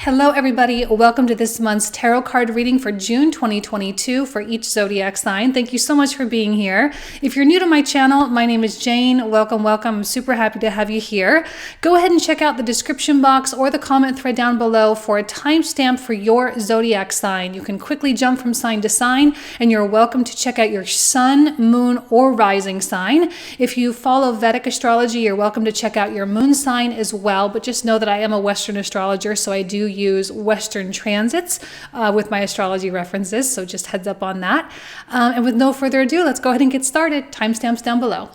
Hello everybody, welcome to this month's tarot card reading for June 2022 for each zodiac sign. Thank you so much for being here. If you're new to my channel, my name is Jane. Welcome. I'm super happy to have you here. Go ahead and check out the description box or the comment thread down below for a timestamp for your zodiac sign. You can quickly jump from sign to sign, and you're welcome to check out your sun, moon, or rising sign. If you follow Vedic astrology, you're welcome to check out your moon sign as well, but just know that I am a Western astrologer, so I do use Western transits with my astrology references, so just heads up on that. And with no further ado, let's go ahead and get started. Timestamps down below.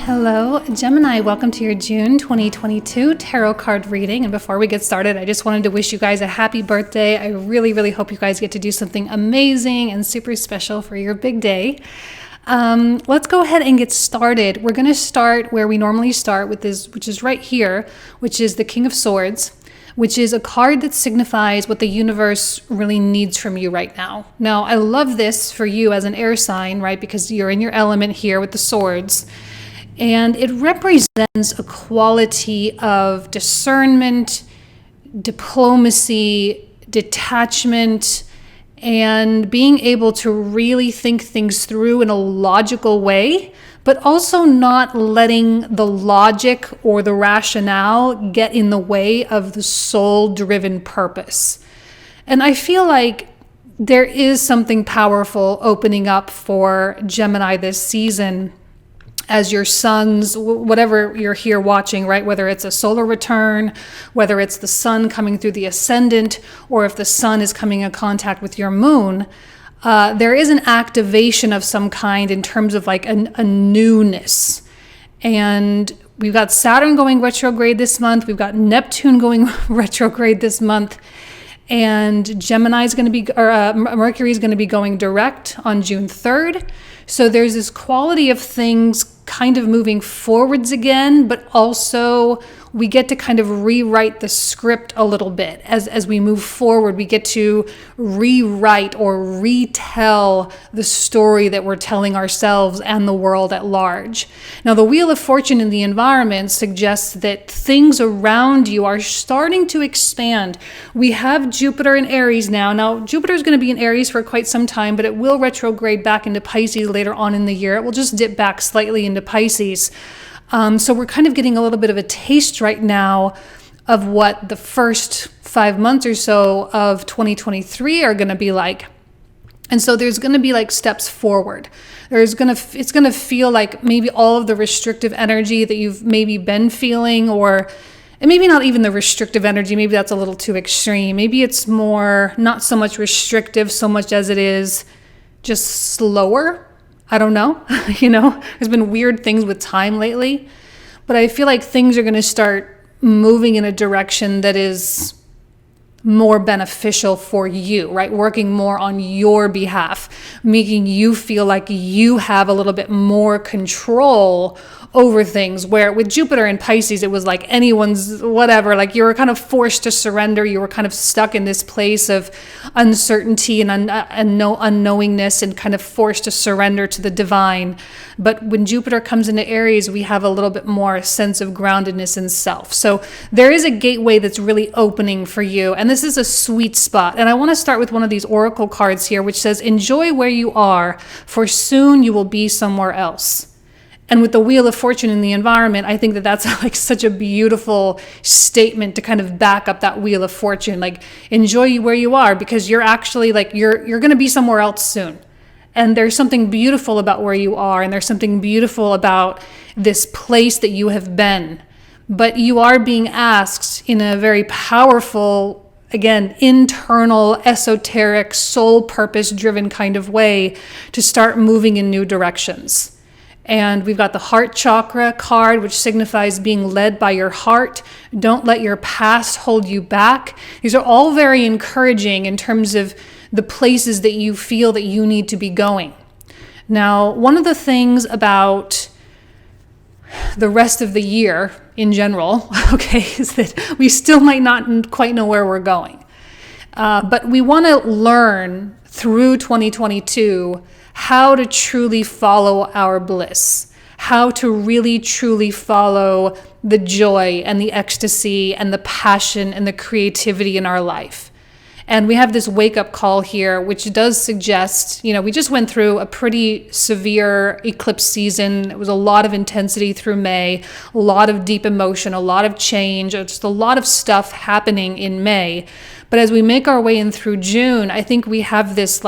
Hello, Gemini. Welcome to your June 2022 tarot card reading. And before we get started, I just wanted to wish you guys a happy birthday. I really hope you guys get to do something amazing and super special for your big day. Let's go ahead and get started. We're going to start where we normally start with this, which is right here, which is the King of Swords, which is a card that signifies what the universe really needs from you right now. Now, I love this for you as an air sign, right? Because you're in your element here with the swords. And it represents a quality of discernment, diplomacy, detachment, and being able to really think things through in a logical way, but also not letting the logic or the rationale get in the way of the soul-driven purpose. And I feel like there is something powerful opening up for Gemini this season, as your suns, whatever you're here watching, right? Whether it's a solar return, whether it's the sun coming through the ascendant, or if the sun is coming in contact with your moon, there is an activation of some kind in terms of like a newness. And we've got Saturn going retrograde this month. We've got Neptune going retrograde this month. And Gemini is going to be, or Mercury is going to be going direct on June 3rd. So there's this quality of things kind of moving forwards again, but also we get to kind of rewrite the script a little bit. As we move forward, we get to rewrite or retell the story that we're telling ourselves and the world at large. Now, the Wheel of Fortune in the environment suggests that things around you are starting to expand. We have Jupiter in Aries now. Now, Jupiter is going to be in Aries for quite some time, but it will retrograde back into Pisces later on in the year. It will just dip back slightly into Pisces. So we're kind of getting a little bit of a taste right now of what the first 5 months or so of 2023 are going to be like. And so there's going to be like steps forward. It's going to feel like maybe all of the restrictive energy that you've maybe been feeling, and maybe not even the restrictive energy. Maybe that's a little too extreme. Maybe it's more not so much restrictive so much as it is just slower. I don't know, there's been weird things with time lately, but I feel like things are going to start moving in a direction that is more beneficial for you, right? Working more on your behalf, making you feel like you have a little bit more control over things, where with Jupiter and Pisces, it was like anyone's whatever, like you were kind of forced to surrender. You were kind of stuck in this place of uncertainty and unknowingness and kind of forced to surrender to the divine. But when Jupiter comes into Aries, we have a little bit more sense of groundedness in self. So there is a gateway that's really opening for you. And this is a sweet spot. And I want to start with one of these oracle cards here, which says, enjoy where you are, for soon you will be somewhere else. And with the Wheel of Fortune in the environment, I think that that's like such a beautiful statement to kind of back up that Wheel of Fortune. Like, enjoy where you are, because you're actually like, you're going to be somewhere else soon. And there's something beautiful about where you are. And there's something beautiful about this place that you have been. But you are being asked in a very powerful, again, internal, esoteric, soul purpose driven kind of way to start moving in new directions. And we've got the heart chakra card, which signifies being led by your heart. Don't let your past hold you back. These are all very encouraging in terms of the places that you feel that you need to be going. Now, one of the things about the rest of the year in general, okay, is that we still might not quite know where we're going. But we want to learn through 2022 how to truly follow our bliss, how to really truly follow the joy and the ecstasy and the passion and the creativity in our life. And we have this wake-up call here, which does suggest, we just went through a pretty severe eclipse season. It was a lot of intensity through May, a lot of deep emotion, a lot of change, just a lot of stuff happening in May. But as we make our way in through June, I think we have this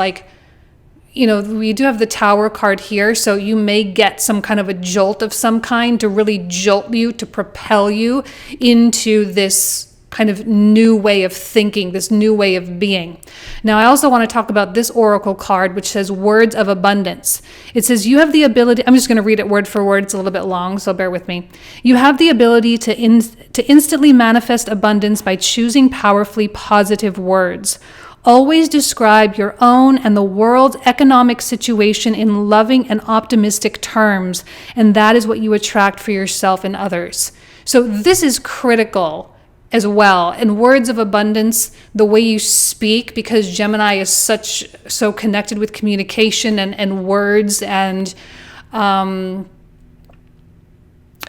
we do have the Tower card here, so you may get some kind of a jolt of some kind to really jolt you, to propel you into this kind of new way of thinking, this new way of being. Now, I also want to talk about this oracle card, which says words of abundance. It says you have the ability, I'm just going to read it word for word. It's a little bit long, so bear with me. You have the ability to instantly manifest abundance by choosing powerfully positive words. Always describe your own and the world's economic situation in loving and optimistic terms, and that is what you attract for yourself and others. So this is critical as well. And words of abundance, the way you speak, because Gemini is so connected with communication and words and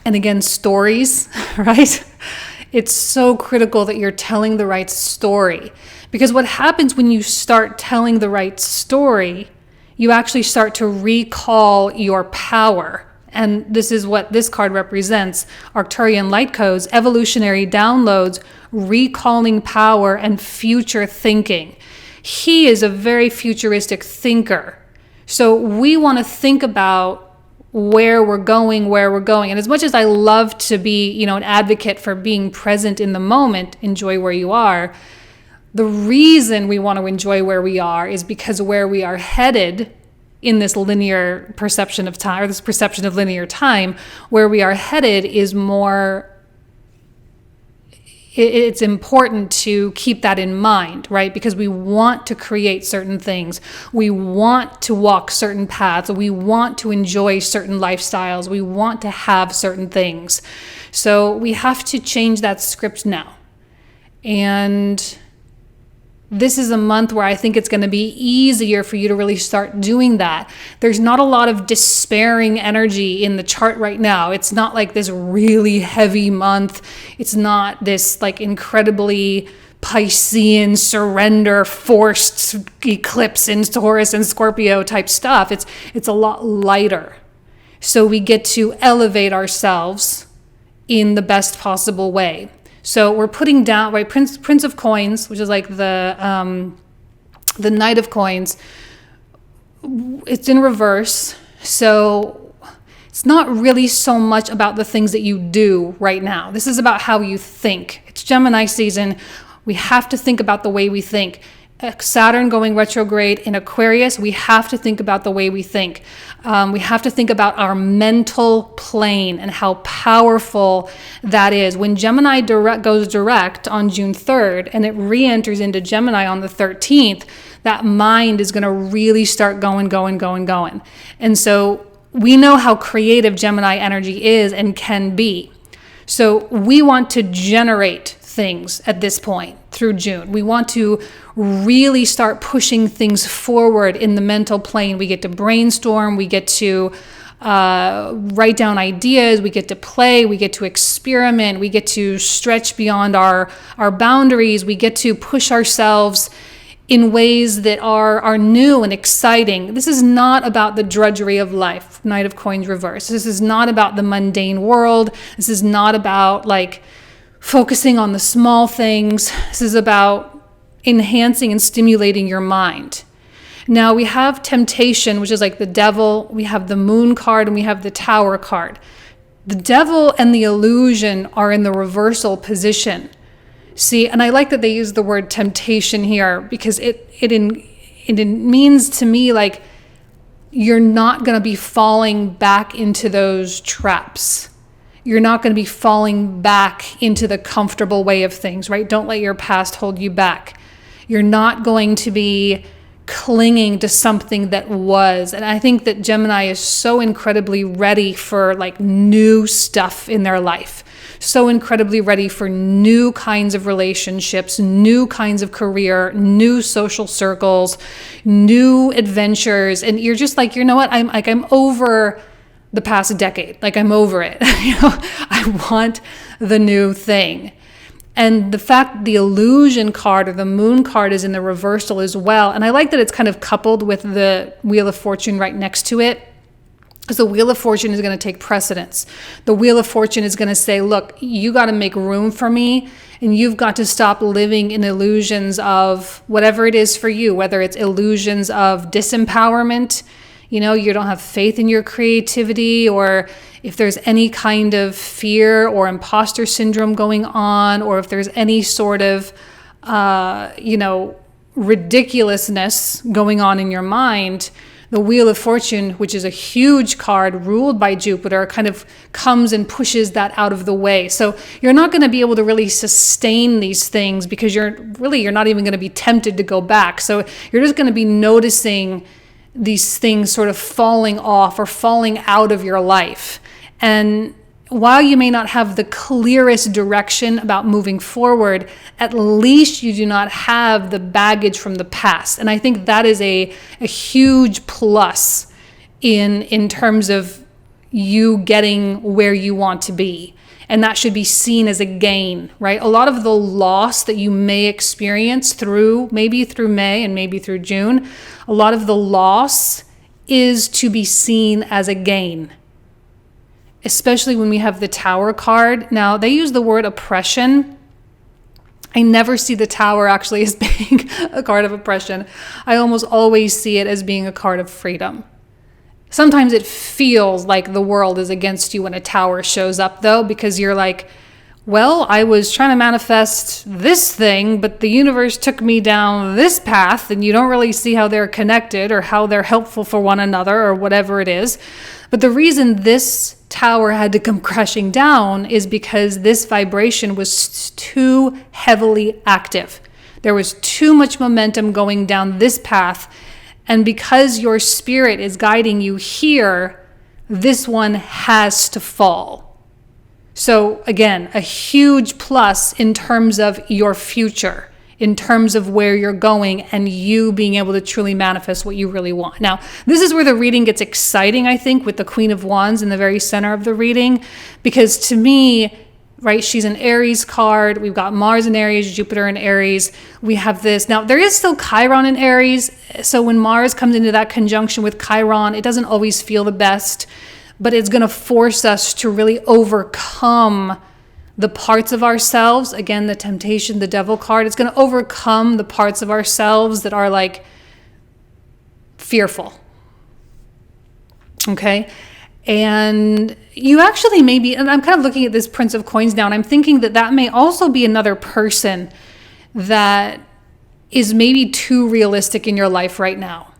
again, stories, right? It's so critical that you're telling the right story, because what happens when you start telling the right story, you actually start to recall your power. And this is what this card represents. Arcturian light codes, evolutionary downloads, recalling power, and future thinking. He is a very futuristic thinker. So we want to think about where we're going. And as much as I love to be, an advocate for being present in the moment, enjoy where you are, the reason we want to enjoy where we are is because where we are headed in this linear perception of time, or this perception of linear time, where we are headed is more, it's important to keep that in mind, right? Because we want to create certain things. We want to walk certain paths. We want to enjoy certain lifestyles. We want to have certain things. So we have to change that script now. And this is a month where I think it's going to be easier for you to really start doing that. There's not a lot of despairing energy in the chart right now. It's not like this really heavy month. It's not this like incredibly Piscean surrender, forced eclipse in Taurus and Scorpio type stuff. It's a lot lighter. So we get to elevate ourselves in the best possible way. So we're putting down, right, Prince of Coins, which is like the Knight of Coins. It's in reverse. So it's not really so much about the things that you do right now. This is about how you think. It's Gemini season. We have to think about the way we think. Saturn going retrograde in Aquarius, we have to think about the way we think. We have to think about our mental plane and how powerful that is. When Gemini goes direct on June 3rd and it re-enters into Gemini on the 13th, that mind is going to really start going. And so we know how creative Gemini energy is and can be. So we want to generate things at this point through June. We want to really start pushing things forward in the mental plane. We get to brainstorm, we get to write down ideas, we get to play, we get to experiment, we get to stretch beyond our boundaries, we get to push ourselves in ways that are new and exciting. This is not about the drudgery of life, Knight of Coins reverse. This is not about the mundane world. This is not about like focusing on the small things. This is about enhancing and stimulating your mind. Now we have temptation, which is like the devil. We have the moon card and we have the tower card. The devil and the illusion are in the reversal position. See, and I like that they use the word temptation here because it means to me like you're not going to be falling back into those traps. You're not going to be falling back into the comfortable way of things, right? Don't let your past hold you back. You're not going to be clinging to something that was. And I think that Gemini is so incredibly ready for like new stuff in their life. So incredibly ready for new kinds of relationships, new kinds of career, new social circles, new adventures. And you're just like, you know what? I'm over the past decade. Like I'm over it. I want the new thing. And the fact the illusion card or the moon card is in the reversal as well. And I like that it's kind of coupled with the Wheel of Fortune right next to it. Because the Wheel of Fortune is going to take precedence. The Wheel of Fortune is going to say, look, you got to make room for me. And you've got to stop living in illusions of whatever it is for you, whether it's illusions of disempowerment, you don't have faith in your creativity, or if there's any kind of fear or imposter syndrome going on, or if there's any sort of, ridiculousness going on in your mind, the Wheel of Fortune, which is a huge card ruled by Jupiter, kind of comes and pushes that out of the way. So you're not going to be able to really sustain these things because you're not even going to be tempted to go back. So you're just going to be noticing these things sort of falling off or falling out of your life. And while you may not have the clearest direction about moving forward, at least you do not have the baggage from the past. And I think that is a huge plus in terms of you getting where you want to be. And that should be seen as a gain, right? A lot of the loss that you may experience maybe through May and maybe through June, a lot of the loss is to be seen as a gain. Especially when we have the Tower card. Now, they use the word oppression. I never see the Tower actually as being a card of oppression. I almost always see it as being a card of freedom. Sometimes it feels like the world is against you when a Tower shows up, though, because you're like, well, I was trying to manifest this thing, but the universe took me down this path, and you don't really see how they're connected or how they're helpful for one another or whatever it is. But the reason this Tower had to come crashing down is because this vibration was too heavily active. There was too much momentum going down this path. And because your spirit is guiding you here, this one has to fall. So again, a huge plus in terms of your future, in terms of where you're going and you being able to truly manifest what you really want. Now, this is where the reading gets exciting, I think, with the Queen of Wands in the very center of the reading, because to me, right, she's an Aries card. We've got Mars in Aries, Jupiter in Aries. We have this. Now, there is still Chiron in Aries. So when Mars comes into that conjunction with Chiron, it doesn't always feel the best, but it's going to force us to really overcome the parts of ourselves. Again, the temptation, the devil card, it's going to overcome the parts of ourselves that are like fearful. Okay. And you actually maybe, and I'm kind of looking at this Prince of Coins now, and I'm thinking that may also be another person that is maybe too realistic in your life right now.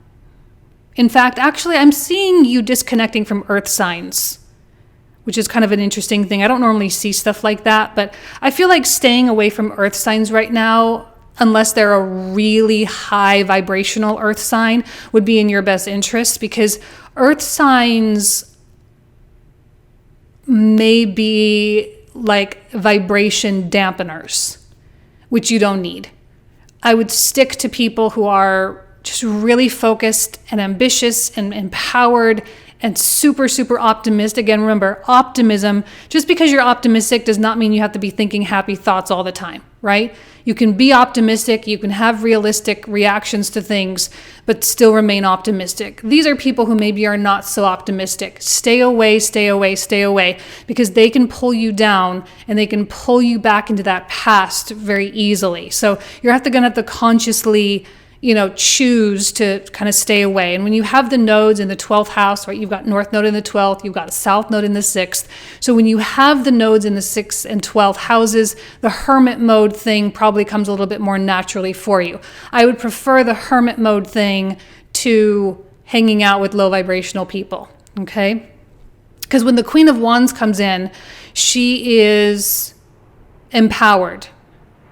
In fact, actually, I'm seeing you disconnecting from earth signs, which is kind of an interesting thing. I don't normally see stuff like that, but I feel like staying away from earth signs right now, unless they're a really high vibrational earth sign, would be in your best interest, because earth signs may be like vibration dampeners, which you don't need. I would stick to people who are just really focused and ambitious and empowered and super, super optimistic. Again, remember, optimism, just because you're optimistic does not mean you have to be thinking happy thoughts all the time, right? You can be optimistic, you can have realistic reactions to things, but still remain optimistic. These are people who maybe are not so optimistic. Stay away, stay away, stay away, because they can pull you down and they can pull you back into that past very easily. So you're going to have to consciously choose to kind of stay away. And when you have the nodes in the 12th house, right, you've got North Node in the 12th, you've got a South Node in the 6th. So when you have the nodes in the 6th and 12th houses, the hermit mode thing probably comes a little bit more naturally for you. I would prefer the hermit mode thing to hanging out with low vibrational people, okay? Because when the Queen of Wands comes in, she is empowered,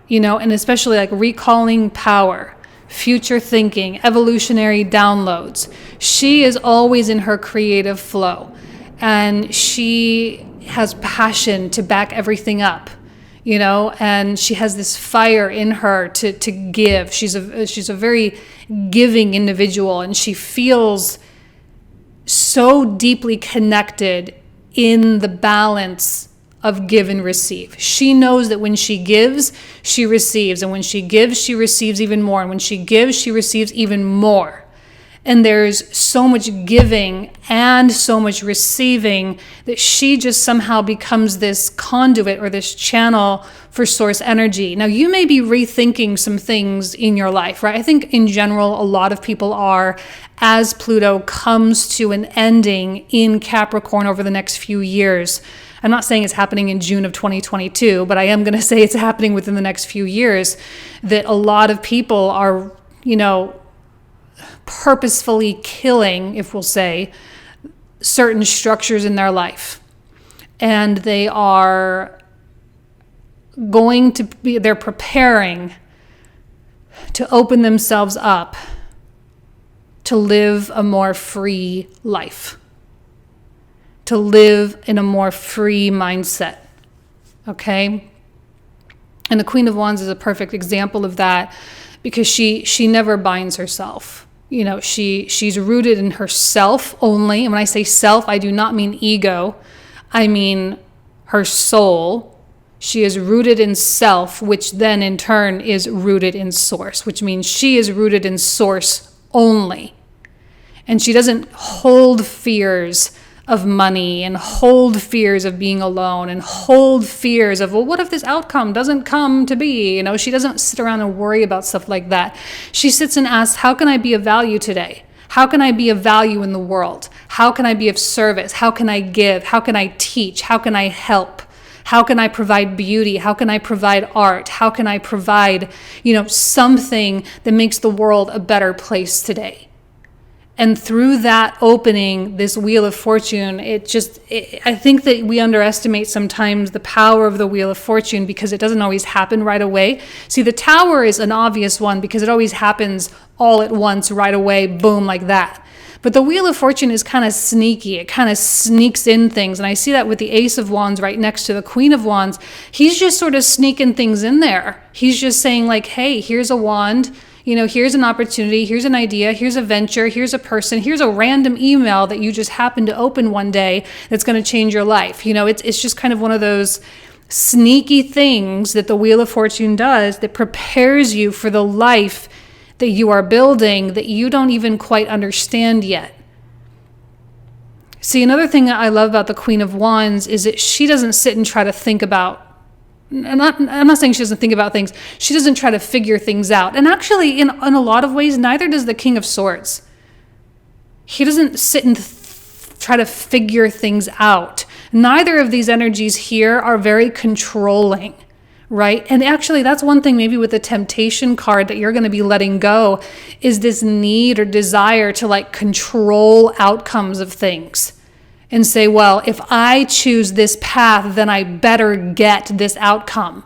and especially like recalling power. future thinking, evolutionary downloads. She is always in her creative flow, and she has passion to back everything up, you know, and she has this fire in her to give. She's a very giving individual, and she feels so deeply connected in the balance of give and receive. She knows that when she gives, she receives, and when she gives, she receives even more, and when she gives, she receives even more. And there's so much giving and so much receiving that she just somehow becomes this conduit or this channel for source energy. Now, you may be rethinking some things in your life, right? I think in general, a lot of people are, as Pluto comes to an ending in Capricorn over the next few years. I'm not saying it's happening in June of 2022, but I am going to say it's happening within the next few years, that a lot of people are, you know, purposefully killing, if we'll say, certain structures in their life. And they are going to be, they're preparing to open themselves up to live a more free life, to live in a more free mindset. Okay? And the Queen of Wands is a perfect example of that, because she never binds herself. You know, she's rooted in herself only. And when I say self, I do not mean ego. I mean her soul. She is rooted in self, which then in turn is rooted in source, which means she is rooted in source only. And she doesn't hold fears of money and hold fears of being alone and hold fears of, well, what if this outcome doesn't come to be? You know, she doesn't sit around and worry about stuff like that. She sits and asks, how can I be of value today? How can I be of value in the world? How can I be of service? How can I give? How can I teach? How can I help? How can I provide beauty? How can I provide art? How can I provide, you know, something that makes the world a better place today? And through that opening, this Wheel of Fortune, I think that we underestimate sometimes the power of the Wheel of Fortune, because it doesn't always happen right away. See, the Tower is an obvious one because it always happens all at once, right away, boom, like that. But the Wheel of Fortune is kind of sneaky. It kind of sneaks in things. And I see that with the Ace of Wands right next to the Queen of Wands. He's just sort of sneaking things in there. He's just saying like, hey, here's a wand. You know, here's an opportunity, here's an idea, here's a venture, here's a person, here's a random email that you just happen to open one day that's going to change your life. You know, it's just kind of one of those sneaky things that the Wheel of Fortune does that prepares you for the life that you are building that you don't even quite understand yet. See, another thing that I love about the Queen of Wands is that she doesn't sit and try to think about, I'm not saying she doesn't think about things. She doesn't try to figure things out. And actually, in a lot of ways, neither does the King of Swords. He doesn't sit and try to figure things out. Neither of these energies here are very controlling, right? And actually, that's one thing maybe with the Temptation card that you're going to be letting go, is this need or desire to like control outcomes of things. And say, well, if I choose this path, then I better get this outcome,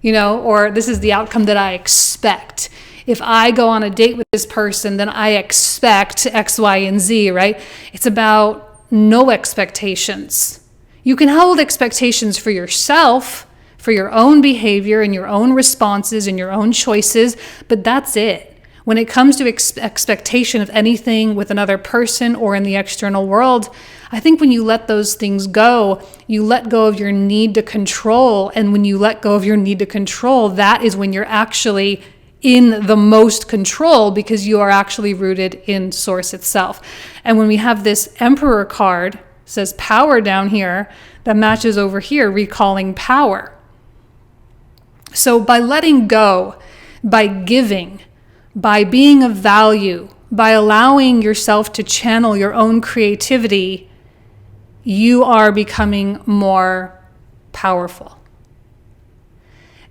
you know, or this is the outcome that I expect. If I go on a date with this person, then I expect X, Y, and Z, right? It's about no expectations. You can hold expectations for yourself, for your own behavior and your own responses and your own choices, but that's it. When it comes to expectation of anything with another person or in the external world, I think when you let those things go, you let go of your need to control. And when you let go of your need to control, that is when you're actually in the most control, because you are actually rooted in source itself. And when we have this Emperor card, says power down here, that matches over here, recalling power. So by letting go, by giving, by being of value, by allowing yourself to channel your own creativity, you are becoming more powerful.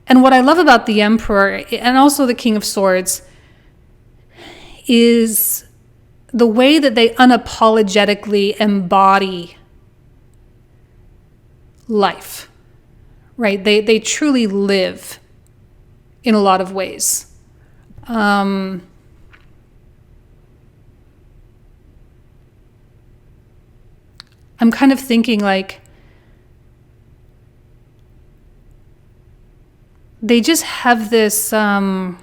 And what I love about the Emperor and also the King of Swords is the way that they unapologetically embody life, right? They truly live in a lot of ways. I'm kind of thinking like, they just have this, my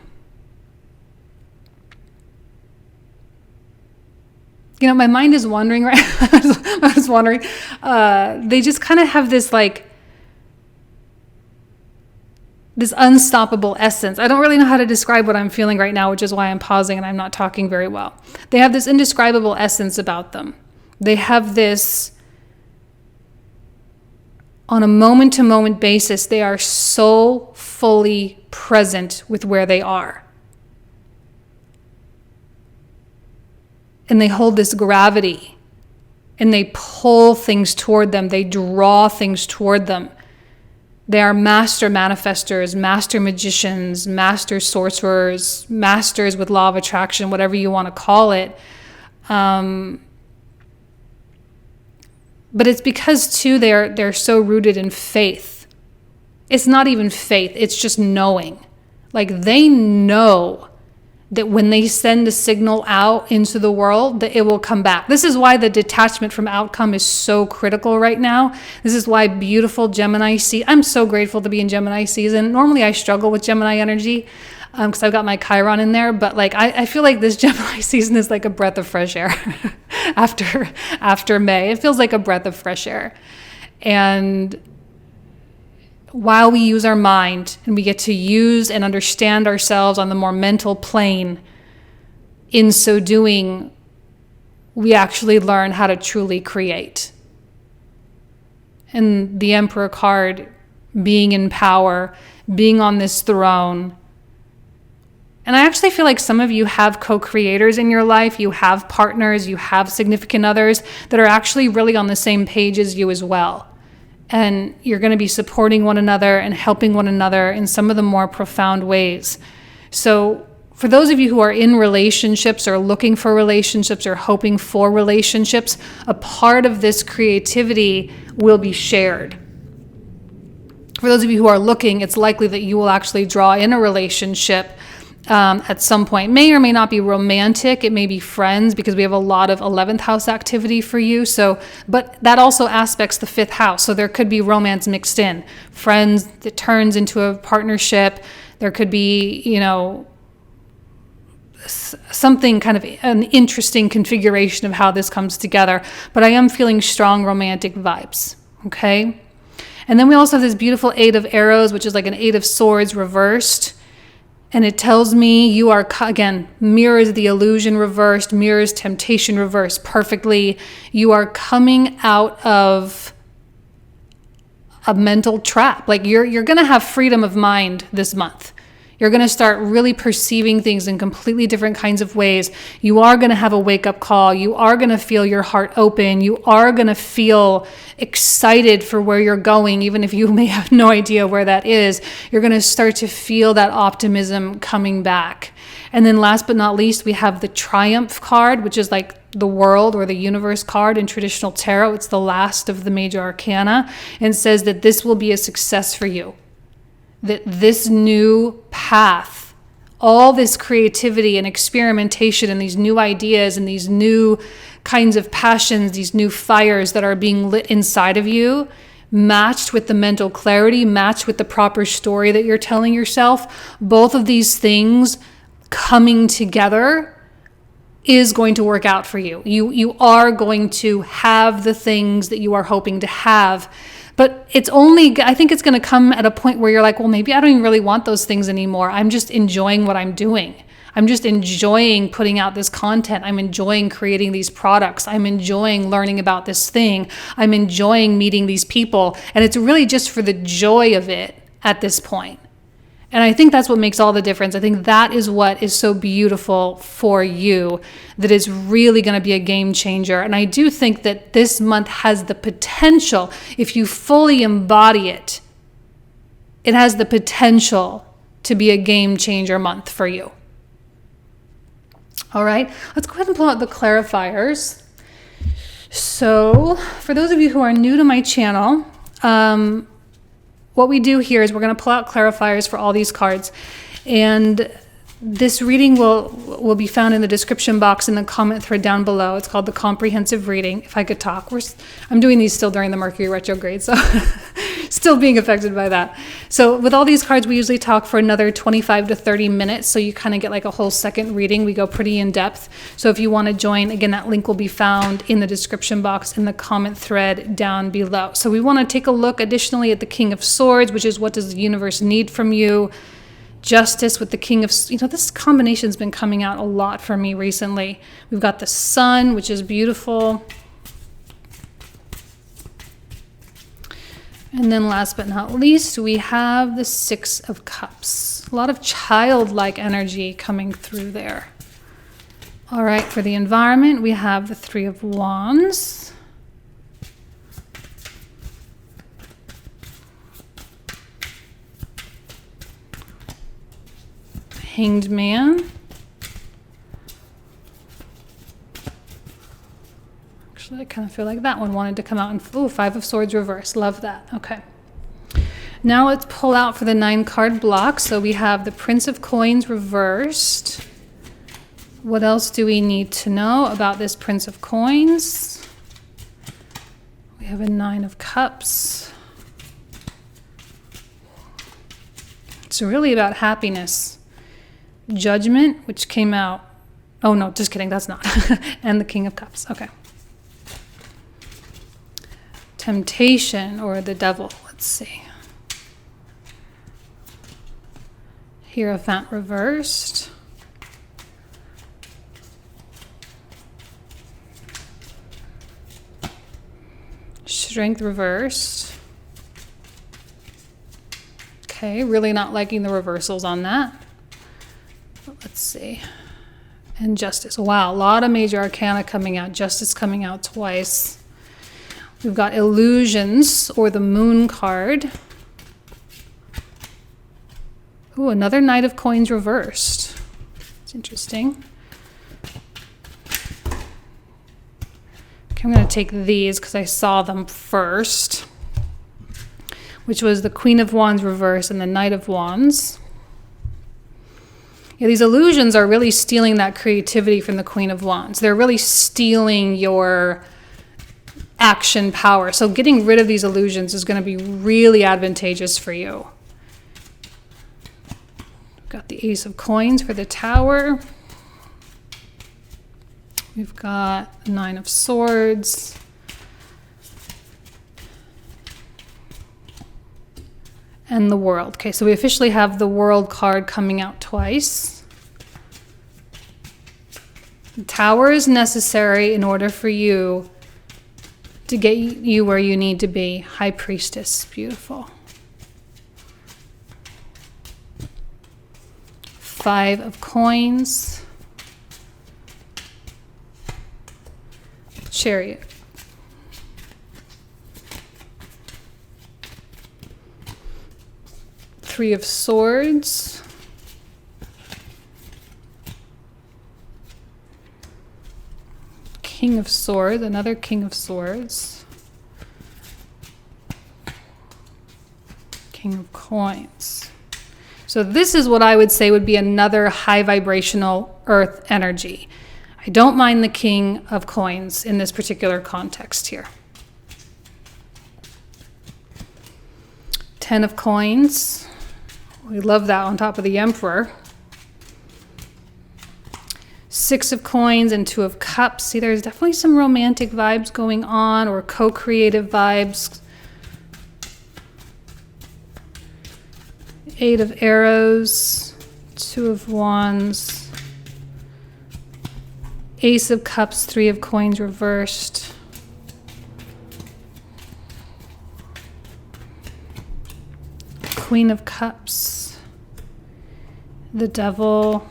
mind is wandering, right? I was wondering, they just kind of have this like, this unstoppable essence. I don't really know how to describe what I'm feeling right now, which is why I'm pausing and I'm not talking very well. They have this indescribable essence about them. They have this, on a moment-to-moment basis, they are so fully present with where they are. And they hold this gravity, and they pull things toward them. They draw things toward them. They are master manifestors, master magicians, master sorcerers, masters with law of attraction, whatever you want to call it. But it's because, too, they're so rooted in faith. It's not even faith. It's just knowing. Like, they know that when they send a signal out into the world, that it will come back. This is why the detachment from outcome is so critical right now. This is why beautiful Gemini season. I'm so grateful to be in Gemini season. Normally I struggle with Gemini energy because I've got my Chiron in there. But like I feel like this Gemini season is like a breath of fresh air after May. It feels like a breath of fresh air. And while we use our mind and we get to use and understand ourselves on the more mental plane, in so doing, we actually learn how to truly create. And the Emperor card, being in power, being on this throne. And I actually feel like some of you have co-creators in your life. You have partners, you have significant others that are actually really on the same page as you as well. And you're going to be supporting one another and helping one another in some of the more profound ways. So for those of you who are in relationships or looking for relationships or hoping for relationships, a part of this creativity will be shared. For those of you who are looking, it's likely that you will actually draw in a relationship at some point. May or may not be romantic. It may be friends, because we have a lot of 11th house activity for you. So, but that also aspects the 5th house. So there could be romance mixed in. Friends that turns into a partnership. There could be, something kind of an interesting configuration of how this comes together. But I am feeling strong romantic vibes. Okay. And then we also have this beautiful 8 of arrows, which is like an 8 of swords reversed. And it tells me you are, again, mirrors the illusion reversed, mirrors temptation reversed perfectly. You are coming out of a mental trap. Like you're going to have freedom of mind this month. You're going to start really perceiving things in completely different kinds of ways. You are going to have a wake-up call. You are going to feel your heart open. You are going to feel excited for where you're going, even if you may have no idea where that is. You're going to start to feel that optimism coming back. And then last but not least, we have the Triumph card, which is like the world or the universe card in traditional tarot. It's the last of the major arcana, and says that this will be a success for you. That this new path, all this creativity and experimentation and these new ideas and these new kinds of passions, these new fires that are being lit inside of you, matched with the mental clarity, matched with the proper story that you're telling yourself, both of these things coming together is going to work out for you. You are going to have the things that you are hoping to have. But I think it's going to come at a point where you're like, well, maybe I don't even really want those things anymore. I'm just enjoying what I'm doing. I'm just enjoying putting out this content. I'm enjoying creating these products. I'm enjoying learning about this thing. I'm enjoying meeting these people. And it's really just for the joy of it at this point. And I think that's what makes all the difference. I think that is what is so beautiful for you, that is really going to be a game changer. And I do think that this month has the potential, if you fully embody it, it has the potential to be a game changer month for you. All right, let's go ahead and pull out the clarifiers. So for those of you who are new to my channel, what we do here is we're going to pull out clarifiers for all these cards. And This reading will be found in the description box in the comment thread down below. It's called the comprehensive reading. If I could talk, I'm doing these still during the Mercury retrograde, so still being affected by that. So with all these cards, we usually talk for another 25 to 30 minutes. So you kind of get like a whole second reading. We go pretty in depth. So if you want to join, again, that link will be found in the description box in the comment thread down below. So we want to take a look additionally at the King of Swords, which is what does the universe need from you? Justice with the King of, this combination's been coming out a lot for me recently. We've got the Sun, which is beautiful. And then last but not least, we have the Six of Cups. A lot of childlike energy coming through there. All right, for the environment, we have the Three of Wands. Hanged Man. Actually, I kind of feel like that one wanted to come out in, ooh, Five of Swords reverse. Love that. Okay. Now let's pull out for the 9-card block. So we have the Prince of Coins reversed. What else do we need to know about this Prince of Coins? We have a 9 of Cups. It's really about happiness. Judgment, which came out, oh no, just kidding, that's not. And the King of Cups, okay. Temptation, or the Devil, let's see. Hierophant reversed. Strength reversed. Okay, really not liking the reversals on that. Let's see. And Justice. Wow, a lot of major arcana coming out. Justice coming out twice. We've got Illusions, or the Moon card. Ooh, another Knight of Coins reversed. It's interesting. Okay, I'm going to take these because I saw them first, which was the Queen of Wands reversed and the Knight of Wands. Yeah, these illusions are really stealing that creativity from the Queen of Wands. They're really stealing your action power. So getting rid of these illusions is going to be really advantageous for you. Got the Ace of Coins for the Tower. We've got 9 of Swords. And the World. Okay, so we officially have the World card coming out twice. The Tower is necessary in order for you to get you where you need to be. High Priestess, beautiful. 5 of Coins. Chariot. Three of Swords. King of Swords, another King of Swords. King of Coins. So this is what I would say would be another high vibrational earth energy. I don't mind the King of Coins in this particular context here. 10 of Coins. We love that on top of the Emperor. 6 of Coins and 2 of Cups. See, there's definitely some romantic vibes going on, or co-creative vibes. 8 of Arrows. 2 of Wands. Ace of Cups, 3 of Coins reversed. Queen of Cups, the Devil,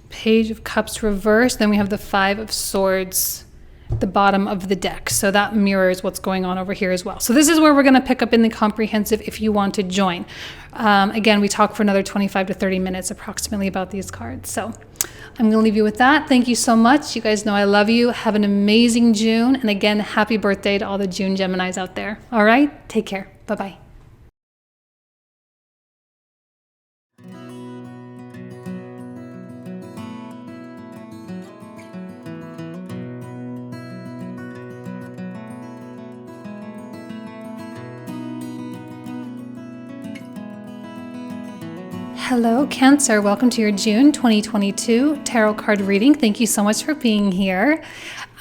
Page of Cups reversed. Then we have the 5 of Swords at the bottom of the deck. So that mirrors what's going on over here as well. So this is where we're going to pick up in the comprehensive if you want to join. Again, we talk for another 25 to 30 minutes approximately about these cards. So I'm going to leave you with that. Thank you so much. You guys know I love you. Have an amazing June. And again, happy birthday to all the June Geminis out there. All right, take care. Bye-bye. Hello, Cancer. Welcome to your June 2022 tarot card reading. Thank you so much for being here.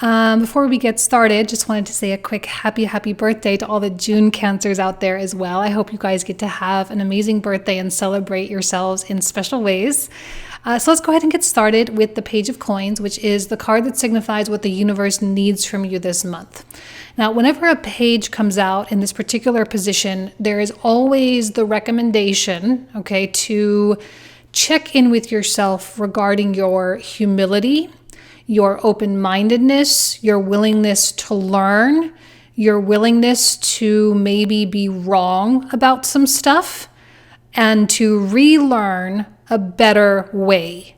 Before we get started, just wanted to say a quick happy birthday to all the June Cancers out there as well. I hope you guys get to have an amazing birthday and celebrate yourselves in special ways. So let's go ahead and get started with the Page of Coins, which is the card that signifies what the universe needs from you this month. Now, whenever a page comes out in this particular position, there is always the recommendation, to check in with yourself regarding your humility, your open-mindedness, your willingness to learn, your willingness to maybe be wrong about some stuff, and to relearn a better way.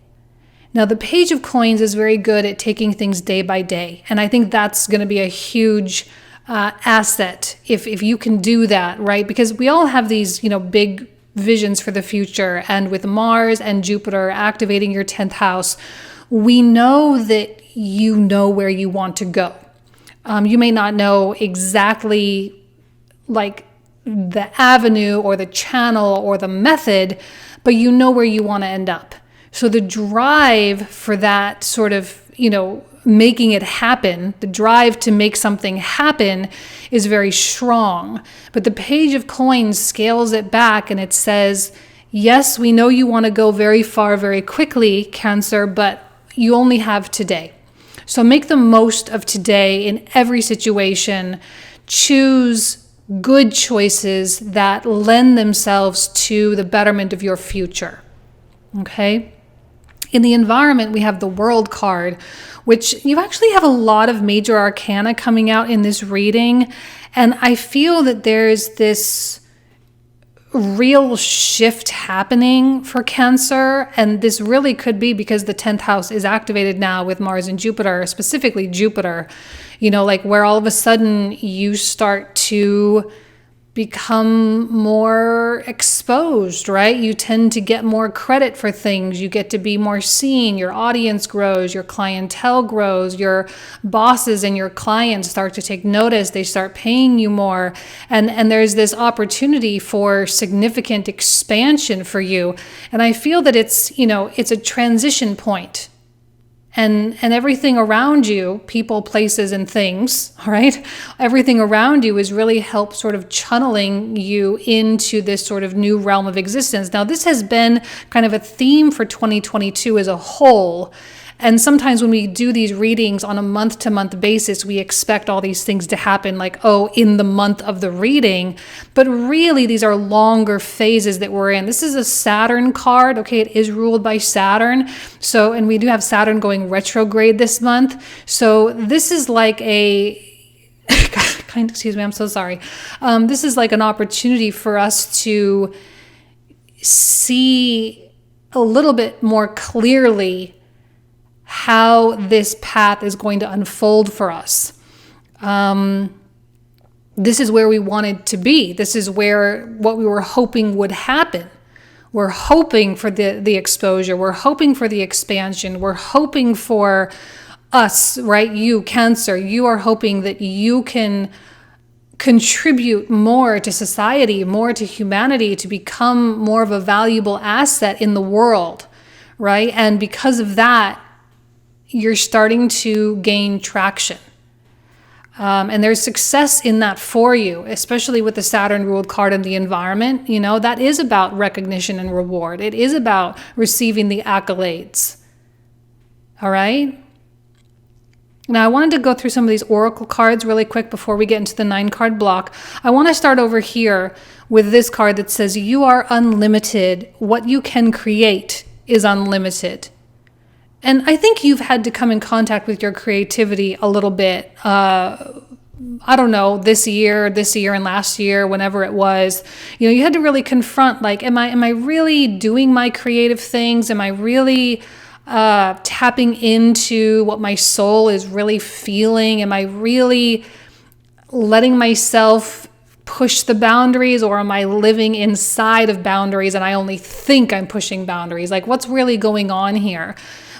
Now, the Page of Coins is very good at taking things day by day, and I think that's going to be a huge asset if you can do that, right? Because we all have these, big visions for the future, and with Mars and Jupiter activating your 10th house, we know that you know where you want to go. You may not know exactly like the avenue or the channel or the method, but you know where you want to end up. So the drive for that sort of, making it happen, the drive to make something happen is very strong. But the Page of Coins scales it back and it says, yes, we know you want to go very far, very quickly, Cancer, but you only have today. So make the most of today in every situation. Choose good choices that lend themselves to the betterment of your future. Okay? In the environment, we have the World card, which you actually have a lot of major arcana coming out in this reading. And I feel that there's this real shift happening for Cancer. And this really could be because the 10th house is activated now with Mars and Jupiter, specifically Jupiter, where all of a sudden you start to become more exposed, right? You tend to get more credit for things. You get to be more seen. Your audience grows. Your clientele grows. Your bosses and your clients start to take notice. They start paying you more. And there's this opportunity for significant expansion for you. And I feel that it's a transition point. And everything around you, people, places, and things, all right? Everything around you is really help sort of channeling you into this sort of new realm of existence. Now, this has been kind of a theme for 2022 as a whole. And sometimes when we do these readings on a month-to-month basis, we expect all these things to happen in the month of the reading. But really, these are longer phases that we're in. This is a Saturn card. Okay, it is ruled by Saturn. So, and we do have Saturn going retrograde this month. So this is like excuse me, I'm so sorry. This is like an opportunity for us to see a little bit more clearly how this path is going to unfold for us. This is where we wanted to be. This is what we were hoping would happen. We're hoping for the exposure. We're hoping for the expansion. We're hoping for us, right? You, Cancer, you are hoping that you can contribute more to society, more to humanity, to become more of a valuable asset in the world, right? And because of that, you're starting to gain traction. And there's success in that for you, especially with the Saturn ruled card in the environment. That is about recognition and reward. It is about receiving the accolades. All right? Now, I wanted to go through some of these oracle cards really quick before we get into the 9-card block. I want to start over here with this card that says, you are unlimited. What you can create is unlimited. And I think you've had to come in contact with your creativity a little bit. I don't know, this year and last year, whenever it was, you had to really confront, am I really doing my creative things? Am I really tapping into what my soul is really feeling? Am I really letting myself push the boundaries, or am I living inside of boundaries and I only think I'm pushing boundaries? Like, what's really going on here?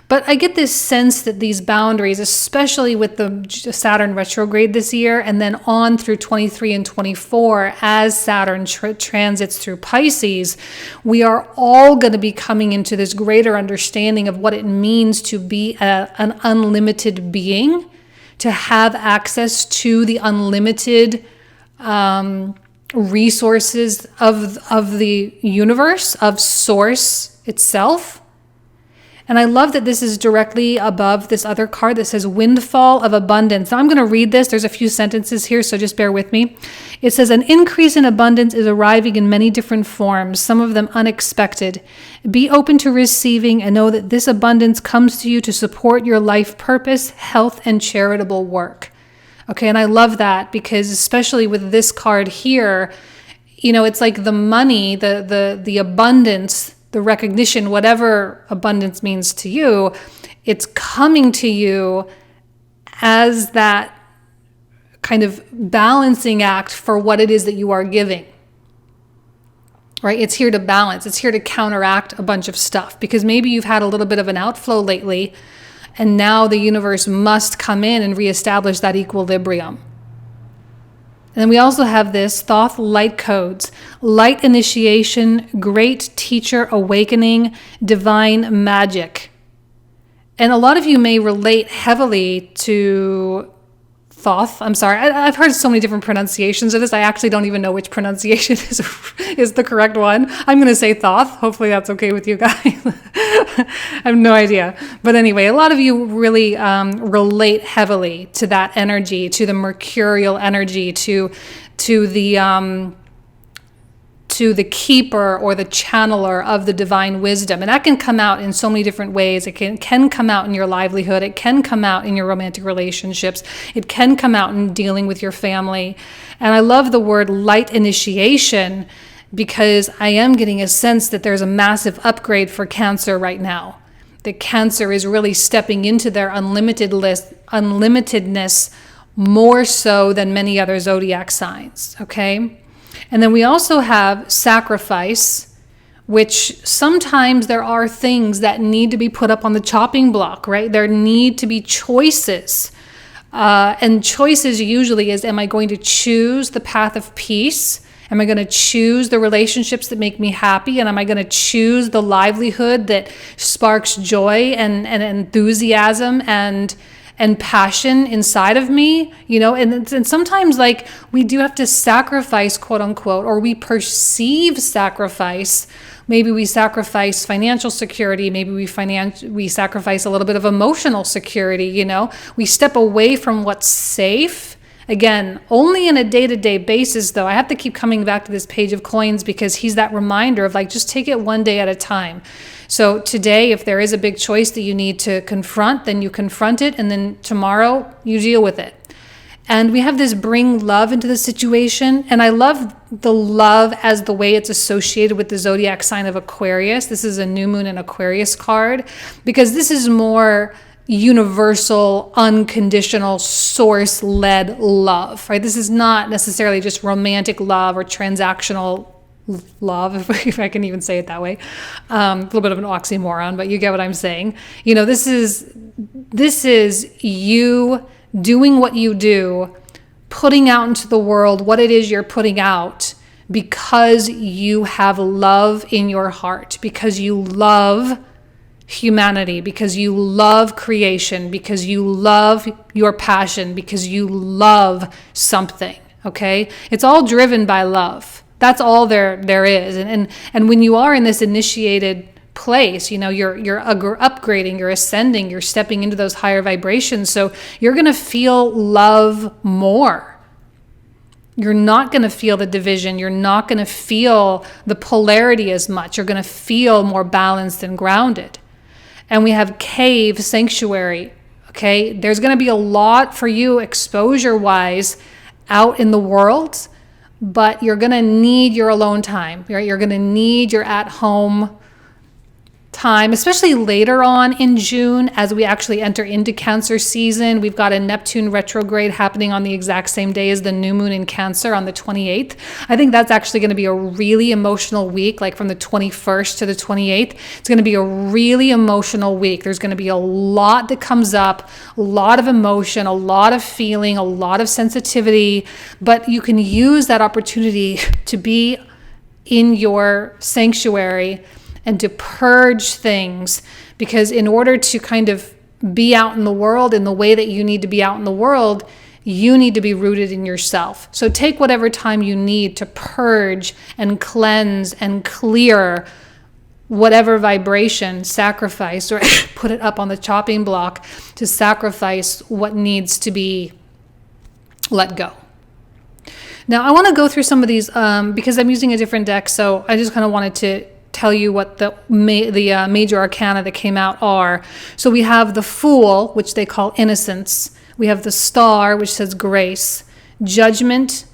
But I get this sense that these boundaries, especially with the Saturn retrograde this year, and then on through 23 and 24, as Saturn transits through Pisces, we are all going to be coming into this greater understanding of what it means to be an unlimited being, to have access to the unlimited resources of the universe, of Source itself. And I love that this is directly above this other card that says windfall of abundance. Now I'm going to read this. There's a few sentences here, so just bear with me. It says, an increase in abundance is arriving in many different forms, some of them unexpected. Be open to receiving and know that this abundance comes to you to support your life purpose, health, and charitable work. Okay, and I love that because especially with this card here, you know, it's like the money, the abundance, the recognition, whatever abundance means to you, it's coming to you as that kind of balancing act for what it is that you are giving, right? It's here to balance. It's here to counteract a bunch of stuff because maybe you've had a little bit of an outflow lately and now the universe must come in and reestablish that equilibrium. And then we also have this Thoth light codes, light initiation, great teacher awakening, divine magic. And a lot of you may relate heavily to Thoth. I'm sorry, I've heard so many different pronunciations of this. I actually don't even know which pronunciation is the correct one. I'm going to say Thoth. Hopefully that's okay with you guys. I have no idea. But anyway, a lot of you really relate heavily to that energy, to the mercurial energy, to the keeper or the channeler of the divine wisdom. And that can come out in so many different ways. It can come out in your livelihood. It can come out in your romantic relationships. It can come out in dealing with your family. And I love the word light initiation because I am getting a sense that there's a massive upgrade for Cancer right now. That Cancer is really stepping into their unlimitedness more so than many other zodiac signs, okay? And then we also have sacrifice, which sometimes there are things that need to be put up on the chopping block, right? There need to be choices. And choices usually is, am I going to choose the path of peace? Am I going to choose the relationships that make me happy? And am I going to choose the livelihood that sparks joy and enthusiasm and passion inside of me, you know, and sometimes like we do have to sacrifice, quote unquote, or we perceive sacrifice. Maybe we sacrifice financial security. Maybe we sacrifice a little bit of emotional security, you know, we step away from what's safe. Again, only in a day-to-day basis, though. I have to keep coming back to this Page of Coins because he's that reminder of like, just take it one day at a time. So today, if there is a big choice that you need to confront, then you confront it. And then tomorrow you deal with it. And we have this bring love into the situation. And I love the love as the way it's associated with the zodiac sign of Aquarius. This is a new moon in Aquarius card because this is more universal, unconditional, source-led love, right? This is not necessarily just romantic love or transactional love, if I can even say it that way. A little bit of an oxymoron, but you get what I'm saying. You know, this is you doing what you do, putting out into the world what it is you're putting out because you have love in your heart, because you love humanity, because you love creation, because you love your passion, because you love something, okay? It's all driven by love. That's all there is. And when you are in this initiated place, you know, you're upgrading, you're ascending, you're stepping into those higher vibrations. So you're going to feel love more. You're not going to feel the division. You're not going to feel the polarity as much. You're going to feel more balanced and grounded. And we have cave, sanctuary, okay? There's going to be a lot for you exposure-wise out in the world, but you're going to need your alone time. You're going to need your at-home time, especially later on in June, as we actually enter into Cancer season. We've got a Neptune retrograde happening on the exact same day as the new moon in Cancer on the 28th. I think that's actually going to be a really emotional week, like from the 21st to the 28th. It's going to be a really emotional week. There's going to be a lot that comes up, a lot of emotion, a lot of feeling, a lot of sensitivity, but you can use that opportunity to be in your sanctuary and to purge things, because in order to kind of be out in the world in the way that you need to be out in the world, you need to be rooted in yourself. So take whatever time you need to purge and cleanse and clear whatever vibration, sacrifice, or put it up on the chopping block to sacrifice what needs to be let go. Now, I want to go through some of these because I'm using a different deck, so I just kind of wanted to tell you what the major arcana that came out are. So we have the Fool, which they call innocence. We have the Star, which says grace. Judgment,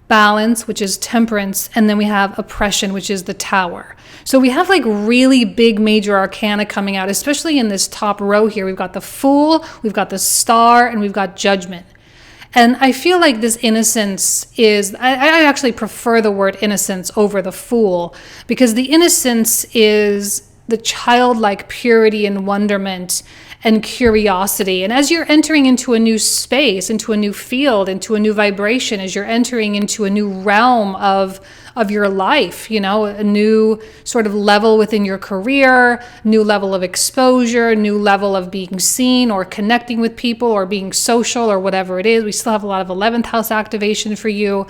balance, which is temperance. And then we have oppression, which is the Tower. So we have like really big major arcana coming out, especially in this top row here. We've got the Fool, we've got the Star, and we've got Judgment. And I feel like this innocence is, I actually prefer the word innocence over the Fool, because the innocence is the childlike purity and wonderment and curiosity. And as you're entering into a new space, into a new field, into a new vibration, as you're entering into a new realm of your life, a new sort of level within your career, new level of exposure, new level of being seen or connecting with people or being social or whatever it is. We still have a lot of 11th house activation for you.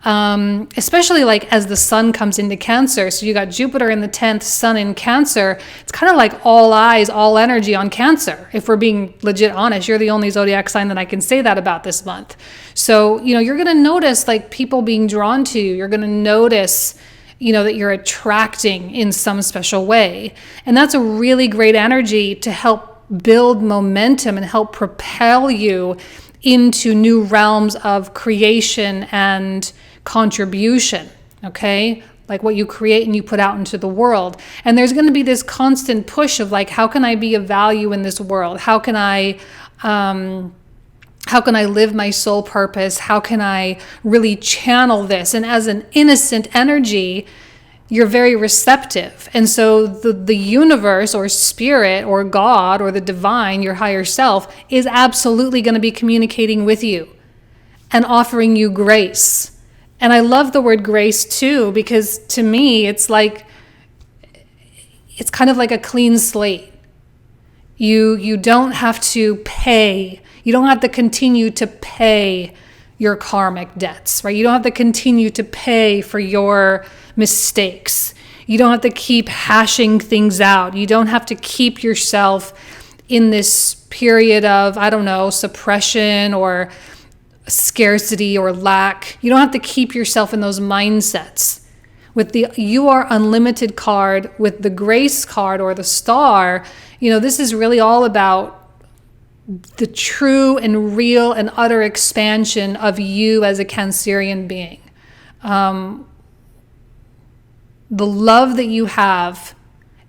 Especially like as the sun comes into Cancer. So you got Jupiter in the 10th, sun in Cancer. It's kind of like all eyes, all energy on Cancer. If we're being legit honest, you're the only zodiac sign that I can say that about this month. So, you're going to notice like people being drawn to you. You're going to notice, that you're attracting in some special way. And that's a really great energy to help build momentum and help propel you into new realms of creation and contribution, okay? Like what you create and you put out into the world. And there's going to be this constant push of like, how can I be of value in this world? How can I live my soul purpose? How can I really channel this? And as an innocent energy, you're very receptive. And so the universe or spirit or God or the divine, your higher self, is absolutely going to be communicating with you and offering you grace. And I love the word grace too, because to me, it's kind of like a clean slate. You don't have to pay. You don't have to continue to pay your karmic debts, right? You don't have to continue to pay for your mistakes. You don't have to keep hashing things out. You don't have to keep yourself in this period of, suppression or scarcity or lack. You don't have to keep yourself in those mindsets. With the You Are Unlimited card, with the Grace card or the Star, this is really all about the true and real and utter expansion of you as a Cancerian being. The love that you have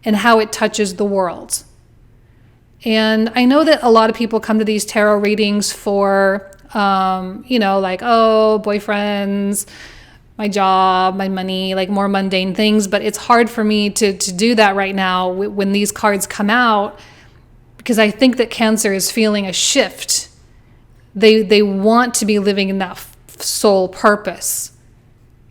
and how it touches the world. And I know that a lot of people come to these tarot readings for, boyfriends, my job, my money, like more mundane things. But it's hard for me to do that right now when these cards come out, because I think that Cancer is feeling a shift. They want to be living in that soul purpose.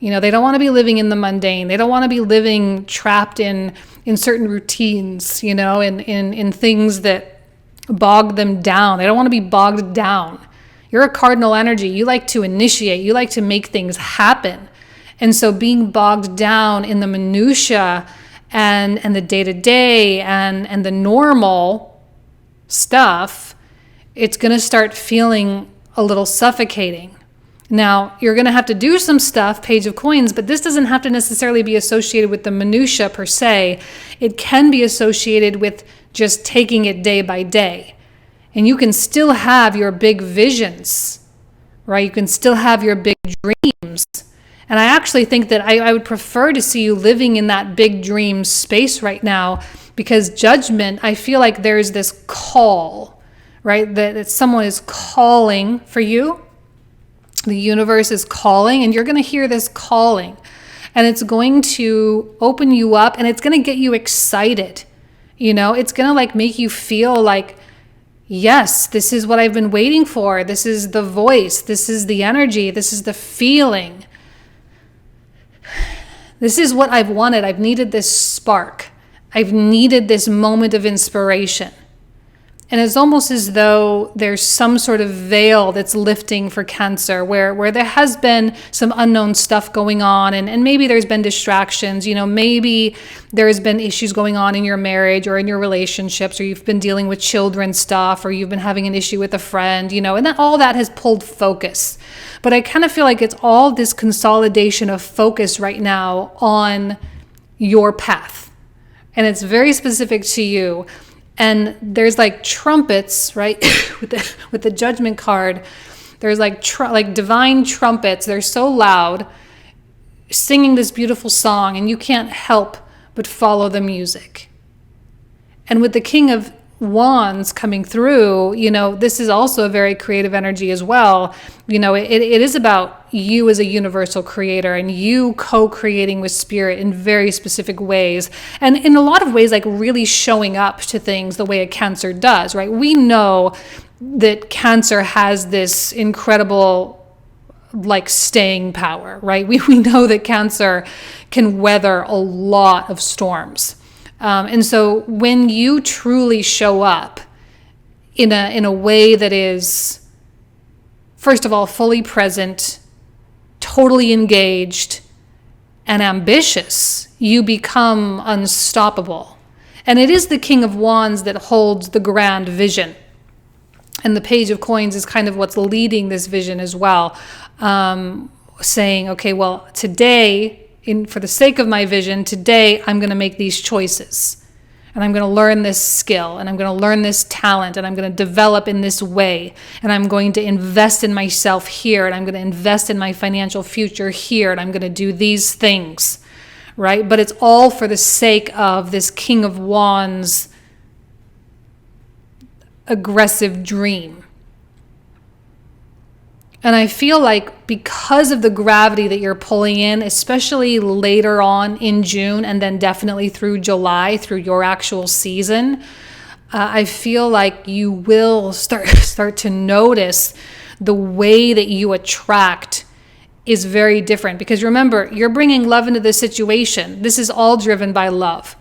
They don't want to be living in the mundane. They don't want to be living trapped in certain routines, in things that bog them down. They don't want to be bogged down. You're a cardinal energy. You like to initiate. You like to make things happen. And so being bogged down in the minutia and the day-to-day and the normal stuff, it's going to start feeling a little suffocating. Now, you're going to have to do some stuff, Page of Coins, but this doesn't have to necessarily be associated with the minutia per se. It can be associated with just taking it day by day. And you can still have your big visions, right? You can still have your big dreams. And I actually think that I would prefer to see you living in that big dream space right now, because Judgment, I feel like there's this call, right? That someone is calling for you. The universe is calling, and you're going to hear this calling, and it's going to open you up, and it's going to get you excited. It's going to like make you feel like, yes, this is what I've been waiting for. This is the voice. This is the energy. This is the feeling. This is what I've wanted. I've needed this spark. I've needed this moment of inspiration. And it's almost as though there's some sort of veil that's lifting for Cancer, where there has been some unknown stuff going on, and maybe there's been distractions. Maybe there's been issues going on in your marriage or in your relationships, or you've been dealing with children stuff, or you've been having an issue with a friend, and all that has pulled focus. But I kind of feel like it's all this consolidation of focus right now on your path. And it's very specific to you. And there's like trumpets, right? with the Judgment card, there's like divine trumpets. They're so loud, singing this beautiful song, and you can't help but follow the music. And with the King of Wands coming through, this is also a very creative energy as well. It is about you as a universal creator and you co-creating with spirit in very specific ways. And in a lot of ways, like really showing up to things the way a Cancer does, right? We know that Cancer has this incredible like staying power, right? We know that Cancer can weather a lot of storms. And so when you truly show up in a way that is, first of all, fully present, totally engaged, and ambitious, you become unstoppable. And it is the King of Wands that holds the grand vision. And the Page of Coins is kind of what's leading this vision as well, saying, okay, well, today, for the sake of my vision, today I'm going to make these choices, and I'm going to learn this skill, and I'm going to learn this talent, and I'm going to develop in this way, and I'm going to invest in myself here, and I'm going to invest in my financial future here, and I'm going to do these things, right? But it's all for the sake of this King of Wands aggressive dream. And I feel like because of the gravity that you're pulling in, especially later on in June and then definitely through July, through your actual season, I feel like you will start to notice the way that you attract is very different. Because remember, you're bringing love into the situation. This is all driven by love.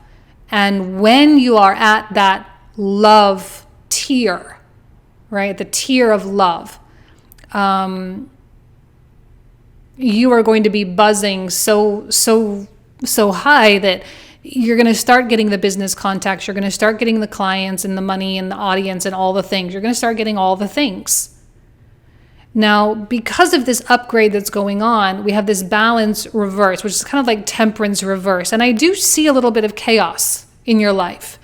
And when you are at that love tier, right, the tier of love, you are going to be buzzing so high that you're going to start getting the business contacts. You're going to start getting the clients and the money and the audience and all the things. You're going to start getting all the things. Now, because of this upgrade that's going on, we have this balance reverse, which is kind of like temperance reverse. And I do see a little bit of chaos in your life,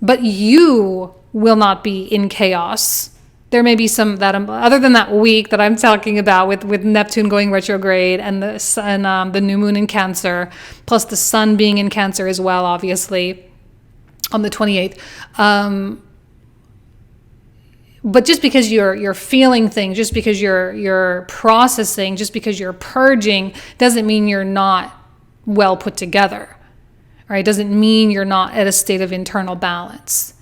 but you will not be in chaos. There may be some that, other than that week that I'm talking about with Neptune going retrograde and the new moon in Cancer, plus the sun being in Cancer as well, obviously, on the 28th. But just because you're feeling things, just because you're processing, just because you're purging, doesn't mean you're not well put together. Right? Doesn't mean you're not at a state of internal balance.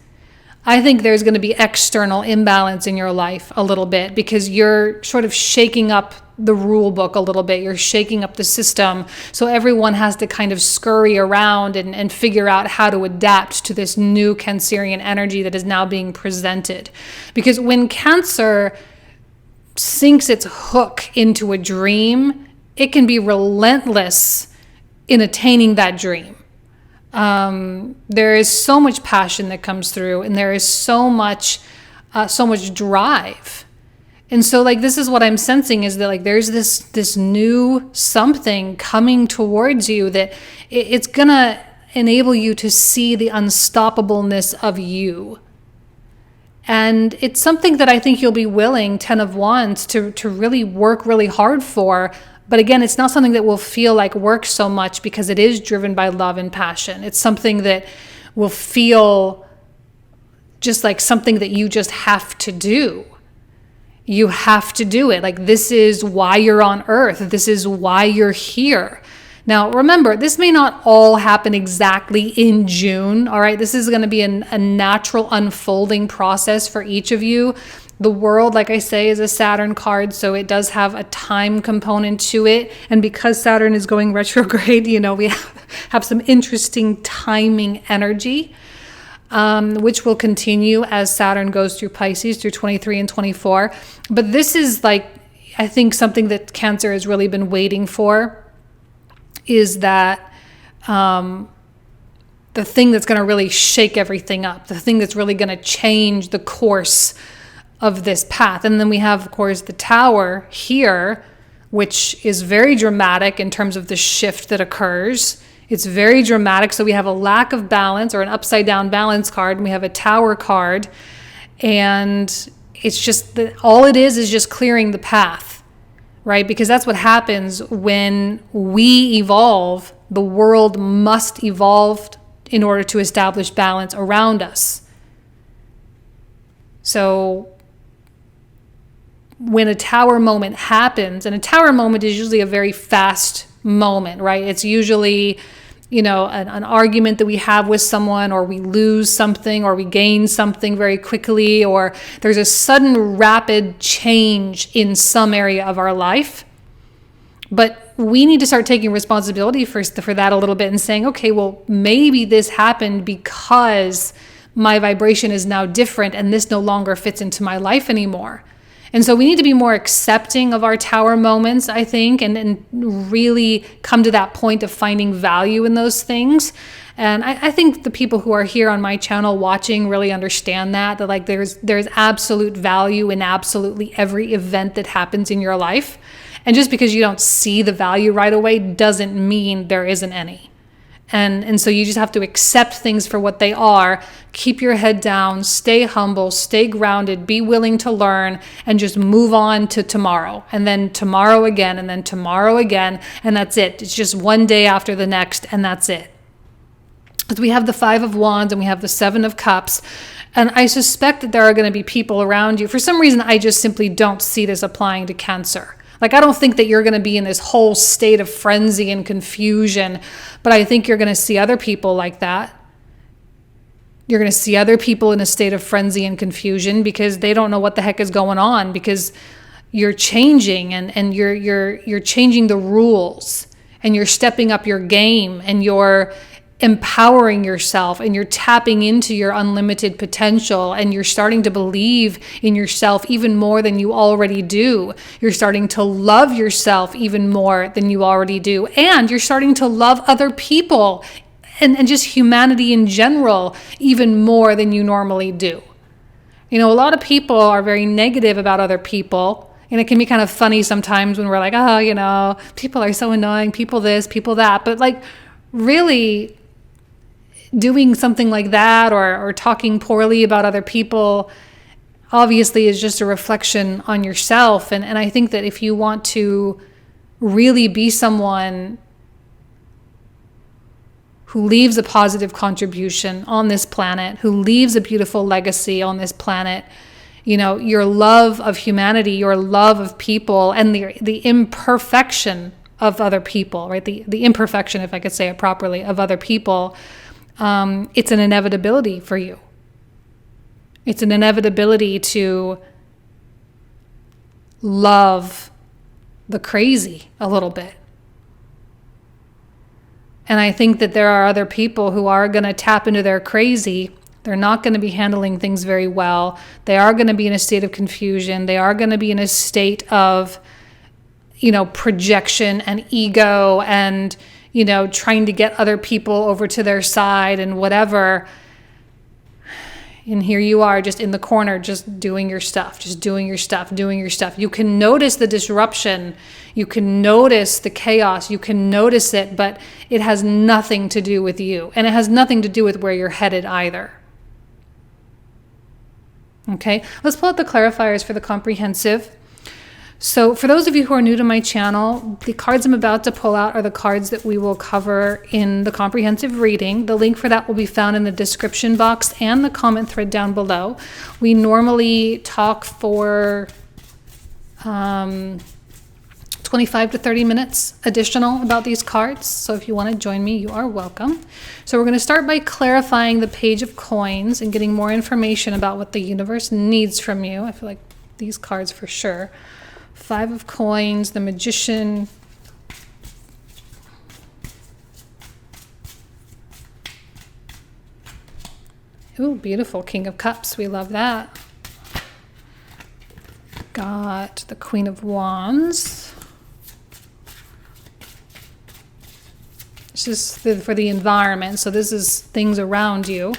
I think there's going to be external imbalance in your life a little bit because you're sort of shaking up the rule book a little bit. You're shaking up the system. So everyone has to kind of scurry around and figure out how to adapt to this new Cancerian energy that is now being presented. Because when Cancer sinks its hook into a dream, it can be relentless in attaining that dream. There is so much passion that comes through, and there is so much drive. And so like, this is what I'm sensing is that like, there's this new something coming towards you that it's gonna enable you to see the unstoppableness of you. And it's something that I think you'll be willing, 10 of Wands, to really work really hard for. But again, it's not something that will feel like work so much because it is driven by love and passion. It's something that will feel just like something that you just have to do. You have to do it. Like, this is why you're on earth. This is why you're here. Now, remember, this may not all happen exactly in June. All right. This is going to be a natural unfolding process for each of you. The world, like I say, is a Saturn card, so it does have a time component to it. And because Saturn is going retrograde, we have some interesting timing energy, which will continue as Saturn goes through Pisces through 23 and 24. But this is like, I think something that Cancer has really been waiting for, is that the thing that's going to really shake everything up, the thing that's really going to change the course of this path. And then we have, of course, the Tower here, which is very dramatic in terms of the shift that occurs. It's very dramatic. So we have a lack of balance, or an upside down balance card, and we have a Tower card. And it's just that all it is just clearing the path, right? Because that's what happens when we evolve. The world must evolve in order to establish balance around us. So when a Tower moment happens, and a Tower moment is usually a very fast moment, right? It's usually, an argument that we have with someone, or we lose something, or we gain something very quickly, or there's a sudden rapid change in some area of our life. But we need to start taking responsibility for that a little bit, and saying, okay, well, maybe this happened because my vibration is now different and this no longer fits into my life anymore. And so we need to be more accepting of our Tower moments, I think, and really come to that point of finding value in those things. And I think the people who are here on my channel watching really understand that like there's absolute value in absolutely every event that happens in your life. And just because you don't see the value right away doesn't mean there isn't any. And so you just have to accept things for what they are, keep your head down, stay humble, stay grounded, be willing to learn, and just move on to tomorrow, and then tomorrow again, and then tomorrow again, and that's it. It's just one day after the next, and that's it. But we have the 5 of Wands and we have the 7 of Cups, and I suspect that there are going to be people around you. For some reason, I just simply don't see this applying to Cancer. Like, I don't think that you're going to be in this whole state of frenzy and confusion, but I think you're going to see other people like that. You're going to see other people in a state of frenzy and confusion because they don't know what the heck is going on, because you're changing and you're changing the rules, and you're stepping up your game, and you're empowering yourself, and you're tapping into your unlimited potential, and you're starting to believe in yourself even more than you already do. You're starting to love yourself even more than you already do, and you're starting to love other people and just humanity in general even more than you normally do. A lot of people are very negative about other people, and it can be kind of funny sometimes when we're like, people are so annoying, people this, people that, but like, really doing something like that, or talking poorly about other people, obviously is just a reflection on yourself. And I think that if you want to really be someone who leaves a positive contribution on this planet, who leaves a beautiful legacy on this planet, your love of humanity, your love of people, and the imperfection of other people, right? The imperfection, if I could say it properly, of other people, it's an inevitability for you. It's an inevitability to love the crazy a little bit. And I think that there are other people who are going to tap into their crazy. They're not going to be handling things very well. They are going to be in a state of confusion. They are going to be in a state of, projection and ego, and trying to get other people over to their side and whatever. And here you are just in the corner, just doing your stuff, doing your stuff. You can notice the disruption. You can notice the chaos. You can notice it, but it has nothing to do with you. And it has nothing to do with where you're headed either. Okay, let's pull out the clarifiers for the comprehensive. So for those of you who are new to my channel, the cards I'm about to pull out are the cards that we will cover in the comprehensive reading. The link for that will be found in the description box and the comment thread down below. We normally talk for 25 to 30 minutes additional about these cards. So if you want to join me, you are welcome. So we're going to start by clarifying the Page of Coins and getting more information about what the universe needs from you. I feel like these cards for sure. 5 of Coins, the Magician. Ooh, beautiful. King of Cups. We love that. Got the Queen of Wands. It's just for the environment. So this is things around you.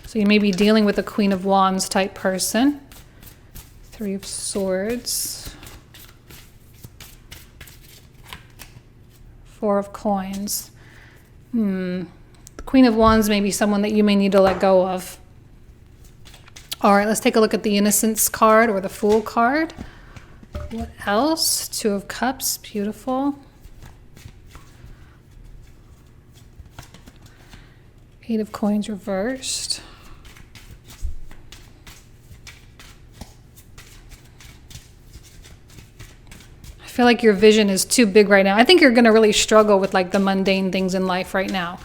So you may be dealing with a Queen of Wands type person. 3 of Swords. 4 of Coins. The Queen of Wands may be someone that you may need to let go of. All right, let's take a look at the Innocence card or the Fool card. What else? 2 of Cups, beautiful. 8 of Coins reversed. I feel like your vision is too big right now. I think you're going to really struggle with like the mundane things in life right now.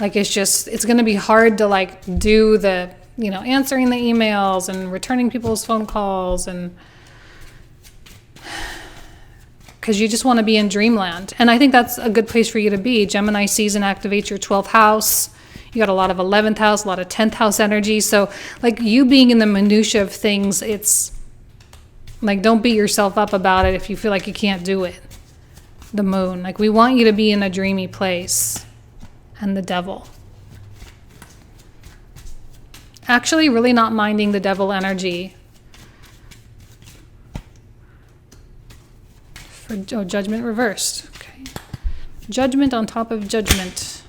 Like it's going to be hard to like do the, answering the emails and returning people's phone calls, and because you just want to be in dreamland. And I think that's a good place for you to be. Gemini season activates your 12th house. You got a lot of 11th house, a lot of 10th house energy. So like you being in the minutia of things, it's like, don't beat yourself up about it if you feel like you can't do it. The Moon, like we want you to be in a dreamy place. And the Devil. Actually, really not minding the Devil energy. Judgment reversed. Okay. Judgment on top of Judgment.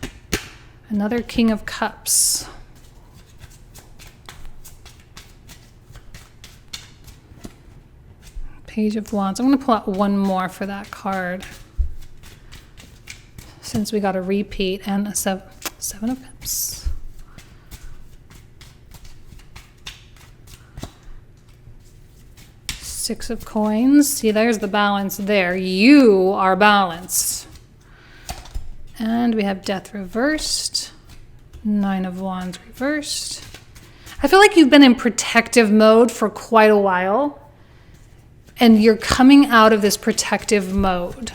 Another King of Cups. Page of Wands. I'm going to pull out one more for that card, since we got a repeat, and a 7 of Cups. Six of Coins. See, there's the balance there. You are balanced. And we have Death reversed. 9 of Wands reversed. I feel like you've been in protective mode for quite a while, and you're coming out of this protective mode.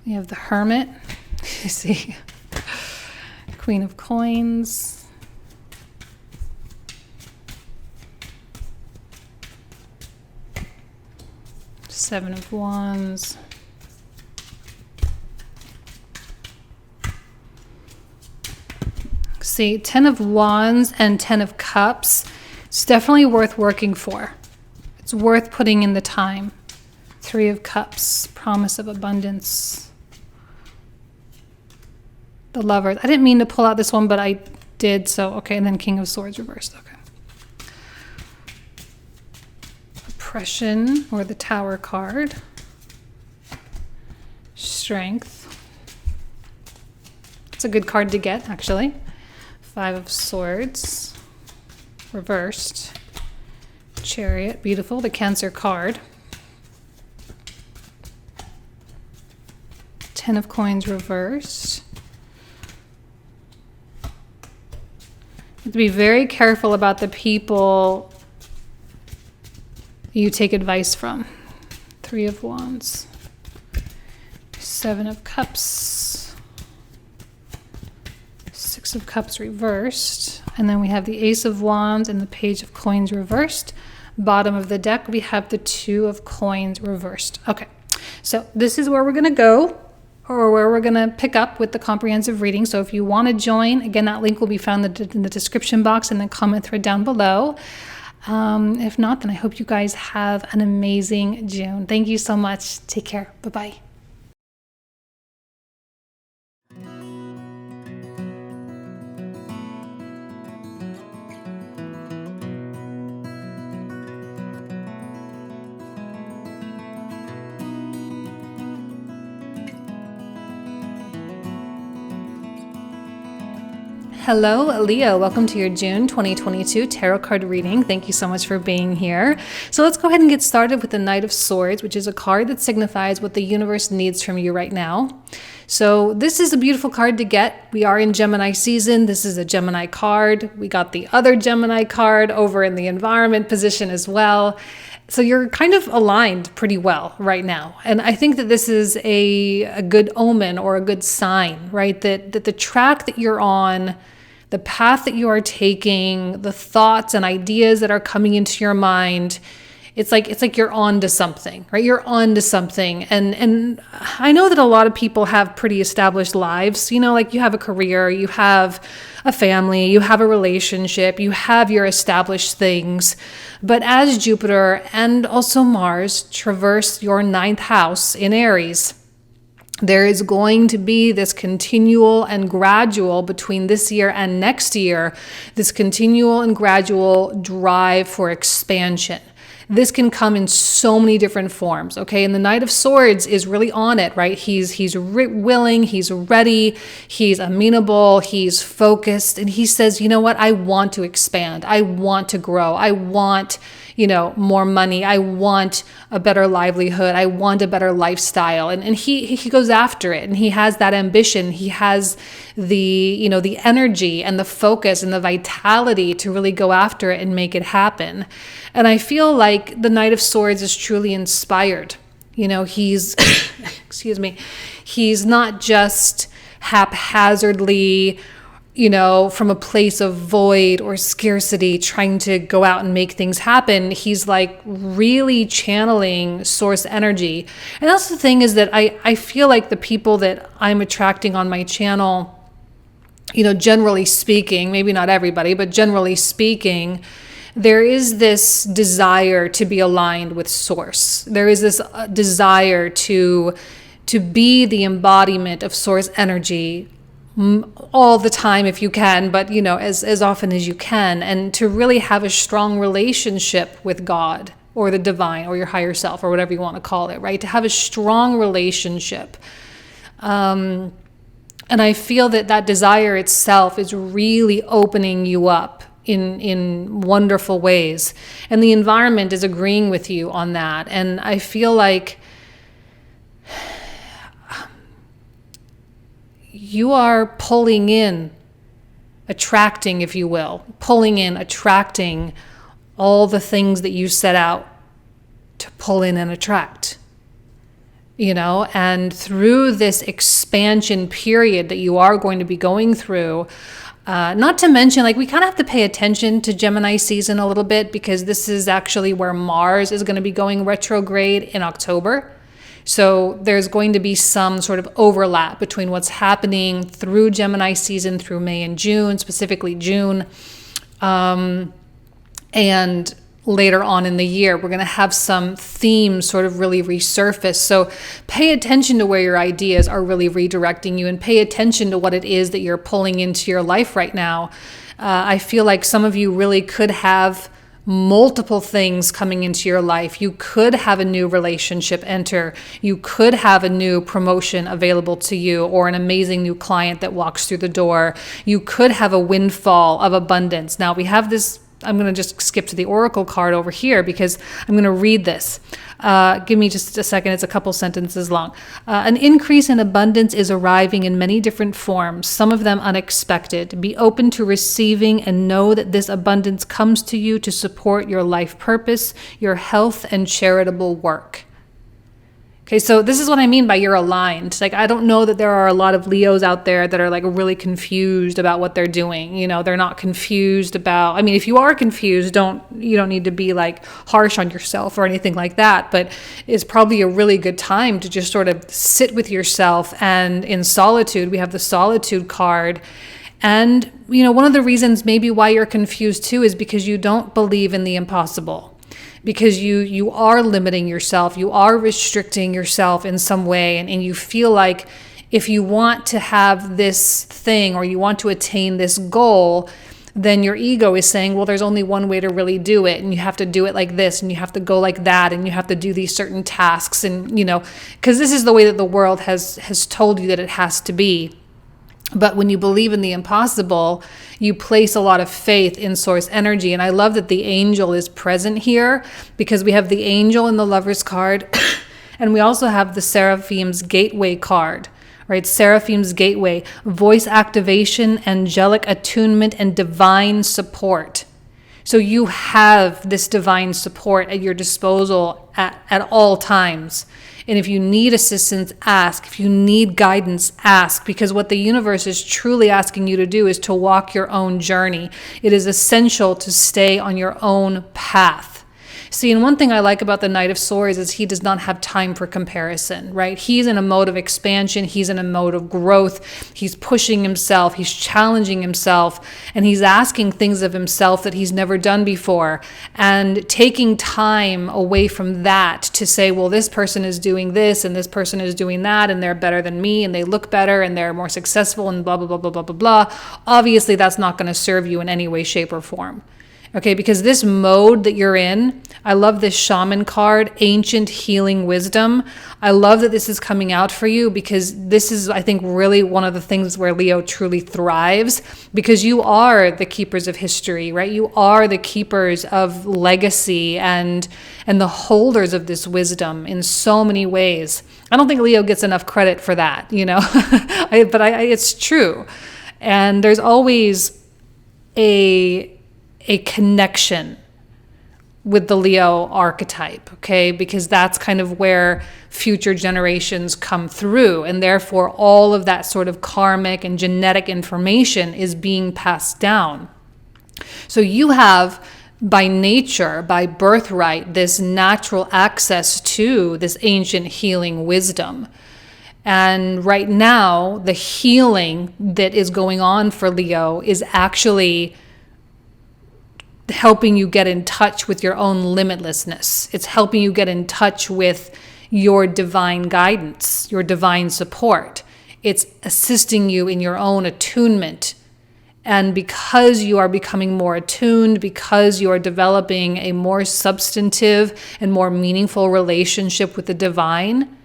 We have the Hermit. You see, Queen of Coins. Seven of Wands. See, 10 of Wands and 10 of Cups. It's definitely worth working for. It's worth putting in the time. 3 of Cups, promise of abundance. The Lovers. I didn't mean to pull out this one, but I did. So, okay. And then King of Swords reversed. Okay. Oppression, or the Tower card. Strength. It's a good card to get, actually. 5 of Swords. Reversed. Chariot. Beautiful. The Cancer card. 10 of Coins reversed. You have to be very careful about the people you take advice from. 3 of Wands. 7 of Cups. 6 of Cups reversed. And then we have the Ace of Wands and the Page of Coins reversed. Bottom of the deck, we have the 2 of Coins reversed. Okay, so this is where we're going to go, or where we're going to pick up with the comprehensive reading. So if you want to join, again, that link will be found in the description box and the comment thread down below. If not, then I hope you guys have an amazing June. Thank you so much. Take care. Bye-bye. Hello, Leo. Welcome to your June 2022 tarot card reading. Thank you so much for being here. So let's go ahead and get started with the Knight of Swords, which is a card that signifies what the universe needs from you right now. So this is a beautiful card to get. We are in Gemini season. This is a Gemini card. We got the other Gemini card over in the environment position as well. So you're kind of aligned pretty well right now. And I think that this is a good omen or a good sign, right? That the track that you're on, the path that you are taking, the thoughts and ideas that are coming into your mind, it's like you're on to something, right? You're on to something. And I know that a lot of people have pretty established lives, like you have a career, you have a family, you have a relationship, you have your established things. But as Jupiter and also Mars traverse your ninth house in Aries, there is going to be this continual and gradual between this year and next year, this continual and gradual drive for expansion. This can come in so many different forms, okay? And the Knight of Swords is really on it, right? He's willing, he's ready, he's amenable, he's focused, and he says, you know what? I want to expand. I want to grow. I want, more money. I want a better livelihood. I want a better lifestyle. And he goes after it, and he has that ambition. He has the energy and the focus and the vitality to really go after it and make it happen. And I feel like the Knight of Swords is truly inspired. He's, excuse me, he's not just haphazardly, from a place of void or scarcity, trying to go out and make things happen. He's like really channeling source energy. And that's the thing, is that I feel like the people that I'm attracting on my channel, generally speaking, maybe not everybody, but generally speaking, there is this desire to be aligned with source. There is this desire to be the embodiment of source energy all the time if you can, but as often as you can, and to really have a strong relationship with God or the divine or your higher self or whatever you want to call it, right? To have a strong relationship. And I feel that desire itself is really opening you up in wonderful ways. And the environment is agreeing with you on that. And I feel like you are pulling in, attracting, if you will, attracting all the things that you set out to pull in and attract. And through this expansion period that you are going to be going through, not to mention, we kind of have to pay attention to Gemini season a little bit, because this is actually where Mars is going to be going retrograde in October. So there's going to be some sort of overlap between what's happening through Gemini season through May and June, specifically June, and later on in the year. We're going to have some themes sort of really resurface. So pay attention to where your ideas are really redirecting you, and pay attention to what it is that you're pulling into your life right now. I feel like some of you really could have multiple things coming into your life. You could have a new relationship enter. You could have a new promotion available to you, or an amazing new client that walks through the door. You could have a windfall of abundance. Now we have this, I'm going to just skip to the Oracle card over here, because I'm going to read this. Give me just a second. It's a couple sentences long. An increase in abundance is arriving in many different forms, some of them unexpected. Be open to receiving, and know that this abundance comes to you to support your life purpose, your health, and charitable work. Okay, so this is what I mean by you're aligned. I don't know that there are a lot of Leos out there that are really confused about what they're doing. They're not confused about, if you are confused, you don't need to be harsh on yourself or anything like that, but it's probably a really good time to just sort of sit with yourself, and in solitude. We have the solitude card. And, one of the reasons maybe why you're confused too is because you don't believe in the impossible. Because you are limiting yourself, you are restricting yourself in some way, and you feel like if you want to have this thing or you want to attain this goal, then your ego is saying, well, there's only one way to really do it, and you have to do it like this, and you have to go like that, and you have to do these certain tasks, and because this is the way that the world has told you that it has to be. But when you believe in the impossible, you place a lot of faith in source energy. And I love that the angel is present here, because we have the angel in the Lover's card and we also have the Seraphim's Gateway card, right? Seraphim's Gateway, voice activation, angelic attunement, and divine support. So you have this divine support at your disposal at all times. And if you need assistance, ask. If you need guidance, ask. Because what the universe is truly asking you to do is to walk your own journey. It is essential to stay on your own path. See, and one thing I like about the Knight of Swords is he does not have time for comparison, right? He's in a mode of expansion. He's in a mode of growth. He's pushing himself. He's challenging himself. And he's asking things of himself that he's never done before. And taking time away from that to say, well, this person is doing this and this person is doing that and they're better than me and they look better and they're more successful and blah, blah, blah, blah, blah, blah, blah. Obviously, that's not going to serve you in any way, shape, or form. Okay, because this mode that you're in, I love this shaman card, ancient healing wisdom. I love that this is coming out for you, because this is, I think, really one of the things where Leo truly thrives, because you are the keepers of history, right? You are the keepers of legacy and the holders of this wisdom in so many ways. I don't think Leo gets enough credit for that, you know, but it's true. And there's always a connection with the Leo archetype, okay? Because that's kind of where future generations come through. And therefore, all of that sort of karmic and genetic information is being passed down. So you have, by nature, by birthright, this natural access to this ancient healing wisdom. And right now, the healing that is going on for Leo is actually helping you get in touch with your own limitlessness. It's helping you get in touch with your divine guidance, your divine support. It's assisting you in your own attunement. And because you are becoming more attuned, because you are developing a more substantive and more meaningful relationship with the divine,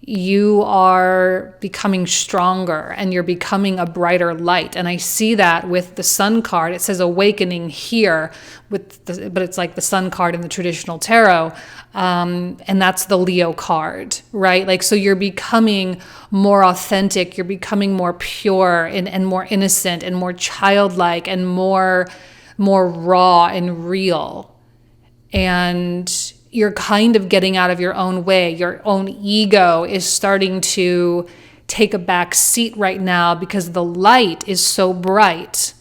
you are becoming stronger and you're becoming a brighter light. And I see that with the Sun card. It says awakening here, but it's like the Sun card in the traditional tarot. And that's the Leo card, right? Like, so you're becoming more authentic. You're becoming more pure and more innocent and more childlike and more raw and real. And you're kind of getting out of your own way. Your own ego is starting to take a back seat right now, because the light is so bright.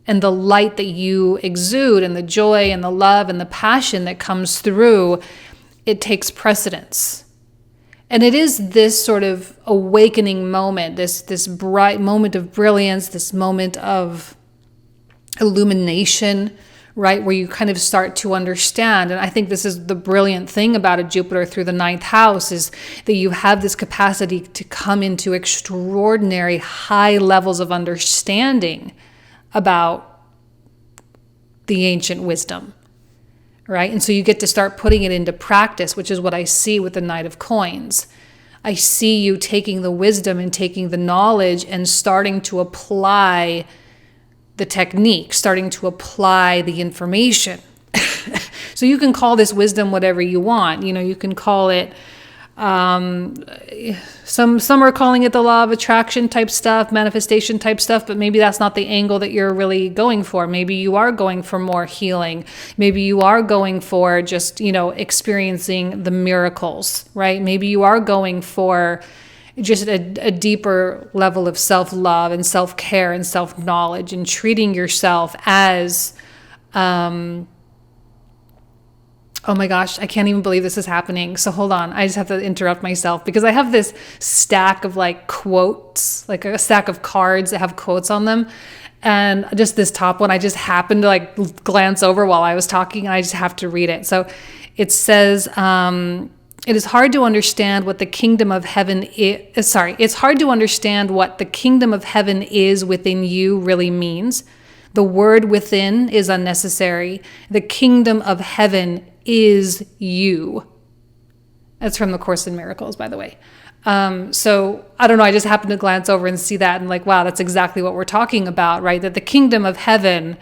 And the light that you exude and the joy and the love and the passion that comes through, it takes precedence. And it is this sort of awakening moment, this bright moment of brilliance, this moment of illumination, right, where you kind of start to understand. And I think this is the brilliant thing about a Jupiter through the 9th house, is that you have this capacity to come into extraordinary high levels of understanding about the ancient wisdom, right? And so you get to start putting it into practice, which is what I see with the Knight of Coins. I see you taking the wisdom and taking the knowledge and starting to apply the technique, starting to apply the information. So you can call this wisdom whatever you want. You know, you can call it, some are calling it the law of attraction type stuff, manifestation type stuff, but maybe that's not the angle that you're really going for. Maybe you are going for more healing. Maybe you are going for just, you know, experiencing the miracles, right? Maybe you are going for just a deeper level of self-love and self-care and self-knowledge, and treating yourself as, oh my gosh, I can't even believe this is happening. So hold on, I just have to interrupt myself, because I have this stack of like quotes, like a stack of cards that have quotes on them. And just this top one, I just happened to like glance over while I was talking, and I just have to read it. So it says, it is hard to understand what the kingdom of heaven is. It's hard to understand what the kingdom of heaven is within you really means. The word within is unnecessary. The kingdom of heaven is you. That's from the Course in Miracles, by the way. So I don't know, I just happened to glance over and see that and like, wow, that's exactly what we're talking about, right? That the kingdom of heaven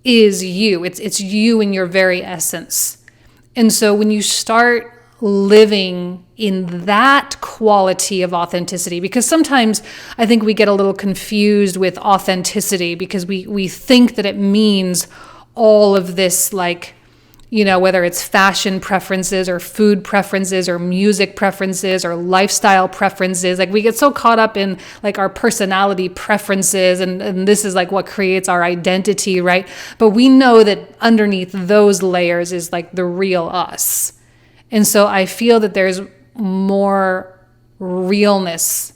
is you. It's you in your very essence. And so when you start living in that quality of authenticity, because sometimes I think we get a little confused with authenticity because we think that it means all of this, like, you know, whether it's fashion preferences or food preferences or music preferences or lifestyle preferences. Like we get so caught up in like our personality preferences and this is like what creates our identity, right? But we know that underneath those layers is like the real us. And so I feel that there's more realness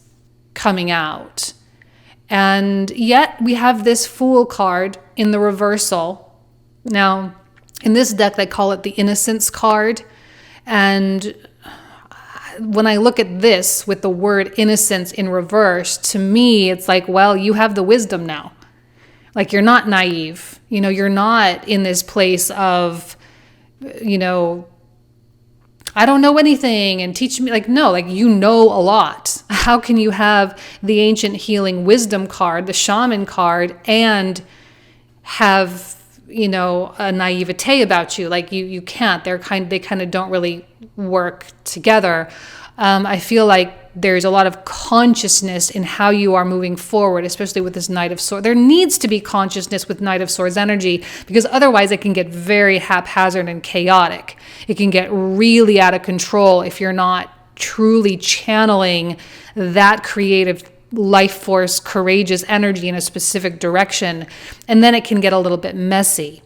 coming out. And yet we have this Fool card in the reversal. Now, in this deck, they call it the Innocence card. And when I look at this with the word innocence in reverse, to me, it's like, well, you have the wisdom now. Like you're not naive. You know, you're not in this place of, you know, I don't know anything and teach me. Like, no, like you know a lot. How can you have the Ancient Healing Wisdom card, the Shaman card, and have, you know, a naivete about you? Like you can't. They kind of don't really work together. I feel like there's a lot of consciousness in how you are moving forward, especially with this Knight of Swords. There needs to be consciousness with Knight of Swords energy because otherwise it can get very haphazard and chaotic. It can get really out of control if you're not truly channeling that creative life force, courageous energy in a specific direction. And then it can get a little bit messy.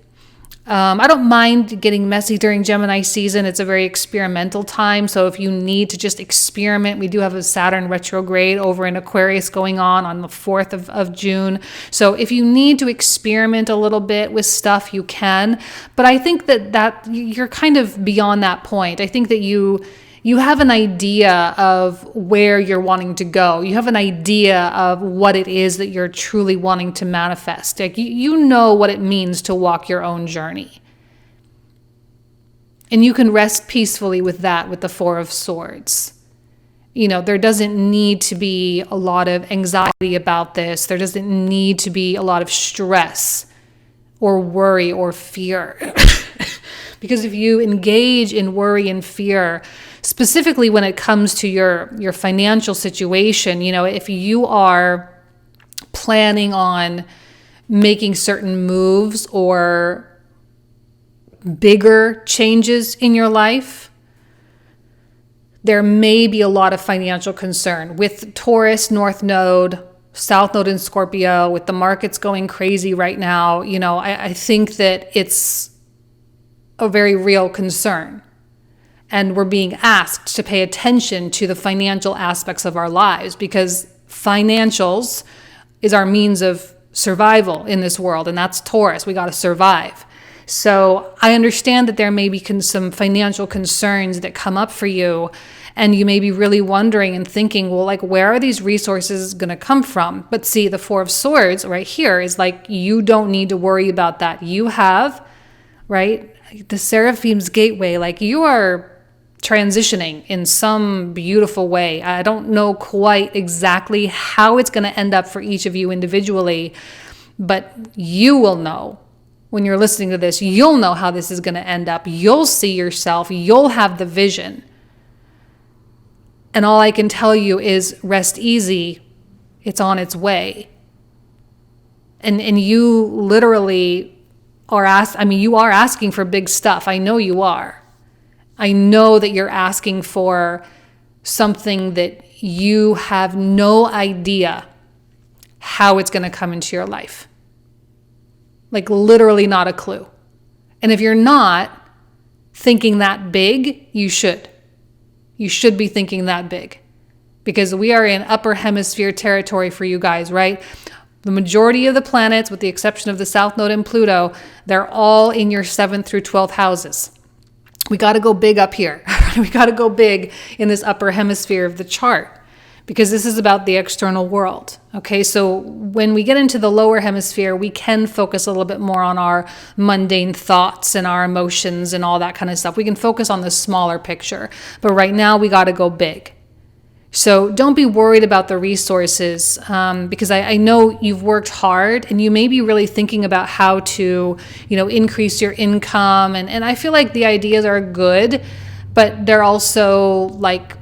I don't mind getting messy during Gemini season. It's a very experimental time. So if you need to just experiment, we do have a Saturn retrograde over in Aquarius going on the 4th of June. So if you need to experiment a little bit with stuff, you can. But I think that you're kind of beyond that point. I think that you have an idea of where you're wanting to go. You have an idea of what it is that you're truly wanting to manifest. Like you know what it means to walk your own journey. And you can rest peacefully with that, with the Four of Swords. You know, there doesn't need to be a lot of anxiety about this. There doesn't need to be a lot of stress or worry or fear. Because if you engage in worry and fear, specifically when it comes to your financial situation, you know, if you are planning on making certain moves or bigger changes in your life, there may be a lot of financial concern. With Taurus, North Node, South Node in Scorpio, with the markets going crazy right now, you know, I think that it's a very real concern. And we're being asked to pay attention to the financial aspects of our lives because financials is our means of survival in this world. And that's Taurus. We got to survive. So I understand that there may be some financial concerns that come up for you. And you may be really wondering and thinking, well, like, where are these resources going to come from? But see, the Four of Swords right here is like, you don't need to worry about that. You have, right, the Seraphim's gateway. Like you are transitioning in some beautiful way. I don't know quite exactly how it's going to end up for each of you individually, but you will know when you're listening to this. You'll know how this is going to end up. You'll see yourself. You'll have the vision. And all I can tell you is rest easy. It's on its way. And you literally you are asking for big stuff. I know you are. I know that you're asking for something that you have no idea how it's going to come into your life. Like literally not a clue. And if you're not thinking that big, you should. You should be thinking that big. Because we are in upper hemisphere territory for you guys, right? The majority of the planets, with the exception of the South Node and Pluto, they're all in your 7th through 12th houses. We got to go big up here. We got to go big in this upper hemisphere of the chart because this is about the external world. Okay, so when we get into the lower hemisphere, we can focus a little bit more on our mundane thoughts and our emotions and all that kind of stuff. We can focus on the smaller picture. But right now, we got to go big. So don't be worried about the resources, because I know you've worked hard and you may be really thinking about how to, increase your income. And I feel like the ideas are good, but they're also like,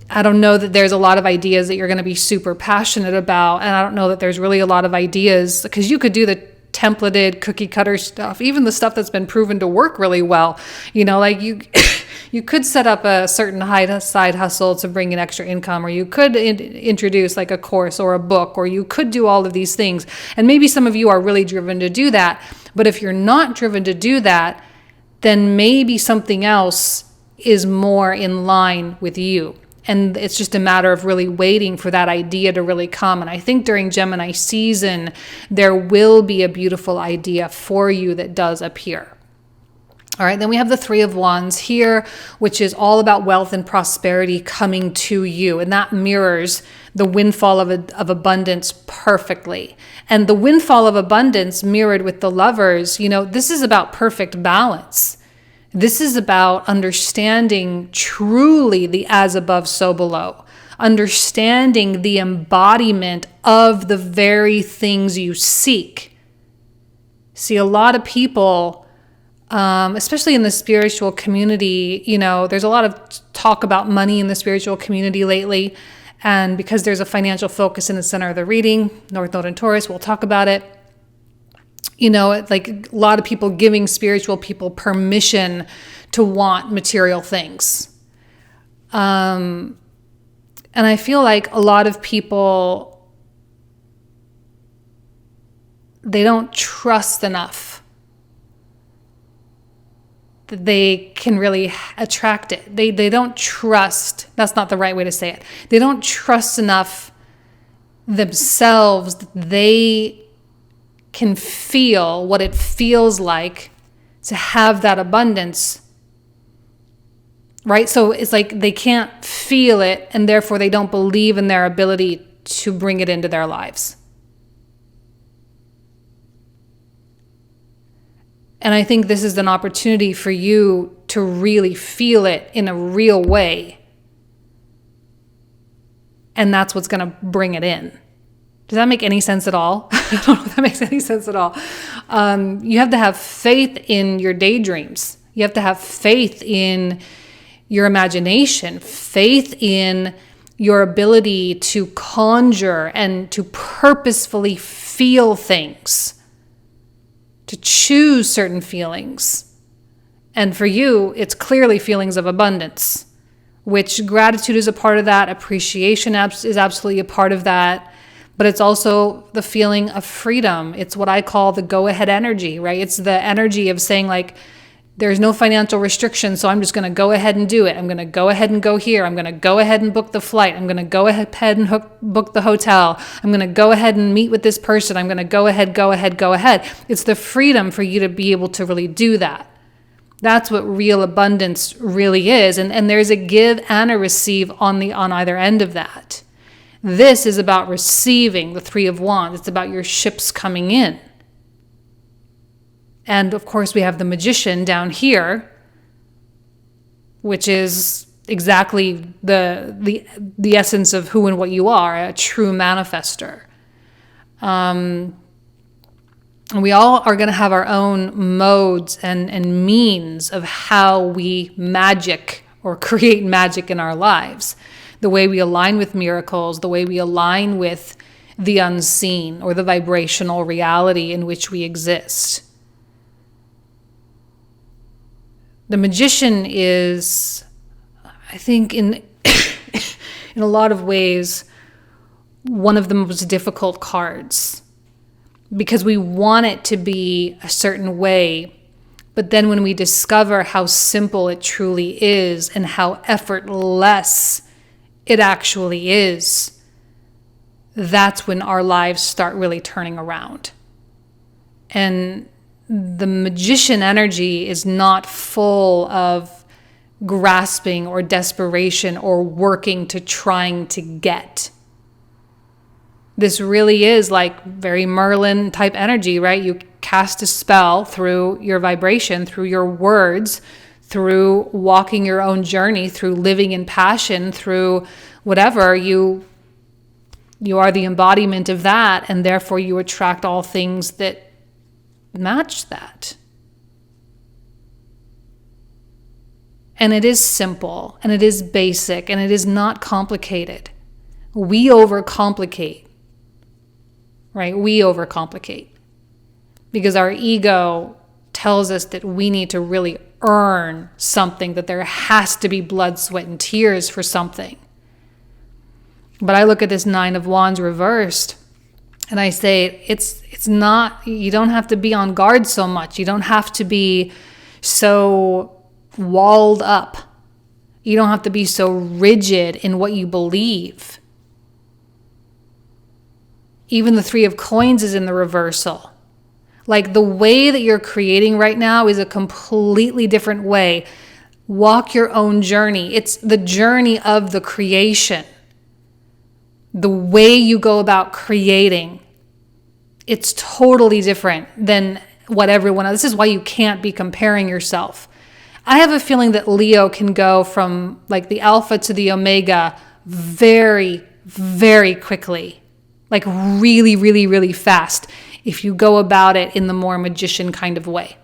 I don't know that there's a lot of ideas that you're going to be super passionate about. And I don't know that there's really a lot of ideas, because you could do the templated cookie cutter stuff, even the stuff that's been proven to work really well. Like you could set up a certain side hustle to bring in extra income, or you could introduce like a course or a book, or you could do all of these things. And maybe some of you are really driven to do that. But if you're not driven to do that, then maybe something else is more in line with you. And it's just a matter of really waiting for that idea to really come. And I think during Gemini season, there will be a beautiful idea for you that does appear. All right, then we have the Three of Wands here, which is all about wealth and prosperity coming to you. And that mirrors the windfall of abundance perfectly. And the windfall of abundance mirrored with the Lovers, this is about perfect balance. This is about understanding truly the as above, so below. Understanding the embodiment of the very things you seek. See, a lot of people, especially in the spiritual community, there's a lot of talk about money in the spiritual community lately. And because there's a financial focus in the center of the reading, North Node and Taurus, we'll talk about it. Like a lot of people giving spiritual people permission to want material things. And I feel like a lot of people, they don't trust enough that they can really attract it. They don't trust, that's not the right way to say it. They don't trust enough themselves that they can feel what it feels like to have that abundance, right? So it's like they can't feel it, and therefore they don't believe in their ability to bring it into their lives. And I think this is an opportunity for you to really feel it in a real way. And that's what's going to bring it in. Does that make any sense at all? I don't know if that makes any sense at all. You have to have faith in your daydreams. You have to have faith in your imagination, faith in your ability to conjure and to purposefully feel things, to choose certain feelings. And for you, it's clearly feelings of abundance, which gratitude is a part of that. Appreciation is absolutely a part of that. But it's also the feeling of freedom. It's what I call the go-ahead energy, right? It's the energy of saying like, there's no financial restriction, so I'm just going to go ahead and do it. I'm going to go ahead and go here. I'm going to go ahead and book the flight. I'm going to go ahead and book the hotel. I'm going to go ahead and meet with this person. I'm going to go ahead. It's the freedom for you to be able to really do that. That's what real abundance really is. And there's a give and a receive on either end of that. This is about receiving the Three of Wands. It's about your ships coming in. And of course, we have the Magician down here, which is exactly the essence of who and what you are, a true manifester. And we all are going to have our own modes and means of how we magic or create magic in our lives. The way we align with miracles, the way we align with the unseen or the vibrational reality in which we exist. The Magician is, I think, in a lot of ways, one of the most difficult cards, because we want it to be a certain way. But then when we discover how simple it truly is and how effortless it actually is, that's when our lives start really turning around. And the Magician energy is not full of grasping or desperation or working to trying to get. This really is like very Merlin type energy, right? You cast a spell through your vibration, through your words, through walking your own journey, through living in passion, through whatever, you are the embodiment of that, and therefore you attract all things that match that. And it is simple, and it is basic, and it is not complicated. We overcomplicate, right? We overcomplicate because our ego tells us that we need to really earn something, that there has to be blood, sweat, and tears for something. But I look at this Nine of Wands reversed, and I say, it's not, you don't have to be on guard so much. You don't have to be so walled up. You don't have to be so rigid in what you believe. Even the Three of Coins is in the reversal. Like the way that you're creating right now is a completely different way. Walk your own journey. It's the journey of the creation. The way you go about creating, it's totally different than what everyone else. This is why you can't be comparing yourself. I have a feeling that Leo can go from like the alpha to the omega very, very quickly. Like really, really, really fast if you go about it in the more magician kind of way.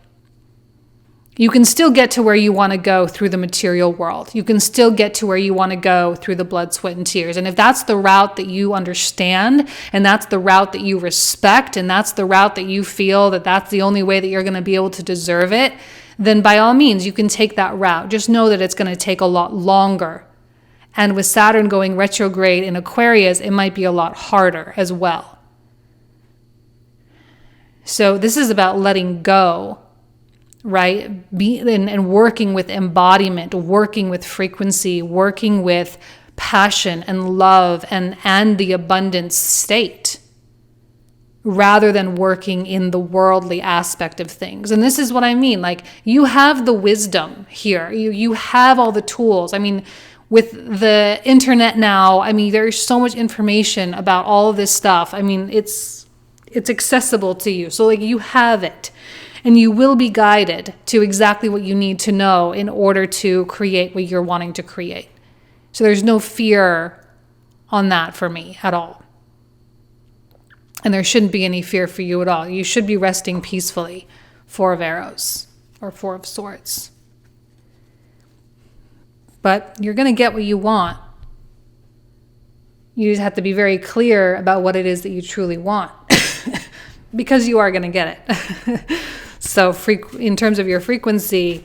You can still get to where you want to go through the material world. You can still get to where you want to go through the blood, sweat, and tears. And if that's the route that you understand, and that's the route that you respect, and that's the route that you feel that that's the only way that you're going to be able to deserve it, then by all means, you can take that route. Just know that it's going to take a lot longer. And with Saturn going retrograde in Aquarius, it might be a lot harder as well. So this is about letting go, right? And working with embodiment, working with frequency, working with passion and love and the abundance state, rather than working in the worldly aspect of things. And this is what I mean. Like, you have the wisdom here. You have all the tools. I mean, with the internet now, I mean, there's so much information about all of this stuff. I mean, it's accessible to you. So like, you have it, and you will be guided to exactly what you need to know in order to create what you're wanting to create. So there's no fear on that for me at all. And there shouldn't be any fear for you at all. You should be resting peacefully. Four of Arrows or Four of Swords. But you're going to get what you want. You just have to be very clear about what it is that you truly want. Because you are going to get it. So in terms of your frequency,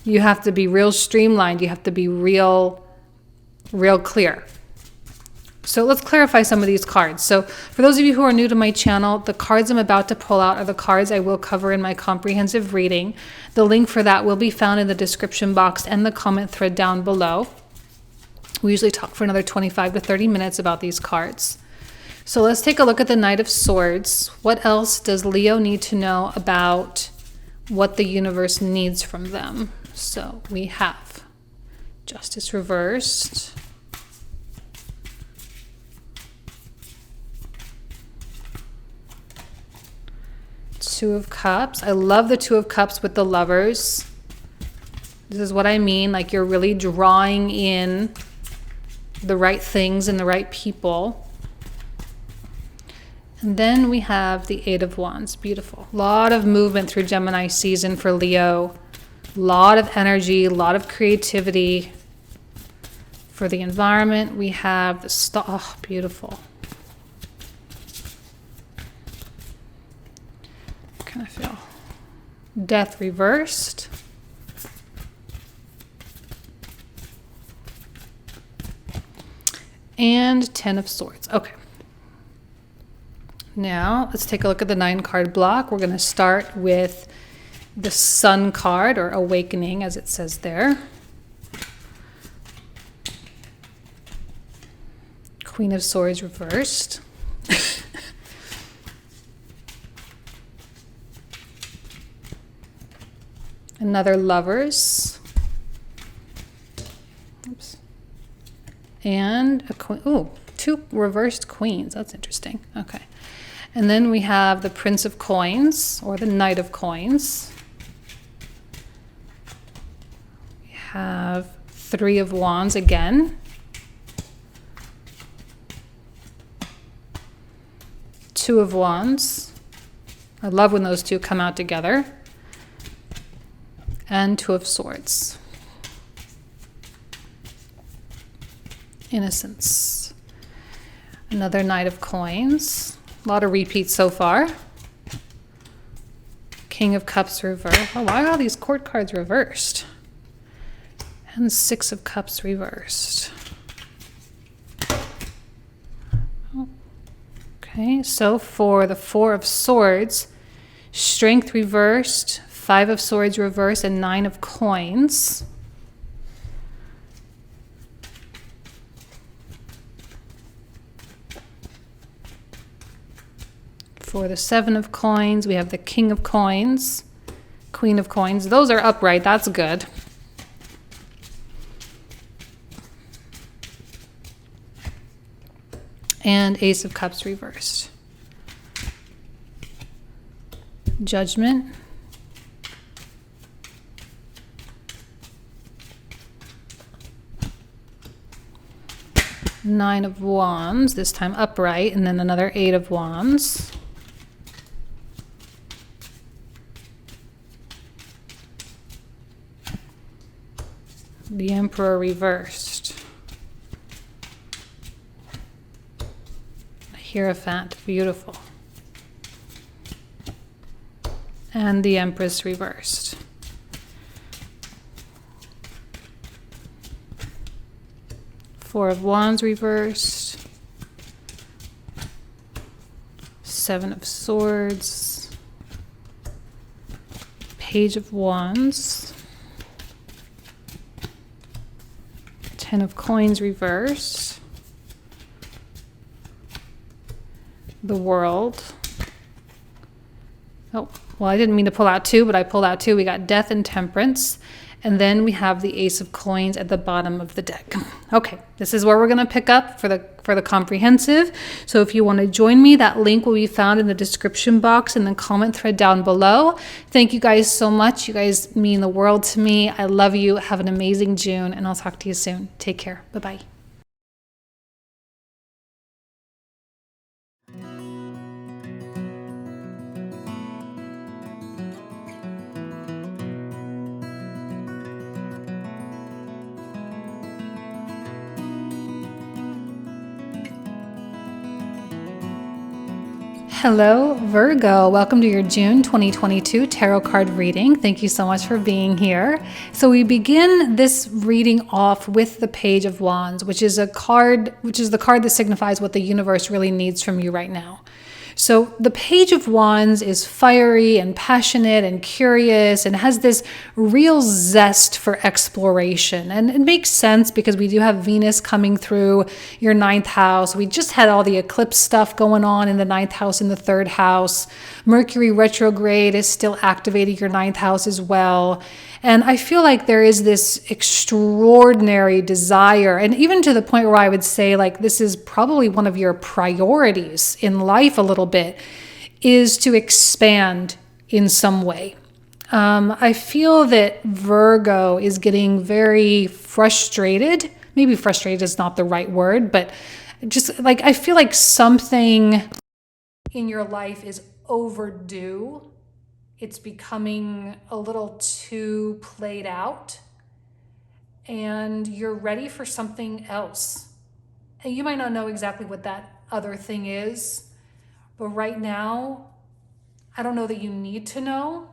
you have to be real streamlined. You have to be real clear. So let's clarify some of these cards. So for those of you who are new to my channel, the cards I'm about to pull out are the cards I will cover in my comprehensive reading. The link for that will be found in the description box and the comment thread down below. We usually talk for another 25 to 30 minutes about these cards. So let's take a look at the Knight of Swords. What else does Leo need to know about what the universe needs from them? So we have Justice reversed. Two of Cups. I love the Two of Cups with the Lovers. This is what I mean. Like, you're really drawing in the right things and the right people. And then we have the Eight of Wands. Beautiful. A lot of movement through Gemini season for Leo. A lot of energy, a lot of creativity. For the environment, we have the star. Oh, beautiful. Kind of feel Death reversed. And Ten of Swords. Okay. Now let's take a look at the 9-card block. We're going to start with the Sun card, or Awakening as it says there. Queen of Swords reversed. Another Lovers. Oops. And a queen. Ooh, two reversed queens. That's interesting. Okay. And then we have the Prince of Coins, or the Knight of Coins. have Three of Wands again. Two of Wands. I love when those two come out together. And Two of Swords. Innocence. Another Knight of Coins. A lot of repeats so far. King of Cups reversed. Oh, why are all these court cards reversed? And Six of Cups reversed. Okay, so for the Four of Swords, Strength reversed, Five of Swords reversed, and Nine of Coins. For the Seven of Coins, we have the King of Coins, Queen of Coins. Those are upright, that's good. And Ace of Cups reversed. Judgment. Nine of Wands, this time upright, and then another Eight of Wands. The Emperor reversed. Hierophant, beautiful. And the Empress reversed. Four of Wands reversed. Seven of Swords. Page of Wands. Ten of Coins reversed. The World. Oh, well, I didn't mean to pull out two, but I pulled out two. We got Death and Temperance. And then we have the Ace of Coins at the bottom of the deck. Okay, this is where we're going to pick up for the comprehensive. So if you want to join me, that link will be found in the description box and the comment thread down below. Thank you guys so much. You guys mean the world to me. I love you. Have an amazing June, and I'll talk to you soon. Take care. Bye-bye. Hello, Virgo. Welcome to your June 2022 tarot card reading. Thank you so much for being here. So we begin this reading off with the Page of Wands, which is the card that signifies what the universe really needs from you right now. So the Page of Wands is fiery and passionate and curious and has this real zest for exploration. And it makes sense because we do have Venus coming through your ninth house. We just had all the eclipse stuff going on in the ninth house and the third house. Mercury retrograde is still activating your ninth house as well. And I feel like there is this extraordinary desire, and even to the point where I would say like this is probably one of your priorities in life a little bit, is to expand in some way. I feel that Virgo is getting very frustrated. Maybe frustrated is not the right word, but just like I feel like something in your life is overdue. It's becoming a little too played out, and you're ready for something else. And you might not know exactly what that other thing is, but right now, I don't know that you need to know.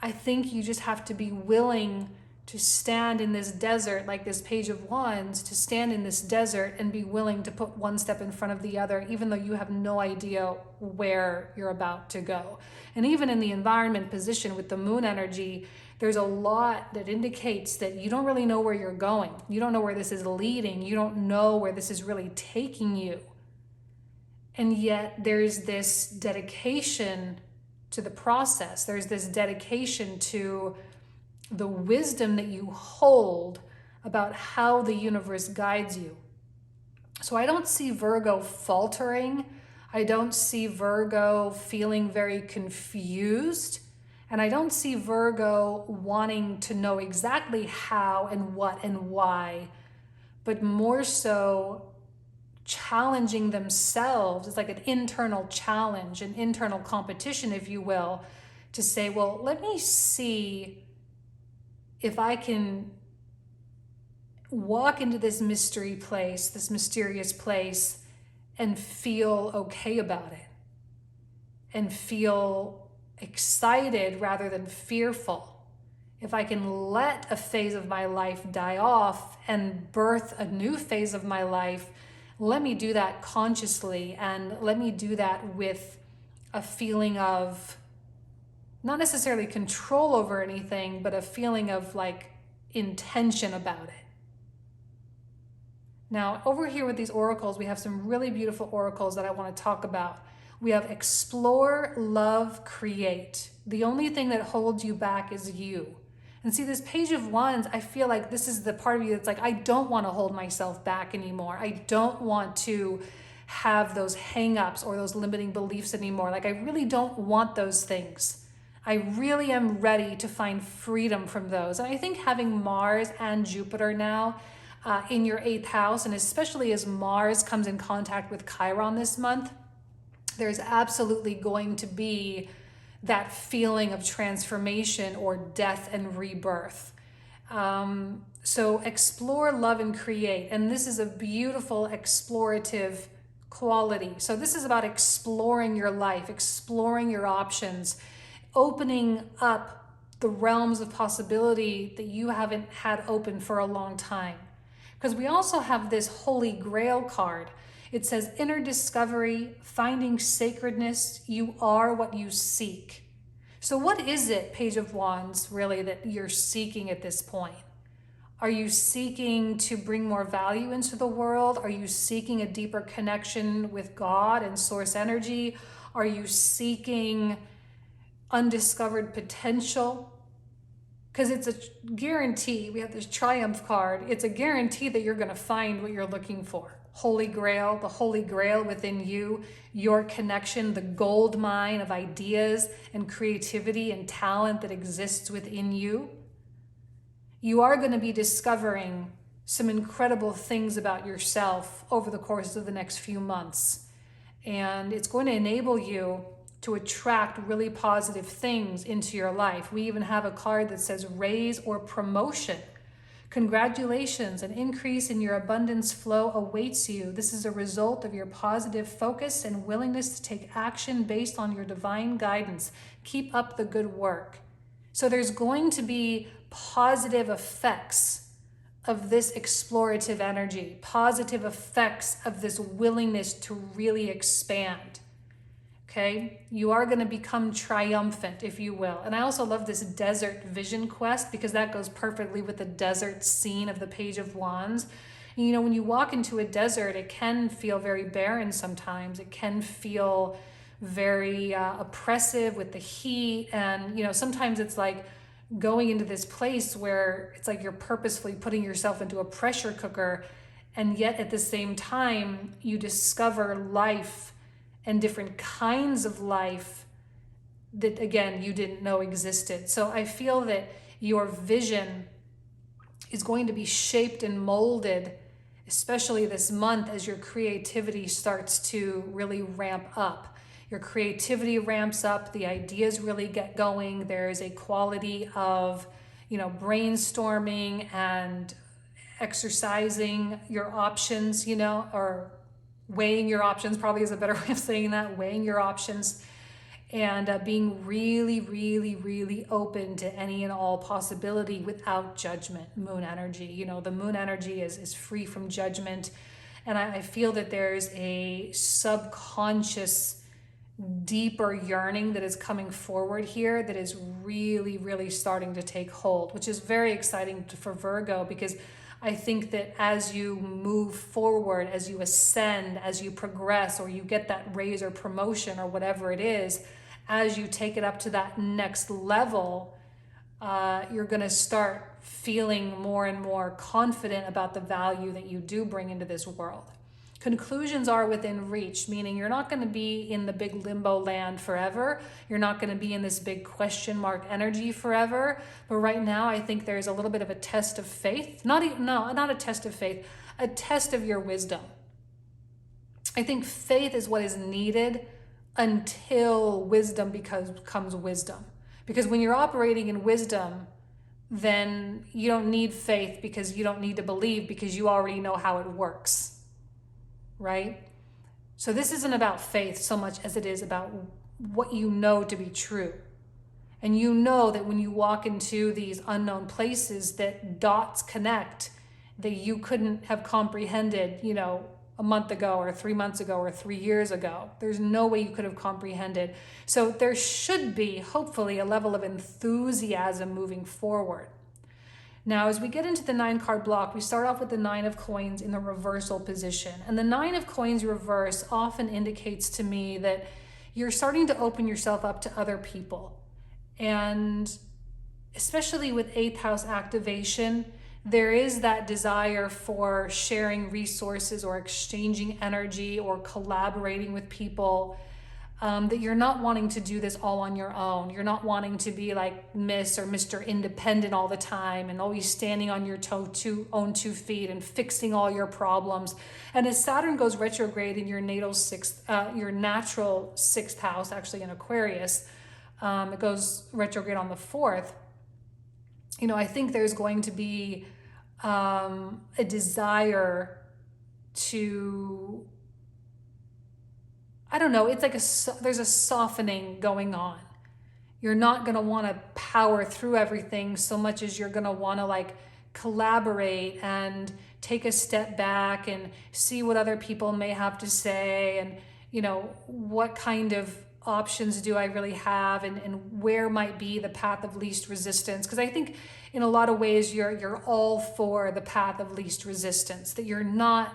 I think you just have to be willing to stand in this desert, like this Page of Wands, to stand in this desert and be willing to put one step in front of the other, even though you have no idea where you're about to go. And even in the environment position with the moon energy, there's a lot that indicates that you don't really know where you're going. You don't know where this is leading. You don't know where this is really taking you. And yet there's this dedication to the process. There's this dedication to the wisdom that you hold about how the universe guides you. So I don't see Virgo faltering. I don't see Virgo feeling very confused And I don't see Virgo wanting to know exactly how and what and why, but more so challenging themselves. It's like an internal challenge, an internal competition, if you will, to say, well, let me see if I can walk into this mystery place, this mysterious place, and feel okay about it, and feel excited rather than fearful. If I can let a phase of my life die off and birth a new phase of my life, let me do that consciously, and let me do that with a feeling of not necessarily control over anything, but a feeling of like intention about it. Now, over here with these oracles, we have some really beautiful oracles that I want to talk about. We have explore, love, create. The only thing that holds you back is you. And see, this Page of Wands, I feel like this is the part of you that's like, I don't want to hold myself back anymore. I don't want to have those hang-ups or those limiting beliefs anymore. Like, I really don't want those things. I really am ready to find freedom from those. And I think having Mars and Jupiter now in your 8th house, and especially as Mars comes in contact with Chiron this month, there's absolutely going to be that feeling of transformation or death and rebirth. So explore, love, and create. And this is a beautiful explorative quality. So this is about exploring your life, exploring your options, opening up the realms of possibility that you haven't had open for a long time. Because we also have this Holy Grail card. It says inner discovery, finding sacredness, you are what you seek. So what is it, Page of Wands, really, that you're seeking at this point? Are you seeking to bring more value into the world? Are you seeking a deeper connection with God and source energy? Are you seeking undiscovered potential? Because it's a guarantee. We have this Triumph card. It's a guarantee that you're going to find what you're looking for. Holy Grail, the Holy Grail within you, your connection, the gold mine of ideas and creativity and talent that exists within you. You are going to be discovering some incredible things about yourself over the course of the next few months. And it's going to enable you to attract really positive things into your life. We even have a card that says raise or promotion. Congratulations, an increase in your abundance flow awaits you. This is a result of your positive focus and willingness to take action based on your divine guidance. Keep up the good work. So there's going to be positive effects of this explorative energy, positive effects of this willingness to really expand. Okay, you are going to become triumphant, if you will. And I also love this desert vision quest because that goes perfectly with the desert scene of the Page of Wands. And, you know, when you walk into a desert, it can feel very barren sometimes. It can feel very oppressive with the heat. And, you know, sometimes it's like going into this place where it's like you're purposefully putting yourself into a pressure cooker. And yet at the same time, you discover life and different kinds of life that, again, you didn't know existed. So I feel that your vision is going to be shaped and molded, especially this month as your creativity starts to really ramp up. Your creativity ramps up, the ideas really get going. There is a quality of, you know, brainstorming and exercising your options, you know, or weighing your options probably is a better way of saying that, weighing your options, and being really, really, really open to any and all possibility without judgment. Moon energy, you know, the moon energy is free from judgment. And I feel that there's a subconscious, deeper yearning that is coming forward here that is really, really starting to take hold, which is very exciting for Virgo, because I think that as you move forward, as you ascend, as you progress, or you get that raise or promotion or whatever it is, as you take it up to that next level, you're going to start feeling more and more confident about the value that you do bring into this world. Conclusions are within reach, meaning you're not going to be in the big limbo land forever. You're not going to be in this big question mark energy forever. But right now, I think there's a little bit of a test of faith. Not a test of faith, a test of your wisdom. I think faith is what is needed until wisdom becomes wisdom. Because when you're operating in wisdom, then you don't need faith because you don't need to believe because you already know how it works. Right? So this isn't about faith so much as it is about what you know to be true. And you know that when you walk into these unknown places that dots connect that you couldn't have comprehended, a month ago or 3 months ago or 3 years ago. There's no way you could have comprehended. So there should be, hopefully, a level of enthusiasm moving forward. Now, as we get into the 9-card block, we start off with the 9 of coins in the reversal position. And the 9 of coins reverse often indicates to me that you're starting to open yourself up to other people. And especially with 8th house activation, there is that desire for sharing resources or exchanging energy or collaborating with people. That you're not wanting to do this all on your own. You're not wanting to be like Miss or Mr. Independent all the time and always standing on your own 2 feet and fixing all your problems. And as Saturn goes retrograde in your natural 6th house, actually in Aquarius, it goes retrograde on the 4th. I think there's going to be a desire to, I don't know, it's like there's a softening going on. You're not going to want to power through everything so much as you're going to want to collaborate and take a step back and see what other people may have to say and, what kind of options do I really have and where might be the path of least resistance. Because I think in a lot of ways you're all for the path of least resistance, that you're not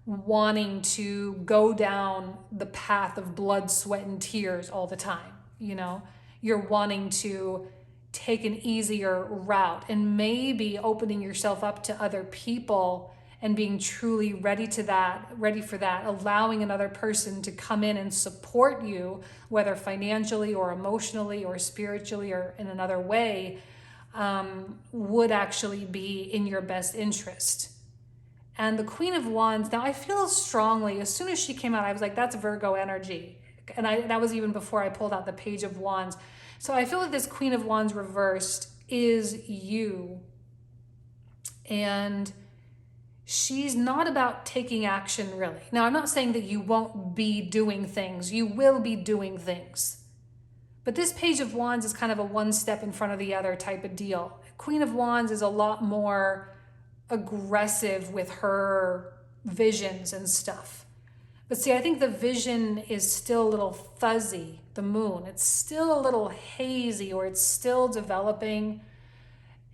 wanting to go down the path of blood, sweat, and tears all the time. You're wanting to take an easier route and maybe opening yourself up to other people and being truly ready for that, allowing another person to come in and support you, whether financially or emotionally or spiritually or in another way, would actually be in your best interest. And the Queen of Wands, now I feel strongly, as soon as she came out, I was like, that's Virgo energy. And that was even before I pulled out the Page of Wands. So I feel that this Queen of Wands reversed is you. And she's not about taking action, really. Now, I'm not saying that you won't be doing things. You will be doing things. But this Page of Wands is kind of a one step in front of the other type of deal. Queen of Wands is a lot more aggressive with her visions and stuff. But see, I think the vision is still a little fuzzy, the moon. It's still a little hazy, or it's still developing.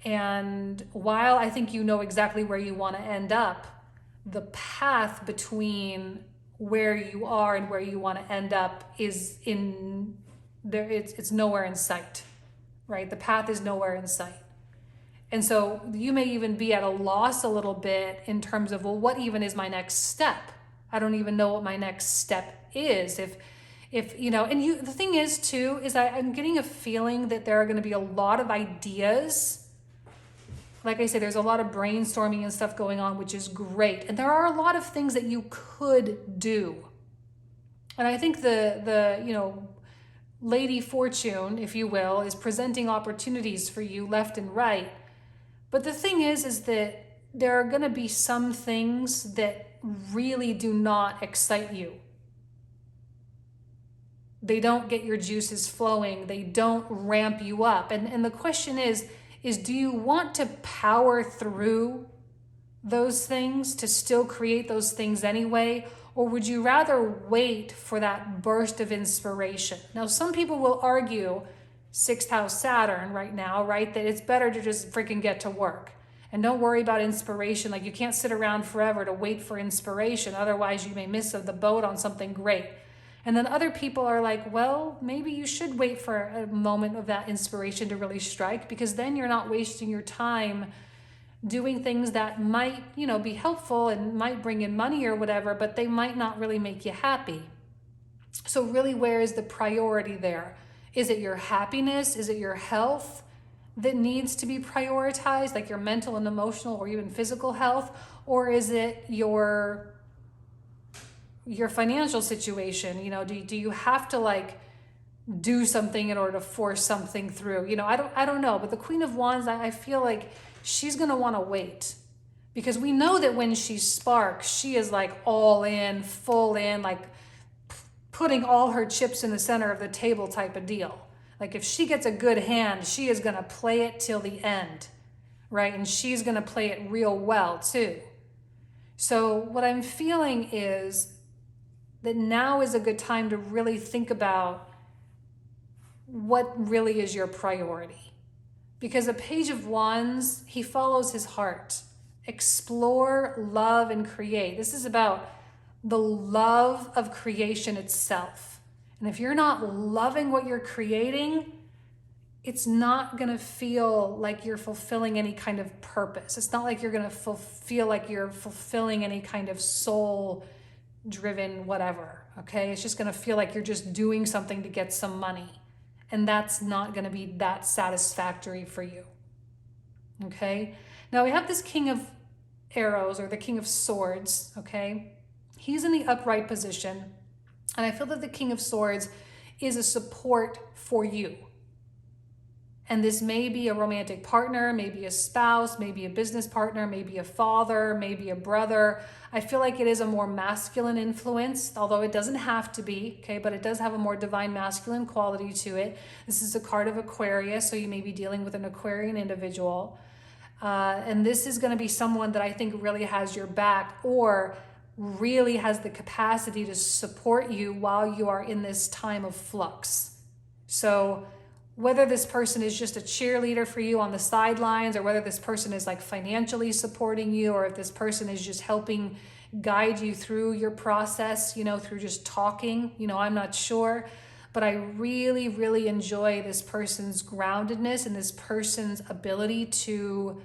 And while I think you know exactly where you want to end up, the path between where you are and where you want to end up is in there. It's nowhere in sight, right? The path is nowhere in sight. And so you may even be at a loss a little bit in terms of, well, what even is my next step? I don't even know what my next step is. The thing is too, is I'm getting a feeling that there are going to be a lot of ideas. Like I say, there's a lot of brainstorming and stuff going on, which is great. And there are a lot of things that you could do. And I think the Lady Fortune, if you will, is presenting opportunities for you left and right. But the thing is that there are going to be some things that really do not excite you. They don't get your juices flowing. They don't ramp you up. And the question is do you want to power through those things to still create those things anyway? Or would you rather wait for that burst of inspiration? Now, some people will argue 6th house Saturn right now, right? That it's better to just freaking get to work. And don't worry about inspiration. Like, you can't sit around forever to wait for inspiration. Otherwise, you may miss the boat on something great. And then other people are like, well, maybe you should wait for a moment of that inspiration to really strike, because then you're not wasting your time doing things that might, be helpful and might bring in money or whatever, but they might not really make you happy. So really, where is the priority there? Is it your happiness? Is it your health that needs to be prioritized, like your mental and emotional or even physical health? Or is it your financial situation? Do you have to do something in order to force something through? I don't know. But the Queen of Wands, I feel like she's going to want to wait, because we know that when she sparks, she is all in, full in, putting all her chips in the center of the table type of deal. If she gets a good hand, she is going to play it till the end, right? And she's going to play it real well too. So what I'm feeling is that now is a good time to really think about what really is your priority. Because a Page of Wands, he follows his heart. Explore, love, and create. This is about the love of creation itself. And if you're not loving what you're creating, it's not going to feel like you're fulfilling any kind of purpose. It's not like you're going to feel like you're fulfilling any kind of soul-driven whatever, okay? It's just going to feel like you're just doing something to get some money. And that's not going to be that satisfactory for you, okay? Now we have this King of Arrows, or the King of Swords, okay? He's in the upright position. And I feel that the King of Swords is a support for you. And this may be a romantic partner, maybe a spouse, maybe a business partner, maybe a father, maybe a brother. I feel like it is a more masculine influence, although it doesn't have to be, okay? But it does have a more divine masculine quality to it. This is a card of Aquarius, so you may be dealing with an Aquarian individual. And this is going to be someone that I think really has your back, or really has the capacity to support you while you are in this time of flux. So whether this person is just a cheerleader for you on the sidelines, or whether this person is financially supporting you, or if this person is just helping guide you through your process, through just talking, I'm not sure. But I really, really enjoy this person's groundedness and this person's ability to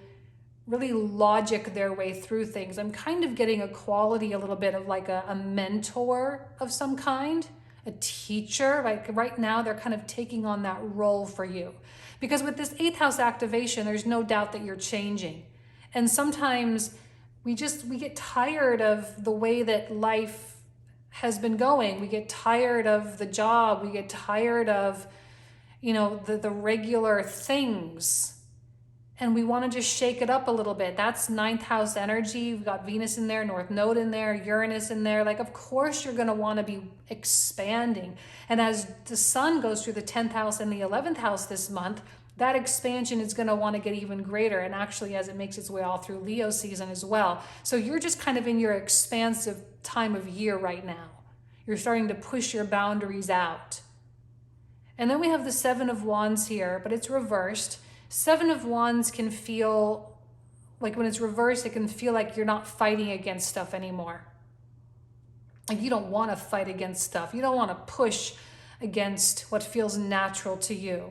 really logic their way through things. I'm kind of getting a quality a little bit of a mentor of some kind, a teacher. Right now, they're kind of taking on that role for you. Because with this 8th house activation, there's no doubt that you're changing. And sometimes we get tired of the way that life has been going. We get tired of the job. We get tired of, the regular things. And we want to just shake it up a little bit. That's 9th house energy. We've got Venus in there, North Node in there, Uranus in there. Of course you're going to want to be expanding. And as the sun goes through the 10th house and the 11th house this month, that expansion is going to want to get even greater. And actually, as it makes its way all through Leo season as well. So you're just kind of in your expansive time of year right now. You're starting to push your boundaries out. And then we have the 7 of Wands here, but it's reversed. 7 of Wands can feel when it's reversed, it can feel like you're not fighting against stuff anymore. You don't want to fight against stuff. You don't want to push against what feels natural to you.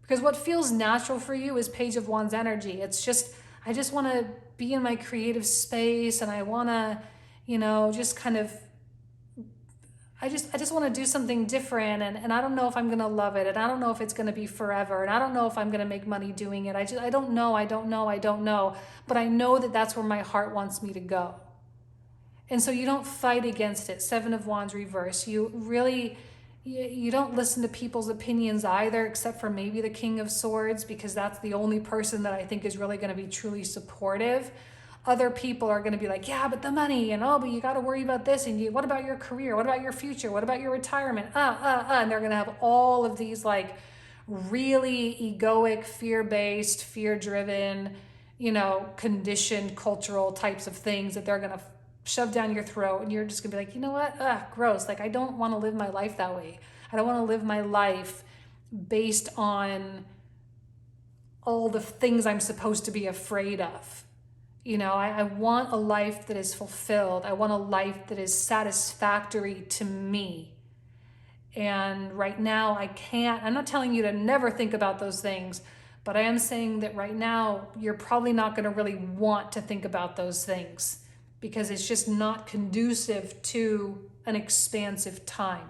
Because what feels natural for you is Page of Wands energy. It's just, I just want to be in my creative space, and I want to, just kind of, I just want to do something different, and I don't know if I'm going to love it, and I don't know if it's going to be forever, and I don't know if I'm going to make money doing it. I don't know, but I know that that's where my heart wants me to go. And so you don't fight against it. 7 of Wands reverse. You really, you don't listen to people's opinions either, except for maybe the King of Swords, because that's the only person that I think is really going to be truly supportive. Other people are going to be like, yeah, but the money, and but you got to worry about this, and what about your career? What about your future? What about your retirement? And they're going to have all of these really egoic, fear-based, fear-driven, conditioned cultural types of things that they're going to shove down your throat, and you're just going to be like, you know what? Gross. I don't want to live my life that way. I don't want to live my life based on all the things I'm supposed to be afraid of. I want a life that is fulfilled. I want a life that is satisfactory to me. And right now I'm not telling you to never think about those things, But I am saying that right now, you're probably not going to really want to think about those things because it's just not conducive to an expansive time.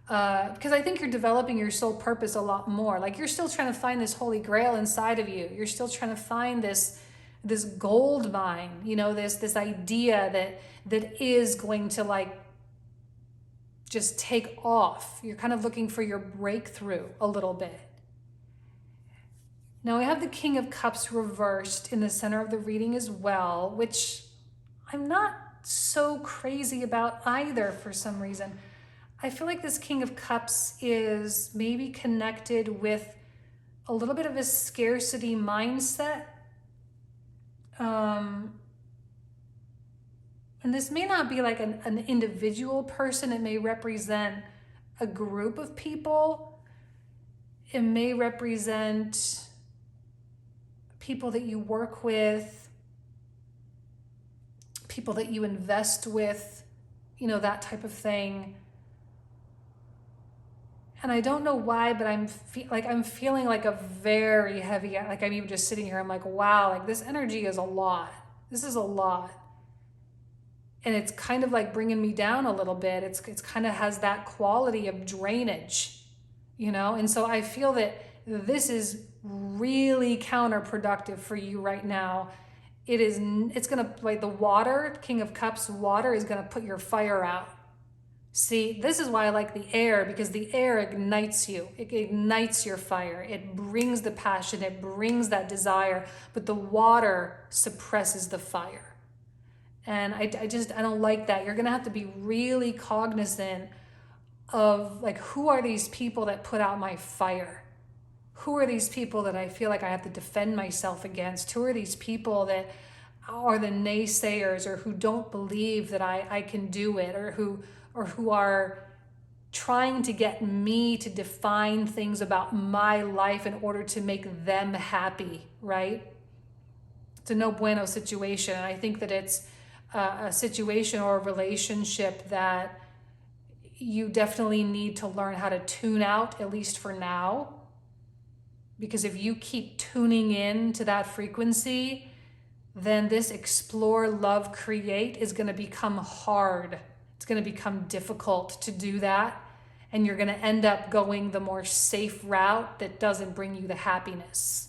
Because I think you're developing your soul purpose a lot more. Like you're still trying to find this holy grail inside of you. You're still trying to find this gold mine, you know, this idea that is going to like just take off. You're kind of looking for your breakthrough a little bit. Now we have the King of Cups reversed in the center of the reading as well, which I'm not so crazy about either for some reason. I feel like this King of Cups is maybe connected with a little bit of a scarcity mindset. And this may not be like an individual person. It may represent a group of people. It may represent people that you work with, people that you invest with, you know, that type of thing. And I don't know why, but I'm feeling like a very heavy, like I'm even just sitting here, I'm like, wow, like this energy is a lot. This is a lot. And it's kind of like bringing me down a little bit. It's kind of has that quality of drainage, you know? And so I feel that this is really counterproductive for you right now. It's going to, like the water, King of Cups, water is going to put your fire out. See, this is why I like the air, because the air ignites you. It ignites your fire. It brings the passion. It brings that desire. But the water suppresses the fire. And I don't like that. You're going to have to be really cognizant of like, who are these people that put out my fire? Who are these people that I feel like I have to defend myself against? Who are these people that are the naysayers or who don't believe that I can do it, or who are trying to get me to define things about my life in order to make them happy, right? It's a no bueno situation. And I think that it's a situation or a relationship that you definitely need to learn how to tune out, at least for now. Because if you keep tuning in to that frequency, then this explore, love, create is going to become hard. It's going to become difficult to do that. And you're going to end up going the more safe route that doesn't bring you the happiness.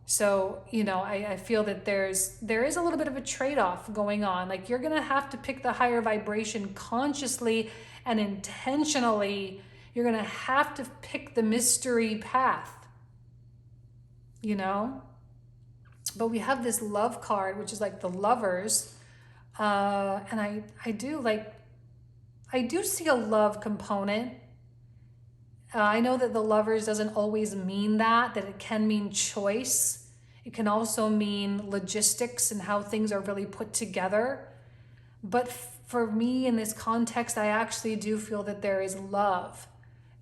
So, you know, I feel that there is a little bit of a trade-off going on. Like you're going to have to pick the higher vibration consciously and intentionally. You're going to have to pick the mystery path, you know? But we have this love card, which is like the Lovers. And I do see a love component. I know that the Lovers doesn't always mean that it can mean choice. It can also mean logistics and how things are really put together. But for me in this context, I actually do feel that there is love.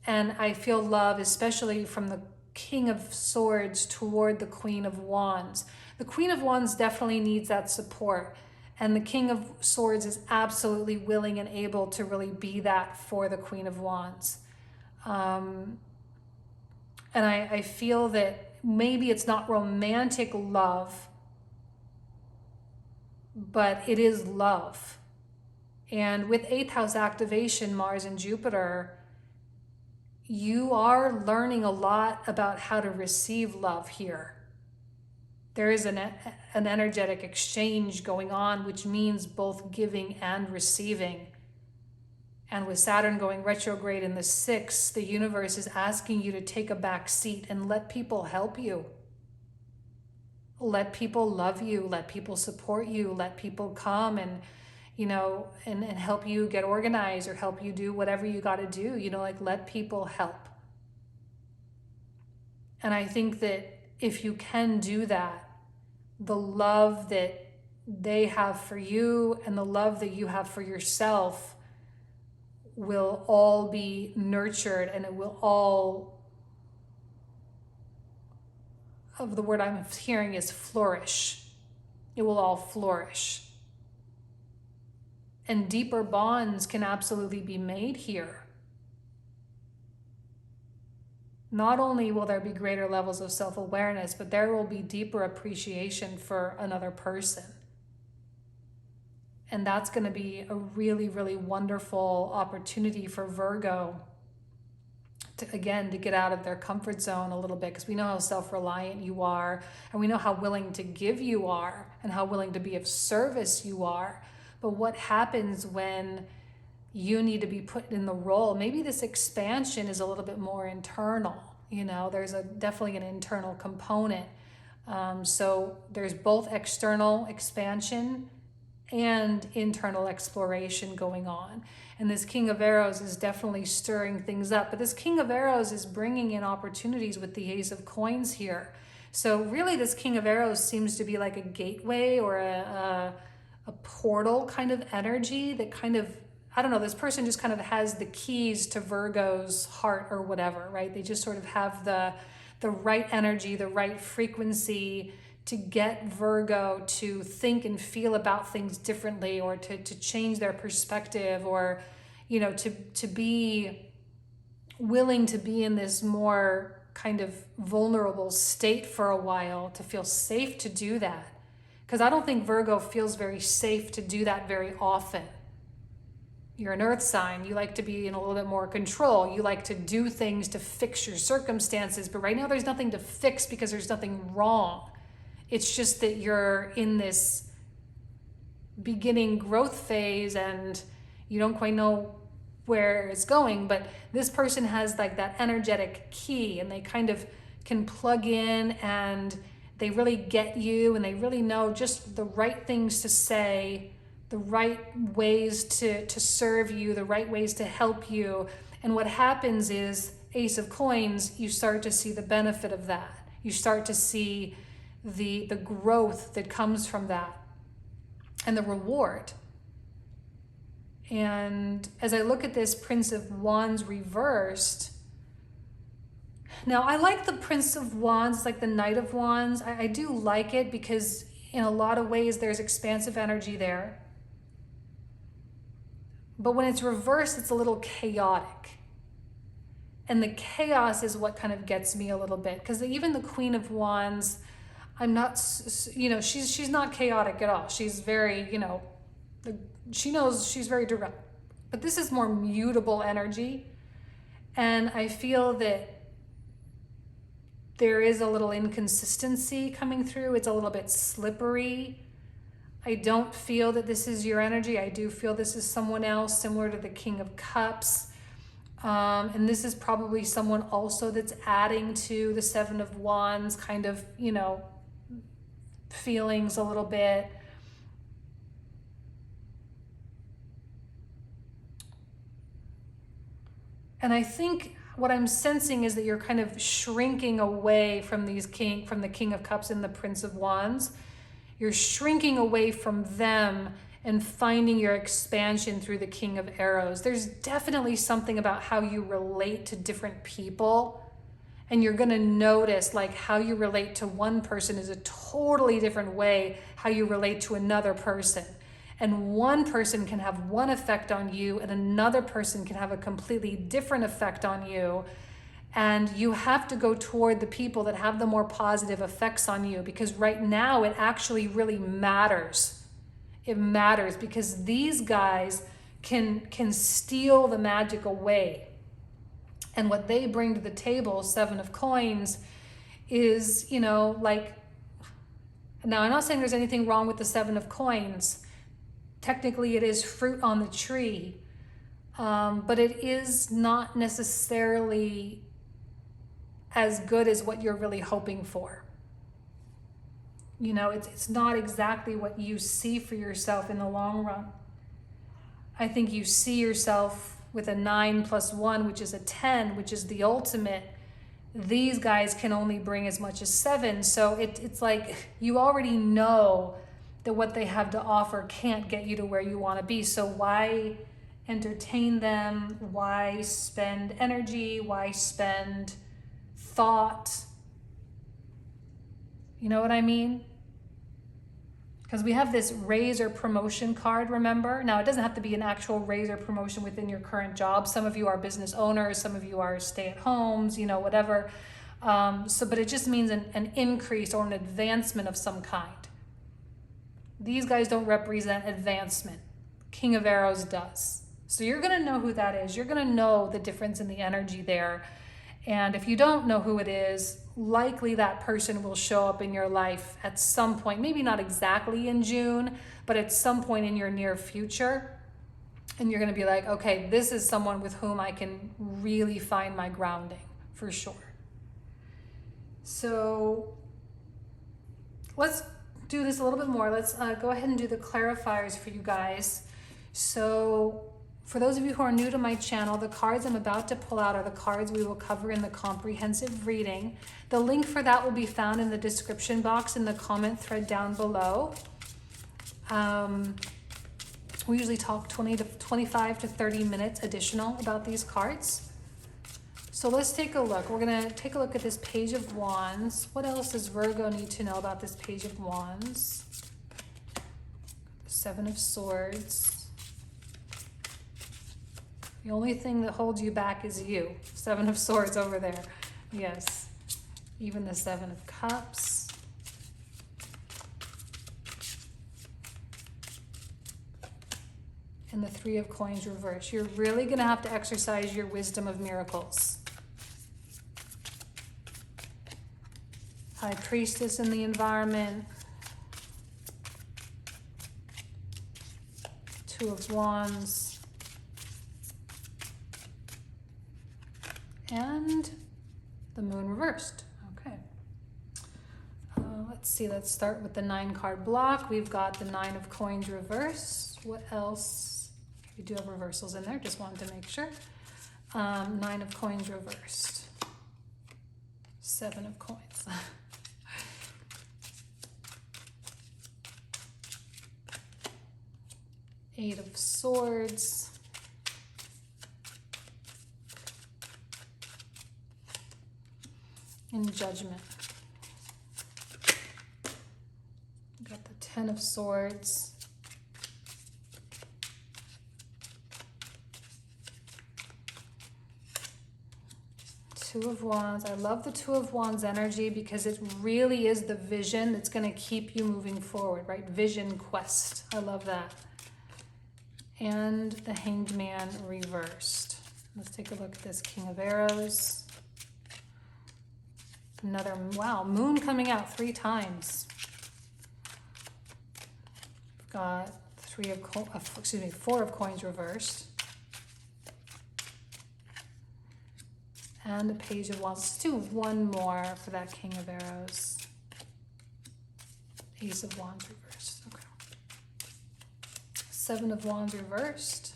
And I feel love, especially from the King of Swords toward the Queen of Wands. The Queen of Wands definitely needs that support. And the King of Swords is absolutely willing and able to really be that for the Queen of Wands. And I feel that maybe it's not romantic love, but it is love. And with 8th house activation, Mars and Jupiter, you are learning a lot about how to receive love here. There is an energetic exchange going on, which means both giving and receiving. And with Saturn going retrograde in the 6th, the universe is asking you to take a back seat and let people help you. Let people love you, let people support you, let people come and, you know, and help you get organized or help you do whatever you got to do, you know, like let people help. And I think that if you can do that, the love that they have for you and the love that you have for yourself will all be nurtured, and it will all, of the word I'm hearing is flourish. It will all flourish. And deeper bonds can absolutely be made here. not only will there be greater levels of self-awareness, but there will be deeper appreciation for another person. And that's going to be a really, really wonderful opportunity for Virgo to, again, to get out of their comfort zone a little bit, because we know how self-reliant you are, and we know how willing to give you are, and how willing to be of service you are. But what happens when you need to be put in the role? Maybe this expansion is a little bit more internal. You know, there's definitely an internal component. So there's both external expansion and internal exploration going on. And this King of Arrows is definitely stirring things up. But this King of Arrows is bringing in opportunities with the Ace of Coins here. So really this King of Arrows seems to be like a gateway or a portal kind of energy that kind of, I don't know, this person just kind of has the keys to Virgo's heart or whatever, right? They just sort of have the right energy, the right frequency to get Virgo to think and feel about things differently, or to change their perspective, or, you know, to be willing to be in this more kind of vulnerable state for a while, to feel safe to do that. Because I don't think Virgo feels very safe to do that very often. You're an earth sign. You like to be in a little bit more control. You like to do things to fix your circumstances. But right now there's nothing to fix because there's nothing wrong. It's just that you're in this beginning growth phase and you don't quite know where it's going. But this person has like that energetic key, and they kind of can plug in, and they really get you, and they really know just the right things to say, the right ways to serve you, the right ways to help you. And what happens is, Ace of Coins, you start to see the benefit of that. You start to see the growth that comes from that, and the reward. And as I look at this Prince of Wands reversed, now I like the Prince of Wands, like the Knight of Wands. I do like it because in a lot of ways there's expansive energy there. But when it's reversed, it's a little chaotic. And the chaos is what kind of gets me a little bit, because even the Queen of Wands, I'm not, you know, she's not chaotic at all. She's very, you know, she knows, she's very direct. But this is more mutable energy. And I feel that there is a little inconsistency coming through. It's a little bit slippery. I don't feel that this is your energy. I do feel this is someone else, similar to the King of Cups. And this is probably someone also that's adding to the Seven of Wands kind of, you know, feelings a little bit. And I think what I'm sensing is that you're kind of shrinking away from from the King of Cups and the Prince of Wands. You're shrinking away from them and finding your expansion through the King of Arrows. There's definitely something about how you relate to different people. And you're going to notice like how you relate to one person is a totally different way how you relate to another person. And one person can have one effect on you, and another person can have a completely different effect on you. And you have to go toward the people that have the more positive effects on you, because right now it actually really matters. It matters because these guys can steal the magic away. And what they bring to the table, Seven of Coins, is, you know, like, now I'm not saying there's anything wrong with the Seven of Coins. Technically it is fruit on the tree, but it is not necessarily as good as what you're really hoping for. You know, it's not exactly what you see for yourself in the long run. I think you see yourself with a 9 plus 1, which is a 10, which is the ultimate. These guys can only bring as much as 7. So it's like you already know that what they have to offer can't get you to where you want to be. So why entertain them? Why spend energy? Why spend thought? You know what I mean? Because we have this raise or promotion card, remember? Now, it doesn't have to be an actual raise or promotion within your current job. Some of you are business owners, some of you are stay-at-homes, you know, whatever. But it just means an increase or an advancement of some kind. These guys don't represent advancement. King of Arrows does. So you're going to know who that is. You're going to know the difference in the energy there. And if you don't know who it is, likely that person will show up in your life at some point, maybe not exactly in June, but at some point in your near future. And you're going to be like, okay, this is someone with whom I can really find my grounding for sure. So let's do this a little bit more. Let's go ahead and do the clarifiers for you guys. So for those of you who are new to my channel, the cards I'm about to pull out are the cards we will cover in the comprehensive reading. The link for that will be found in the description box in the comment thread down below. We usually talk 25 to 30 minutes additional about these cards. So let's take a look. We're going to take a look at this Page of Wands. What else does Virgo need to know about this Page of Wands? The Seven of Swords. The only thing that holds you back is you. Seven of Swords over there. Yes. Even the Seven of Cups. And the Three of Coins reversed. You're really going to have to exercise your wisdom of miracles. High Priestess in the environment. Two of Wands. And the Moon reversed. Okay. Let's see. Let's start with the 9-card block. We've got the 9 of Coins reversed. What else? We do have reversals in there. Just wanted to make sure. 9 of Coins reversed. 7 of Coins. Eight of Swords. And Judgment. Got the 10 of Swords. Two of Wands. I love the Two of Wands energy because it really is the vision that's going to keep you moving forward, right? Vision quest. I love that. And the Hanged Man reversed. Let's take a look at this King of Arrows. Another, wow, Moon coming out 3 times. We've got 4 of Coins reversed. And the Page of Wands. Let's do one more for that King of Arrows. Ace of Wands reversed. Okay. 7 of Wands reversed.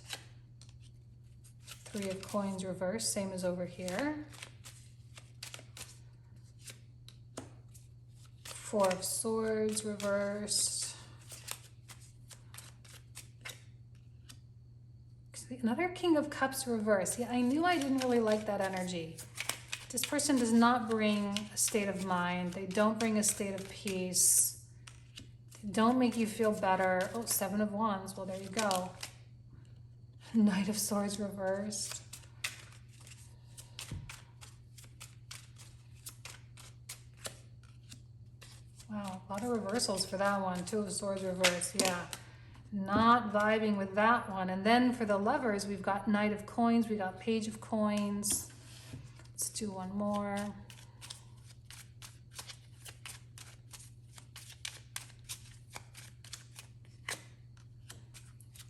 3 of Coins reversed, same as over here. 4 of Swords reversed. Another King of Cups reversed. Yeah, I knew I didn't really like that energy. This person does not bring a state of mind. They don't bring a state of peace. They don't make you feel better. Oh, 7 of Wands. Well, there you go. Knight of Swords reversed. Wow, a lot of reversals for that one. 2 of Swords reversed. Yeah. Not vibing with that one. And then for the Lovers, we've got Knight of Coins, we got Page of Coins. Let's do one more.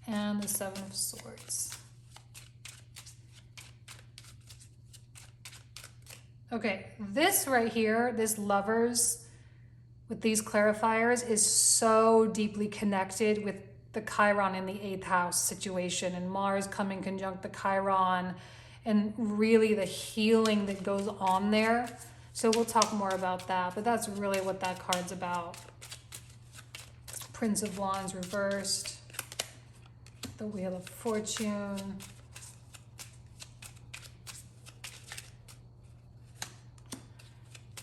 And the 7 of Swords. Okay, this right here, this Lovers with these clarifiers is so deeply connected with the Chiron in the 8th house situation and Mars coming conjunct the Chiron and really the healing that goes on there. So we'll talk more about that, but that's really what that card's about. Prince of Wands reversed. The Wheel of Fortune.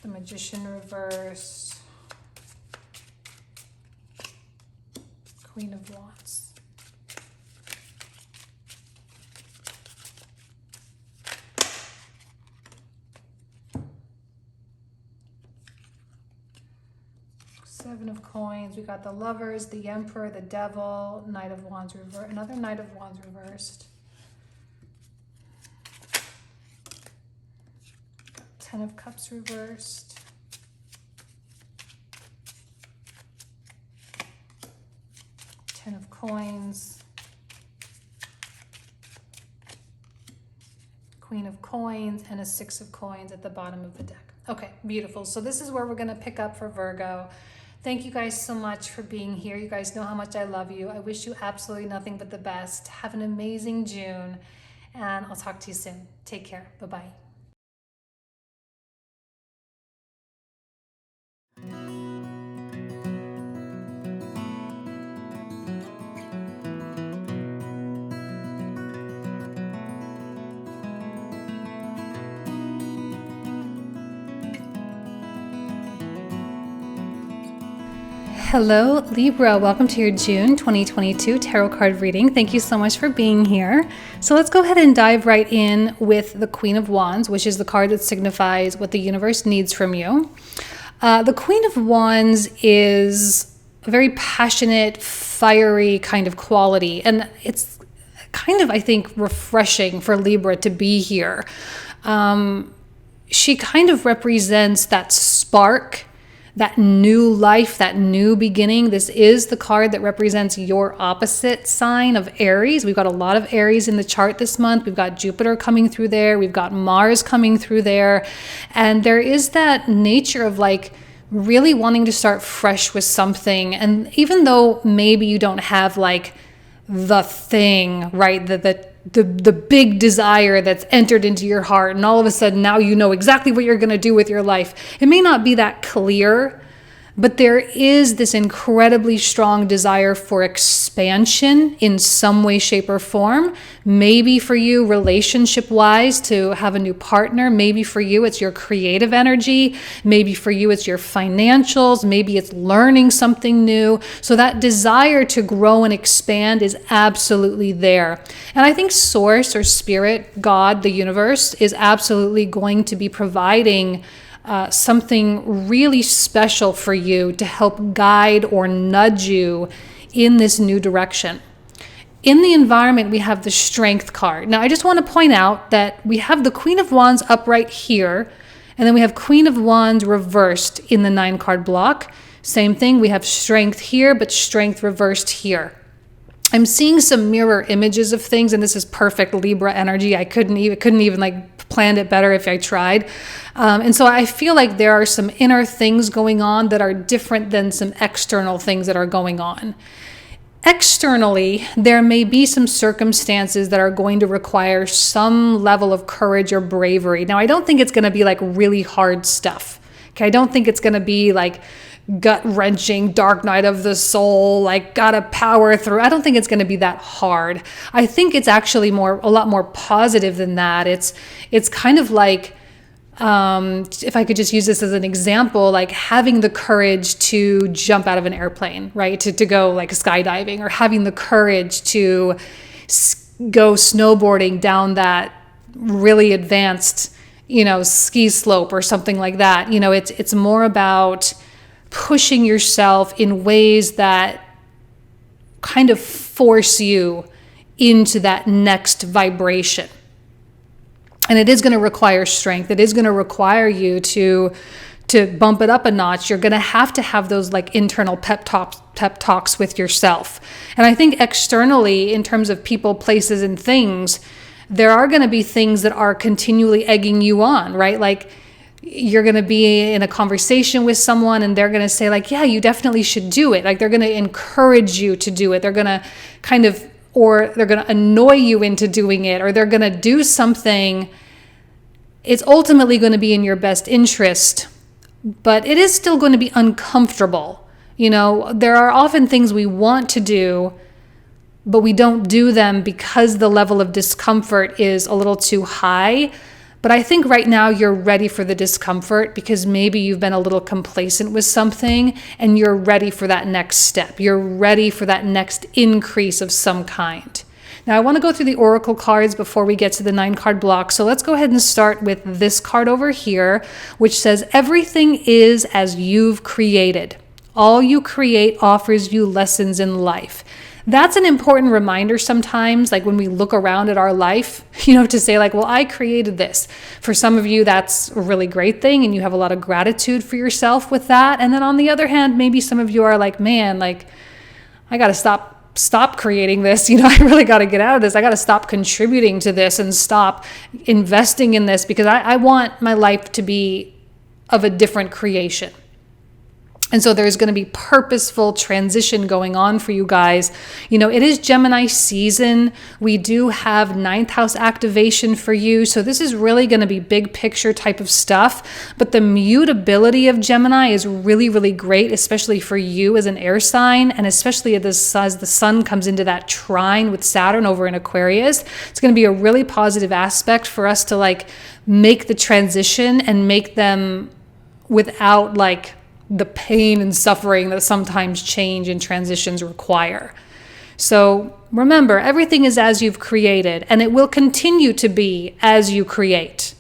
The Magician reversed. Queen of Wands. Seven of Coins. We got the Lovers, the Emperor, the Devil, Knight of Wands reversed. Another Knight of Wands reversed. Ten of Cups reversed. Ten of Coins. Queen of Coins and a Six of Coins at the bottom of the deck. Okay, beautiful. So this is where we're going to pick up for Virgo. Thank you guys so much for being here. You guys know how much I love you. I wish you absolutely nothing but the best. Have an amazing June, and I'll talk to you soon. Take care. Bye-bye. Hello, Libra. Welcome to your June 2022 tarot card reading. Thank you so much for being here. So let's go ahead and dive right in with the Queen of Wands, which is the card that signifies what the universe needs from you. The Queen of Wands is a very passionate, fiery kind of quality. And it's kind of, I think, refreshing for Libra to be here. She kind of represents that spark, that new life, that new beginning. This is the card that represents your opposite sign of Aries. We've got a lot of Aries in the chart this month. We've got Jupiter coming through there. We've got Mars coming through there. And there is that nature of like really wanting to start fresh with something. And even though maybe you don't have like the thing, right? The big desire that's entered into your heart, and all of a sudden now you know exactly what you're going to do with your life. It may not be that clear, but there is this incredibly strong desire for expansion in some way, shape, or form. Maybe for you, relationship-wise, to have a new partner. Maybe for you, it's your creative energy. Maybe for you, it's your financials. Maybe it's learning something new. So that desire to grow and expand is absolutely there. And I think Source or Spirit, God, the universe, is absolutely going to be providing something really special for you to help guide or nudge you in this new direction. In the environment, we have the Strength card. Now, I just want to point out that we have the Queen of Wands upright here, and then we have Queen of Wands reversed in the 9-card block. Same thing, we have Strength here, but Strength reversed here. I'm seeing some mirror images of things, and this is perfect Libra energy. I couldn't even like planned it better if I tried. And so I feel like there are some inner things going on that are different than some external things that are going on. Externally, there may be some circumstances that are going to require some level of courage or bravery. Now, I don't think it's going to be like really hard stuff. Okay, I don't think it's going to be like gut-wrenching, dark night of the soul, like gotta power through. I don't think it's going to be that hard. I think it's actually a lot more positive than that. It's kind of like, if I could just use this as an example, like having the courage to jump out of an airplane, right? To go like skydiving, or having the courage to go snowboarding down that really advanced, ski slope or something like that. It's more about pushing yourself in ways that kind of force you into that next vibration. And it is going to require strength. It is going to require you to bump it up a notch. You're going to have those like internal pep talks with yourself. And I think externally, in terms of people, places, and things, there are going to be things that are continually egging you on, right? Like, you're going to be in a conversation with someone and they're going to say like, yeah, you definitely should do it. Like, they're going to encourage you to do it. They're going to or they're going to annoy you into doing it, or they're going to do something. It's ultimately going to be in your best interest, but it is still going to be uncomfortable. There are often things we want to do, but we don't do them because the level of discomfort is a little too high. But I think right now you're ready for the discomfort because maybe you've been a little complacent with something and you're ready for that next step. You're ready for that next increase of some kind. Now I want to go through the oracle cards before we get to the 9-card block. So let's go ahead and start with this card over here, which says, everything is as you've created. All you create offers you lessons in life. That's an important reminder sometimes, like when we look around at our life, to say like, well, I created this. For some of you, that's a really great thing and you have a lot of gratitude for yourself with that. And then on the other hand, maybe some of you are like, man, like I got to stop creating this. I really got to get out of this. I got to stop contributing to this and stop investing in this because I want my life to be of a different creation. And so there's going to be purposeful transition going on for you guys. It is Gemini season. We do have 9th house activation for you. So this is really going to be big picture type of stuff. But the mutability of Gemini is really, really great, especially for you as an air sign. And especially as the sun comes into that trine with Saturn over in Aquarius. It's going to be a really positive aspect for us to like make the transition and make them without like the pain and suffering that sometimes change and transitions require. So remember, everything is as you've created, and it will continue to be as you create.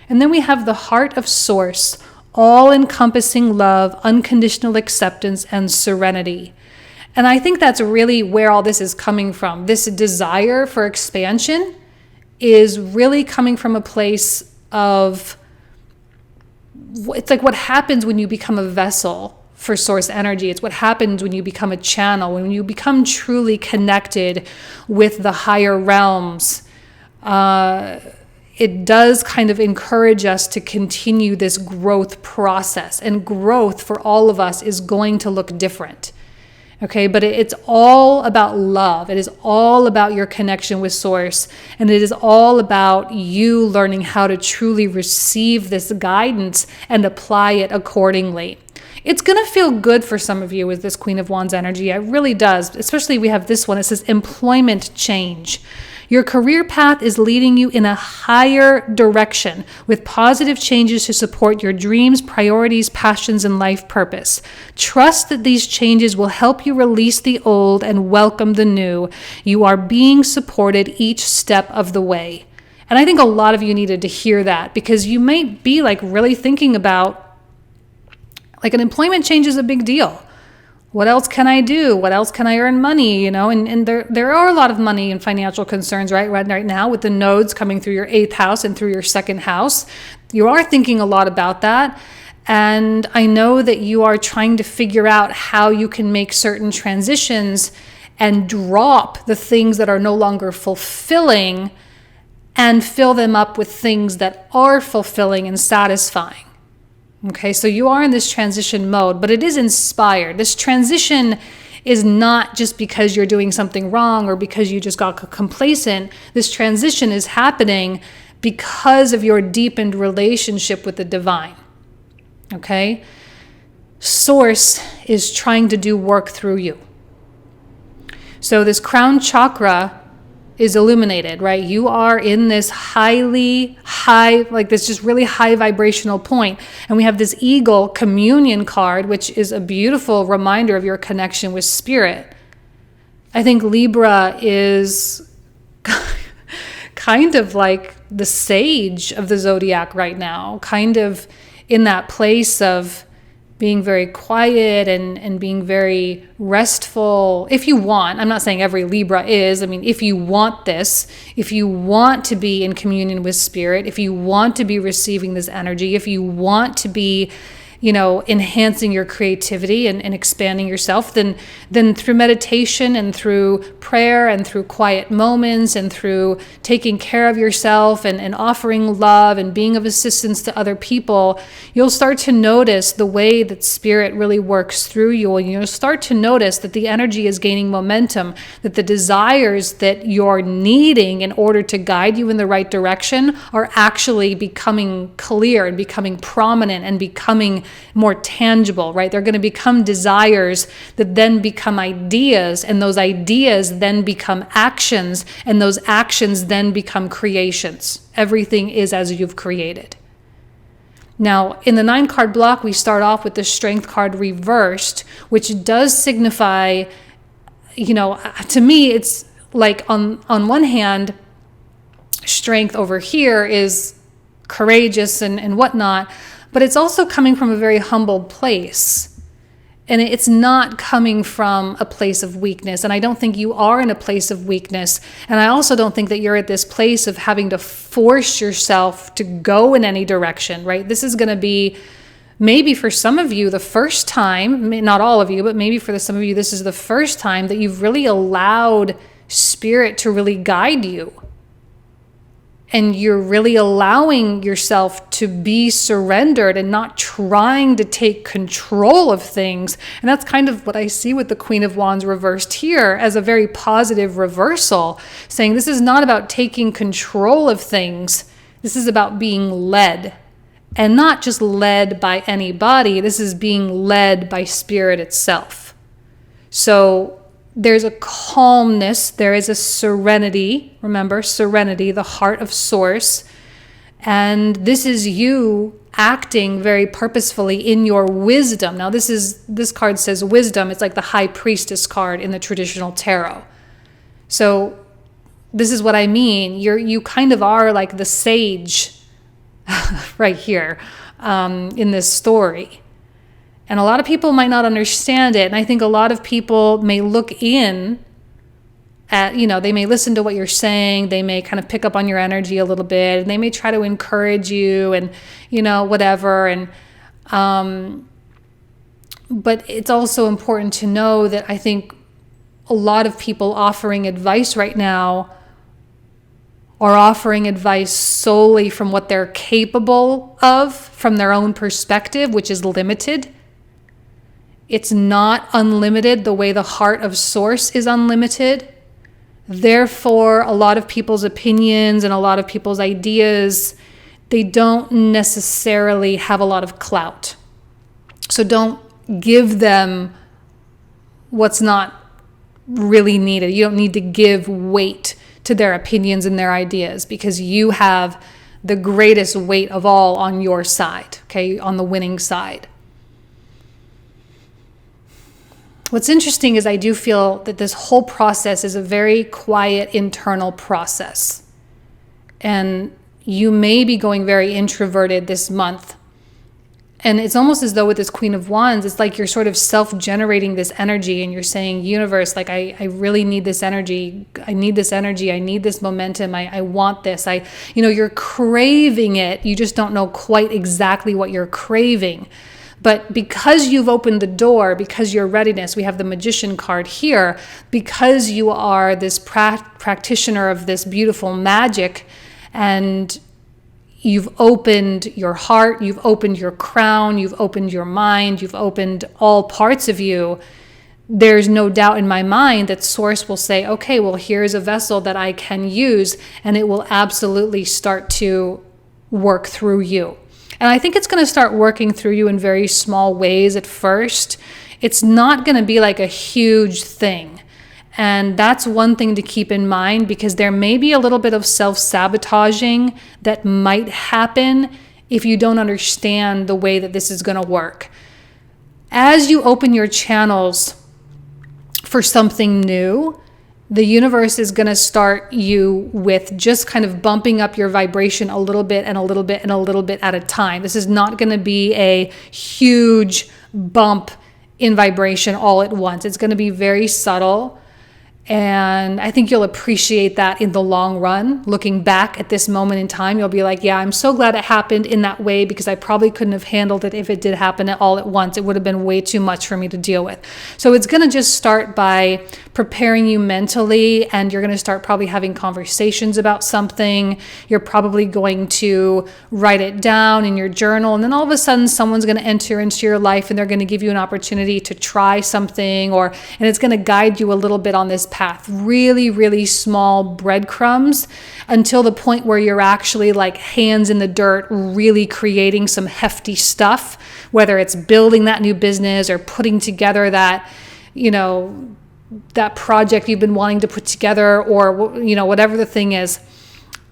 And then we have the heart of source, all-encompassing love, unconditional acceptance, and serenity. And I think that's really where all this is coming from. This desire for expansion is really coming from a place of, it's like what happens when you become a vessel for source energy. It's what happens when you become a channel, when you become truly connected with the higher realms. It does kind of encourage us to continue this growth process. And growth for all of us is going to look different. Okay, but it's all about love. It is all about your connection with source. And it is all about you learning how to truly receive this guidance and apply it accordingly. It's going to feel good for some of you with this Queen of Wands energy. It really does. Especially we have this one. It says employment change. Your career path is leading you in a higher direction with positive changes to support your dreams, priorities, passions, and life purpose. Trust that these changes will help you release the old and welcome the new. You are being supported each step of the way. And I think a lot of you needed to hear that because you might be like really thinking about like an employment change is a big deal. What else can I do? What else can I earn money? And there are a lot of money and financial concerns right now with the nodes coming through your 8th house and through your 2nd house. You are thinking a lot about that. And I know that you are trying to figure out how you can make certain transitions and drop the things that are no longer fulfilling and fill them up with things that are fulfilling and satisfying. Okay, so you are in this transition mode, but it is inspired. This transition is not just because you're doing something wrong or because you just got complacent. This transition is happening because of your deepened relationship with the divine. Okay? Source is trying to do work through you. So this crown chakra is illuminated, right? You are in this highly high, like this just really high vibrational point. And we have this eagle communion card, which is a beautiful reminder of your connection with spirit. I think Libra is kind of like the sage of the zodiac right now, kind of in that place of being very quiet and being very restful. If you want, I'm not saying every Libra is, if you want this, if you want to be in communion with spirit, if you want to be receiving this energy, if you want to be, enhancing your creativity and expanding yourself, then through meditation and through prayer and through quiet moments and through taking care of yourself and offering love and being of assistance to other people, you'll start to notice the way that spirit really works through you. And you'll start to notice that the energy is gaining momentum, that the desires that you're needing in order to guide you in the right direction are actually becoming clear and becoming prominent and becoming more tangible, right? They're going to become desires that then become ideas, and those ideas then become actions, and those actions then become creations. Everything is as you've created. Now, in the 9-card block, we start off with the Strength card reversed, which does signify, to me, it's like on one hand, strength over here is courageous and whatnot, but it's also coming from a very humbled place. And it's not coming from a place of weakness. And I don't think you are in a place of weakness. And I also don't think that you're at this place of having to force yourself to go in any direction, right? This is going to be maybe for some of you the first time, not all of you, but maybe for some of you, this is the first time that you've really allowed Spirit to really guide you. And you're really allowing yourself to be surrendered and not trying to take control of things. And that's kind of what I see with the Queen of Wands reversed here as a very positive reversal, saying this is not about taking control of things. This is about being led, and not just led by anybody. This is being led by Spirit itself. So there's a calmness, there is a serenity. Remember, serenity, the heart of Source. And this is you acting very purposefully in your wisdom. Now, this card says wisdom. It's like the High Priestess card in the traditional tarot. So this is what I mean. You kind of are like the sage right here in this story. And a lot of people might not understand it. And I think a lot of people may look in at, they may listen to what you're saying. They may kind of pick up on your energy a little bit, and they may try to encourage you and, whatever. And, but it's also important to know that I think a lot of people offering advice right now are offering advice solely from what they're capable of, from their own perspective, which is limited. It's not unlimited the way the heart of Source is unlimited. Therefore, a lot of people's opinions and a lot of people's ideas, they don't necessarily have a lot of clout. So don't give them what's not really needed. You don't need to give weight to their opinions and their ideas, because you have the greatest weight of all on your side, okay, on the winning side. What's interesting is I do feel that this whole process is a very quiet internal process. And you may be going very introverted this month. And it's almost as though with this Queen of Wands, it's like you're sort of self-generating this energy, and you're saying, universe, like I really need this energy. I need this energy. I need this momentum. I want this. You're craving it. You just don't know quite exactly what you're craving. But because you've opened the door, because your readiness, we have the Magician card here, because you are this practitioner of this beautiful magic, and you've opened your heart, you've opened your crown, you've opened your mind, you've opened all parts of you, there's no doubt in my mind that Source will say, okay, well, here's a vessel that I can use, and it will absolutely start to work through you. And I think it's going to start working through you in very small ways at first. It's not going to be like a huge thing. And that's one thing to keep in mind, because there may be a little bit of self-sabotaging that might happen if you don't understand the way that this is going to work. As you open your channels for something new, the universe is going to start you with just kind of bumping up your vibration a little bit and a little bit and a little bit at a time. This is not going to be a huge bump in vibration all at once. It's going to be very subtle. And I think you'll appreciate that in the long run. Looking back at this moment in time, you'll be like, yeah, I'm so glad it happened in that way, because I probably couldn't have handled it if it did happen all at once. It would have been way too much for me to deal with. So it's going to just start by preparing you mentally, and you're going to start probably having conversations about something. You're probably going to write it down in your journal, and then all of a sudden someone's going to enter into your life, and they're going to give you an opportunity to try something, and it's going to guide you a little bit on this path, really, really small breadcrumbs until the point where you're actually like hands in the dirt, really creating some hefty stuff, whether it's building that new business or putting together that, that project you've been wanting to put together, or, whatever the thing is.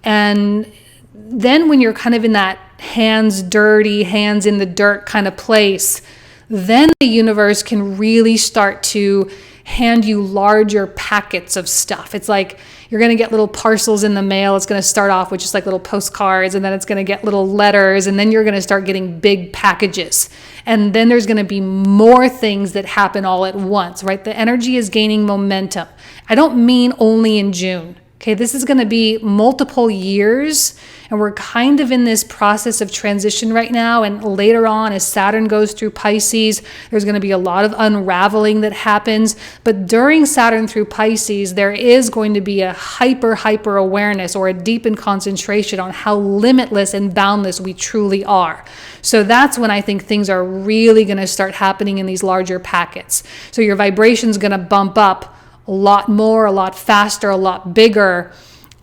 And then when you're kind of in that hands dirty, hands in the dirt kind of place, then the universe can really start to hand you larger packets of stuff. It's like you're going to get little parcels in the mail. It's going to start off with just like little postcards, and then it's going to get little letters, and then you're going to start getting big packages. And then there's going to be more things that happen all at once, right? The energy is gaining momentum. I don't mean only in June. Okay, this is going to be multiple years, and we're kind of in this process of transition right now. And later on, as Saturn goes through Pisces, there's going to be a lot of unraveling that happens. But during Saturn through Pisces, there is going to be a hyper awareness, or a deepened concentration on how limitless and boundless we truly are. So that's when I think things are really going to start happening in these larger packets. So your vibration's going to bump up a lot more, a lot faster, a lot bigger.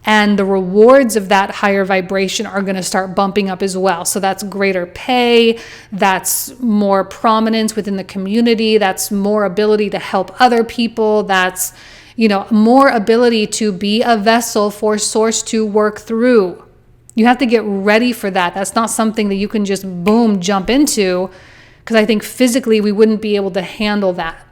And the rewards of that higher vibration are going to start bumping up as well. So that's greater pay, that's more prominence within the community, that's more ability to help other people, that's, more ability to be a vessel for source to work through. You have to get ready for that. That's not something that you can just boom, jump into, because I think physically we wouldn't be able to handle that.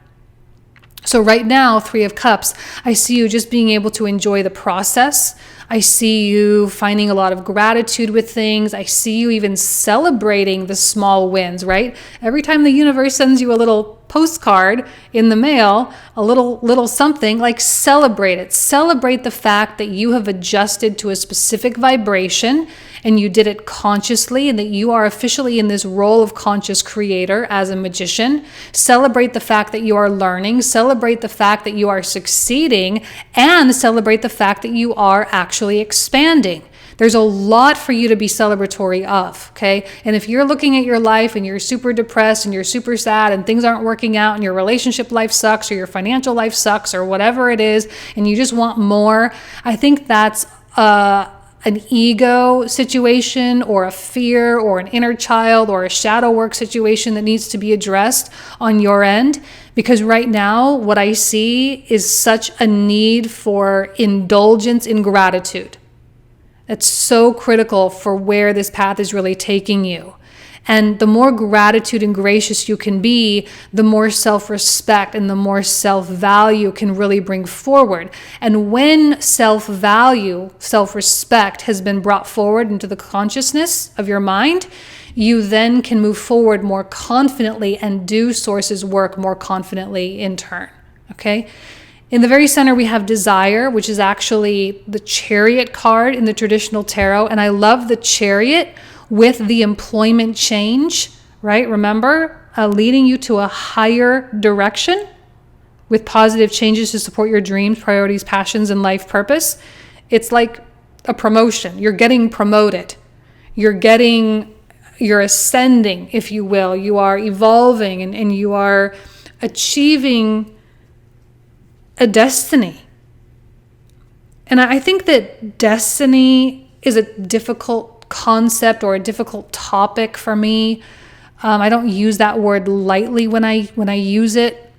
So right now, 3 of Cups, I see you just being able to enjoy the process. I see you finding a lot of gratitude with things. I see you even celebrating the small wins, right? Every time the universe sends you a little postcard in the mail, a little something, like celebrate it. Celebrate the fact that you have adjusted to a specific vibration and you did it consciously, and that you are officially in this role of conscious creator as a magician. Celebrate the fact that you are learning, celebrate the fact that you are succeeding, and celebrate the fact that you are actually expanding. There's a lot for you to be celebratory of, okay? And if you're looking at your life and you're super depressed and you're super sad and things aren't working out and your relationship life sucks or your financial life sucks or whatever it is, and you just want more, I think that's an ego situation, or a fear, or an inner child, or a shadow work situation that needs to be addressed on your end. Because right now, what I see is such a need for indulgence in gratitude. That's so critical for where this path is really taking you. And the more gratitude and gracious you can be, the more self-respect and the more self-value can really bring forward. And when self-value, self-respect has been brought forward into the consciousness of your mind, you then can move forward more confidently and do source's work more confidently in turn. Okay? In the very center, we have desire, which is actually the Chariot card in the traditional tarot. And I love the Chariot with the employment change, right? Remember, leading you to a higher direction with positive changes to support your dreams, priorities, passions, and life purpose. It's like a promotion. You're getting promoted. You're ascending, if you will. You are evolving and you are achieving a destiny. And I think that destiny is a difficult concept or a difficult topic for me. I don't use that word lightly when I use it.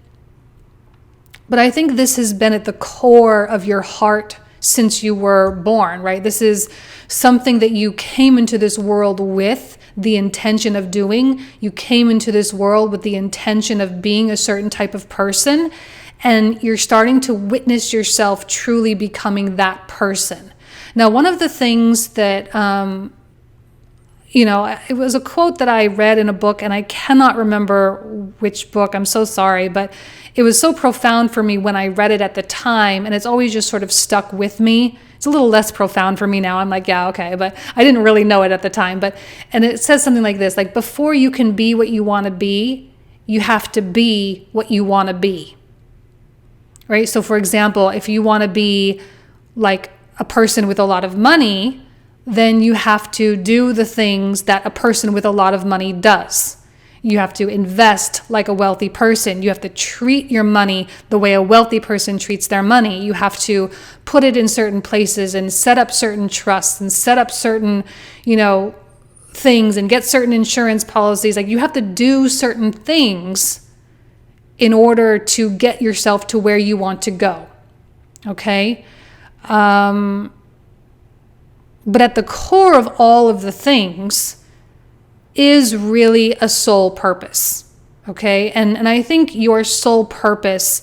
But I think this has been at the core of your heart since you were born, right? This is something that you came into this world with the intention of doing. You came into this world with the intention of being a certain type of person, and you're starting to witness yourself truly becoming that person. Now, one of the things that it was a quote that I read in a book, and I cannot remember which book. I'm so sorry, but it was so profound for me when I read it at the time, and it's always just sort of stuck with me. It's a little less profound for me now. I'm like, yeah, okay, but I didn't really know it at the time. And it says something like this, like, before you can be what you want to be, you have to be what you want to be, right? So for example, if you want to be like a person with a lot of money, then you have to do the things that a person with a lot of money does. You have to invest like a wealthy person. You have to treat your money the way a wealthy person treats their money. You have to put it in certain places and set up certain trusts and set up certain, things and get certain insurance policies. Like, you have to do certain things in order to get yourself to where you want to go. Okay? But at the core of all of the things is really a soul purpose. Okay? And I think your soul purpose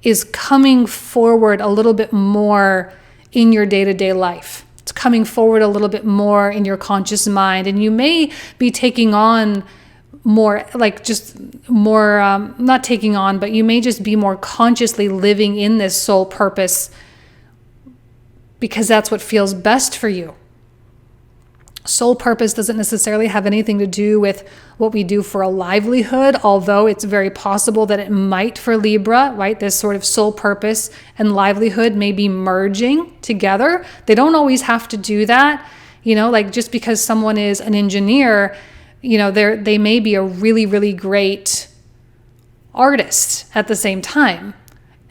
is coming forward a little bit more in your day-to-day life. It's coming forward a little bit more in your conscious mind. And you may be taking on more, not taking on, but you may just be more consciously living in this soul purpose because that's what feels best for you. Soul purpose doesn't necessarily have anything to do with what we do for a livelihood, although it's very possible that it might for Libra, right? This sort of soul purpose and livelihood may be merging together. They don't always have to do that. Just because someone is an engineer, they may be a really, really great artist at the same time.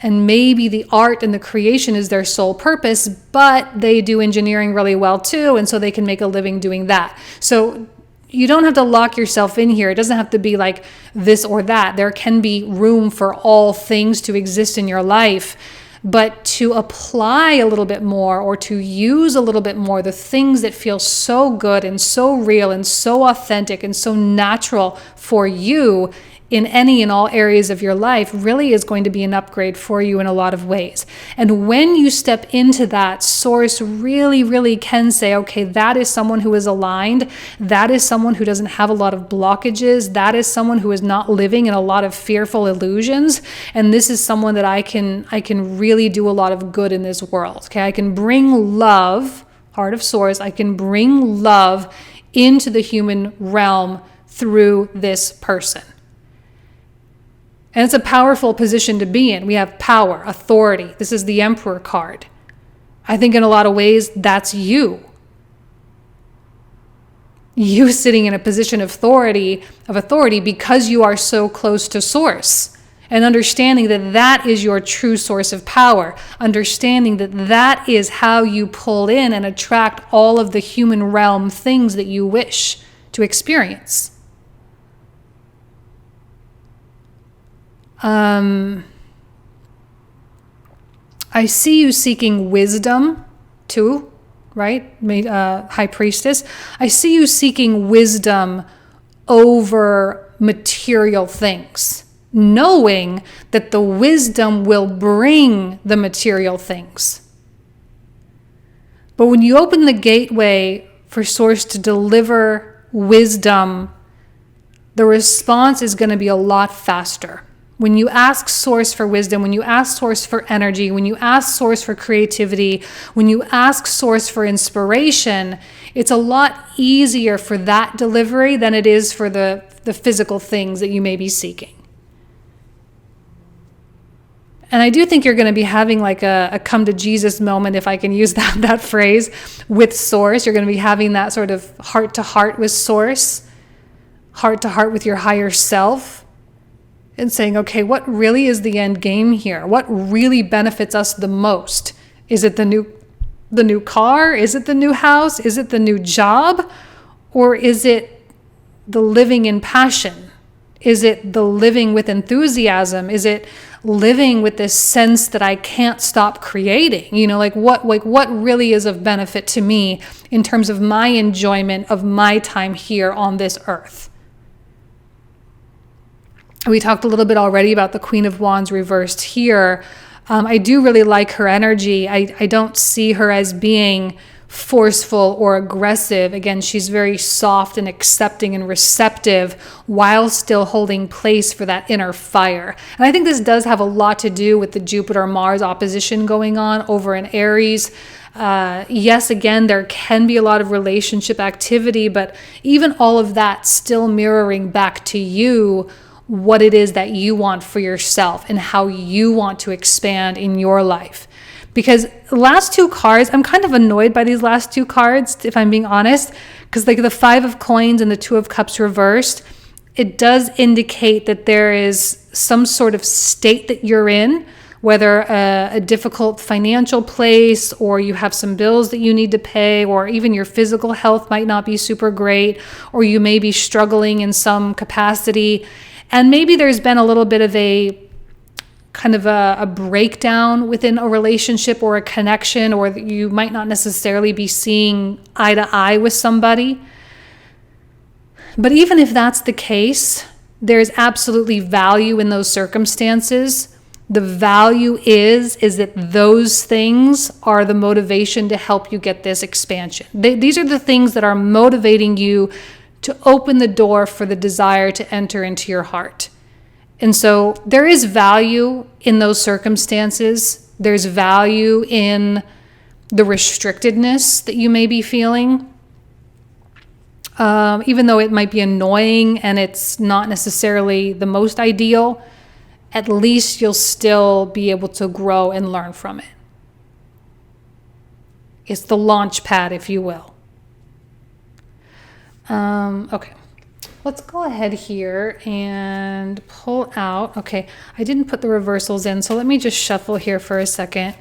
And maybe the art and the creation is their sole purpose, but they do engineering really well too, and so they can make a living doing that. So you don't have to lock yourself in here. It doesn't have to be like this or that. There can be room for all things to exist in your life, but to apply a little bit more or to use a little bit more the things that feel so good and so real and so authentic and so natural for you in any and all areas of your life really is going to be an upgrade for you in a lot of ways. And when you step into that, Source really, really can say, okay, that is someone who is aligned. That is someone who doesn't have a lot of blockages. That is someone who is not living in a lot of fearful illusions. And this is someone that I can really do a lot of good in this world. Okay, I can bring love, Heart of Source, I can bring love into the human realm through this person. And it's a powerful position to be in. We have power, authority. This is the Emperor card. I think in a lot of ways, that's you. You sitting in a position of authority because you are so close to Source. And understanding that that is your true source of power. Understanding that that is how you pull in and attract all of the human realm things that you wish to experience. I see you seeking wisdom too, right? High Priestess. I see you seeking wisdom over material things, knowing that the wisdom will bring the material things. But when you open the gateway for Source to deliver wisdom, the response is going to be a lot faster. When you ask Source for wisdom, when you ask Source for energy, when you ask Source for creativity, when you ask Source for inspiration, it's a lot easier for that delivery than it is for the physical things that you may be seeking. And I do think you're going to be having like a come to Jesus moment, if I can use that phrase, with Source. You're going to be having that sort of heart to heart with Source, heart to heart with your higher self. And saying, okay, what really is the end game here? What really benefits us the most? Is it the new car? Is it the new house? Is it the new job? Or is it the living in passion? Is it the living with enthusiasm? Is it living with this sense that I can't stop creating? What really is of benefit to me in terms of my enjoyment of my time here on this earth? We talked a little bit already about the Queen of Wands reversed here. I do really like her energy. I don't see her as being forceful or aggressive. Again, she's very soft and accepting and receptive while still holding place for that inner fire. And I think this does have a lot to do with the Jupiter-Mars opposition going on over in Aries. Yes, again, there can be a lot of relationship activity, but even all of that still mirroring back to you what it is that you want for yourself and how you want to expand in your life. Because the last two cards, I'm kind of annoyed by these last two cards, if I'm being honest, because like the 5 of Coins and the 2 of Cups reversed, it does indicate that there is some sort of state that you're in, whether a difficult financial place, or you have some bills that you need to pay, or even your physical health might not be super great, or you may be struggling in some capacity. And maybe there's been a little bit of a kind of a breakdown within a relationship or a connection, or that you might not necessarily be seeing eye to eye with somebody. But even if that's the case, there's absolutely value in those circumstances. The value is that those things are the motivation to help you get this expansion. These are the things that are motivating you to open the door for the desire to enter into your heart. And so there is value in those circumstances. There's value in the restrictedness that you may be feeling. Even though it might be annoying and it's not necessarily the most ideal, at least you'll still be able to grow and learn from it. It's the launch pad, if you will. Okay, let's go ahead here and pull out. Okay, I didn't put the reversals in, so let me just shuffle here for a second.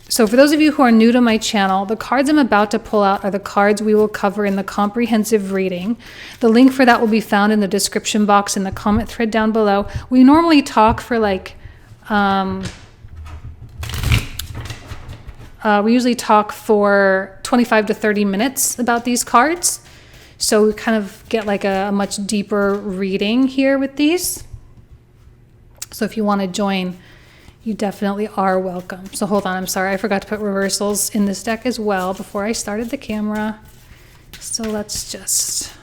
So for those of you who are new to my channel, the cards I'm about to pull out are the cards we will cover in the comprehensive reading. The link for that will be found in the description box in the comment thread down below. We normally talk for we usually talk for 25 to 30 minutes about these cards. So we kind of get like a much deeper reading here with these. So if you want to join, you definitely are welcome. So hold on, I'm sorry, I forgot to put reversals in this deck as well before I started the camera. So let's just,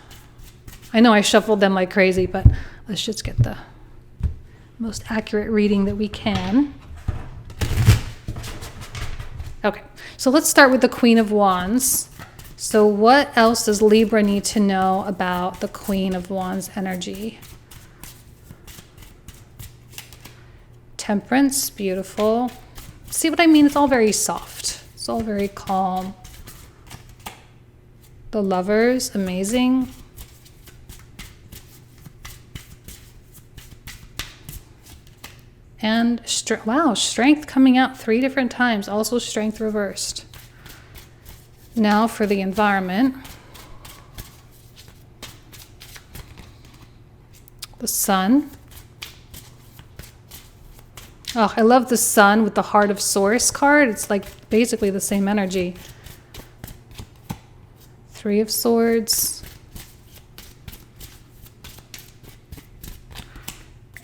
I know I shuffled them like crazy, but let's just get the most accurate reading that we can. Okay, so let's start with the Queen of Wands. So what else does Libra need to know about the Queen of Wands energy? Temperance, beautiful. See what I mean? It's all very soft. It's all very calm. The Lovers, amazing. And wow, Strength coming out 3 different times. Also Strength reversed. Now for the Environment. The Sun. Oh, I love the Sun with the Heart of Source card. It's like basically the same energy. 3 of Swords.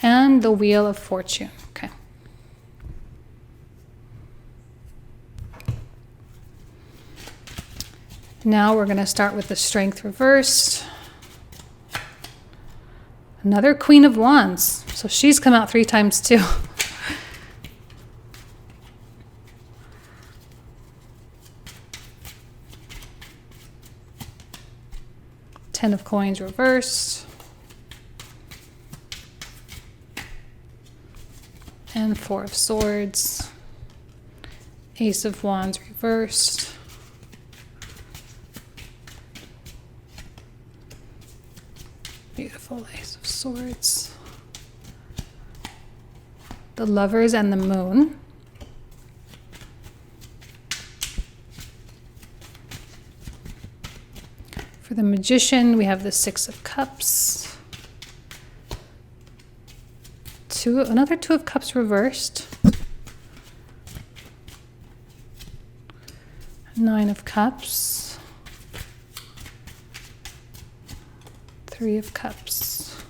And the Wheel of Fortune. Okay. Now we're going to start with the Strength reversed. Another Queen of Wands. So she's come out 3 times too. Ten of Coins reversed. And 4 of Swords. Ace of Wands reversed. Beautiful Ace of Swords. The Lovers and the Moon. For the Magician, we have the 6 of Cups. Another 2 of Cups reversed. 9 of Cups. 3 of Cups.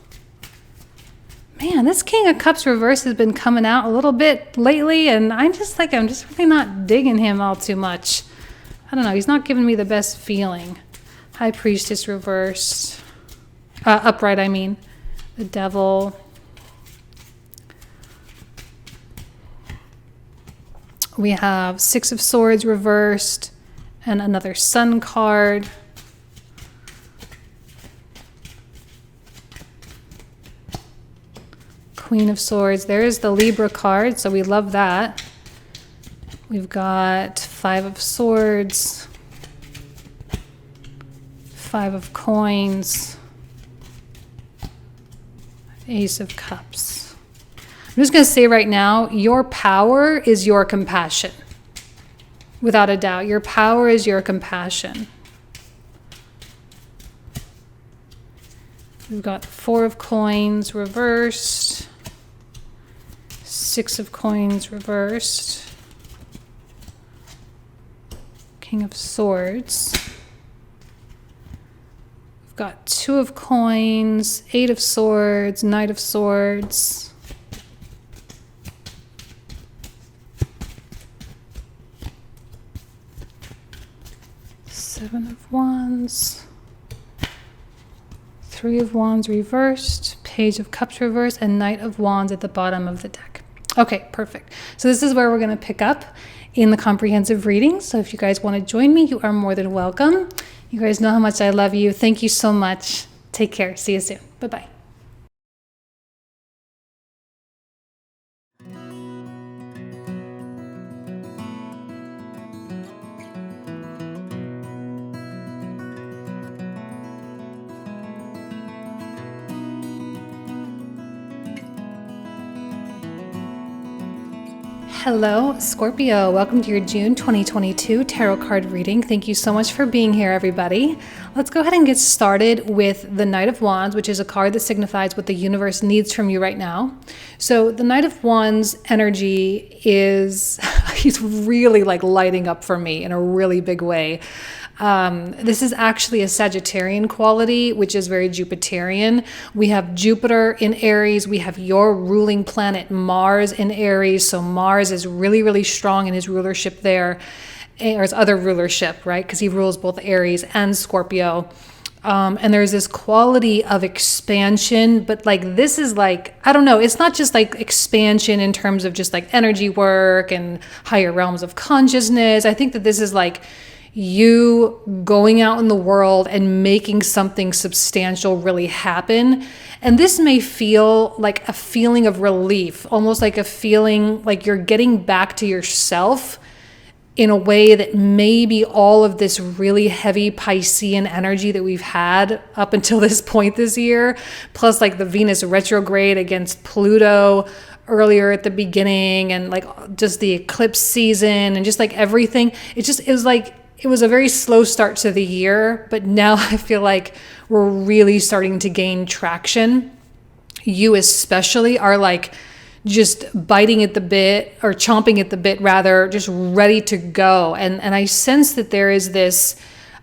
Man, this King of Cups reverse has been coming out a little bit lately, and I'm just really not digging him all too much. I don't know, he's not giving me the best feeling. High Priestess reversed. Upright, I mean. The Devil. We have 6 of Swords reversed and another Sun card. Queen of Swords. There is the Libra card, so we love that. We've got 5 of Swords, 5 of Coins, Ace of Cups. I'm just going to say right now, your power is your compassion. Without a doubt, your power is your compassion. We've got 4 of Coins reversed, 6 of Coins reversed, King of Swords. We've got 2 of Coins, 8 of Swords, Knight of Swords. Seven of Wands. 3 of Wands reversed, Page of Cups reversed, and Knight of Wands at the bottom of the deck. Okay, perfect. So this is where we're going to pick up in the comprehensive reading. So if you guys want to join me, you are more than welcome. You guys know how much I love you. Thank you so much. Take care. See you soon. Bye-bye. Hello, Scorpio. Welcome to your June 2022 tarot card reading. Thank you so much for being here, everybody. Let's go ahead and get started with the Knight of Wands, which is a card that signifies what the universe needs from you right now. So the Knight of Wands energy is, he's really like lighting up for me in a really big way. This is actually a Sagittarian quality, which is very Jupiterian. We have Jupiter in Aries. We have your ruling planet Mars in Aries. So Mars is really, really strong in his rulership there, or his other rulership, right? Because he rules both Aries and Scorpio. And there's this quality of expansion, but like this is like, I don't know, it's not just like expansion in terms of just like energy work and higher realms of consciousness. I think that this is like you going out in the world and making something substantial really happen. And this may feel like a feeling of relief, almost like a feeling like you're getting back to yourself in a way that maybe all of this really heavy Piscean energy that we've had up until this point this year, plus like the Venus retrograde against Pluto earlier at the beginning, and like just the eclipse season and just like everything, it was a very slow start to the year, but now I feel like we're really starting to gain traction. You especially are like just biting at the bit, or chomping at the bit rather, just ready to go. And I sense that there is this,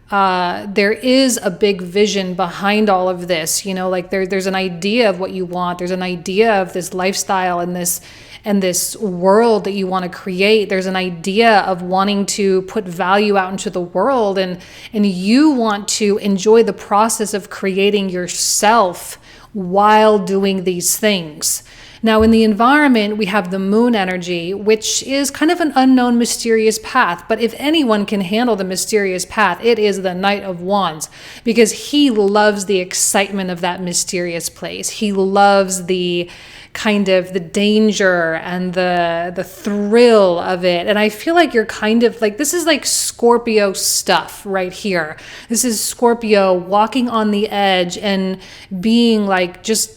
there is a big vision behind all of this, you know, like there's an idea of what you want. There's an idea of this lifestyle and this world that you want to create. There's an idea of wanting to put value out into the world, and you want to enjoy the process of creating yourself while doing these things. Now, in the environment, we have the moon energy, which is kind of an unknown, mysterious path. But if anyone can handle the mysterious path, it is the Knight of Wands, because he loves the excitement of that mysterious place. He loves the kind of the danger and the thrill of it. And I feel like you're kind of like, this is like Scorpio stuff right here. This is Scorpio walking on the edge and being like, just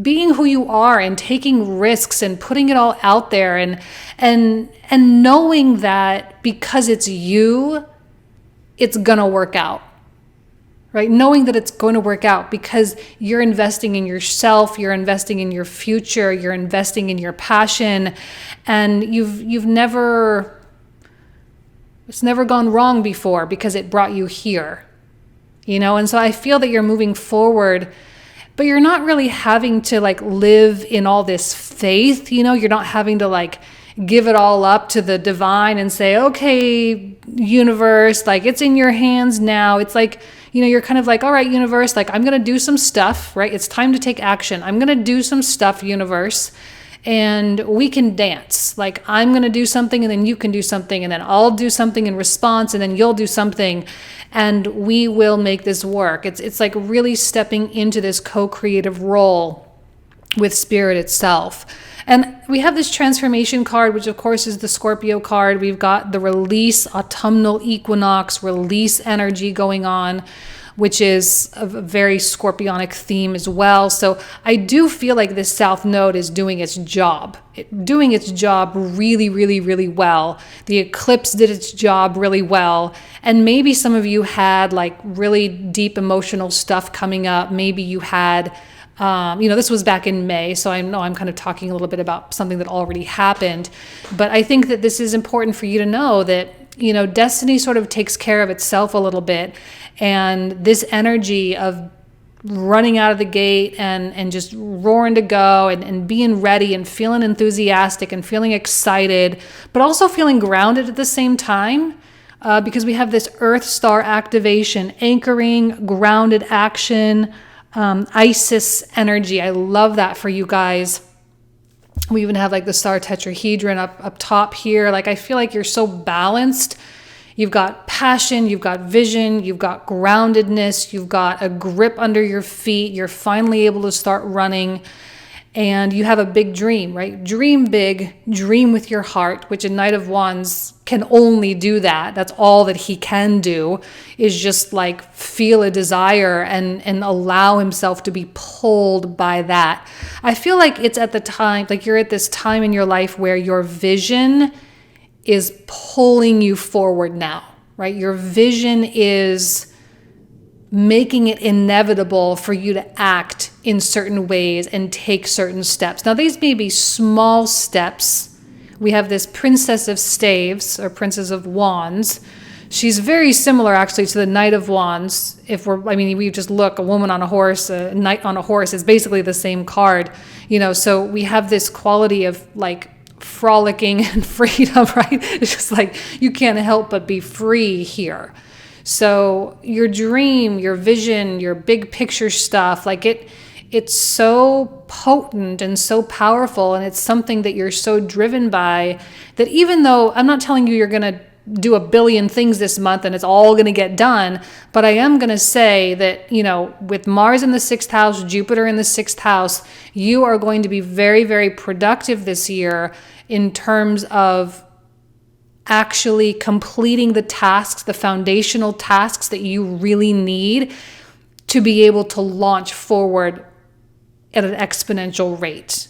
being who you are and taking risks and putting it all out there, and knowing that because it's you, it's gonna work out. Right? Knowing that it's going to work out because you're investing in yourself, you're investing in your future, you're investing in your passion, and it's never gone wrong before because it brought you here. You know, and so I feel that you're moving forward, but you're not really having to like live in all this faith, you know, you're not having to like give it all up to the divine and say, okay, universe, like it's in your hands now. It's like, you know, you're kind of like, all right, universe, like I'm going to do some stuff, right? It's time to take action. I'm going to do some stuff, universe, and we can dance. Like I'm going to do something and then you can do something and then I'll do something in response and then you'll do something and we will make this work. It's like really stepping into this co-creative role with spirit itself. And we have this transformation card, which of course is the Scorpio card. We've got the release, autumnal equinox, release energy going on, which is a very scorpionic theme as well. So I do feel like this South Node is doing its job, really, really, really well. The eclipse did its job really well. And maybe some of you had like really deep emotional stuff coming up. Maybe you had, this was back in May, so I know I'm kind of talking a little bit about something that already happened. But I think that this is important for you to know that, destiny sort of takes care of itself a little bit. And this energy of running out of the gate and just roaring to go and being ready and feeling enthusiastic and feeling excited, but also feeling grounded at the same time, because we have this Earth star activation, anchoring, grounded action, Isis energy. I love that for you guys. We even have like the star tetrahedron up top here. Like, I feel like you're so balanced. You've got passion, you've got vision, you've got groundedness, you've got a grip under your feet. You're finally able to start running, and you have a big dream, right? Dream big, dream with your heart, which a Knight of Wands can only do that. That's all that he can do, is just like feel a desire and allow himself to be pulled by that. I feel like it's at the time, like you're at this time in your life where your vision is pulling you forward now, right? Your vision is making it inevitable for you to act in certain ways and take certain steps. Now, these may be small steps. We have this Princess of Staves, or Princess of Wands. She's very similar actually to the Knight of Wands. We just look, a woman on a horse, a knight on a horse is basically the same card, so we have this quality of like frolicking and freedom, right? It's just like you can't help but be free here. So your dream, your vision, your big picture stuff, like it's so potent and so powerful, and it's something that you're so driven by that even though I'm not telling you you're going to do 1 billion things this month and it's all going to get done, but I am going to say that, with Mars in the 6th house, Jupiter in the 6th house, you are going to be very, very productive this year in terms of actually completing the tasks, the foundational tasks that you really need to be able to launch forward at an exponential rate.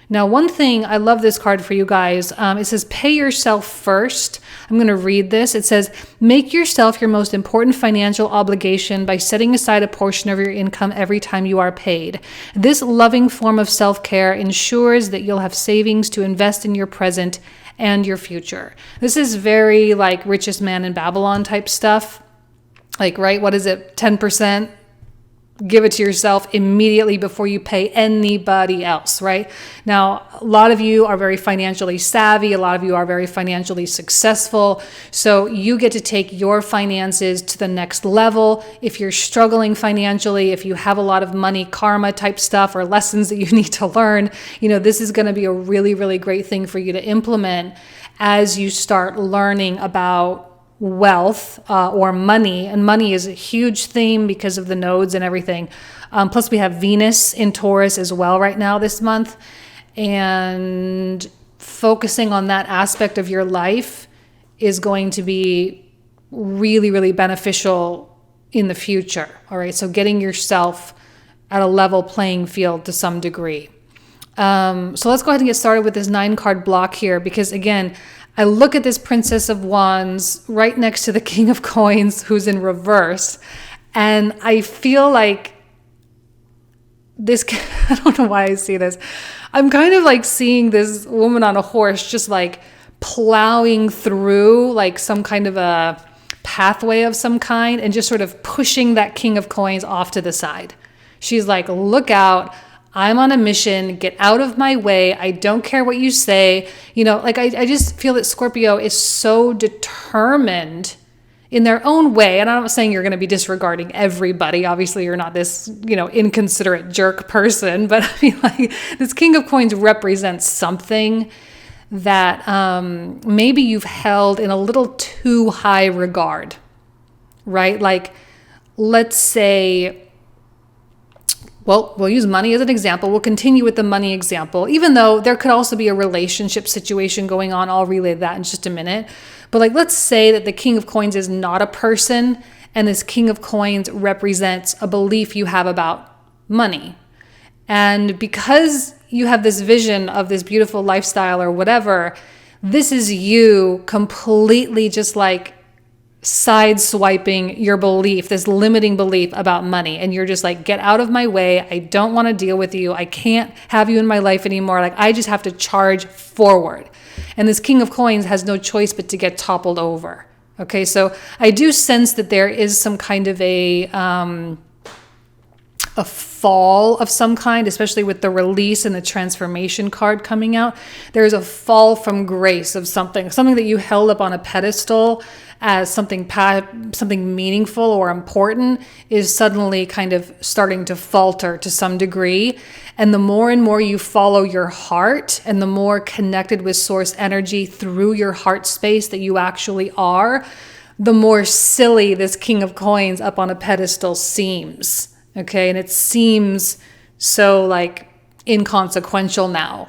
Now, one thing, I love this card for you guys. It says, pay yourself first. I'm going to read this. It says, make yourself your most important financial obligation by setting aside a portion of your income every time you are paid. This loving form of self-care ensures that you'll have savings to invest in your present and your future. This is very like richest man in Babylon type stuff. Like, right? What is it? 10%? Give it to yourself immediately before you pay anybody else, right? Now, a lot of you are very financially savvy. A lot of you are very financially successful. So you get to take your finances to the next level. If you're struggling financially, if you have a lot of money karma type stuff or lessons that you need to learn, this is going to be a really, really great thing for you to implement as you start learning about wealth or money. And money is a huge theme because of the nodes and everything. Plus we have Venus in Taurus as well right now this month. And focusing on that aspect of your life is going to be really, really beneficial in the future. All right. So getting yourself at a level playing field to some degree. So let's go ahead and get started with this 9-card block here, because again, I look at this Princess of Wands right next to the King of Coins, who's in reverse, and I feel like this, I don't know why I see this. I'm kind of like seeing this woman on a horse just like plowing through like some kind of a pathway of some kind and just sort of pushing that King of Coins off to the side. She's like, look out. I'm on a mission. Get out of my way. I don't care what you say. I just feel that Scorpio is so determined in their own way. And I'm not saying you're going to be disregarding everybody. Obviously, you're not this, inconsiderate jerk person. But I mean, like, this King of Coins represents something that maybe you've held in a little too high regard, right? Like, let's say Well, we'll use money as an example. We'll continue with the money example, even though there could also be a relationship situation going on. I'll relay that in just a minute. But like, let's say that the King of Coins is not a person, and this King of Coins represents a belief you have about money. And because you have this vision of this beautiful lifestyle or whatever, this is you completely just like sideswiping your belief, this limiting belief about money. And you're just like, get out of my way. I don't want to deal with you. I can't have you in my life anymore. Like, I just have to charge forward. And this King of Coins has no choice but to get toppled over. Okay, so I do sense that there is some kind of a fall of some kind, especially with the release and the transformation card coming out. There's a fall from grace of something that you held up on a pedestal as something meaningful or important is suddenly kind of starting to falter to some degree. And the more and more you follow your heart and the more connected with source energy through your heart space that you actually are, the more silly this King of Coins up on a pedestal seems. Okay, and it seems so like inconsequential now.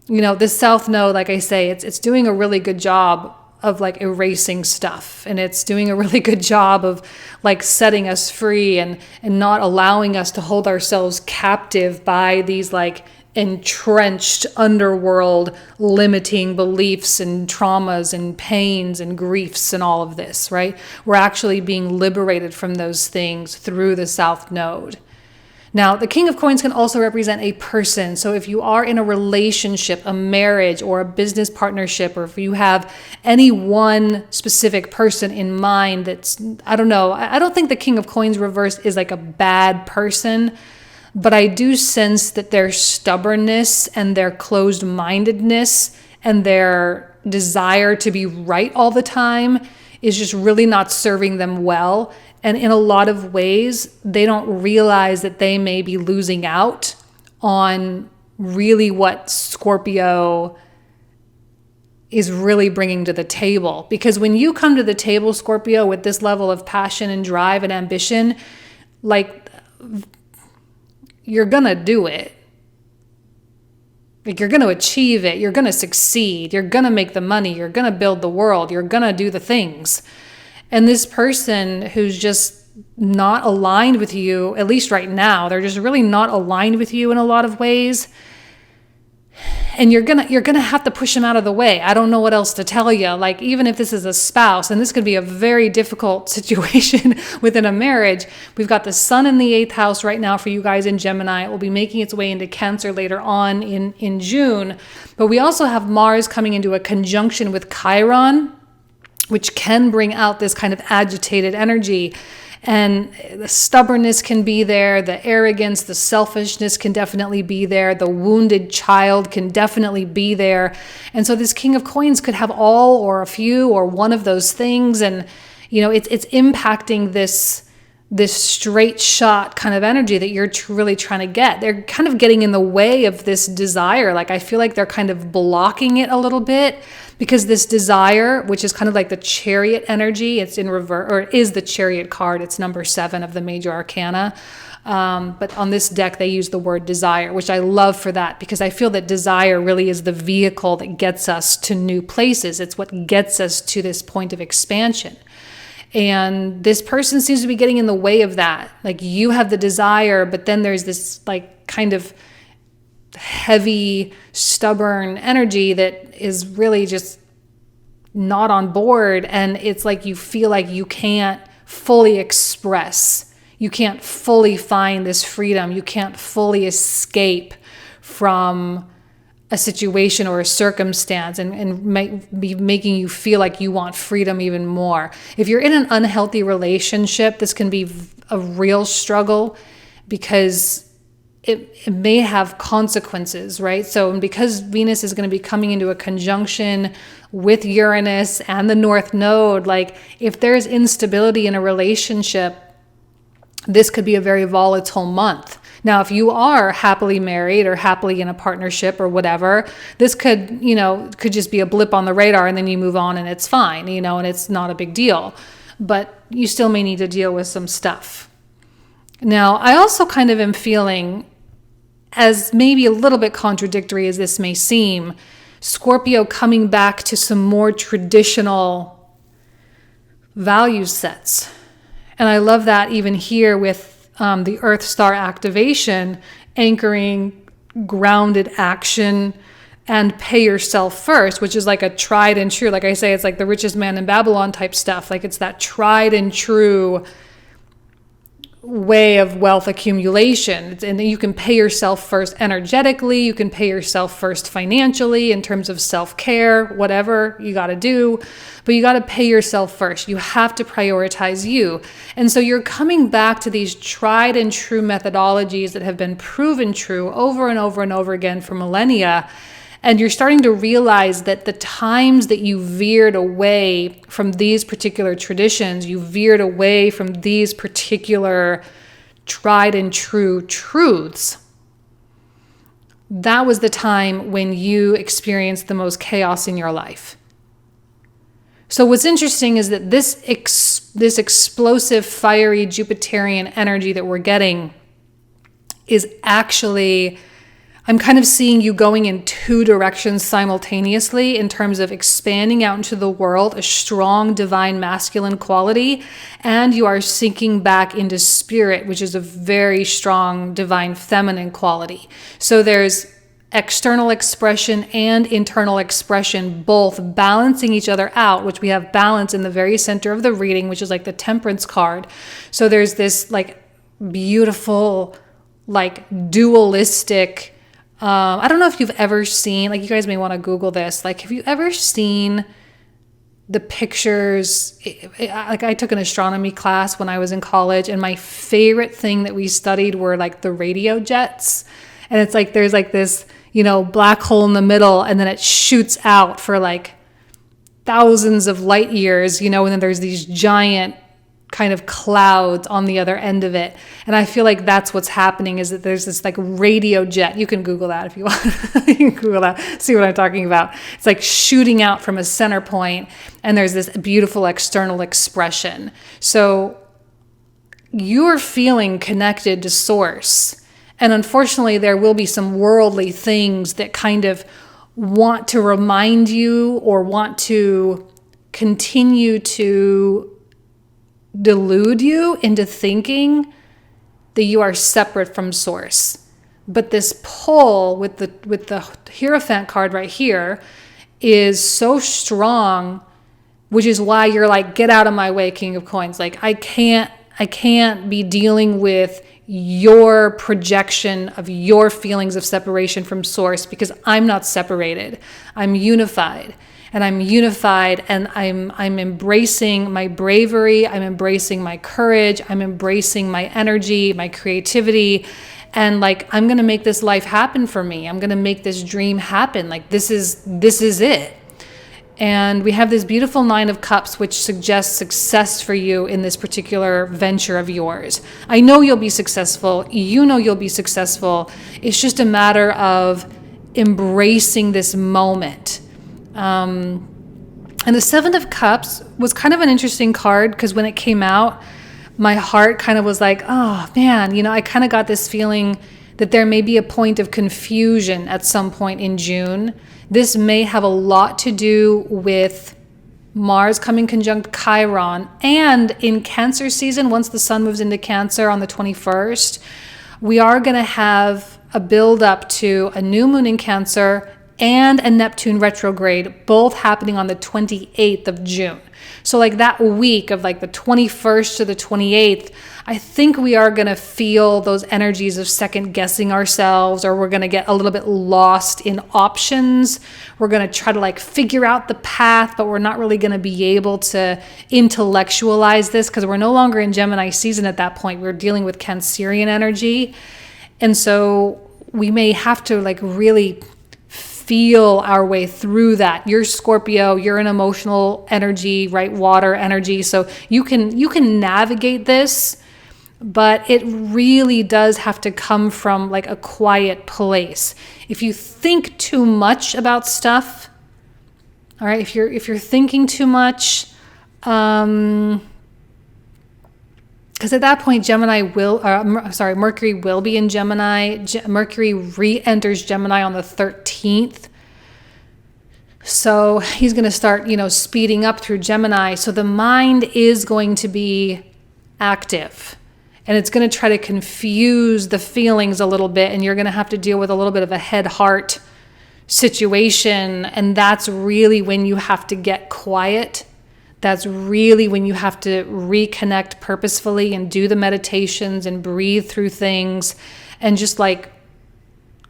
You know, this South Node, like I say, it's doing a really good job of like erasing stuff, and it's doing a really good job of like setting us free and not allowing us to hold ourselves captive by these like entrenched underworld limiting beliefs and traumas and pains and griefs and all of this, right? We're actually being liberated from those things through the South Node. Now, the King of Coins can also represent a person. So if you are in a relationship, a marriage, or a business partnership, or if you have any one specific person in mind that's, I don't know, I don't think the King of Coins reverse is like a bad person, but I do sense that their stubbornness and their closed-mindedness and their desire to be right all the time is just really not serving them well. And in a lot of ways, they don't realize that they may be losing out on really what Scorpio is really bringing to the table. Because when you come to the table, Scorpio, with this level of passion and drive and ambition, like, you're gonna do it. Like, you're gonna achieve it. You're gonna succeed. You're gonna make the money. You're gonna build the world. You're gonna do the things. And this person who's just not aligned with you, at least right now, they're just really not aligned with you in a lot of ways. And you're gonna have to push them out of the way. I don't know what else to tell you. Like, even if this is a spouse, and this could be a very difficult situation within a marriage. We've got the sun in the 8th house right now for you guys in Gemini. It will be making its way into Cancer later on in June. But we also have Mars coming into a conjunction with Chiron, which can bring out this kind of agitated energy. And the stubbornness can be there, the arrogance, the selfishness can definitely be there, the wounded child can definitely be there. And so this King of Coins could have all or a few or one of those things. And, you know, it's impacting this straight shot kind of energy that you're really trying to get. They're kind of getting in the way of this desire. Like, I feel like they're kind of blocking it a little bit, because this desire, which is kind of like the Chariot energy, it's in reverse, or is the Chariot card. It's number 7 of the major arcana. But on this deck, they use the word desire, which I love for that, because I feel that desire really is the vehicle that gets us to new places. It's what gets us to this point of expansion. And this person seems to be getting in the way of that. Like, you have the desire, but then there's this like kind of heavy, stubborn energy that is really just not on board. And it's like you feel like you can't fully express. You can't fully find this freedom. You can't fully escape from a situation or a circumstance and might be making you feel like you want freedom even more. If you're in an unhealthy relationship, this can be a real struggle, because it may have consequences, right? So because Venus is going to be coming into a conjunction with Uranus and the North Node, like, if there's instability in a relationship, this could be a very volatile month. Now, if you are happily married or happily in a partnership or whatever, this could just be a blip on the radar, and then you move on and it's fine, and it's not a big deal. But you still may need to deal with some stuff. Now, I also kind of am feeling, as maybe a little bit contradictory as this may seem, Scorpio coming back to some more traditional value sets. And I love that even here with the Earth Star activation, anchoring grounded action and pay yourself first, which is like a tried and true, like I say, it's like the richest man in Babylon type stuff. Like it's that tried and true way of wealth accumulation. And you can pay yourself first energetically, you can pay yourself first financially in terms of self-care, whatever you got to do, but you got to pay yourself first. You have to prioritize you. And so you're coming back to these tried and true methodologies that have been proven true over and over and over again for millennia. And you're starting to realize that the times that you veered away from these particular traditions, you veered away from these particular tried and true truths, that was the time when you experienced the most chaos in your life. So what's interesting is that this explosive, fiery Jupiterian energy that we're getting is actually, I'm kind of seeing you going in two directions simultaneously in terms of expanding out into the world, a strong divine masculine quality, and you are sinking back into spirit, which is a very strong divine feminine quality. So there's external expression and internal expression, both balancing each other out, which we have balance in the very center of the reading, which is like the Temperance card. So there's this like beautiful, like dualistic, I don't know if you've ever seen, like you guys may want to Google this, like have you ever seen the pictures, like I took an astronomy class when I was in college, and my favorite thing that we studied were like the radio jets. And it's like there's like this, black hole in the middle, and then it shoots out for like thousands of light years, and then there's these giant kind of clouds on the other end of it. And I feel like that's what's happening, is that there's this like radio jet. You can Google that if you want. You can Google that, see what I'm talking about. It's like shooting out from a center point, and there's this beautiful external expression. So you're feeling connected to source. And unfortunately, there will be some worldly things that kind of want to remind you or want to continue to delude you into thinking that you are separate from source. But this pull with the Hierophant card right here is so strong, which is why you're like, get out of my way, King of Coins. Like I can't be dealing with your projection of your feelings of separation from source, because I'm not separated. I'm unified. And I'm unified, and I'm embracing my bravery, I'm embracing my courage, I'm embracing my energy, my creativity, and like I'm gonna make this life happen for me. I'm gonna make this dream happen. Like this is it. And we have this beautiful Nine of Cups, which suggests success for you in this particular venture of yours. I know you'll be successful. You know you'll be successful. It's just a matter of embracing this moment. And the Seven of Cups was kind of an interesting card, because when it came out, my heart kind of was like, oh man, I kind of got this feeling that there may be a point of confusion at some point in June. This may have a lot to do with Mars coming conjunct Chiron, and in Cancer season, once the sun moves into Cancer on the 21st, we are going to have a build up to a new moon in Cancer and a Neptune retrograde, both happening on the 28th of June. So like that week of like the 21st to the 28th, I think we are going to feel those energies of second guessing ourselves, or we're going to get a little bit lost in options. We're going to try to like figure out the path, but we're not really going to be able to intellectualize this, because we're no longer in Gemini season at that point. We're dealing with Cancerian energy. And so we may have to like really feel our way through that. You're Scorpio, you're an emotional energy, right? Water energy. So you can navigate this, but it really does have to come from like a quiet place. If you think too much about stuff, all right, if you're thinking too much, because at that point, Mercury will be in Gemini. Mercury re-enters Gemini on the 13th. So he's going to start, speeding up through Gemini. So the mind is going to be active, and it's going to try to confuse the feelings a little bit. And you're going to have to deal with a little bit of a head-heart situation. And that's really when you have to get quiet. That's really when you have to reconnect purposefully and do the meditations and breathe through things and just like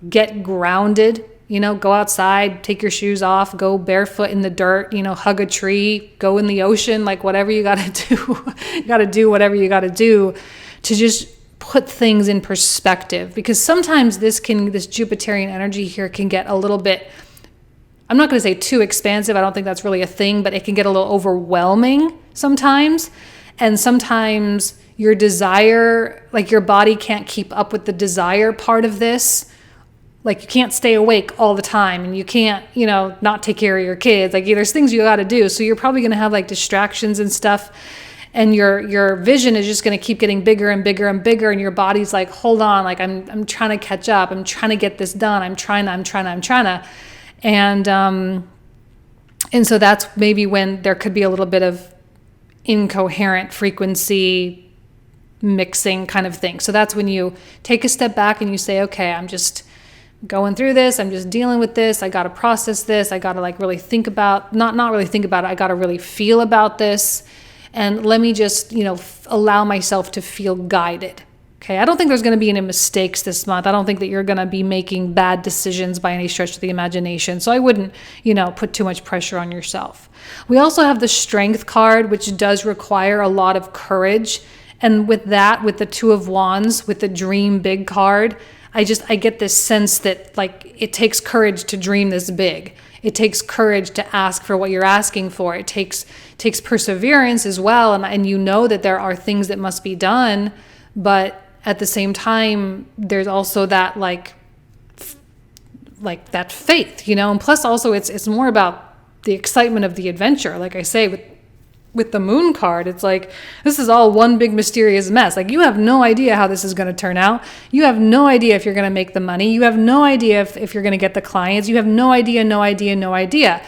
get grounded, go outside, take your shoes off, go barefoot in the dirt, hug a tree, go in the ocean, like whatever you got to do. You got to do whatever you got to do to just put things in perspective, because sometimes this Jupiterian energy here can get a little bit, I'm not going to say too expansive. I don't think that's really a thing, but it can get a little overwhelming sometimes. And sometimes your desire, like your body can't keep up with the desire part of this. Like you can't stay awake all the time, and you can't, not take care of your kids. Like there's things you got to do. So you're probably going to have like distractions and stuff. And your vision is just going to keep getting bigger and bigger and bigger. And your body's like, hold on, like I'm trying to catch up. I'm trying to get this done. I'm trying to. And so that's maybe when there could be a little bit of incoherent frequency mixing kind of thing. So that's when you take a step back and you say, okay, I'm just going through this. I'm just dealing with this. I got to process this. I got to like really think about, not really think about it. I got to really feel about this. And let me just, allow myself to feel guided. Okay, I don't think there's going to be any mistakes this month. I don't think that you're going to be making bad decisions by any stretch of the imagination. So I wouldn't, put too much pressure on yourself. We also have the Strength card, which does require a lot of courage. And with that, with the Two of Wands, with the Dream Big card, I get this sense that like it takes courage to dream this big. It takes courage to ask for what you're asking for. It takes perseverance as well. And you know that there are things that must be done, but at the same time, there's also that like that faith, and plus also it's more about the excitement of the adventure. Like I say, with the Moon card, it's like, this is all one big mysterious mess. Like you have no idea how this is going to turn out. You have no idea if you're going to make the money. You have no idea if you're going to get the clients. You have no idea.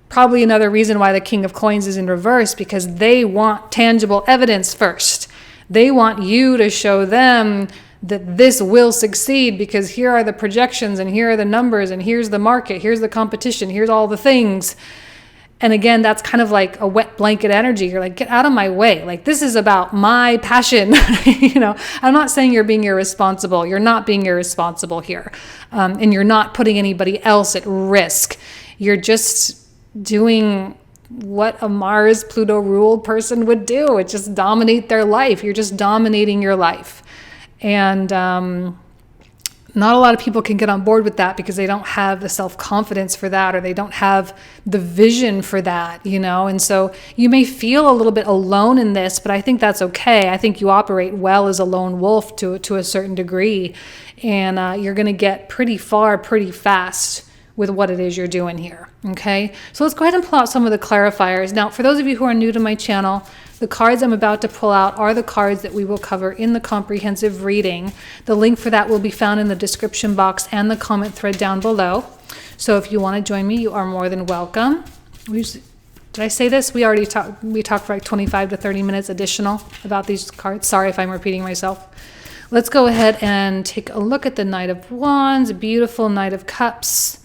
Probably another reason why the King of Coins is in reverse, because they want tangible evidence first. They want you to show them that this will succeed, because here are the projections and here are the numbers and here's the market, here's the competition, here's all the things. And again, that's kind of like a wet blanket energy. You're like, get out of my way. Like, this is about my passion. I'm not saying you're being irresponsible. You're not being irresponsible here. And you're not putting anybody else at risk. You're just doing what a Mars Pluto ruled person would do. It's just dominate their life. You're just dominating your life. And not a lot of people can get on board with that because they don't have the self-confidence for that, or they don't have the vision for that, and so you may feel a little bit alone in this, but I think that's okay. I think you operate well as a lone wolf to a certain degree, and you're going to get pretty far pretty fast with what it is you're doing here. Okay, so let's go ahead and pull out some of the clarifiers. Now, for those of you who are new to my channel, the cards I'm about to pull out are the cards that we will cover in the comprehensive reading. The link for that will be found in the description box and the comment thread down below. So if you want to join me, you are more than welcome. Did I say this? We talked for like 25 to 30 minutes additional about these cards. Sorry if I'm repeating myself. Let's go ahead and take a look at the Knight of Wands, a beautiful Knight of Cups,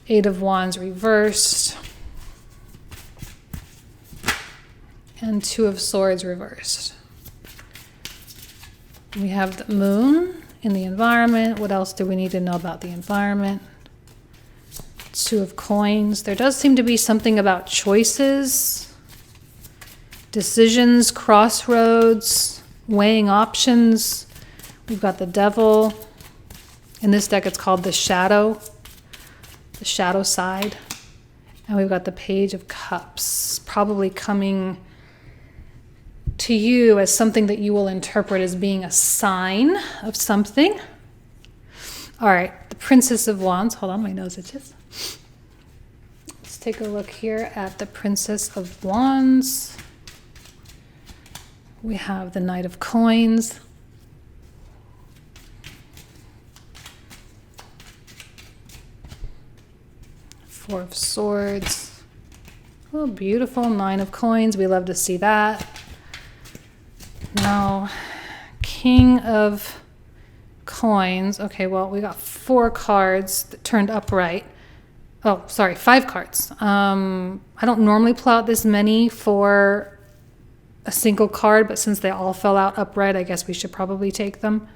Eight of Wands reversed, and Two of Swords reversed. We have the Moon in the environment. What else do we need to know about the environment? Two of Coins. There does seem to be something about choices, decisions, crossroads, weighing options. We've got the Devil. In this deck, it's called the shadow side. And we've got the Page of Cups, probably coming to you as something that you will interpret as being a sign of something. All right, the Princess of Wands. Hold on, my nose itches. Let's take a look here at the Princess of Wands. We have the Knight of Coins. Four of Swords. Oh, beautiful. Nine of Coins. We love to see that. Now, King of Coins. Okay, well, we got 4 cards that turned upright. Oh, sorry, 5 cards. I don't normally pull out this many for a single card, but since they all fell out upright, I guess we should probably take them.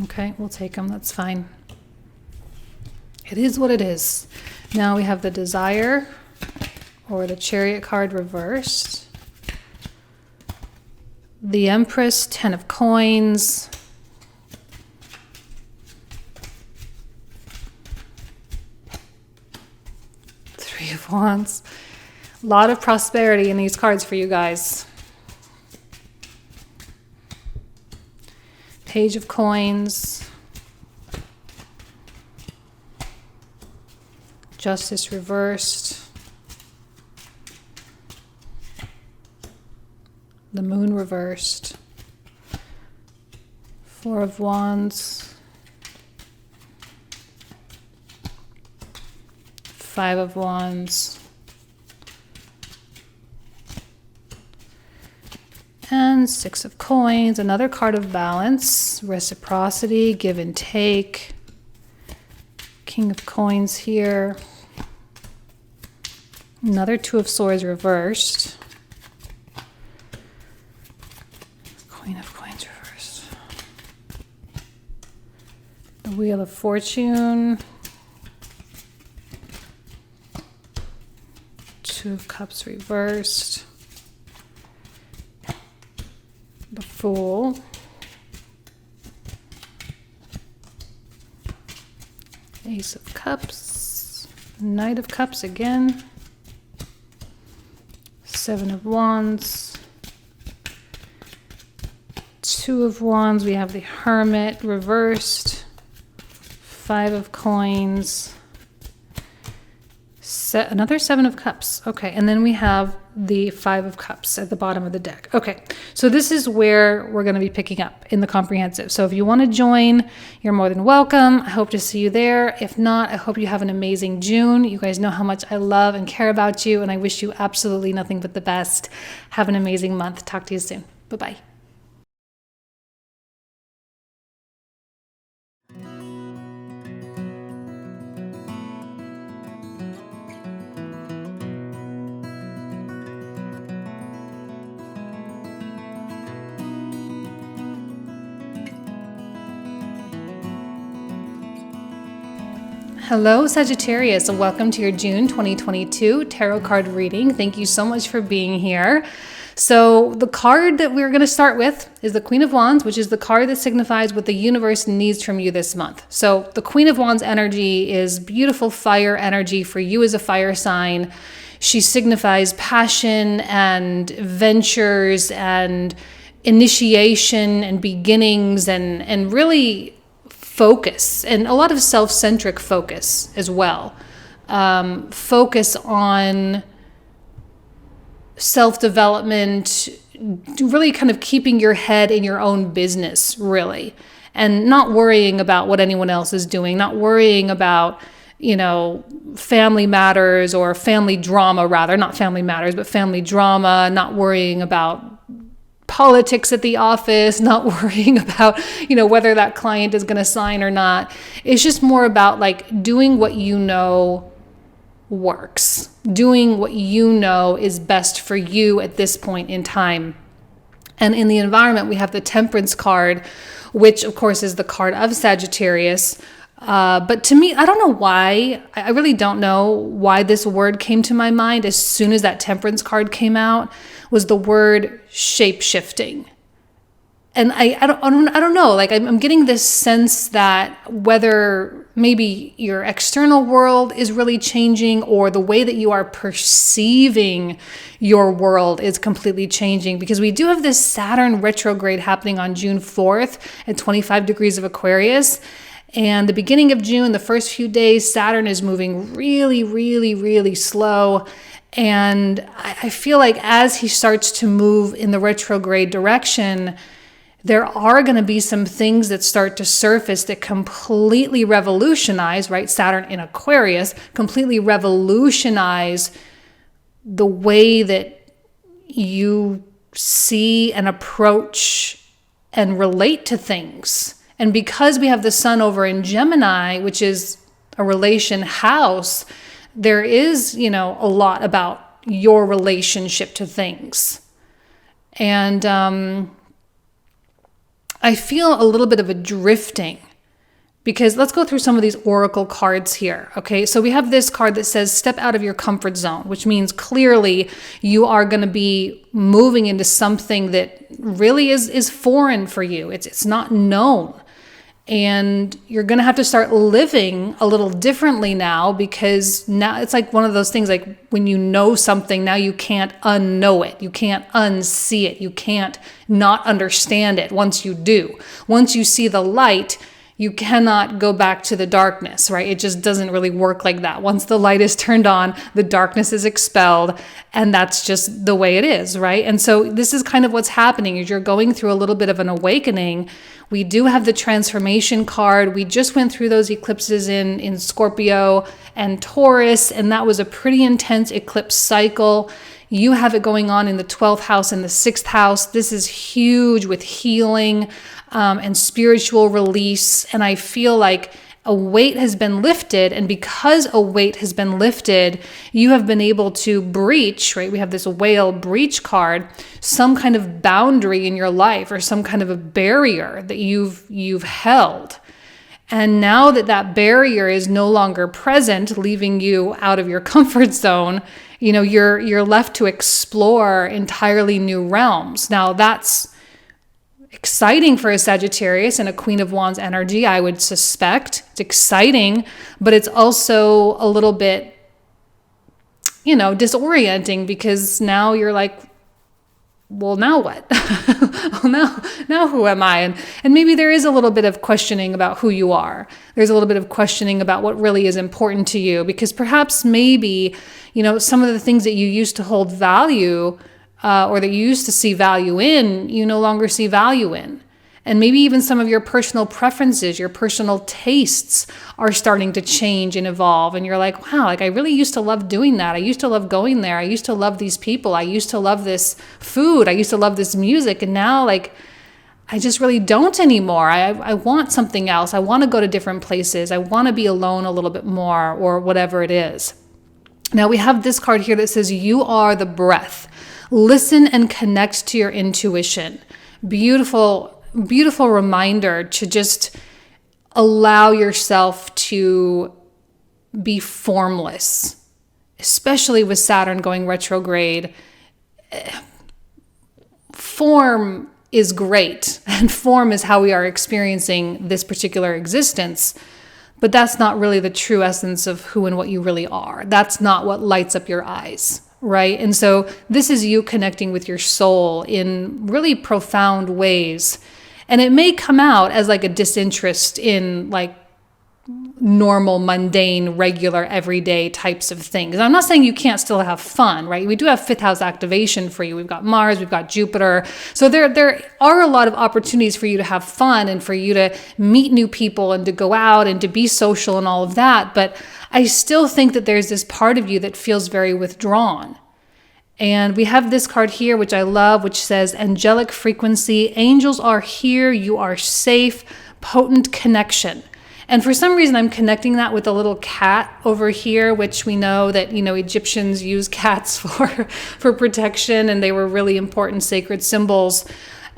Okay, we'll take them. That's fine. It is what it is. Now we have the Desire or the Chariot card reversed. The Empress, 10 of Coins. Three of Wands. A lot of prosperity in these cards for you guys. Page of Coins. Justice reversed. The Moon reversed. Four of Wands. Five of Wands. And Six of Coins. Another card of balance. Reciprocity, give and take. King of Coins here. Another Two of Swords reversed. Queen of Coins reversed. The Wheel of Fortune. Two of Cups reversed. The Fool. Ace of Cups. Knight of Cups again. Seven of Wands. Two of Wands. We have the Hermit reversed. Five of Coins. Another Seven of Cups. Okay, and then we have the Five of Cups at the bottom of the deck. Okay, so this is where we're going to be picking up in the comprehensive. So if you want to join, you're more than welcome. I hope to see you there. If not, I hope you have an amazing June. You guys know how much I love and care about you, and I wish you absolutely nothing but the best. Have an amazing month. Talk to you soon. Bye-bye. Hello, Sagittarius, and welcome to your June 2022 tarot card reading. Thank you so much for being here. So the card that we're going to start with is the Queen of Wands, which is the card that signifies what the universe needs from you this month. So the Queen of Wands energy is beautiful fire energy for you as a fire sign. She signifies passion and ventures and initiation and beginnings and really focus, and a lot of self-centric focus as well. Focus on self-development, really kind of keeping your head in your own business, really, and not worrying about what anyone else is doing, not worrying about, you know, family matters or family drama, rather, not family matters, but family drama, not worrying about politics at the office, not worrying about, you know, whether that client is going to sign or not. It's just more about like doing what you know works, doing what you know is best for you at this point in time. And in the environment, we have the Temperance card, which of course is the card of Sagittarius. But to me, I don't know why. I really don't know why this word came to my mind as soon as that Temperance card came out, was the word shape-shifting. And I don't know, like I'm getting this sense that whether maybe your external world is really changing or the way that you are perceiving your world is completely changing, because we do have this Saturn retrograde happening on June 4th at 25 degrees of Aquarius. And the beginning of June, the first few days, Saturn is moving really, really, really slow. And I feel like as he starts to move in the retrograde direction, there are going to be some things that start to surface that completely revolutionize, right? Saturn in Aquarius, completely revolutionize the way that you see and approach and relate to things. And because we have the sun over in Gemini, which is a relation house, there is, a lot about your relationship to things. And I feel a little bit of a drifting, because let's go through some of these oracle cards here. Okay, so we have this card that says step out of your comfort zone, which means clearly you are going to be moving into something that really is foreign for you. It's not known. And you're going to have to start living a little differently now, because now it's like one of those things, like when you know something, now you can't unknow it. You can't unsee it. You can't not understand it once you do. Once you see the light, you cannot go back to the darkness, right? It just doesn't really work like that. Once the light is turned on, the darkness is expelled, and that's just the way it is, right? And so this is kind of what's happening is you're going through a little bit of an awakening. We do have the transformation card. We just went through those eclipses in Scorpio and Taurus, and that was a pretty intense eclipse cycle. You have it going on in the 12th house and the 6th house. This is huge with healing and spiritual release. And I feel like a weight has been lifted. And because a weight has been lifted, you have been able to breach, right? We have this whale breach card, some kind of boundary in your life or some kind of a barrier that you've held. And now that that barrier is no longer present, leaving you out of your comfort zone, you're left to explore entirely new realms. Now that's exciting for a Sagittarius and a Queen of Wands energy, I would suspect. It's exciting, but it's also a little bit, disorienting, because now you're like, well, now what? well, now who am I? And maybe there is a little bit of questioning about who you are. There's a little bit of questioning about what really is important to you, because perhaps maybe, some of the things that you used to hold value or that you used to see value in, you no longer see value in. And maybe even some of your personal preferences, your personal tastes are starting to change and evolve. And you're like, wow, I really used to love doing that. I used to love going there. I used to love these people. I used to love this food. I used to love this music. And now I just really don't anymore. I want something else. I want to go to different places. I want to be alone a little bit more, or whatever it is. Now we have this card here that says, you are the breath. Listen and connect to your intuition. Beautiful reminder to just allow yourself to be formless, especially with Saturn going retrograde. Form is great, and form is how we are experiencing this particular existence, but that's not really the true essence of who and what you really are. That's not what lights up your eyes. Right? And so this is you connecting with your soul in really profound ways. And it may come out as like a disinterest in like normal, mundane, regular, everyday types of things. And I'm not saying you can't still have fun, right? We do have fifth house activation for you. We've got Mars, we've got Jupiter. So there are a lot of opportunities for you to have fun and for you to meet new people and to go out and to be social and all of that. But I still think that there's this part of you that feels very withdrawn. And we have this card here, which I love, which says, angelic frequency, angels are here, you are safe, potent connection. And for some reason, I'm connecting that with a little cat over here, which we know that, Egyptians use cats for protection, and they were really important sacred symbols.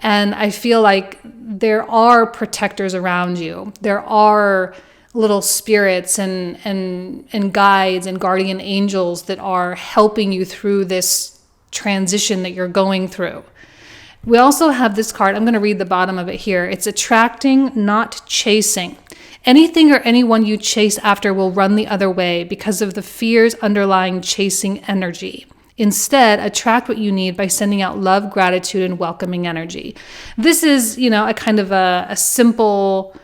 And I feel like there are protectors around you. There are little spirits and guides and guardian angels that are helping you through this transition that you're going through. We also have this card. I'm going to read the bottom of it here. It's attracting, not chasing. Anything or anyone you chase after will run the other way because of the fears underlying chasing energy. Instead, attract what you need by sending out love, gratitude, and welcoming energy. This is, a kind of a simple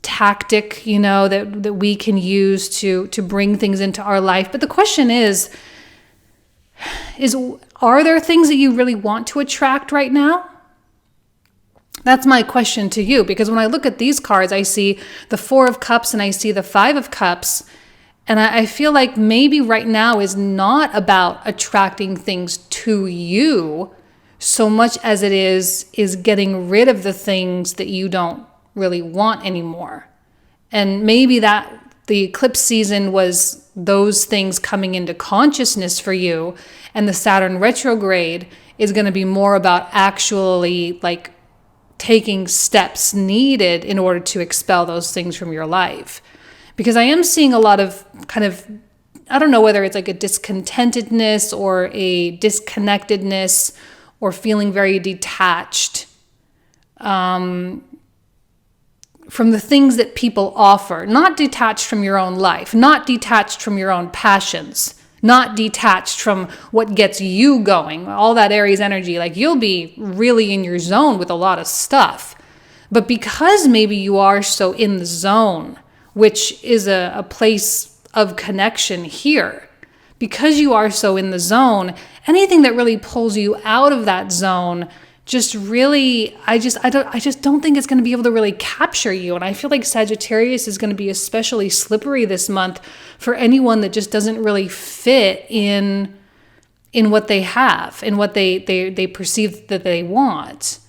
tactic, that we can use to bring things into our life. But the question is, are there things that you really want to attract right now? That's my question to you, because when I look at these cards, I see the Four of Cups and I see the Five of Cups. And I feel like maybe right now is not about attracting things to you so much as it is getting rid of the things that you don't really want anymore. And maybe that the eclipse season was those things coming into consciousness for you, and the Saturn retrograde is going to be more about actually like taking steps needed in order to expel those things from your life. Because I am seeing a lot of kind of, I don't know whether it's like a discontentedness or a disconnectedness or feeling very detached from the things that people offer. Not detached from your own life, not detached from your own passions, not detached from what gets you going. All that Aries energy, like you'll be really in your zone with a lot of stuff. But because maybe you are so in the zone, which is a place of connection here, because you are so in the zone, anything that really pulls you out of that zone just really, I just don't think it's going to be able to really capture you. And I feel like Sagittarius is going to be especially slippery this month for anyone that just doesn't really fit in what they have, in what they perceive that they want.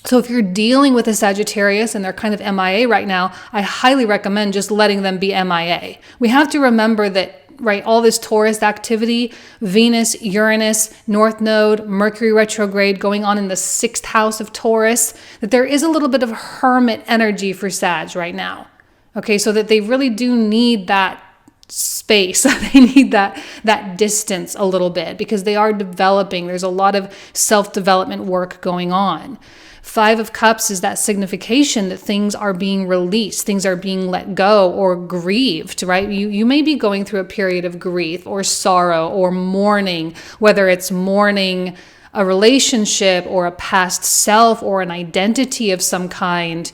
So if you're dealing with a Sagittarius and they're kind of MIA right now, I highly recommend just letting them be MIA. We have to remember that, right, all this Taurus activity, Venus, Uranus, North Node, Mercury retrograde going on in the 6th house of Taurus, that there is a little bit of hermit energy for Sag right now. Okay, so that they really do need that space. They need that distance a little bit because they are developing. There's a lot of self-development work going on. Five of Cups is that signification that things are being released, things are being let go or grieved, right? You may be going through a period of grief or sorrow or mourning, whether it's mourning a relationship or a past self or an identity of some kind,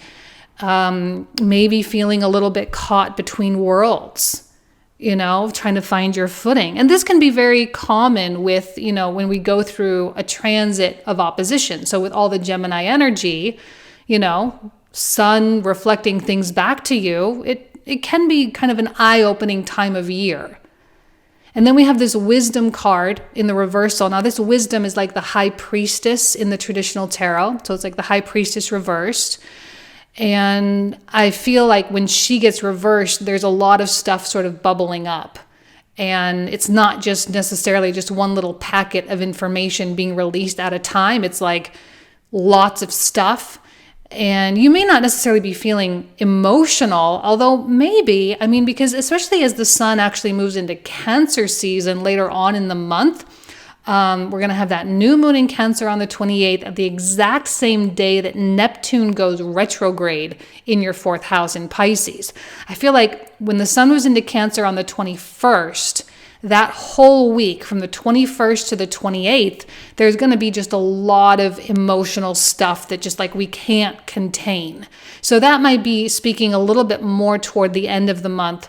maybe feeling a little bit caught between worlds, trying to find your footing. And this can be very common with, when we go through a transit of opposition. So with all the Gemini energy, sun reflecting things back to you, it can be kind of an eye-opening time of year. And then we have this wisdom card in the reversal. Now this wisdom is like the high priestess in the traditional tarot. So it's like the high priestess reversed. And I feel like when she gets reversed, there's a lot of stuff sort of bubbling up. And it's not just necessarily just one little packet of information being released at a time. It's like lots of stuff. And you may not necessarily be feeling emotional, although maybe, because especially as the sun actually moves into Cancer season later on in the month, we're going to have that new moon in Cancer on the 28th at the exact same day that Neptune goes retrograde in your 4th house in Pisces. I feel like when the sun was into Cancer on the 21st, that whole week from the 21st to the 28th, there's going to be just a lot of emotional stuff that just like we can't contain. So that might be speaking a little bit more toward the end of the month.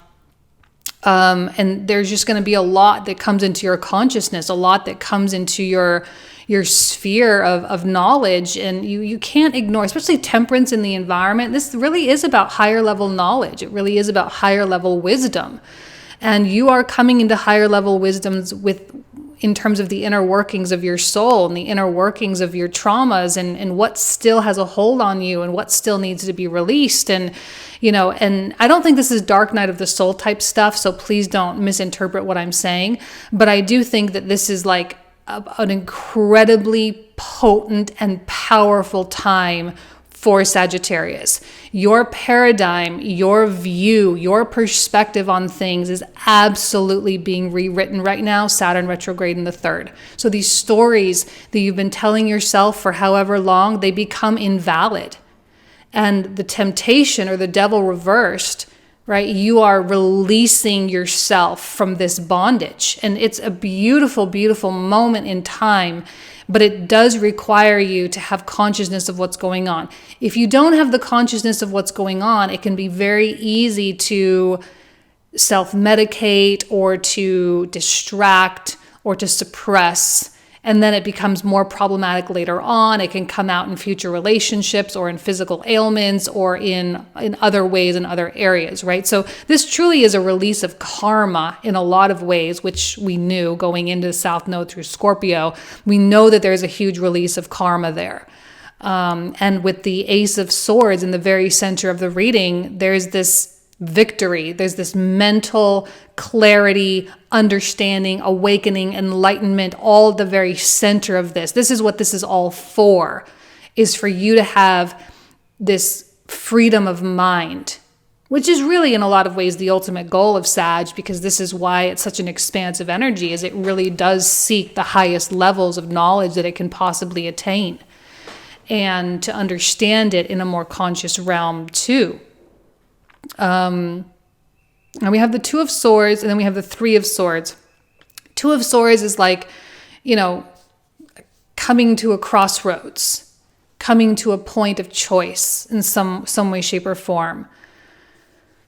And there's just going to be a lot that comes into your consciousness, a lot that comes into your sphere of knowledge. And you can't ignore, especially temperance in the environment. This really is about higher level knowledge. It really is about higher level wisdom. And you are coming into higher level wisdoms in terms of the inner workings of your soul and the inner workings of your traumas and what still has a hold on you and what still needs to be released. And I don't think this is dark night of the soul type stuff, so please don't misinterpret what I'm saying. But I do think that this is like an incredibly potent and powerful time for Sagittarius. Your paradigm, your view, your perspective on things is absolutely being rewritten right now, Saturn retrograde in the 3rd. So these stories that you've been telling yourself for however long, they become invalid. And the temptation or the devil reversed right? You are releasing yourself from this bondage. And it's a beautiful, beautiful moment in time, but it does require you to have consciousness of what's going on. If you don't have the consciousness of what's going on, it can be very easy to self-medicate or to distract or to suppress. And then it becomes more problematic later on. It can come out in future relationships or in physical ailments or in other ways, in other areas, right? So this truly is a release of karma in a lot of ways, which we knew going into the South Node through Scorpio. We know that there's a huge release of karma there. And with the Ace of Swords in the very center of the reading, there's this victory. There's this mental clarity, understanding, awakening, enlightenment, all at the very center of this. This is what this is all for, is for you to have this freedom of mind, which is really in a lot of ways the ultimate goal of Sag, because this is why it's such an expansive energy, is it really does seek the highest levels of knowledge that it can possibly attain, and to understand it in a more conscious realm too. And we have the Two of Swords, and then we have the Three of Swords. Two of Swords is like, coming to a crossroads, coming to a point of choice in some way, shape, or form.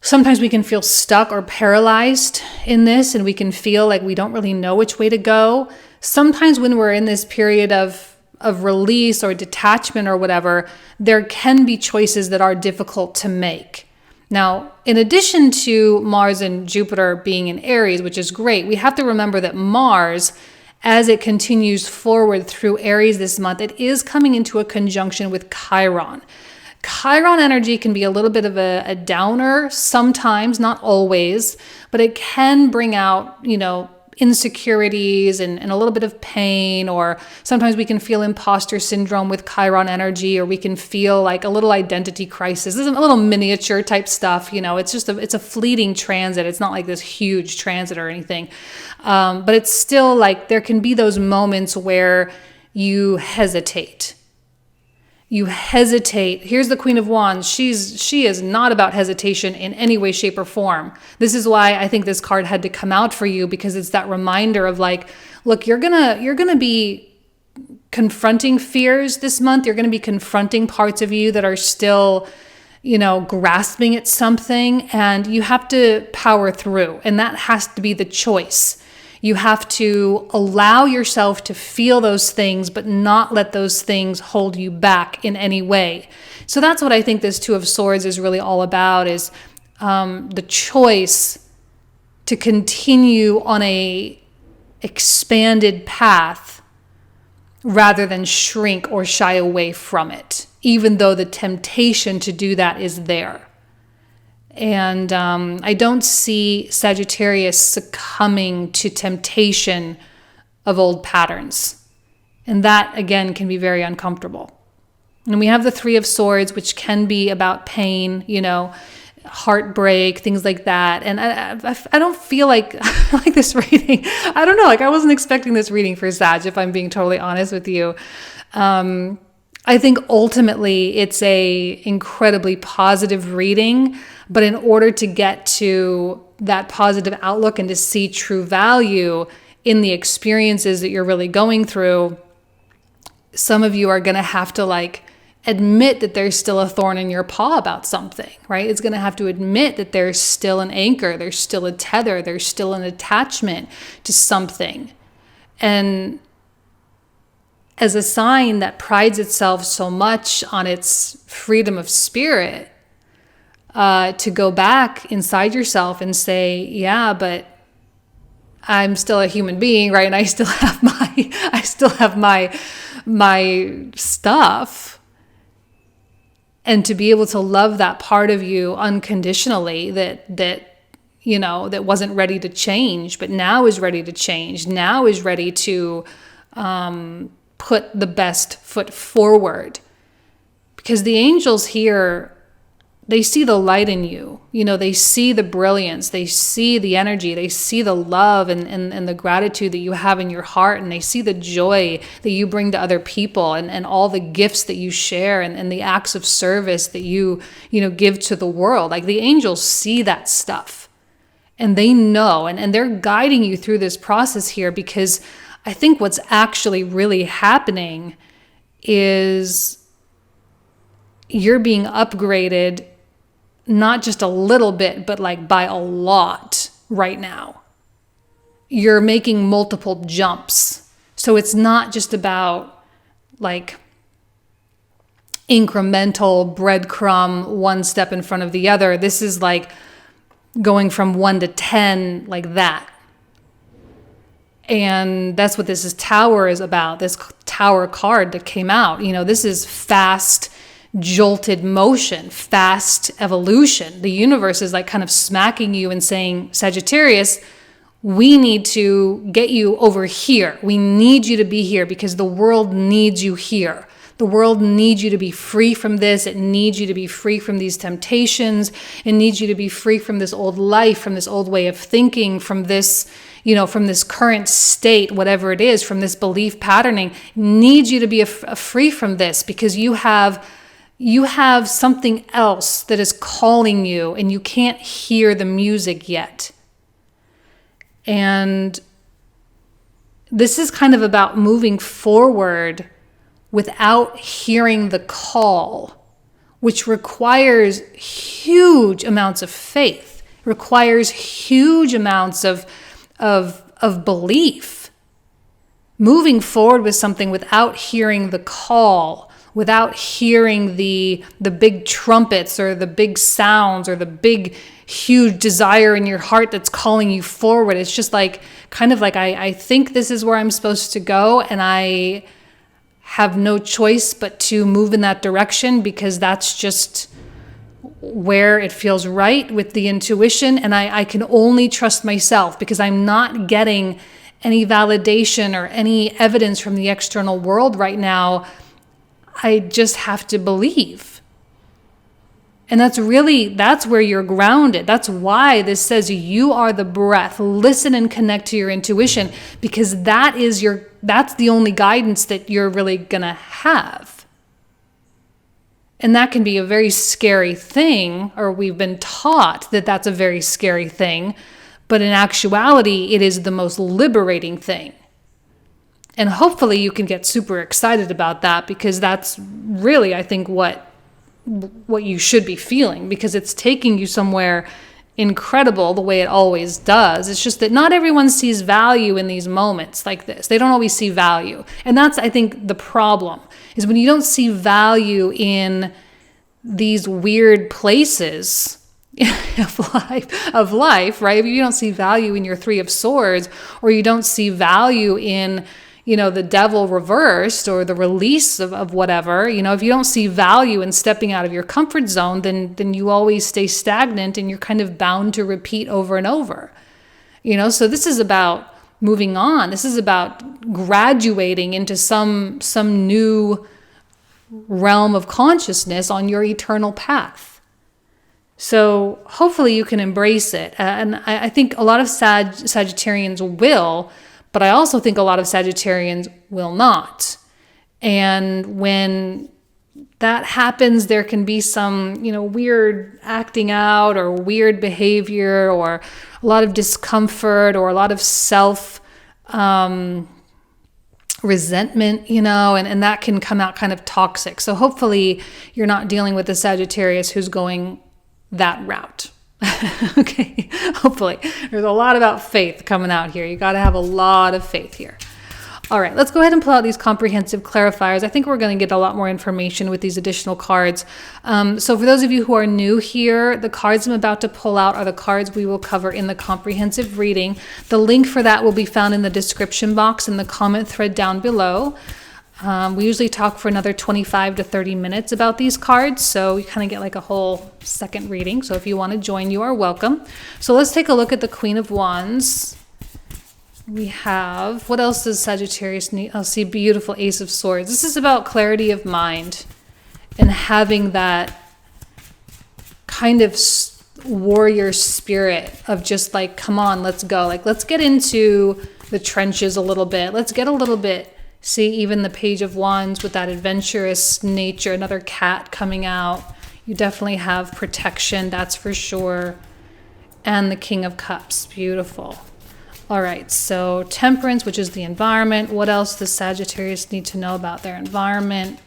Sometimes we can feel stuck or paralyzed in this, and we can feel like we don't really know which way to go. Sometimes when we're in this period of release or detachment or whatever, there can be choices that are difficult to make. Now, in addition to Mars and Jupiter being in Aries, which is great, we have to remember that Mars, as it continues forward through Aries this month, it is coming into a conjunction with Chiron. Chiron energy can be a little bit of a downer sometimes, not always, but it can bring out, insecurities and a little bit of pain, or sometimes we can feel imposter syndrome with Chiron energy, or we can feel like a little identity crisis. This is a little miniature type stuff, it's just it's a fleeting transit. It's not like this huge transit or anything. But it's still like there can be those moments where you hesitate. Here's the Queen of Wands. She is not about hesitation in any way, shape, or form. This is why I think this card had to come out for you, because it's that reminder of like, look, you're gonna be confronting fears this month. You're gonna be confronting parts of you that are still, grasping at something, and you have to power through. And that has to be the choice. You have to allow yourself to feel those things, but not let those things hold you back in any way. So that's what I think this Two of Swords is really all about, is the choice to continue on a expanded path rather than shrink or shy away from it, even though the temptation to do that is there. And I don't see Sagittarius succumbing to temptation of old patterns. And that, again, can be very uncomfortable. And we have the Three of Swords, which can be about pain, heartbreak, things like that. And I don't feel like this reading. I don't know. I wasn't expecting this reading for Sag, if I'm being totally honest with you. I think ultimately it's a incredibly positive reading, but in order to get to that positive outlook and to see true value in the experiences that you're really going through, some of you are going to have to admit that there's still a thorn in your paw about something, right? It's going to have to admit that there's still an anchor, there's still a tether, there's still an attachment to something. And as a sign that prides itself so much on its freedom of spirit, to go back inside yourself and say, yeah, but I'm still a human being, right? And I still have my stuff. And to be able to love that part of you unconditionally that wasn't ready to change, but now is ready to change, now is ready to put the best foot forward. Because the angels here they see the light in you. You know, they see the brilliance, they see the energy, they see the love and the gratitude that you have in your heart, and they see the joy that you bring to other people, and all the gifts that you share, and the acts of service that you give to the world. Like, the angels see that stuff, and they know, and they're guiding you through this process here, because I think what's actually really happening is you're being upgraded, not just a little bit, but like by a lot right now. You're making multiple jumps. So it's not just about like incremental breadcrumb, one step in front of the other. This is like going from 1 to 10, like that. And that's what this Tower is about, this Tower card that came out. You know, this is fast, jolted motion, fast evolution. The universe is like kind of smacking you and saying, Sagittarius, we need to get you over here. We need you to be here because the world needs you here. The world needs you to be free from this. It needs you to be free from these temptations. It needs you to be free from this old life, from this old way of thinking, from this, from this current state, whatever it is, from this belief patterning. It needs you to be free from this, because you have something else that is calling you, and you can't hear the music yet. And this is kind of about moving forward without hearing the call, which requires huge amounts of faith, requires huge amounts of belief. Moving forward with something without hearing the call, without hearing the big trumpets or the big sounds or the big, huge desire in your heart that's calling you forward. It's just like, kind of like, I think this is where I'm supposed to go, and I have no choice but to move in that direction, because that's just where it feels right with the intuition. And I can only trust myself, because I'm not getting any validation or any evidence from the external world right now. I just have to believe. And that's where you're grounded. That's why this says you are the breath. Listen and connect to your intuition, because that's the only guidance that you're really gonna have. And that can be a very scary thing, or we've been taught that that's a very scary thing, but in actuality, it is the most liberating thing. And hopefully you can get super excited about that, because that's really, I think, what you should be feeling, because it's taking you somewhere incredible the way it always does. It's just that not everyone sees value in these moments like this. They don't always see value. And that's, I think, the problem, is when you don't see value in these weird places of life, right? If you don't see value in your 3 of Swords, or you don't see value in the devil reversed, or the release of whatever, if you don't see value in stepping out of your comfort zone, then you always stay stagnant, and you're kind of bound to repeat over and over. So this is about moving on. This is about graduating into some new realm of consciousness on your eternal path. So hopefully you can embrace it. And I think a lot of Sagittarians will, but I also think a lot of Sagittarians will not. And when that happens, there can be some, weird acting out, or weird behavior, or a lot of discomfort, or a lot of self resentment, and that can come out kind of toxic. So hopefully you're not dealing with a Sagittarius who's going that route. Okay, hopefully. There's a lot about faith coming out here. You got to have a lot of faith here. All right, let's go ahead and pull out these comprehensive clarifiers. I think we're going to get a lot more information with these additional cards. So for those of you who are new here, the cards I'm about to pull out are the cards we will cover in the comprehensive reading. The link for that will be found in the description box in the comment thread down below. We usually talk for another 25 to 30 minutes about these cards, so you kind of get like a whole second reading. So if you want to join, you are welcome. So let's take a look at the Queen of Wands. We have, what else does Sagittarius need? I'll see beautiful Ace of Swords. This is about clarity of mind and having that kind of warrior spirit of just like, come on, let's go. Like, let's get into the trenches a little bit. Let's get a little bit. See, even the Page of Wands with that adventurous nature, another cat coming out. You definitely have protection, that's for sure. And the King of Cups, beautiful. All right, so Temperance, which is the environment. What else does Sagittarius need to know about their environment?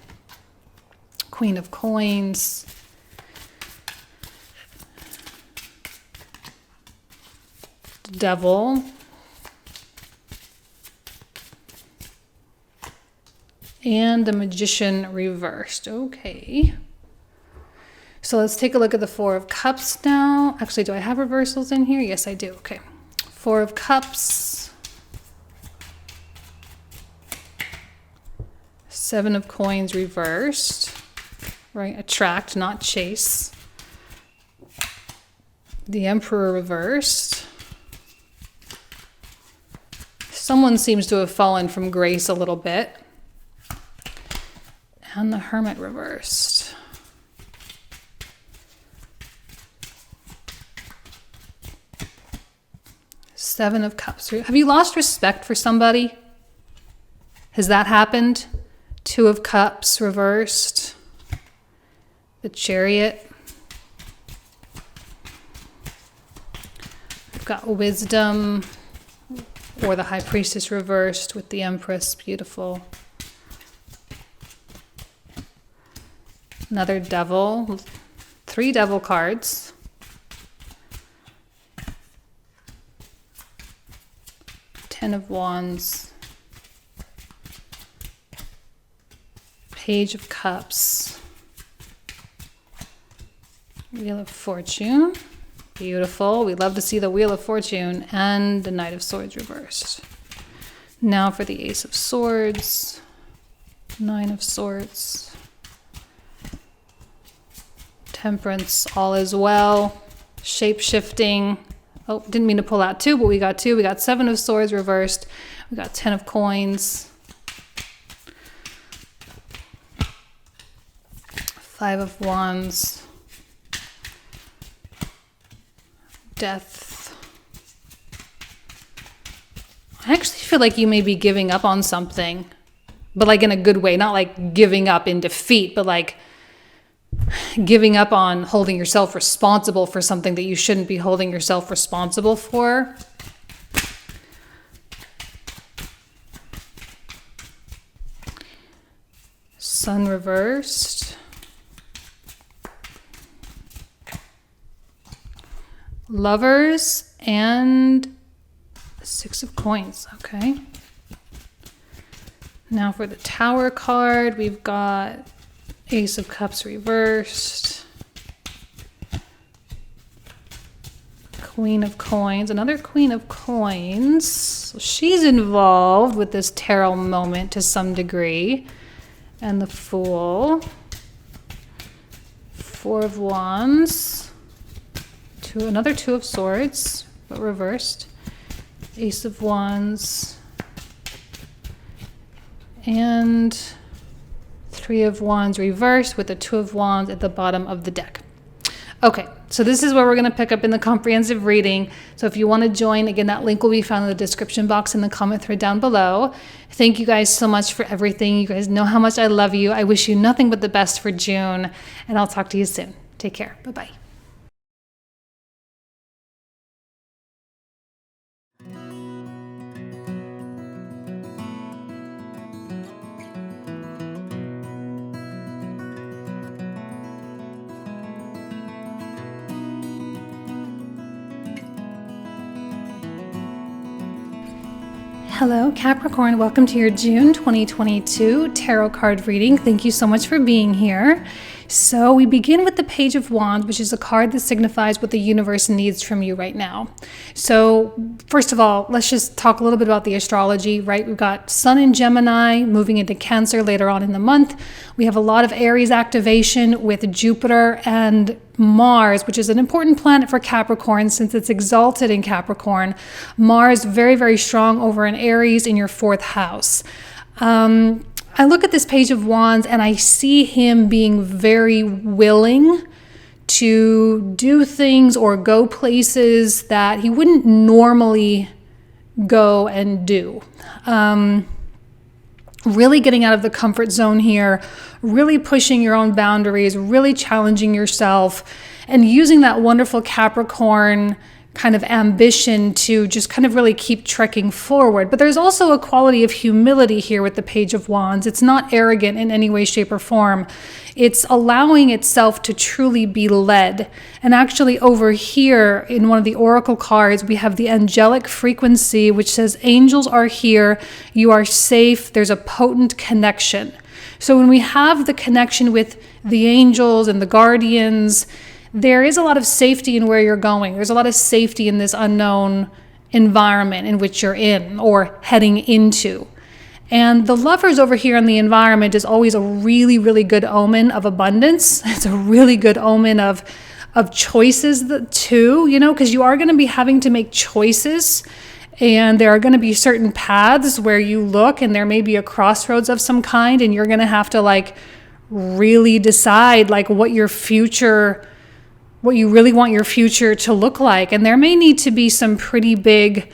Queen of Coins. Devil. And the Magician reversed. Okay. So let's take a look at the Four of Cups now. Actually, do I have reversals in here? Yes, I do. Okay. Four of Cups. Seven of Coins reversed. Right? Attract, not chase. The Emperor reversed. Someone seems to have fallen from grace a little bit. And the Hermit reversed. Seven of Cups. Have you lost respect for somebody? Has that happened? Two of Cups reversed. The Chariot. We've got Wisdom, or the High Priestess reversed with the Empress. Beautiful. Another Devil. Three Devil cards. Ten of Wands. Page of Cups. Wheel of Fortune. Beautiful. We love to see the Wheel of Fortune. And the Knight of Swords reversed. Now for the Ace of Swords. Nine of Swords. Temperance, all is well. Shape-shifting. Oh, didn't mean to pull out two, but we got two. We got Seven of Swords reversed. We got 10 of Coins. Five of Wands. Death. I actually feel like you may be giving up on something, but like in a good way, not like giving up in defeat, but like giving up on holding yourself responsible for something that you shouldn't be holding yourself responsible for. Sun reversed. Lovers and Six of Coins. Okay. Now for the Tower card, we've got Ace of Cups reversed. Queen of Coins. Another Queen of Coins. So she's involved with this tarot moment to some degree. And the Fool. Four of Wands. Another Two of Swords, but reversed. Ace of Wands. And Three of Wands reversed with the Two of Wands at the bottom of the deck. Okay, so this is where we're going to pick up in the comprehensive reading. So if you want to join, again, that link will be found in the description box in the comment thread down below. Thank you guys so much for everything. You guys know how much I love you. I wish you nothing but the best for June, and I'll talk to you soon. Take care. Bye-bye. Hello, Capricorn. Welcome to your June 2022 tarot card reading. Thank you so much for being here. So we begin with the Page of Wands, which is a card that signifies what the universe needs from you right now. So first of all, let's just talk a little bit about the astrology, right? We've got Sun in Gemini moving into Cancer later on in the month. We have a lot of Aries activation with Jupiter and Mars, which is an important planet for Capricorn since it's exalted in Capricorn. Mars very, very strong over in Aries in your fourth house. I look at this Page of Wands and I see him being very willing to do things or go places that he wouldn't normally go and do. Really getting out of the comfort zone here, really pushing your own boundaries, really challenging yourself, and using that wonderful Capricorn kind of ambition to just kind of really keep trekking forward. But there's also a quality of humility here with the Page of Wands. It's not arrogant in any way, shape, or form. It's allowing itself to truly be led. And actually over here in one of the oracle cards, we have the angelic frequency, which says, angels are here, you are safe, there's a potent connection. So when we have the connection with the angels and the guardians, there is a lot of safety in where you're going. There's a lot of safety in this unknown environment in which you're in or heading into. And the Lovers over here in the environment is always a really, really good omen of abundance. It's a really good omen of choices too, because you are going to be having to make choices. And there are going to be certain paths where you look and there may be a crossroads of some kind, and you're going to have to really decide what you really want your future to look like. And there may need to be some pretty big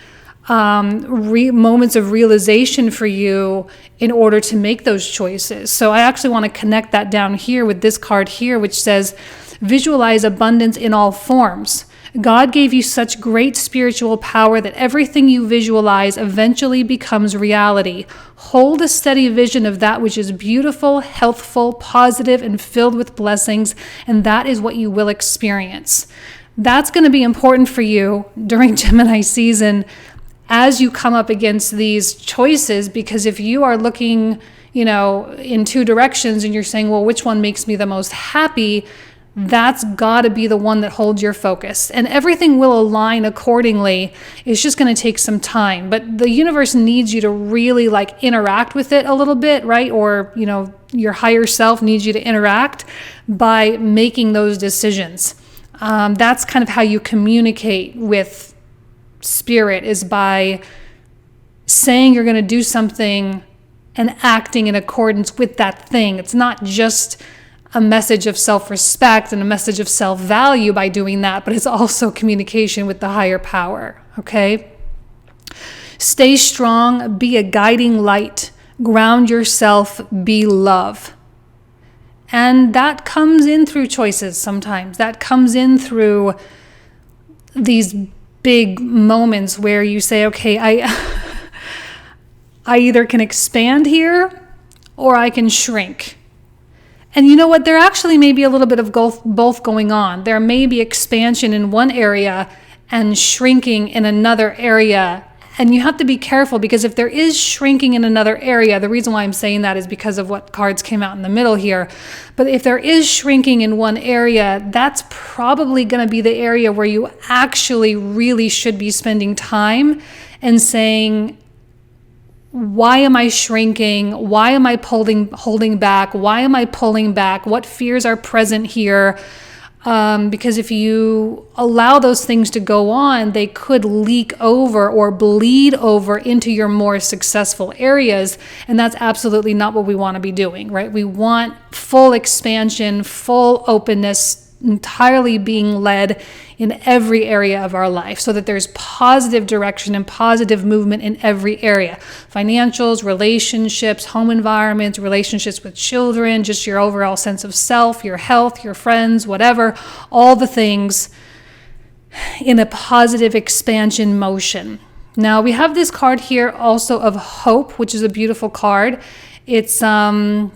moments of realization for you in order to make those choices. So I actually want to connect that down here with this card here, which says, visualize abundance in all forms. God gave you such great spiritual power that everything you visualize eventually becomes reality. Hold a steady vision of that which is beautiful, healthful, positive, and filled with blessings, and that is what you will experience. That's going to be important for you during Gemini season as you come up against these choices, because if you are looking, in two directions and you're saying, well, which one makes me the most happy? That's got to be the one that holds your focus, and everything will align accordingly. It's just going to take some time, but the universe needs you to really interact with it a little bit, right? Or, your higher self needs you to interact by making those decisions. That's kind of how you communicate with spirit, is by saying you're going to do something and acting in accordance with that thing. It's not just a message of self-respect and a message of self-value by doing that, but it's also communication with the higher power, okay? Stay strong, be a guiding light, ground yourself, be love. And that comes in through choices sometimes. That comes in through these big moments where you say, okay, I either can expand here or I can shrink. And you know what? There actually may be a little bit of both going on. There may be expansion in one area and shrinking in another area. And you have to be careful, because if there is shrinking in another area, the reason why I'm saying that is because of what cards came out in the middle here. But if there is shrinking in one area, that's probably going to be the area where you actually really should be spending time and saying, why am I shrinking? Why am I holding back? Why am I pulling back? What fears are present here? Because if you allow those things to go on, they could leak over or bleed over into your more successful areas. And that's absolutely not what we want to be doing, right? We want full expansion, full openness, entirely being led in every area of our life, so that there's positive direction and positive movement in every area. Financials, relationships, home environments, relationships with children, just your overall sense of self, your health, your friends, whatever, all the things in a positive expansion motion. Now we have this card here also of hope, which is a beautiful card. It's kind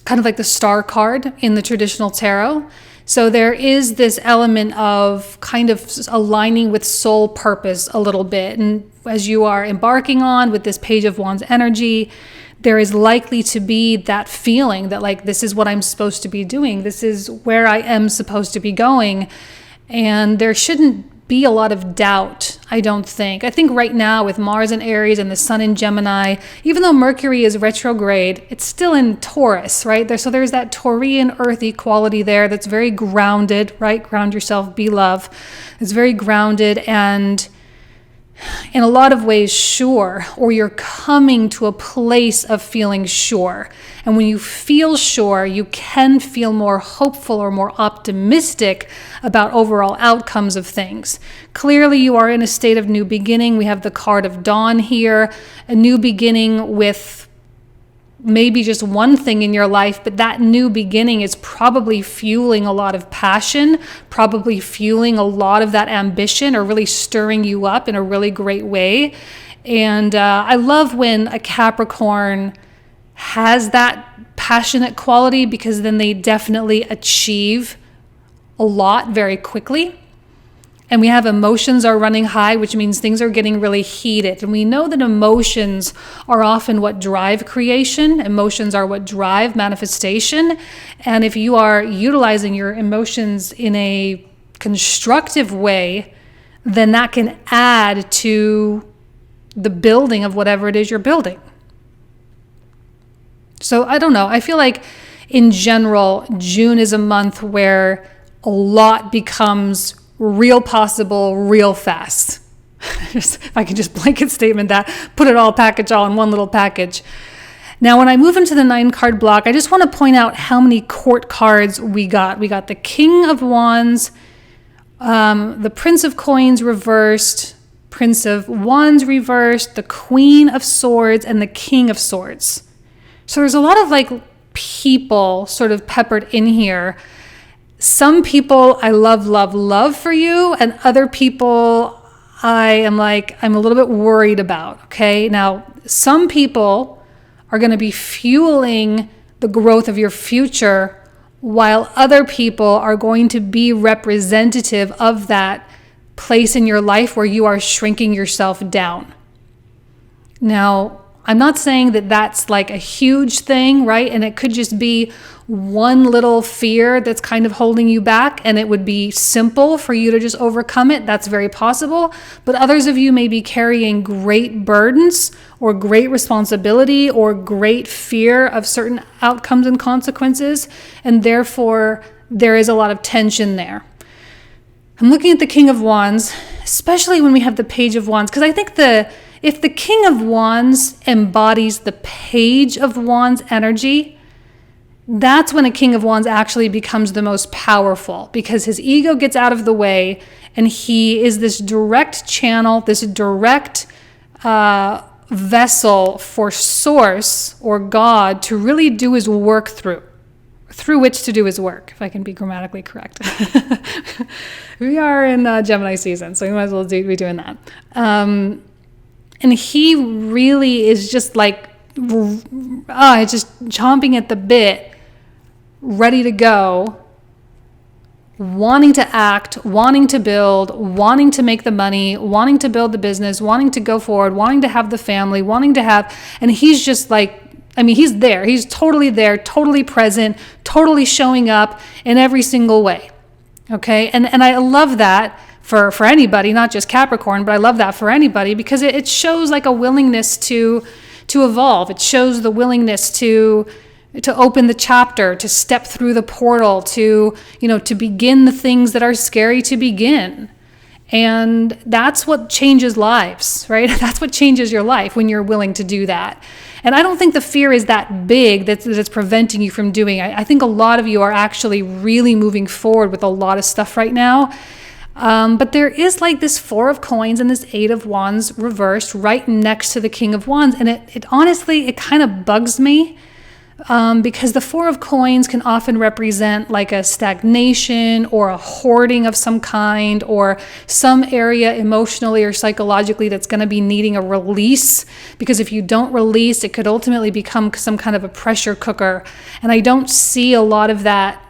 of like the star card in the traditional tarot. So there is this element of kind of aligning with soul purpose a little bit. And as you are embarking on with this Page of Wands energy, there is likely to be that feeling that this is what I'm supposed to be doing. This is where I am supposed to be going. And there shouldn't be a lot of doubt, I don't think. I think right now with Mars in Aries and the Sun in Gemini, even though Mercury is retrograde, it's still in Taurus, right? So there's that Taurian earthy quality there that's very grounded, right? Ground yourself, be love. It's very grounded, and in a lot of ways sure, or you're coming to a place of feeling sure. And when you feel sure, you can feel more hopeful or more optimistic about overall outcomes of things. Clearly, you are in a state of new beginning. We have the card of dawn here, a new beginning with maybe just one thing in your life, but that new beginning is probably fueling a lot of passion, probably fueling a lot of that ambition, or really stirring you up in a really great way. And I love when a Capricorn has that passionate quality, because then they definitely achieve a lot very quickly. And we have emotions are running high, which means things are getting really heated. And we know that emotions are often what drive creation. Emotions are what drive manifestation. And if you are utilizing your emotions in a constructive way, then that can add to the building of whatever it is you're building. So I don't know. I feel like in general, June is a month where a lot becomes real possible, real fast. If I can just blanket statement that, put it all, package all in one little package. Now, when I move into the 9-card block, I just want to point out how many court cards we got. We got the King of Wands, the Prince of Coins reversed, Prince of Wands reversed, the Queen of Swords, and the King of Swords. So there's a lot of like people sort of peppered in here. Some people I love for you, and other people I'm a little bit worried about, okay? Now, some people are going to be fueling the growth of your future, while other people are going to be representative of that place in your life where you are shrinking yourself down. Now, I'm not saying that that's like a huge thing, right? And it could just be one little fear that's kind of holding you back, and it would be simple for you to just overcome it. That's very possible. But others of you may be carrying great burdens or great responsibility or great fear of certain outcomes and consequences, and therefore there is a lot of tension there. I'm looking at the King of Wands, especially when we have the Page of Wands, because I think if the King of Wands embodies the Page of Wands energy, that's when a King of Wands actually becomes the most powerful, because his ego gets out of the way and he is this direct channel, this direct vessel for Source or God to really do his work through which to do his work, if I can be grammatically correct. We are in Gemini season, so we might as well be doing that. And he really is just like, just chomping at the bit, ready to go, wanting to act, wanting to build, wanting to make the money, wanting to build the business, wanting to go forward, wanting to have the family, and he's just like, he's there. He's totally there, totally present, totally showing up in every single way. Okay? And I love that for anybody, not just Capricorn, but I love that for anybody, because it shows like a willingness to evolve. It shows the willingness to open the chapter, to step through the portal, to begin the things that are scary to begin. And that's what changes lives, right? That's what changes your life, when you're willing to do that. And I don't think the fear is that big that's preventing you from doing it. I think a lot of you are actually really moving forward with a lot of stuff right now. But there is like this 4 of Coins and this 8 of Wands reversed right next to the King of Wands. And it honestly, it kind of bugs me. Because the 4 of Coins can often represent like a stagnation or a hoarding of some kind, or some area emotionally or psychologically that's going to be needing a release, because if you don't release, it could ultimately become some kind of a pressure cooker. And I don't see a lot of that,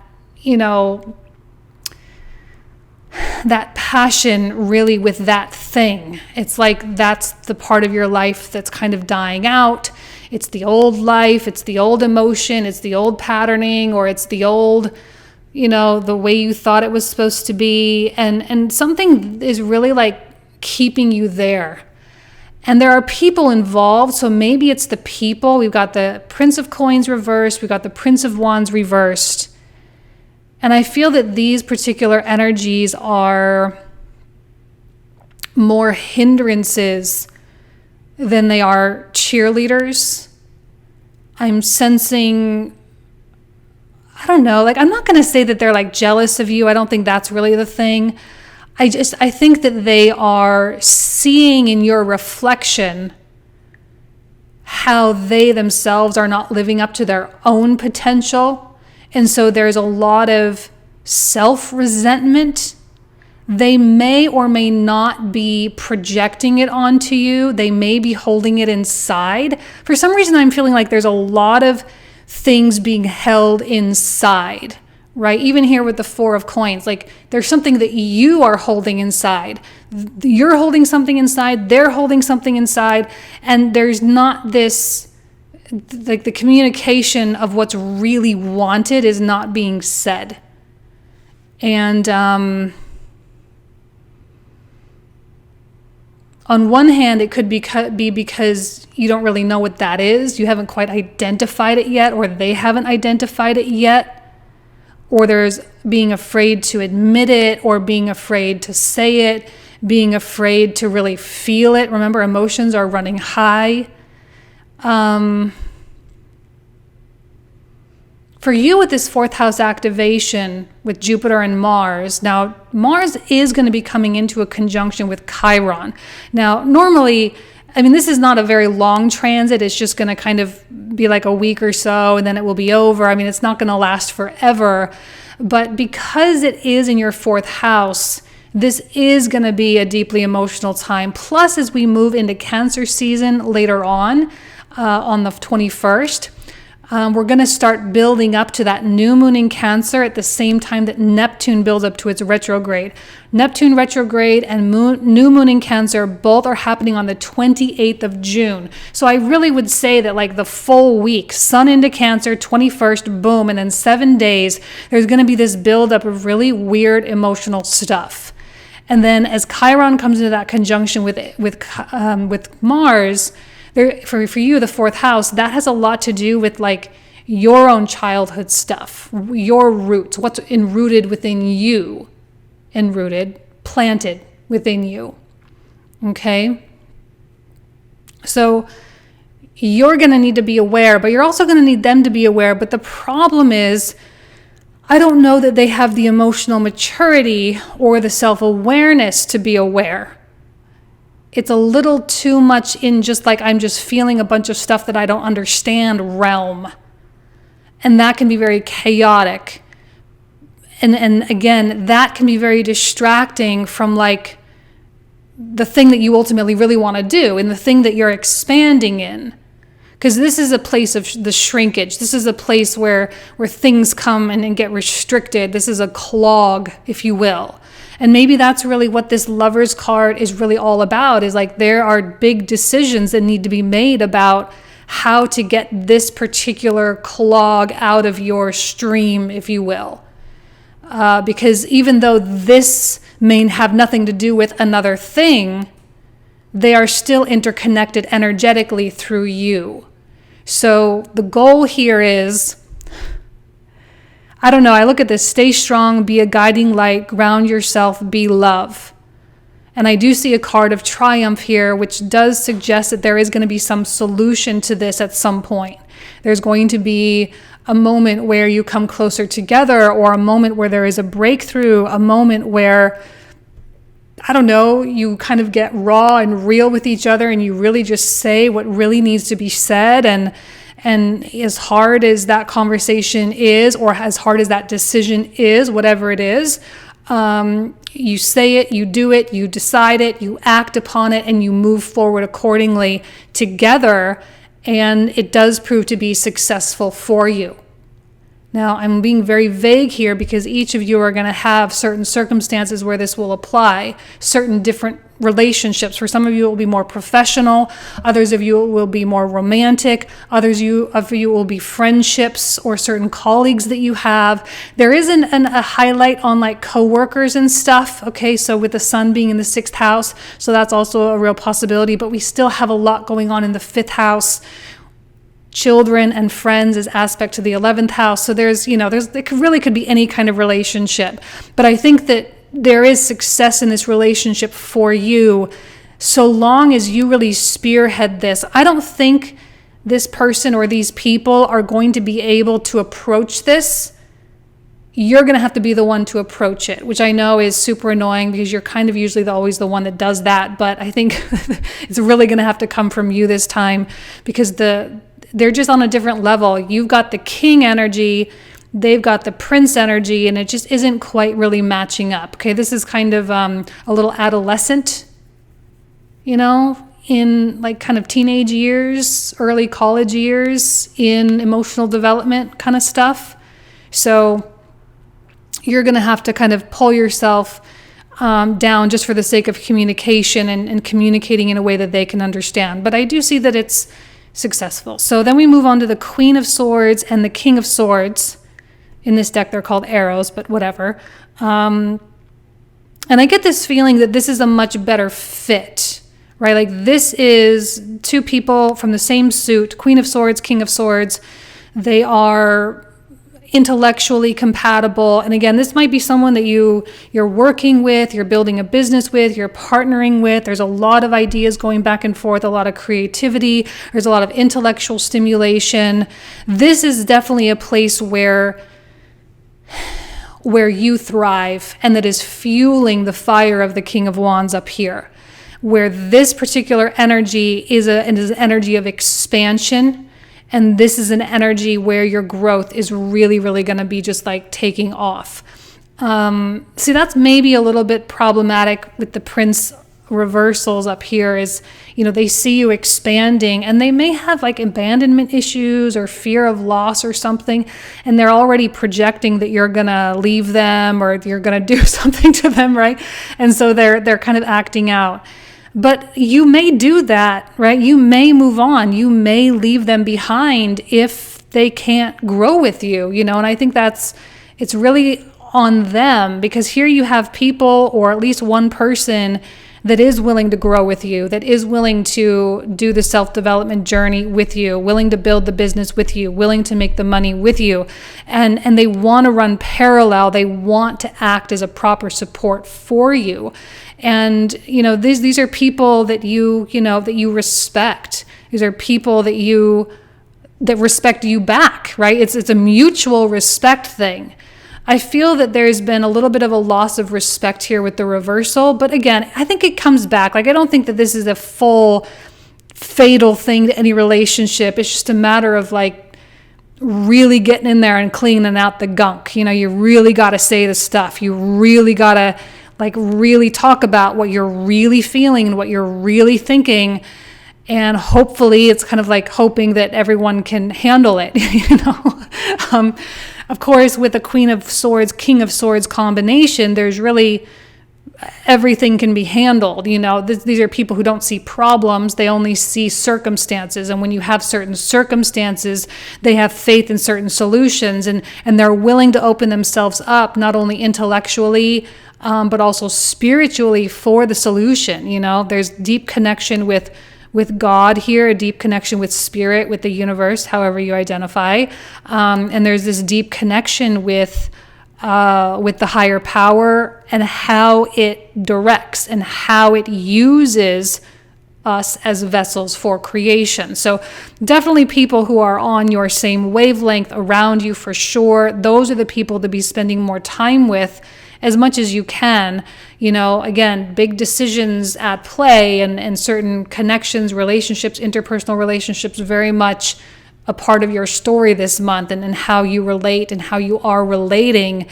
that passion really with that thing. It's like that's the part of your life that's kind of dying out. It's the old life, it's the old emotion, it's the old patterning, or it's the old, the way you thought it was supposed to be. And something is really like keeping you there. And there are people involved, so maybe it's the people. We've got the Prince of Coins reversed, we've got the Prince of Wands reversed. And I feel that these particular energies are more hindrances than they are cheerleaders. I'm sensing, I don't know, like I'm not going to say that they're like jealous of you. I don't think that's really the thing. I think that they are seeing in your reflection how they themselves are not living up to their own potential. And so there's a lot of self-resentment. They may or may not be projecting it onto you. They may be holding it inside. For some reason, I'm feeling like there's a lot of things being held inside, right? Even here with the Four of Coins, like there's something that you are holding inside. You're holding something inside, they're holding something inside, and there's not this, like the communication of what's really wanted is not being said. And on one hand, it could be because you don't really know what that is. You haven't quite identified it yet, or they haven't identified it yet. Or there's being afraid to admit it, or being afraid to say it, being afraid to really feel it. Remember, emotions are running high. For you with this fourth house activation with Jupiter and Mars, now Mars is going to be coming into a conjunction with Chiron. Now, normally, I mean, this is not a very long transit. It's just going to kind of be like a week or so, and then it will be over. I mean, it's not going to last forever. But because it is in your fourth house, this is going to be a deeply emotional time. Plus, as we move into Cancer season later on the 21st, we're going to start building up to that new moon in Cancer at the same time that Neptune builds up to its retrograde. Neptune retrograde and new moon in Cancer both are happening on the 28th of June. So I really would say that like the full week, Sun into Cancer, 21st, boom, and then 7 days, there's going to be this buildup of really weird emotional stuff. And then as Chiron comes into that conjunction with Mars, for you, the fourth house, that has a lot to do with like your own childhood stuff, your roots, what's enrooted within you, planted within you. Okay? So you're going to need to be aware, but you're also going to need them to be aware. But the problem is, I don't know that they have the emotional maturity or the self-awareness to be aware. It's a little too much in just like I'm just feeling a bunch of stuff that I don't understand realm. And that can be very chaotic. And again, that can be very distracting from like the thing that you ultimately really want to do and the thing that you're expanding in. Because this is a place of the shrinkage. This is a place where things come and get restricted. This is a clog, if you will. And maybe that's really what this Lovers card is really all about, is like there are big decisions that need to be made about how to get this particular clog out of your stream, if you will. Because even though this may have nothing to do with another thing, they are still interconnected energetically through you. So the goal here is, I don't know, I look at this, stay strong, be a guiding light, ground yourself, be love. And I do see a card of triumph here, which does suggest that there is going to be some solution to this at some point. There's going to be a moment where you come closer together, or a moment where there is a breakthrough, a moment where, I don't know, you kind of get raw and real with each other and you really just say what really needs to be said. And as hard as that conversation is, or as hard as that decision is, whatever it is, you say it, you do it, you decide it, you act upon it, and you move forward accordingly together. And it does prove to be successful for you. Now, I'm being very vague here because each of you are going to have certain circumstances where this will apply, certain different relationships. For some of you, it will be more professional. Others of you will be more romantic. Others of you will be friendships or certain colleagues that you have. There is a highlight on like coworkers and stuff. Okay, so with the sun being in the 6th house, so that's also a real possibility. But we still have a lot going on in the 5th house. Children and friends is aspect to the 11th house. So it really could be any kind of relationship. But I think that there is success in this relationship for you, so long as you really spearhead this. I don't think this person or these people are going to be able to approach this. You're going to have to be the one to approach it, which I know is super annoying because you're kind of usually always the one that does that. But I think it's really going to have to come from you this time, because they're just on a different level. You've got the king energy, they've got the prince energy, and it just isn't quite really matching up. Okay, this is kind of a little adolescent, in like kind of teenage years, early college years, in emotional development kind of stuff. So you're going to have to kind of pull yourself down just for the sake of communication and communicating in a way that they can understand. But I do see that it's successful. So then we move on to the Queen of Swords and the King of Swords. In this deck, they're called arrows, but whatever. And I get this feeling that this is a much better fit, right? Like this is two people from the same suit, Queen of Swords, King of Swords. They are intellectually compatible. And again, this might be someone that you're working with, you're building a business with, you're partnering with. There's a lot of ideas going back and forth, a lot of creativity. There's a lot of intellectual stimulation. This is definitely a place where you thrive, and that is fueling the fire of the King of Wands up here, where this particular energy is an energy of expansion. And this is an energy where your growth is really, really going to be just like taking off. See, that's maybe a little bit problematic with the Prince reversals up here is, they see you expanding, and they may have like abandonment issues or fear of loss or something. And they're already projecting that you're going to leave them or you're going to do something to them, right? And so they're kind of acting out. But you may do that, right? You may move on. You may leave them behind if they can't grow with you, and I think it's really on them, because here you have people, or at least one person, that is willing to grow with you, that is willing to do the self-development journey with you, willing to build the business with you, willing to make the money with you. And they want to run parallel. They want to act as a proper support for you. And, these are people that that you respect. These are people that respect you back, right? It's a mutual respect thing. I feel that there's been a little bit of a loss of respect here with the reversal, but again, I think it comes back. Like, I don't think that this is a full fatal thing to any relationship. It's just a matter of like really getting in there and cleaning out the gunk. You really got to say the stuff. You really got to like really talk about what you're really feeling and what you're really thinking. And hopefully it's kind of like hoping that everyone can handle it, Of course, with the Queen of Swords, King of Swords combination, there's really everything can be handled. These are people who don't see problems. They only see circumstances. And when you have certain circumstances, they have faith in certain solutions, and they're willing to open themselves up, not only intellectually, but also spiritually for the solution. There's deep connection with God here, a deep connection with spirit, with the universe, however you identify. And there's this deep connection with the higher power and how it directs and how it uses us as vessels for creation. So definitely people who are on your same wavelength around you for sure. Those are the people to be spending more time with as much as you can. Again, big decisions at play and certain connections, relationships, interpersonal relationships, very much a part of your story this month, and how you relate and how you are relating,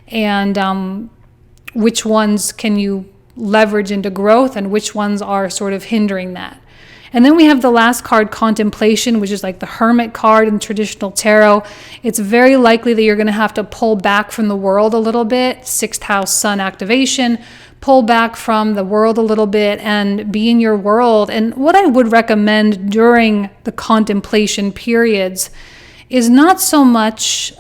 and which ones can you leverage into growth and which ones are sort of hindering that. And then we have the last card, Contemplation, which is like the Hermit card in traditional tarot. It's very likely that you're going to have to pull back from the world a little bit. Sixth house sun activation. Pull back from the world a little bit and be in your world. And what I would recommend during the contemplation periods is not so much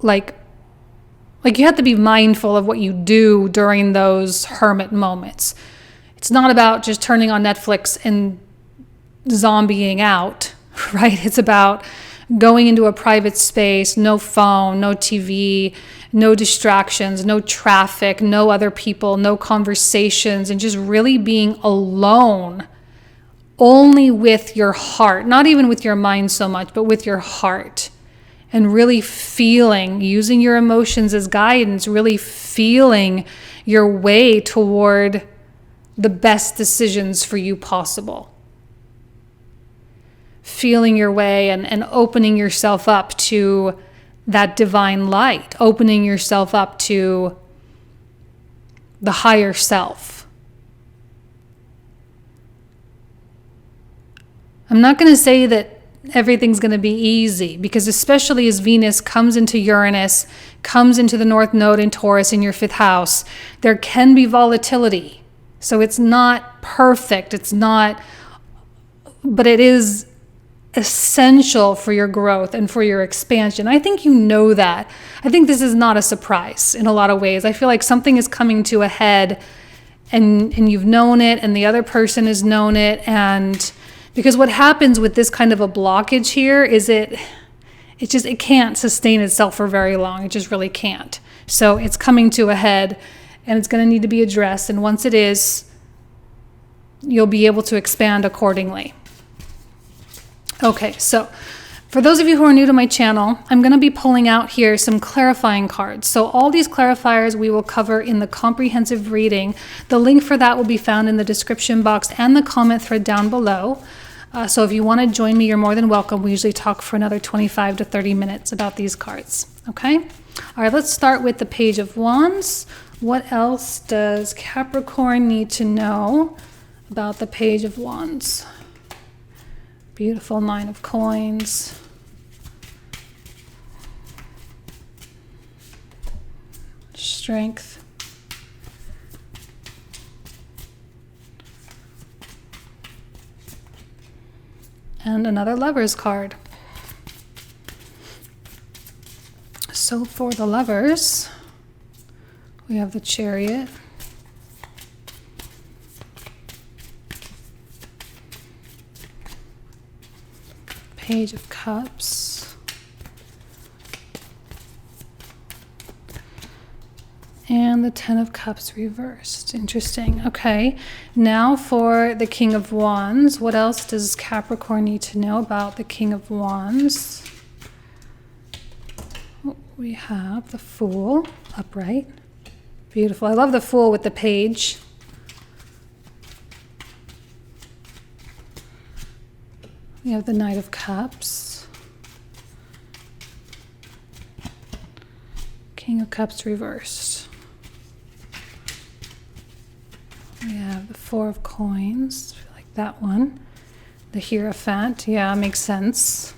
like you have to be mindful of what you do during those hermit moments. It's not about just turning on Netflix and zombieing out, right? It's about going into a private space, no phone, no TV, no distractions, no traffic, no other people, no conversations, and just really being alone, only with your heart, not even with your mind so much, but with your heart. And really feeling, using your emotions as guidance, really feeling your way toward the best decisions for you possible. Feeling your way and opening yourself up to that divine light, opening yourself up to the higher self. I'm not going to say that everything's going to be easy, because especially as Venus comes into Uranus, comes into the North Node in Taurus in your 5th house, there can be volatility. So it's not perfect. But it is essential for your growth and for your expansion. I think you know that. I think this is not a surprise in a lot of ways. I feel like something is coming to a head and you've known it and the other person has known it. And because what happens with this kind of a blockage here is it can't sustain itself for very long. It just really can't. So it's coming to a head and it's going to need to be addressed. And once it is, you'll be able to expand accordingly. Okay, so for those of you who are new to my channel, I'm going to be pulling out here some clarifying cards. So all these clarifiers we will cover in the comprehensive reading. The link for that will be found in the description box and the comment thread down below. So if you want to join me, you're more than welcome. We usually talk for another 25 to 30 minutes about these cards. Okay? All right, let's start with the Page of Wands. What else does Capricorn need to know about the Page of Wands? Beautiful 9 of Coins. Strength. And another Lovers card. So for the Lovers, we have the Chariot. Page of Cups. And the 10 of Cups reversed. Interesting. Okay. Now for the King of Wands. What else does Capricorn need to know about the King of Wands? We have the Fool upright. Beautiful. I love the Fool with the page. We have the Knight of Cups. King of Cups reversed. We have the 4 of Coins. I feel like that one. The Hierophant. Yeah, makes sense.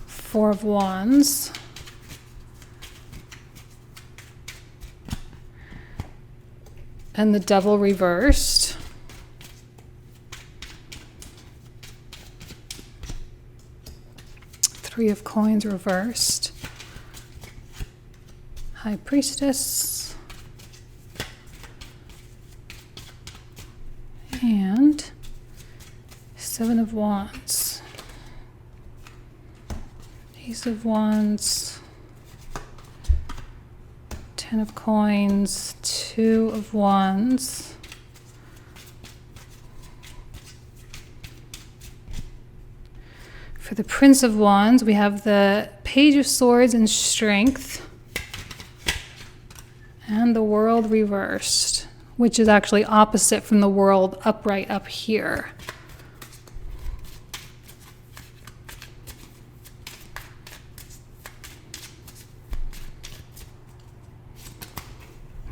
4 of Wands. And the Devil reversed. Three of Coins reversed. High Priestess. And 7 of Wands. Ace of Wands. 10 of Coins. 2 of Wands. For the Prince of Wands, we have the Page of Swords and Strength. And the World reversed, which is actually opposite from the World upright up here.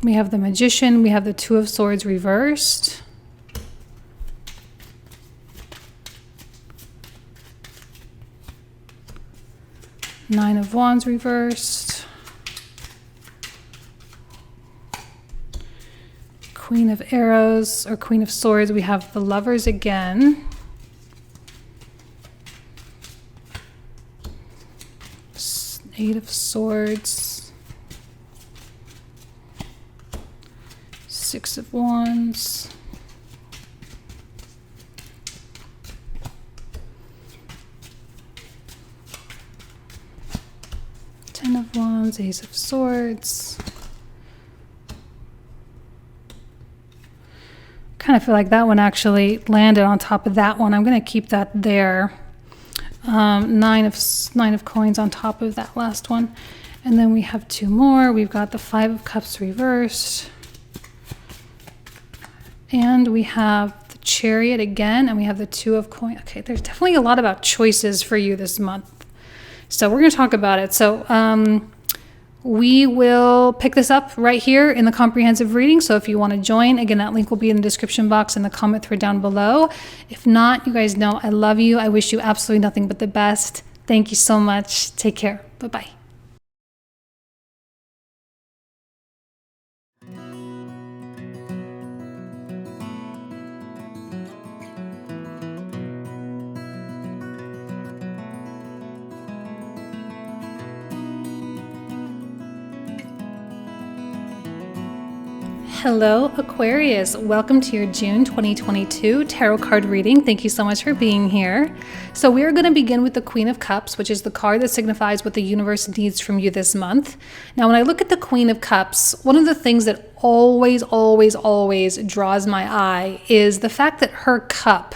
We have the Magician, we have the 2 of Swords reversed. Nine of Wands reversed. Queen of Arrows or Queen of Swords, we have the Lovers again. Eight of Swords. 6 of Wands. of Wands, Ace of Swords. Kind of feel like that one actually landed on top of that one. I'm going to keep that there. Nine of coins on top of that last one. And then we have two more. We've got the Five of Cups reversed. And we have the Chariot again, and we have the Two of Coins. Okay, there's definitely a lot about choices for you this month. So we're going to talk about it. So we will pick this up right here in the comprehensive reading. So if you want to join, again, that link will be in the description box and the comment thread down below. If not, you guys know I love you. I wish you absolutely nothing but the best. Thank you so much. Take care. Bye-bye. Hello, Aquarius. Welcome to your June 2022 tarot card reading. Thank you so much for being here. So we are going to begin with the Queen of Cups, which is the card that signifies what the universe needs from you this month. Now, when I look at the Queen of Cups, one of the things that always draws my eye is the fact that her cup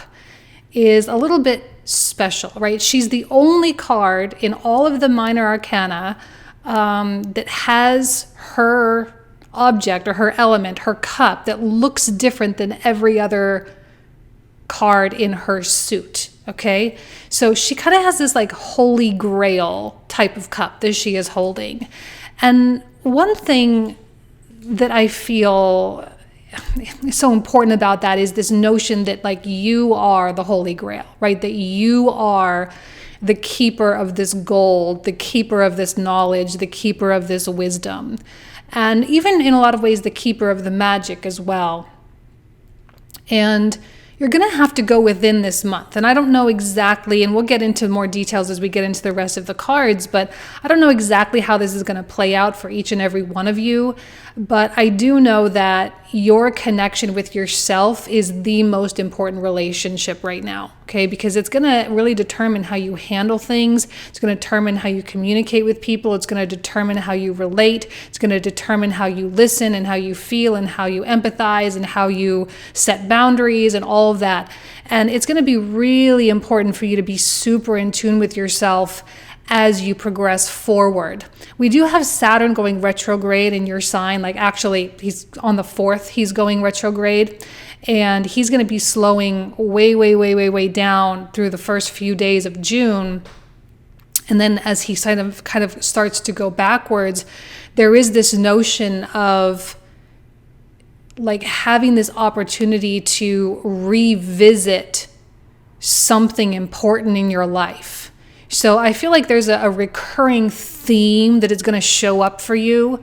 is a little bit special, right? She's the only card in all of the minor arcana that has her object or her element, her cup, that looks different than every other card in her suit. Okay, so she kind of has this like holy grail type of cup that she is holding. And one thing that I feel is so important about that is this notion that like you are the holy grail, right? That you are the keeper of this gold, the keeper of this knowledge, the keeper of this wisdom. And even in a lot of ways, the keeper of the magic as well. And you're going to have to go within this month. And I don't know exactly, and we'll get into more details as we get into the rest of the cards, but I don't know exactly how this is going to play out for each and every one of you. But I do know that your connection with yourself is the most important relationship right now, okay? Because it's going to really determine how you handle things. It's going to determine how you communicate with people. It's going to determine how you relate. It's going to determine how you listen and how you feel and how you empathize and how you set boundaries and all of that. And it's going to be really important for you to be super in tune with yourself as you progress forward. We do have Saturn going retrograde in your sign. Like actually, he's on the 4th, he's going retrograde. And he's going to be slowing way down through the first few days of June. And then as he kind of starts to go backwards, there is this notion of like having this opportunity to revisit something important in your life. So I feel like there's a recurring theme that is going to show up for you,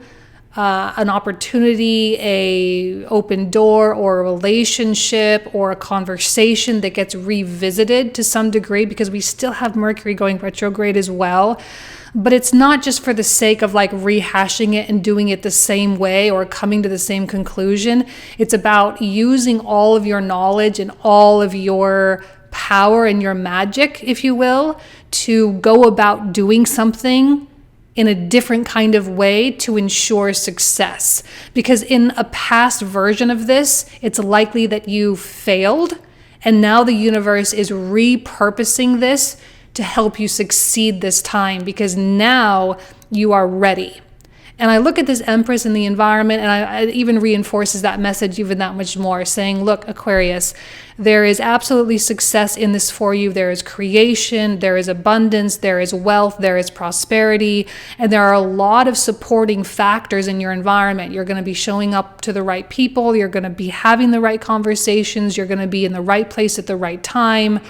an opportunity, a open door or a relationship or a conversation that gets revisited to some degree, because we still have Mercury going retrograde as well. But it's not just for the sake of like rehashing it and doing it the same way or coming to the same conclusion. It's about using all of your knowledge and all of your power and your magic, if you will, to go about doing something in a different kind of way to ensure success. Because in a past version of this, it's likely that you failed, and now the universe is repurposing this to help you succeed this time, because now you are ready. And I look at this Empress in the environment, and it even reinforces that message even that much more, saying, look, Aquarius, there is absolutely success in this for you. There is creation, there is abundance, there is wealth, there is prosperity, and there are a lot of supporting factors in your environment. You're going to be showing up to the right people. You're going to be having the right conversations. You're going to be in the right place at the right time.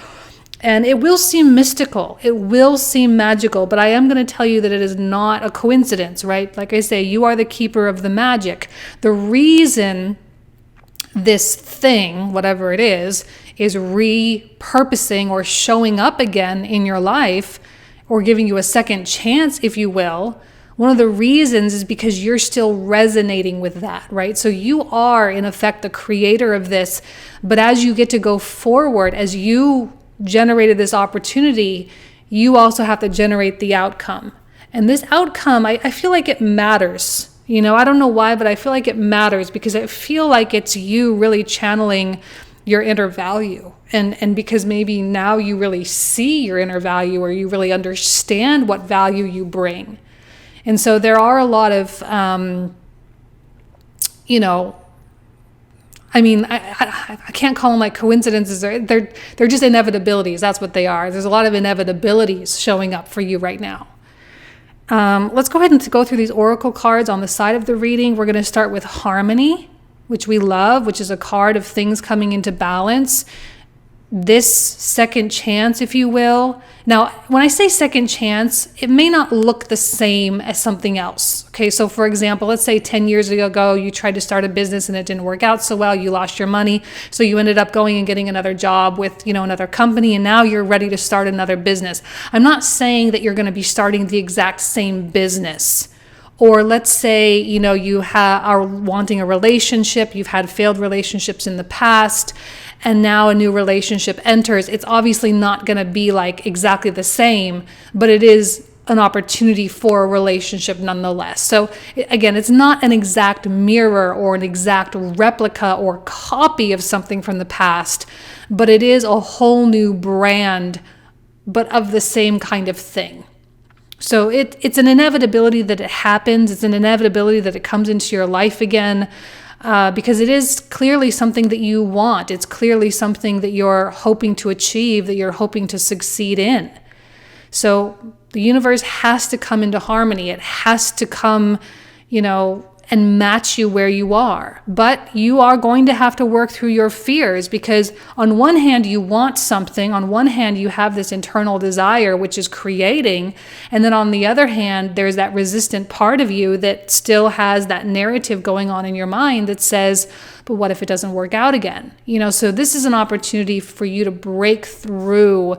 And it will seem mystical, it will seem magical, but I am going to tell you that it is not a coincidence, right? Like I say, you are the keeper of the magic. The reason this thing, whatever it is repurposing or showing up again in your life, or giving you a second chance, if you will, one of the reasons is because you're still resonating with that, right? So you are, in effect, the creator of this, but as you get to go forward, as you generated this opportunity, you also have to generate the outcome. And this outcome, I feel like it matters. I don't know why, but I feel like it matters because I feel like it's you really channeling your inner value. And because maybe now you really see your inner value, or you really understand what value you bring. And so there are a lot of, I can't call them like coincidences. They're just inevitabilities. That's what they are. There's a lot of inevitabilities showing up for you right now. Let's go ahead and go through these oracle cards on the side of the reading. We're going to start with harmony, which we love, which is a card of things coming into balance. This second chance, if you will. Now, when I say second chance, it may not look the same as something else. Okay, so for example, let's say 10 years ago, you tried to start a business and it didn't work out so well. You lost your money. So you ended up going and getting another job with, another company, and now you're ready to start another business. I'm not saying that you're going to be starting the exact same business. Or let's say, you are wanting a relationship, you've had failed relationships in the past, and now a new relationship enters. It's obviously not going to be like exactly the same, but it is an opportunity for a relationship nonetheless. So again, it's not an exact mirror or an exact replica or copy of something from the past, but it is a whole new brand, but of the same kind of thing. So it's an inevitability that it happens. It's an inevitability that it comes into your life again, because it is clearly something that you want. It's clearly something that you're hoping to achieve, that you're hoping to succeed in. So the universe has to come into harmony. It has to come, and match you where you are. But you are going to have to work through your fears, because on one hand, you want something. On one hand, you have this internal desire, which is creating. And then on the other hand, there's that resistant part of you that still has that narrative going on in your mind that says, but what if it doesn't work out again? So this is an opportunity for you to break through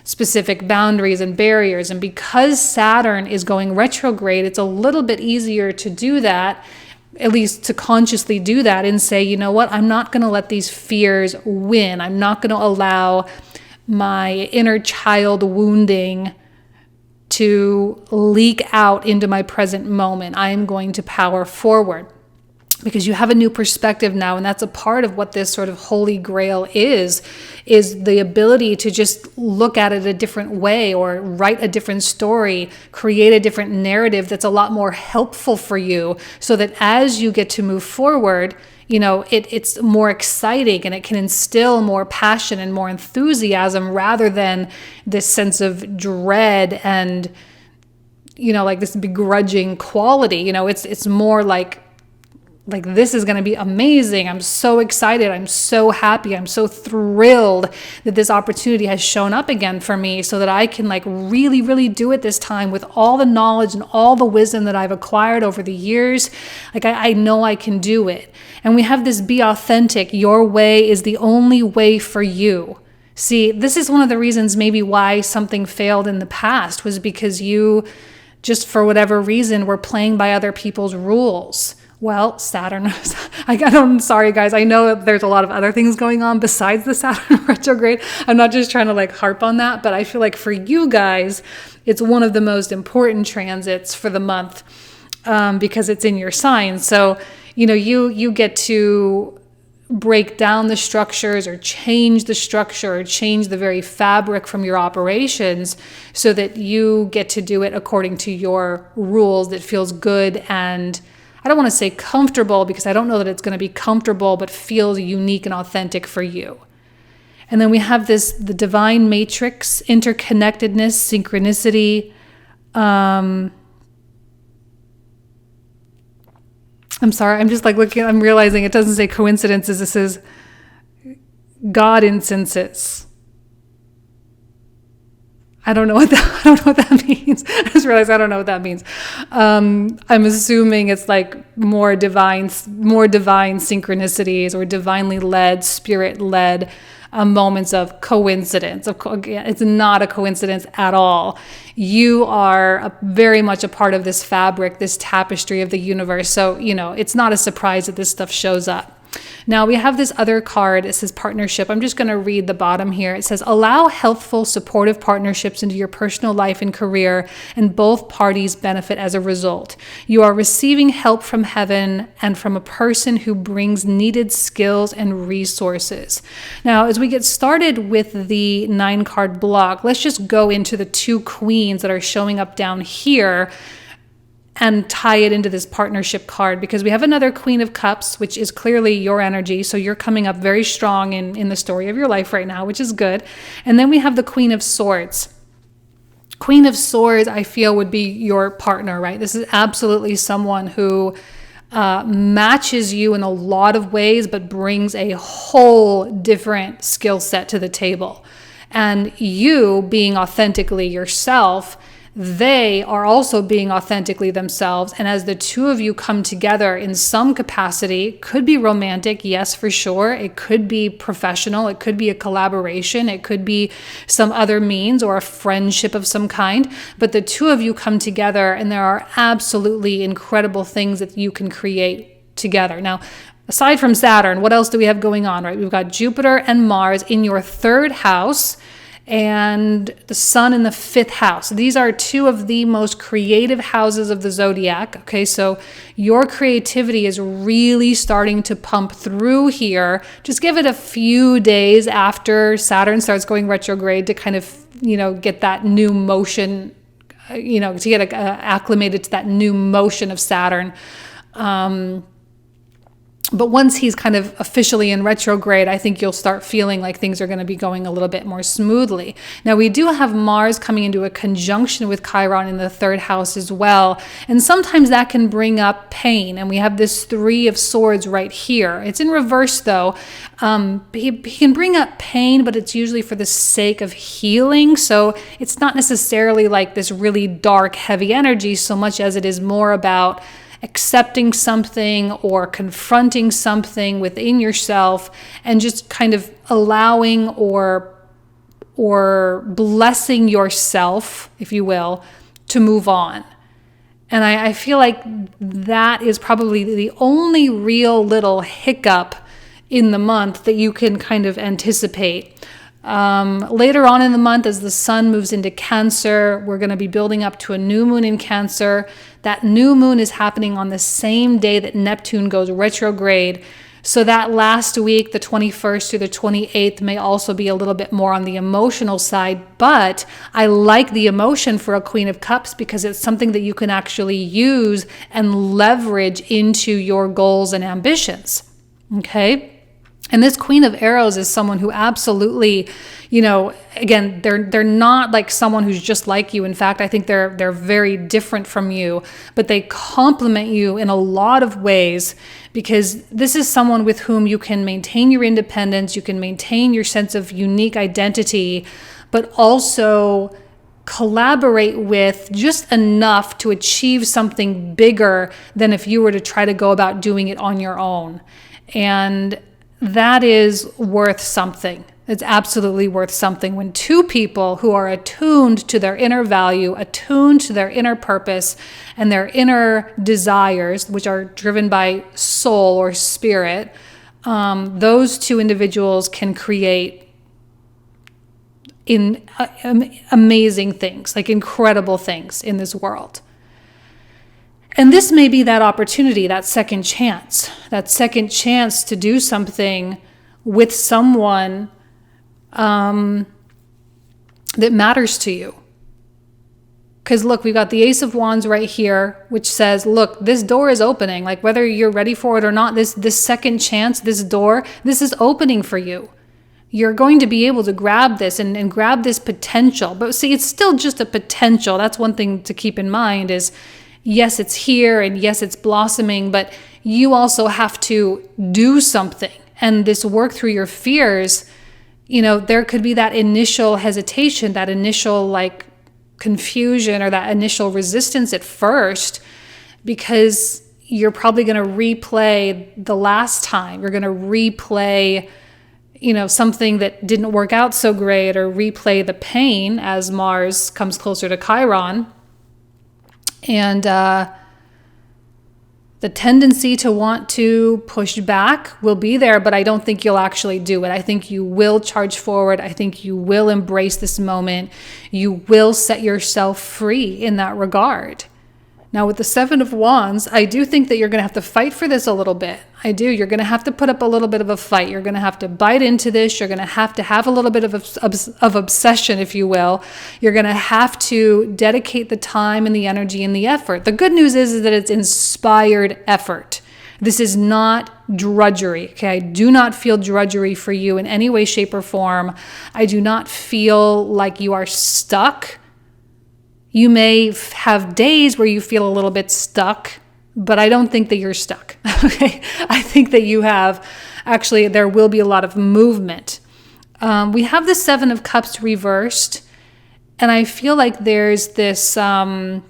specific boundaries and barriers. And because Saturn is going retrograde, it's a little bit easier to do that, at least to consciously do that and say, you know what, I'm not going to let these fears win. I'm not going to allow my inner child wounding to leak out into my present moment. I am going to power forward. Because you have a new perspective now, and that's a part of what this sort of holy grail is the ability to just look at it a different way, or write a different story, create a different narrative that's a lot more helpful for you, so that as you get to move forward, it's more exciting, and it can instill more passion and more enthusiasm rather than this sense of dread and, like this begrudging quality. It's more like this is going to be amazing. I'm so excited. I'm so happy. I'm so thrilled that this opportunity has shown up again for me, so that I can really, really do it this time with all the knowledge and all the wisdom that I've acquired over the years. I know I can do it. And we have this be authentic. Your way is the only way for you. See, this is one of the reasons maybe why something failed in the past, was because you just for whatever reason were playing by other people's rules. Well, Saturn, I'm sorry guys, I know there's a lot of other things going on besides the Saturn retrograde. I'm not just trying to harp on that, but I feel like for you guys, it's one of the most important transits for the month, because it's in your sign. So, you get to break down the structures, or change the structure, or change the very fabric from your operations, so that you get to do it according to your rules that feels good and, I don't want to say comfortable, because I don't know that it's going to be comfortable, but feels unique and authentic for you. And then we have the divine matrix, interconnectedness, synchronicity. I'm sorry, I'm just looking, I'm realizing it doesn't say coincidences. It says God incenses. I don't know what that means. I just realized I don't know what that means. I'm assuming it's more divine synchronicities, or divinely led, spirit led moments of coincidence. It's not a coincidence at all. You are very much a part of this fabric, this tapestry of the universe. So, it's not a surprise that this stuff shows up. Now we have this other card. It says partnership. I'm just going to read the bottom here. It says, allow healthful, supportive partnerships into your personal life and career, and both parties benefit as a result. You are receiving help from heaven and from a person who brings needed skills and resources. Now, as we get started with the 9-card block, let's just go into the 2 queens that are showing up down here and tie it into this partnership card, because we have another Queen of Cups, which is clearly your energy. So you're coming up very strong in the story of your life right now, which is good. And then we have the Queen of Swords. Queen of Swords, I feel, would be your partner, right? This is absolutely someone who matches you in a lot of ways, but brings a whole different skill set to the table. And you being authentically yourself, they are also being authentically themselves. And as the 2 of you come together in some capacity, could be romantic, yes, for sure. It could be professional. It could be a collaboration. It could be some other means or a friendship of some kind. But the 2 of you come together, and there are absolutely incredible things that you can create together. Now, aside from Saturn, what else do we have going on, right? We've got Jupiter and Mars in your 3rd house, and the Sun in the 5th house. These are 2 of the most creative houses of the zodiac. Okay, so your creativity is really starting to pump through here. Just give it a few days after Saturn starts going retrograde to kind of, get that new motion, to get acclimated to that new motion of Saturn. But once he's kind of officially in retrograde, I think you'll start feeling like things are going to be going a little bit more smoothly. Now, we do have Mars coming into a conjunction with Chiron in the 3rd house as well. And sometimes that can bring up pain. And we have this 3 of Swords right here. It's in reverse, though. He can bring up pain, but it's usually for the sake of healing. So it's not necessarily like this really dark, heavy energy so much as it is more about accepting something or confronting something within yourself and just kind of allowing or blessing yourself, if you will, to move on. And I feel like that is probably the only real little hiccup in the month that you can kind of anticipate. Later on in the month, as the Sun moves into Cancer, we're going to be building up to a new moon in Cancer. That new moon is happening on the same day that Neptune goes retrograde. So that last week, the 21st through the 28th, may also be a little bit more on the emotional side. But I like the emotion for a Queen of Cups because it's something that you can actually use and leverage into your goals and ambitions. Okay? And this Queen of Arrows is someone who absolutely, again, they're not like someone who's just like you. In fact, I think they're very different from you, but they complement you in a lot of ways because this is someone with whom you can maintain your independence, you can maintain your sense of unique identity, but also collaborate with just enough to achieve something bigger than if you were to try to go about doing it on your own. And that is worth something. It's absolutely worth something when 2 people who are attuned to their inner value, attuned to their inner purpose and their inner desires, which are driven by soul or spirit, those 2 individuals can create amazing things, like incredible things in this world. And this may be that opportunity, that second chance to do something with someone that matters to you. Because look, we've got the Ace of Wands right here, which says, look, this door is opening. Like whether you're ready for it or not, this second chance, this door, this is opening for you. You're going to be able to grab this and grab this potential. But see, it's still just a potential. That's one thing to keep in mind is, yes, it's here and yes, it's blossoming, but you also have to do something. And this work through your fears, there could be that initial hesitation, that initial confusion or that initial resistance at first, because you're probably going to replay the last time. You're going to replay, something that didn't work out so great, or replay the pain as Mars comes closer to Chiron. And The tendency to want to push back will be there, but I don't think you'll actually do it. I think you will charge forward. I think you will embrace this moment. You will set yourself free in that regard. Now, with the Seven of Wands, I do think that you're going to have to fight for this a little bit. I do. You're going to have to put up a little bit of a fight. You're going to have to bite into this. You're going to have a little bit of obsession, if you will. You're going to have to dedicate the time and the energy and the effort. The good news is that it's inspired effort. This is not drudgery, okay? I do not feel drudgery for you in any way, shape, or form. I do not feel like you are stuck. You may have days where you feel a little bit stuck, but I don't think that you're stuck, okay? I think that you have, actually, there will be a lot of movement. We have the Seven of Cups reversed, and I feel like there's this kind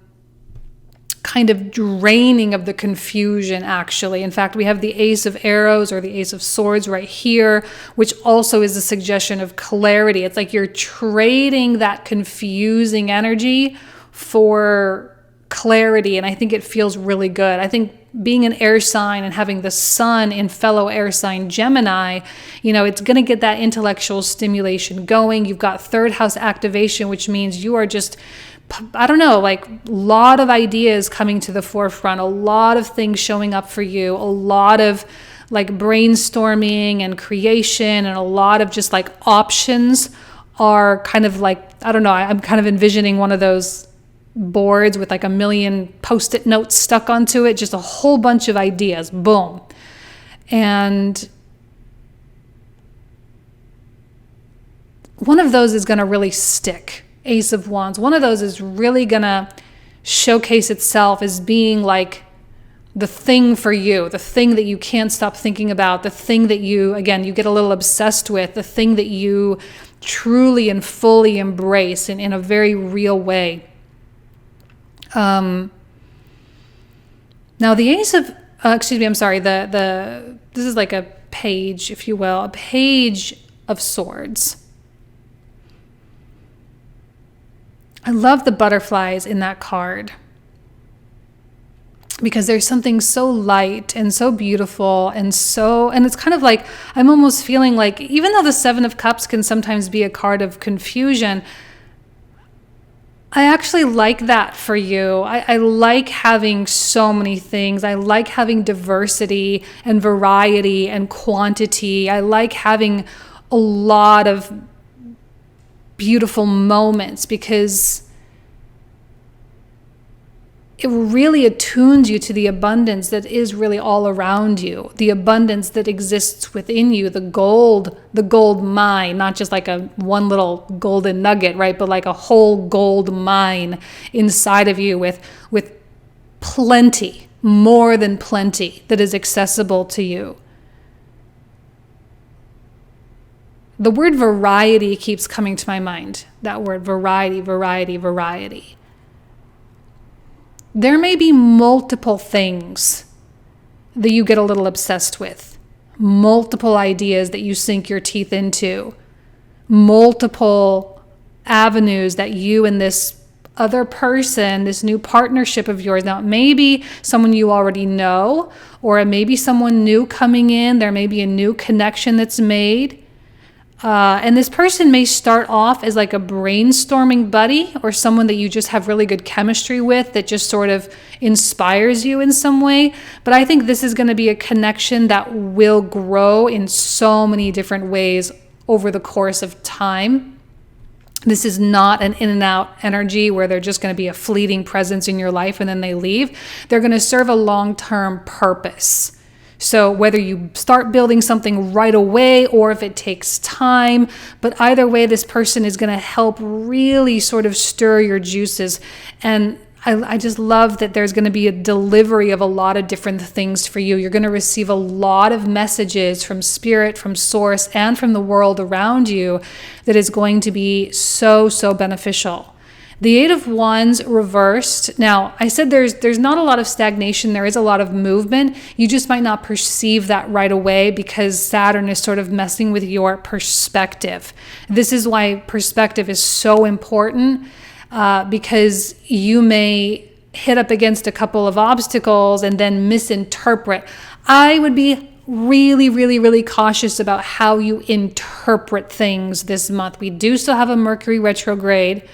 of draining of the confusion, actually. In fact, we have the Ace of Arrows or the Ace of Swords right here, which also is a suggestion of clarity. It's like you're trading that confusing energy for clarity, and I think it feels really good. I think being an air sign and having the sun in fellow air sign Gemini, it's going to get that intellectual stimulation going. You've got third house activation, which means you are just, I don't know, like a lot of ideas coming to the forefront, a lot of things showing up for you, a lot of like brainstorming and creation, and a lot of just like options are kind of like, I don't know, I'm kind of envisioning one of those boards with like a million post-it notes stuck onto it, just a whole bunch of ideas, boom. And one of those is going to really stick. Ace of Wands, one of those is really going to showcase itself as being like the thing for you, the thing that you can't stop thinking about, the thing that you get a little obsessed with, the thing that you truly and fully embrace in a very real way. Now the Ace of, this is like a page, if you will, a page of Swords. I love the butterflies in that card because there's something so light and so beautiful and it's kind of like, I'm almost feeling like, even though the Seven of Cups can sometimes be a card of confusion, I actually like that for you. I like having so many things. I like having diversity and variety and quantity. I like having a lot of beautiful moments because it really attunes you to the abundance that is really all around you, the abundance that exists within you, the gold mine, not just like one little golden nugget, right? But like a whole gold mine inside of you with plenty, more than plenty that is accessible to you. The word variety keeps coming to my mind. That word, variety, variety, variety. There may be multiple things that you get a little obsessed with, multiple ideas that you sink your teeth into, multiple avenues that you and this other person, this new partnership of yours, now it may be someone you already know, or it may be someone new coming in, there may be a new connection that's made. And this person may start off as like a brainstorming buddy or someone that you just have really good chemistry with that just sort of inspires you in some way. But I think this is going to be a connection that will grow in so many different ways over the course of time. This is not an in and out energy where they're just going to be a fleeting presence in your life and then they leave. They're going to serve a long-term purpose. So whether you start building something right away or if it takes time, but either way, this person is going to help really sort of stir your juices. And I just love that there's going to be a delivery of a lot of different things for you. You're going to receive a lot of messages from spirit, from source, and from the world around you that is going to be so, so beneficial. The Eight of Wands reversed. Now, I said there's not a lot of stagnation. There is a lot of movement. You just might not perceive that right away because Saturn is sort of messing with your perspective. This is why perspective is so important because you may hit up against a couple of obstacles and then misinterpret. I would be really, really, really cautious about how you interpret things this month. We do still have a Mercury retrograde.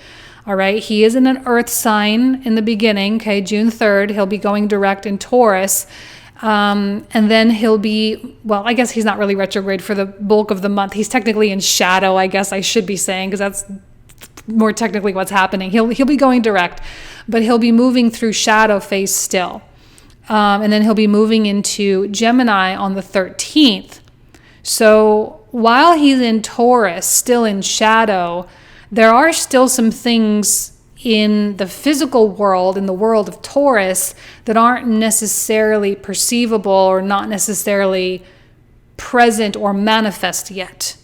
All right. He is in an earth sign in the beginning. Okay. June 3rd, he'll be going direct in Taurus. And then he'll be, well, I guess he's not really retrograde for the bulk of the month. He's technically in shadow, I guess I should be saying, because that's more technically what's happening. He'll be going direct, but he'll be moving through shadow phase still. And then he'll be moving into Gemini on the 13th. So while he's in Taurus, still in shadow, there are still some things in the physical world, in the world of Taurus, that aren't necessarily perceivable or not necessarily present or manifest yet.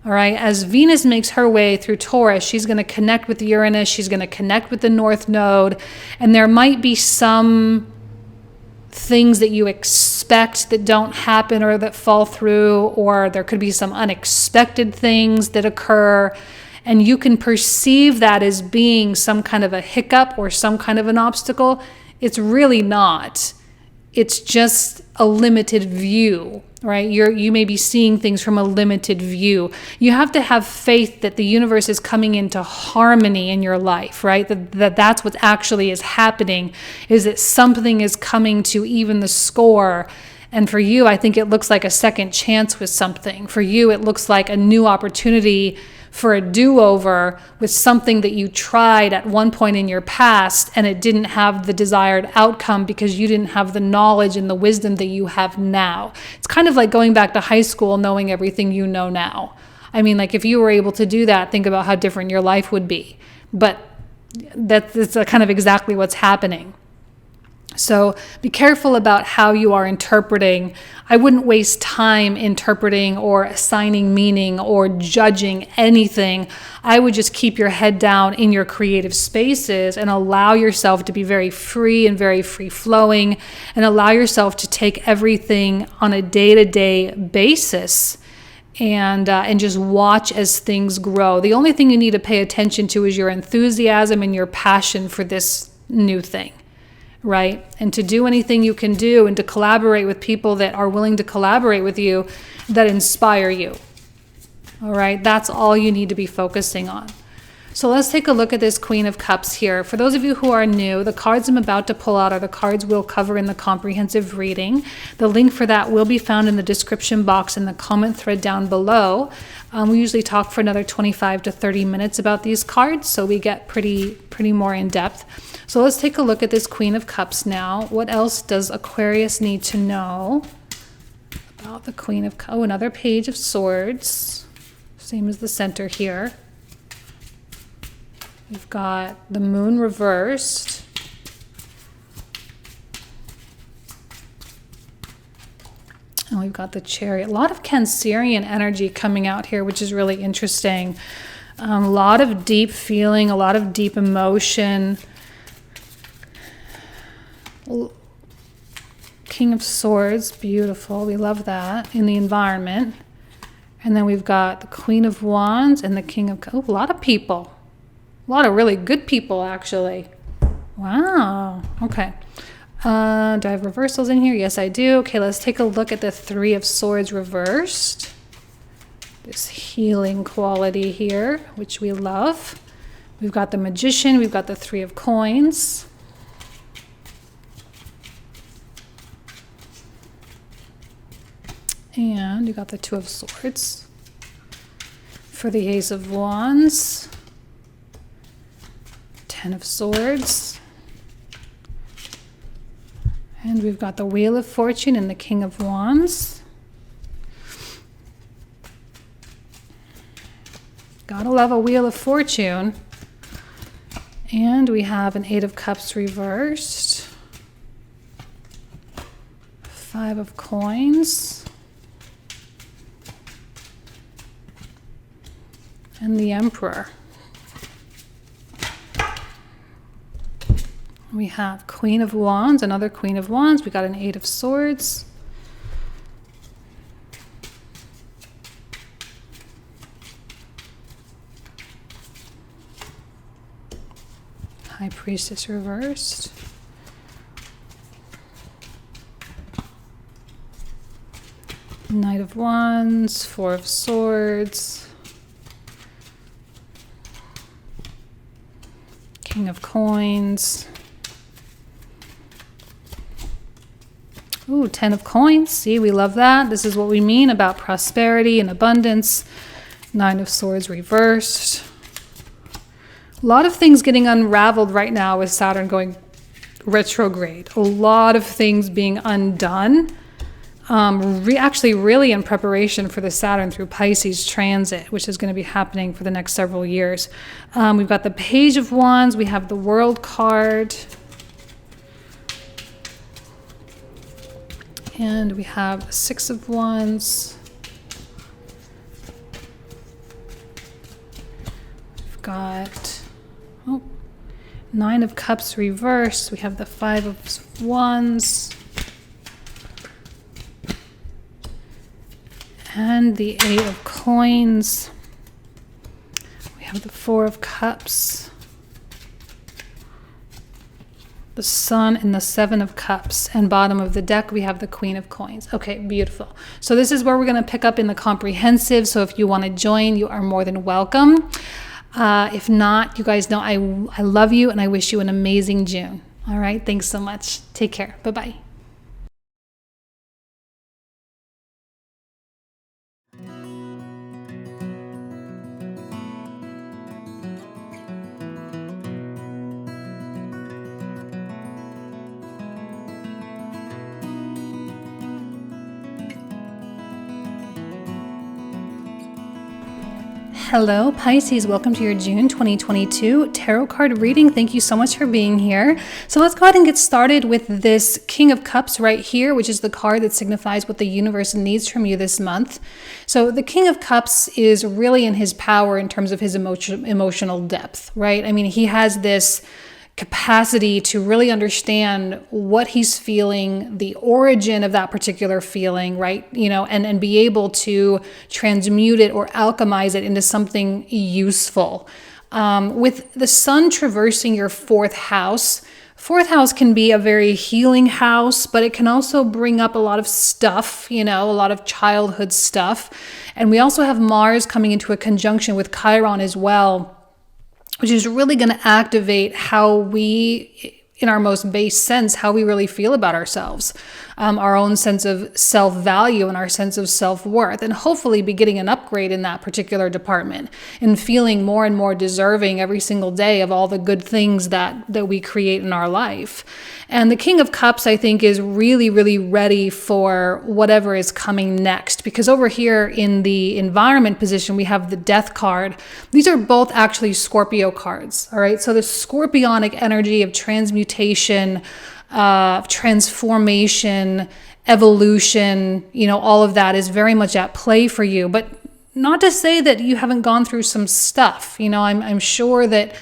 All right, as Venus makes her way through Taurus, she's going to connect with Uranus, she's going to connect with the North Node, and there might be some things that you expect that don't happen or that fall through, or there could be some unexpected things that occur, and you can perceive that as being some kind of a hiccup or some kind of an obstacle. It's really not. It's just a limited view, right? You may be seeing things from a limited view. You have to have faith that the universe is coming into harmony in your life, right? That's what actually is happening, is that something is coming to even the score. And for you, I think it looks like a second chance with something. For you, it looks like a new opportunity for a do-over with something that you tried at one point in your past and it didn't have the desired outcome because you didn't have the knowledge and the wisdom that you have now. It's kind of like going back to high school knowing everything you know now. I mean, like if you were able to do that, think about how different your life would be. But that's kind of exactly what's happening. So be careful about how you are interpreting. I wouldn't waste time interpreting or assigning meaning or judging anything. I would just keep your head down in your creative spaces and allow yourself to be very free and very free-flowing, and allow yourself to take everything on a day-to-day basis and just watch as things grow. The only thing you need to pay attention to is your enthusiasm and your passion for this new thing. Right? And to do anything you can do and to collaborate with people that are willing to collaborate with you, that inspire you. All right? That's all you need to be focusing on. So let's take a look at this Queen of Cups here. For those of you who are new, the cards I'm about to pull out are the cards we'll cover in the comprehensive reading. The link for that will be found in the description box in the comment thread down below. We usually talk for another 25 to 30 minutes about these cards, so we get pretty more in depth. So let's take a look at this Queen of Cups now. What else does Aquarius need to know about the Queen of Cups? Oh, another Page of Swords, same as the center here. We've got the Moon reversed. And we've got the Chariot. A lot of Cancerian energy coming out here, which is really interesting. A lot of deep feeling, a lot of deep emotion. King of Swords, beautiful. We love that in the environment. And then we've got the Queen of Wands and the King of... Oh, a lot of people. A lot of really good people, actually. Wow. Okay. Do I have reversals in here? Yes, I do. Okay, let's take a look at the Three of Swords reversed. This healing quality here, which we love. We've got the Magician. We've got the Three of Coins. And you got the Two of Swords. For the Ace of Wands. Ten of Swords. And we've got the Wheel of Fortune and the King of Wands. Gotta love a Wheel of Fortune. And we have an Eight of Cups reversed. Five of Coins. And the Emperor. We have Queen of Wands, another Queen of Wands. We got an Eight of Swords. High Priestess reversed. Knight of Wands, Four of Swords, King of Coins. Ooh, 10 of Coins. See, we love that. This is what we mean about prosperity and abundance. 9 of Swords reversed. A lot of things getting unraveled right now with Saturn going retrograde. A lot of things being undone. Actually really in preparation for the Saturn through Pisces transit, which is going to be happening for the next several years. We've got the Page of Wands. We have the World card. And we have the Six of Wands. We've got Nine of Cups reversed. We have the Five of Wands. And the Eight of Coins. We have the Four of Cups. The Sun and the Seven of Cups. And bottom of the deck, we have the Queen of Coins. Okay, beautiful. So this is where we're going to pick up in the comprehensive. So if you want to join, you are more than welcome. If not, you guys know I love you and I wish you an amazing June. All right, thanks so much. Take care. Bye-bye. Hello, Pisces. Welcome to your June 2022 tarot card reading. Thank you so much for being here. So let's go ahead and get started with this King of Cups right here, which is the card that signifies what the universe needs from you this month. So the King of Cups is really in his power in terms of his emotional depth, right? I mean, he has this capacity to really understand what he's feeling, the origin of that particular feeling, right? And be able to transmute it or alchemize it into something useful. With the Sun traversing your fourth house can be a very healing house, but it can also bring up a lot of stuff, a lot of childhood stuff. And we also have Mars coming into a conjunction with Chiron as well, which is really going to activate how we, in our most base sense, how we really feel about ourselves, our own sense of self-value and our sense of self-worth, and hopefully be getting an upgrade in that particular department and feeling more and more deserving every single day of all the good things that we create in our life. And the King of Cups, I think, is really, really ready for whatever is coming next, because over here in the environment position, we have the Death card. These are both actually Scorpio cards, all right? So the scorpionic energy of transmutation, transformation, evolution, all of that is very much at play for you. But not to say that you haven't gone through some stuff. I'm sure that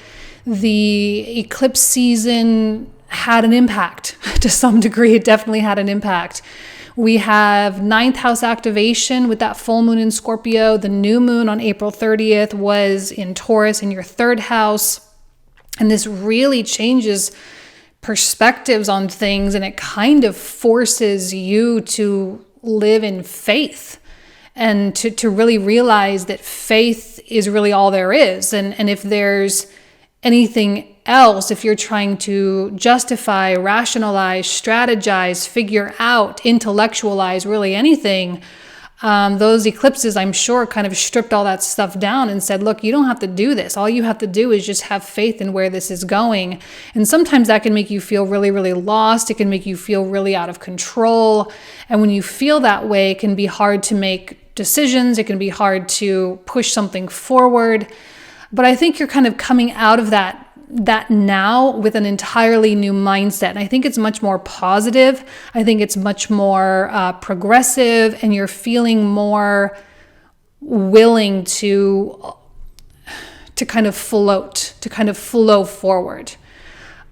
the eclipse season had an impact to some degree. It definitely had an impact. We have ninth house activation with that full moon in Scorpio. The new moon on April 30th was in Taurus in your third house. And this really changes perspectives on things, and it kind of forces you to live in faith and to really realize that faith is really all there is. And if there's anything else, if you're trying to justify, rationalize, strategize, figure out, intellectualize really anything, those eclipses, I'm sure, kind of stripped all that stuff down and said, look, you don't have to do this. All you have to do is just have faith in where this is going. And sometimes that can make you feel really, really lost. It can make you feel really out of control. And when you feel that way, it can be hard to make decisions. It can be hard to push something forward. But I think you're kind of coming out of that now with an entirely new mindset. And I think it's much more positive. I think it's much more progressive, and you're feeling more willing to kind of float, to kind of flow forward.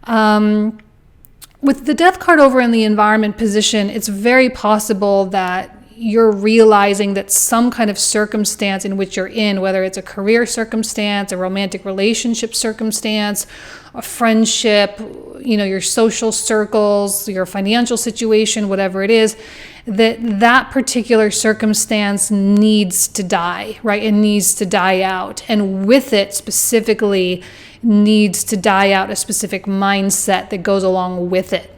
With the Death card over in the environment position, it's very possible that you're realizing that some kind of circumstance in which you're in, whether it's a career circumstance, a romantic relationship circumstance, a friendship, your social circles, your financial situation, whatever it is, that particular circumstance needs to die, right? It needs to die out. And with it specifically needs to die out a specific mindset that goes along with it.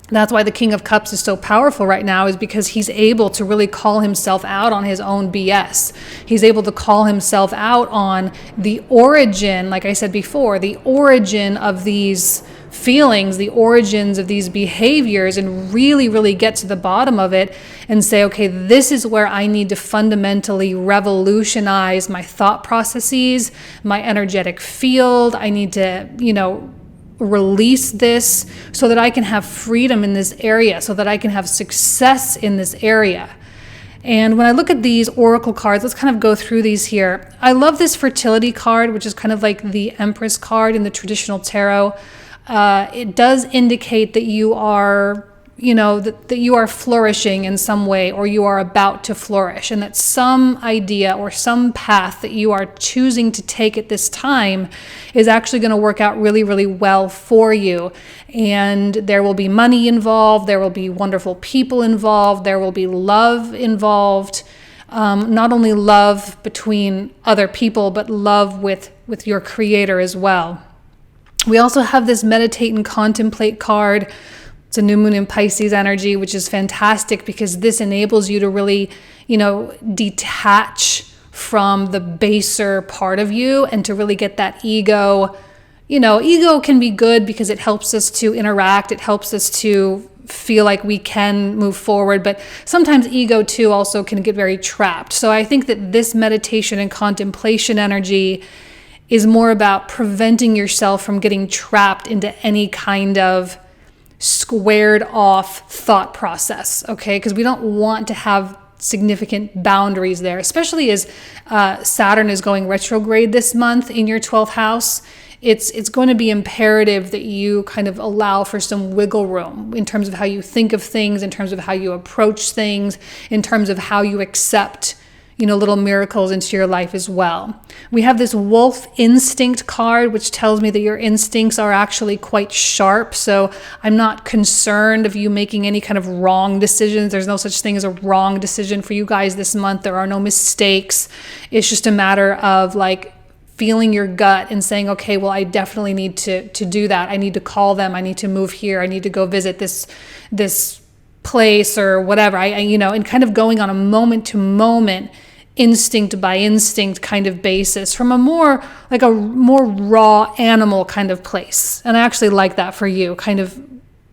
That's why the King of Cups is so powerful right now, is because he's able to really call himself out on his own BS. He's able to call himself out on the origin, like I said before, the origin of these feelings, the origins of these behaviors, and really, really get to the bottom of it and say, okay, this is where I need to fundamentally revolutionize my thought processes, my energetic field. I need to, release this so that I can have freedom in this area, so that I can have success in this area. And when I look at these oracle cards, let's kind of go through these here. I love this fertility card, which is kind of like the Empress card in the traditional tarot. It does indicate that you are, that you are flourishing in some way, or you are about to flourish, and that some idea or some path that you are choosing to take at this time is actually going to work out really, really well for you. And there will be money involved, there will be wonderful people involved, there will be love involved. Not only love between other people, but love with your creator as well. We also have this meditate and contemplate card. It's a new moon in Pisces energy, which is fantastic because this enables you to really, detach from the baser part of you and to really get that ego. Ego can be good because it helps us to interact. It helps us to feel like we can move forward. But sometimes ego too also can get very trapped. So I think that this meditation and contemplation energy is more about preventing yourself from getting trapped into any kind of squared off thought process, okay? Because we don't want to have significant boundaries there, especially as Saturn is going retrograde this month in your 12th house. It's going to be imperative that you kind of allow for some wiggle room in terms of how you think of things, in terms of how you approach things, in terms of how you accept little miracles into your life as well. We have this wolf instinct card, which tells me that your instincts are actually quite sharp. So I'm not concerned of you making any kind of wrong decisions. There's no such thing as a wrong decision for you guys this month. There are no mistakes. It's just a matter of feeling your gut and saying, okay, well, I definitely need to do that. I need to call them. I need to move here. I need to go visit this place or whatever. And kind of going on a moment to moment, instinct by instinct kind of basis from a more raw animal kind of place. And I actually like that for you, kind of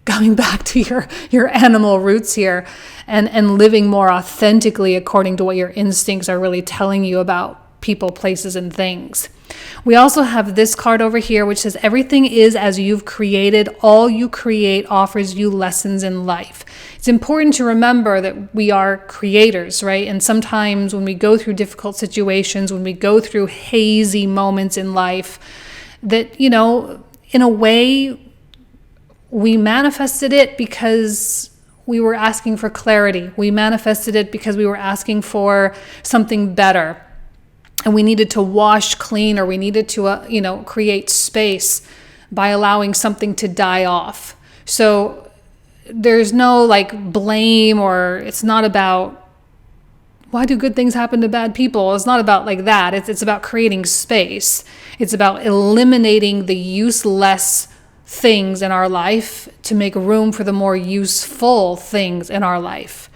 going back to your animal roots here and living more authentically according to what your instincts are really telling you about people, places, and things. We also have this card over here, which says, everything is as you've created. All you create offers you lessons in life. It's important to remember that we are creators, right? And sometimes when we go through difficult situations, when we go through hazy moments in life, that, in a way, we manifested it because we were asking for clarity. We manifested it because we were asking for something better. And we needed to wash clean, or we needed to, create space by allowing something to die off. So there's no blame, or it's not about why do good things happen to bad people. It's not about that. It's about creating space. It's about eliminating the useless things in our life to make room for the more useful things in our life.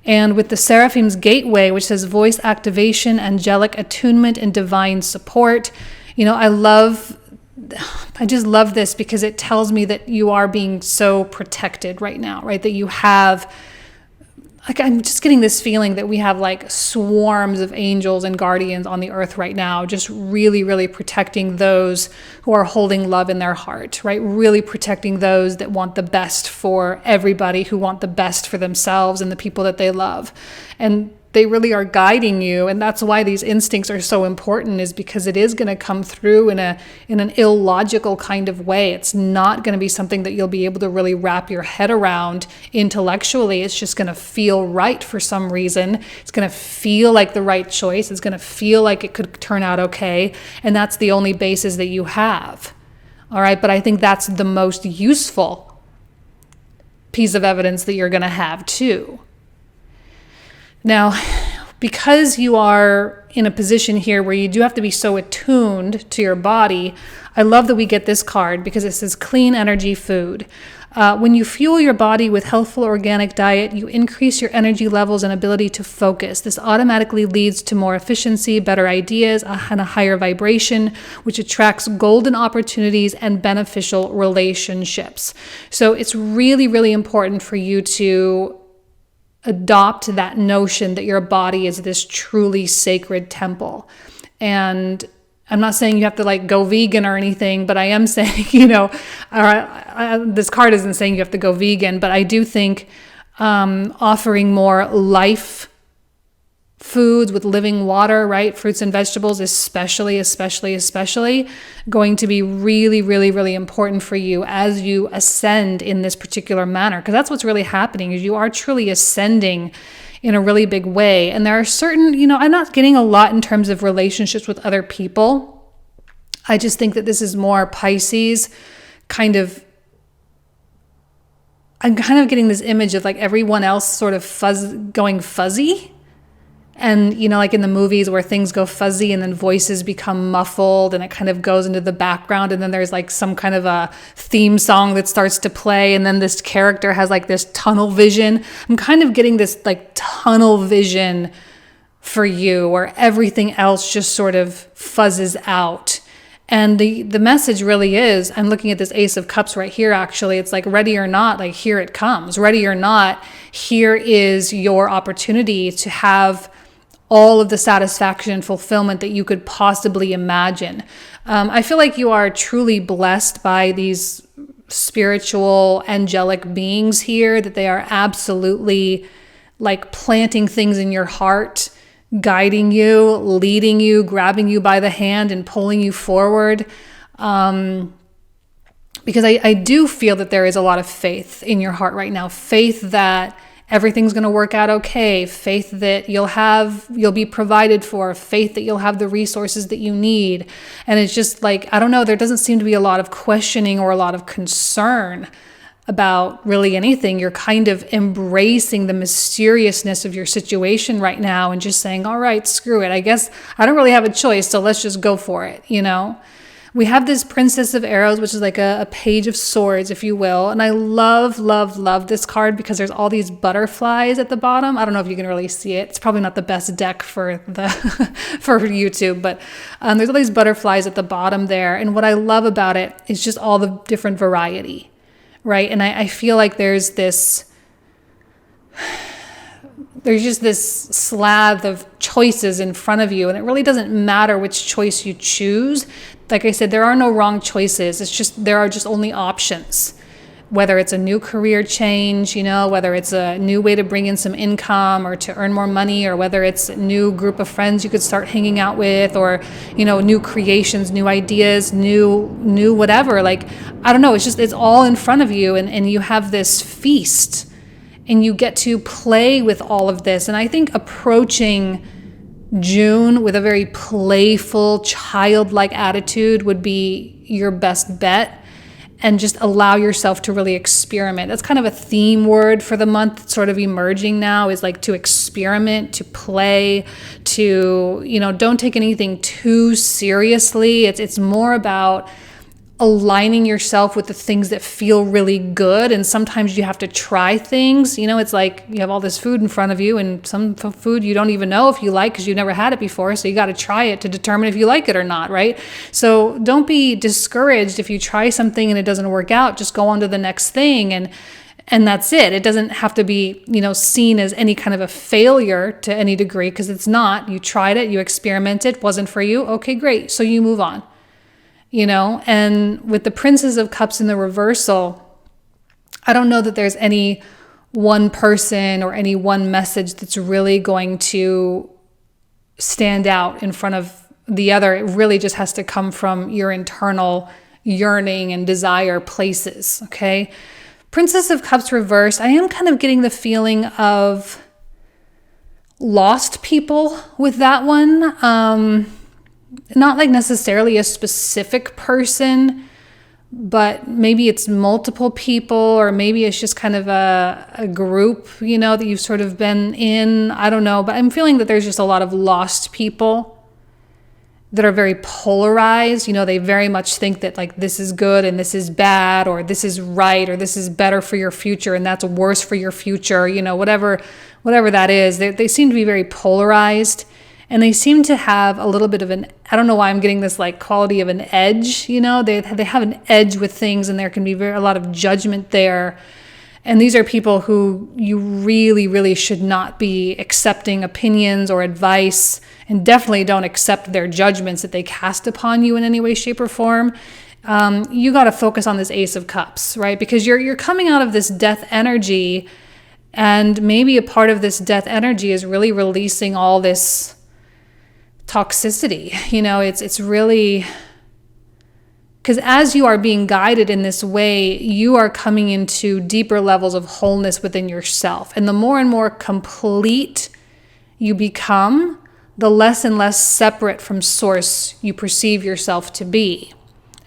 And with the Seraphim's Gateway, which says voice activation, angelic attunement, and divine support, I just love this because it tells me that you are being so protected right now, right? That you have, I'm just getting this feeling that we have swarms of angels and guardians on the earth right now, just really, really protecting those who are holding love in their heart, right? Really protecting those that want the best for everybody, who want the best for themselves and the people that they love. And they really are guiding you. And that's why these instincts are so important, is because it is going to come through in an illogical kind of way. It's not going to be something that you'll be able to really wrap your head around intellectually. It's just going to feel right for some reason. It's going to feel like the right choice. It's going to feel like it could turn out okay. And that's the only basis that you have. All right. But I think that's the most useful piece of evidence that you're going to have too. Now, because you are in a position here where you do have to be so attuned to your body, I love that we get this card because it says clean energy food. When you fuel your body with healthful organic diet, you increase your energy levels and ability to focus. This automatically leads to more efficiency, better ideas, and a higher vibration, which attracts golden opportunities and beneficial relationships. So it's really, really important for you to adopt that notion that your body is this truly sacred temple. And I'm not saying you have to like go vegan or anything, but I am saying, this card isn't saying you have to go vegan, but I do think offering more life foods with living water, right? Fruits and vegetables, especially going to be really, really, really important for you as you ascend in this particular manner. Because that's what's really happening, is you are truly ascending in a really big way. And there are certain, I'm not getting a lot in terms of relationships with other people. I just think that this is more Pisces I'm kind of getting this image of like everyone else sort of going fuzzy. And, like in the movies where things go fuzzy and then voices become muffled and it kind of goes into the background. And then there's like some kind of a theme song that starts to play. And then this character has like this tunnel vision. I'm kind of getting this like tunnel vision for you where everything else just sort of fuzzes out. And the message really is, I'm looking at this Ace of Cups right here, actually. It's like, ready or not, like here it comes. Ready or not, here is your opportunity to have all of the satisfaction and fulfillment that you could possibly imagine. I feel like you are truly blessed by these spiritual, angelic beings here, that they are absolutely like planting things in your heart, guiding you, leading you, grabbing you by the hand and pulling you forward. Because I do feel that there is a lot of faith in your heart right now. Faith that everything's going to work out okay. Faith that you'll be provided for. Faith that you'll have the resources that you need. And it's just like, I don't know, there doesn't seem to be a lot of questioning or a lot of concern about really anything. You're kind of embracing the mysteriousness of your situation right now and just saying, all right, screw it. I guess I don't really have a choice, so let's just go for it, We have this Princess of Arrows, which is like a page of swords, if you will. And I love, love, love this card because there's all these butterflies at the bottom. I don't know if you can really see it. It's probably not the best deck for for YouTube, but there's all these butterflies at the bottom there. And what I love about it is just all the different variety, right? And I feel like there's just this slab of choices in front of you, and it really doesn't matter which choice you choose. Like I said, there are no wrong choices. It's just, there are just only options. Whether it's a new career change, whether it's a new way to bring in some income or to earn more money, or whether it's a new group of friends you could start hanging out with, or, new creations, new ideas, new whatever. Like, I don't know. It's all in front of you, and you have this feast. And you get to play with all of this. And I think approaching June with a very playful, childlike attitude would be your best bet. And just allow yourself to really experiment. That's kind of a theme word for the month, sort of emerging now, is like to experiment, to play, to, don't take anything too seriously. It's more about aligning yourself with the things that feel really good. And sometimes you have to try things. It's like you have all this food in front of you, and some food you don't even know if you like because you've never had it before. So you got to try it to determine if you like it or not, right? So don't be discouraged if you try something and it doesn't work out. Just go on to the next thing, and that's it. It doesn't have to be, seen as any kind of a failure to any degree, because it's not. You tried it, you experimented, wasn't for you. Okay, great. So you move on. And with the Princess of Cups in the reversal, I don't know that there's any one person or any one message that's really going to stand out in front of the other. It really just has to come from your internal yearning and desire places, okay? Princess of Cups reversed, I am kind of getting the feeling of lost people with that one. Not like necessarily a specific person, but maybe it's multiple people, or maybe it's just kind of a group, that you've sort of been in. I don't know, but I'm feeling that there's just a lot of lost people that are very polarized. They very much think that like this is good and this is bad, or this is right, or this is better for your future and that's worse for your future, whatever that is. They seem to be very polarized, and they seem to have a little bit of I don't know why I'm getting this like quality of an edge. They have an edge with things, and there can be a lot of judgment there. And these are people who you really, really should not be accepting opinions or advice, and definitely don't accept their judgments that they cast upon you in any way, shape, or form. You got to focus on this Ace of Cups, right? Because you're coming out of this death energy, and maybe a part of this death energy is really releasing all this toxicity. It's really, because as you are being guided in this way, you are coming into deeper levels of wholeness within yourself. And the more and more complete you become, the less and less separate from source you perceive yourself to be.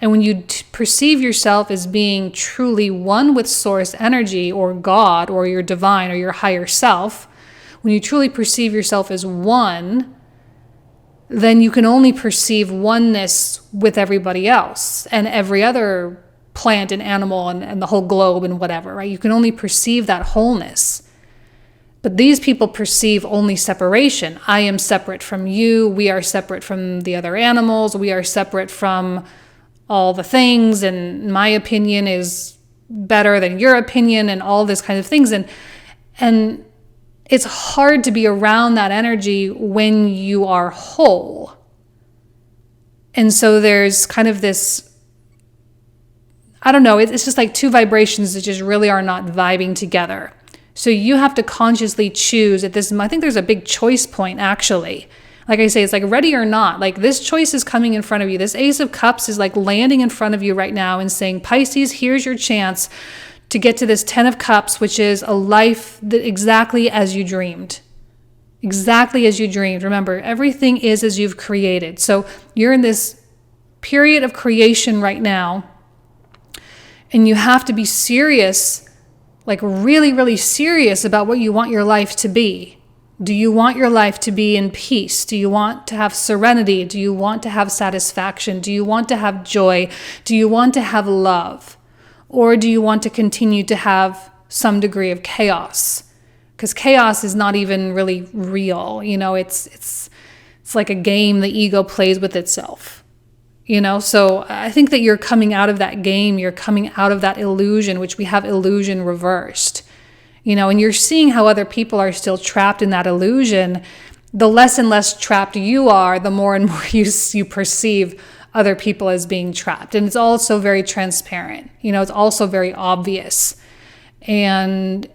And when you perceive yourself as being truly one with source energy, or God, or your divine, or your higher self, when you truly perceive yourself as one, then you can only perceive oneness with everybody else and every other plant and animal and the whole globe and whatever, right? You can only perceive that wholeness. But these people perceive only separation. I am separate from you. We are separate from the other animals. We are separate from all the things. And my opinion is better than your opinion, and all this kind of things. And it's hard to be around that energy when you are whole. And so there's kind of this, I don't know, it's just like two vibrations that just really are not vibing together. So you have to consciously choose at this. I think there's a big choice point, actually. Like I say, it's like ready or not. Like this choice is coming in front of you. This Ace of Cups is like landing in front of you right now and saying, Pisces, here's your chance to get to this 10 of Cups, which is a life that exactly as you dreamed. Exactly as you dreamed. Remember, everything is as you've created. So you're in this period of creation right now, and you have to be serious, like really, really serious about what you want your life to be. Do you want your life to be in peace? Do you want to have serenity? Do you want to have satisfaction? Do you want to have joy? Do you want to have love? Or do you want to continue to have some degree of chaos? Because chaos is not even really real. It's like a game the ego plays with itself. So I think that you're coming out of that game. You're coming out of that illusion, which we have illusion reversed. And you're seeing how other people are still trapped in that illusion. The less and less trapped you are, the more and more you perceive other people as being trapped. And it's also very transparent. It's also very obvious. And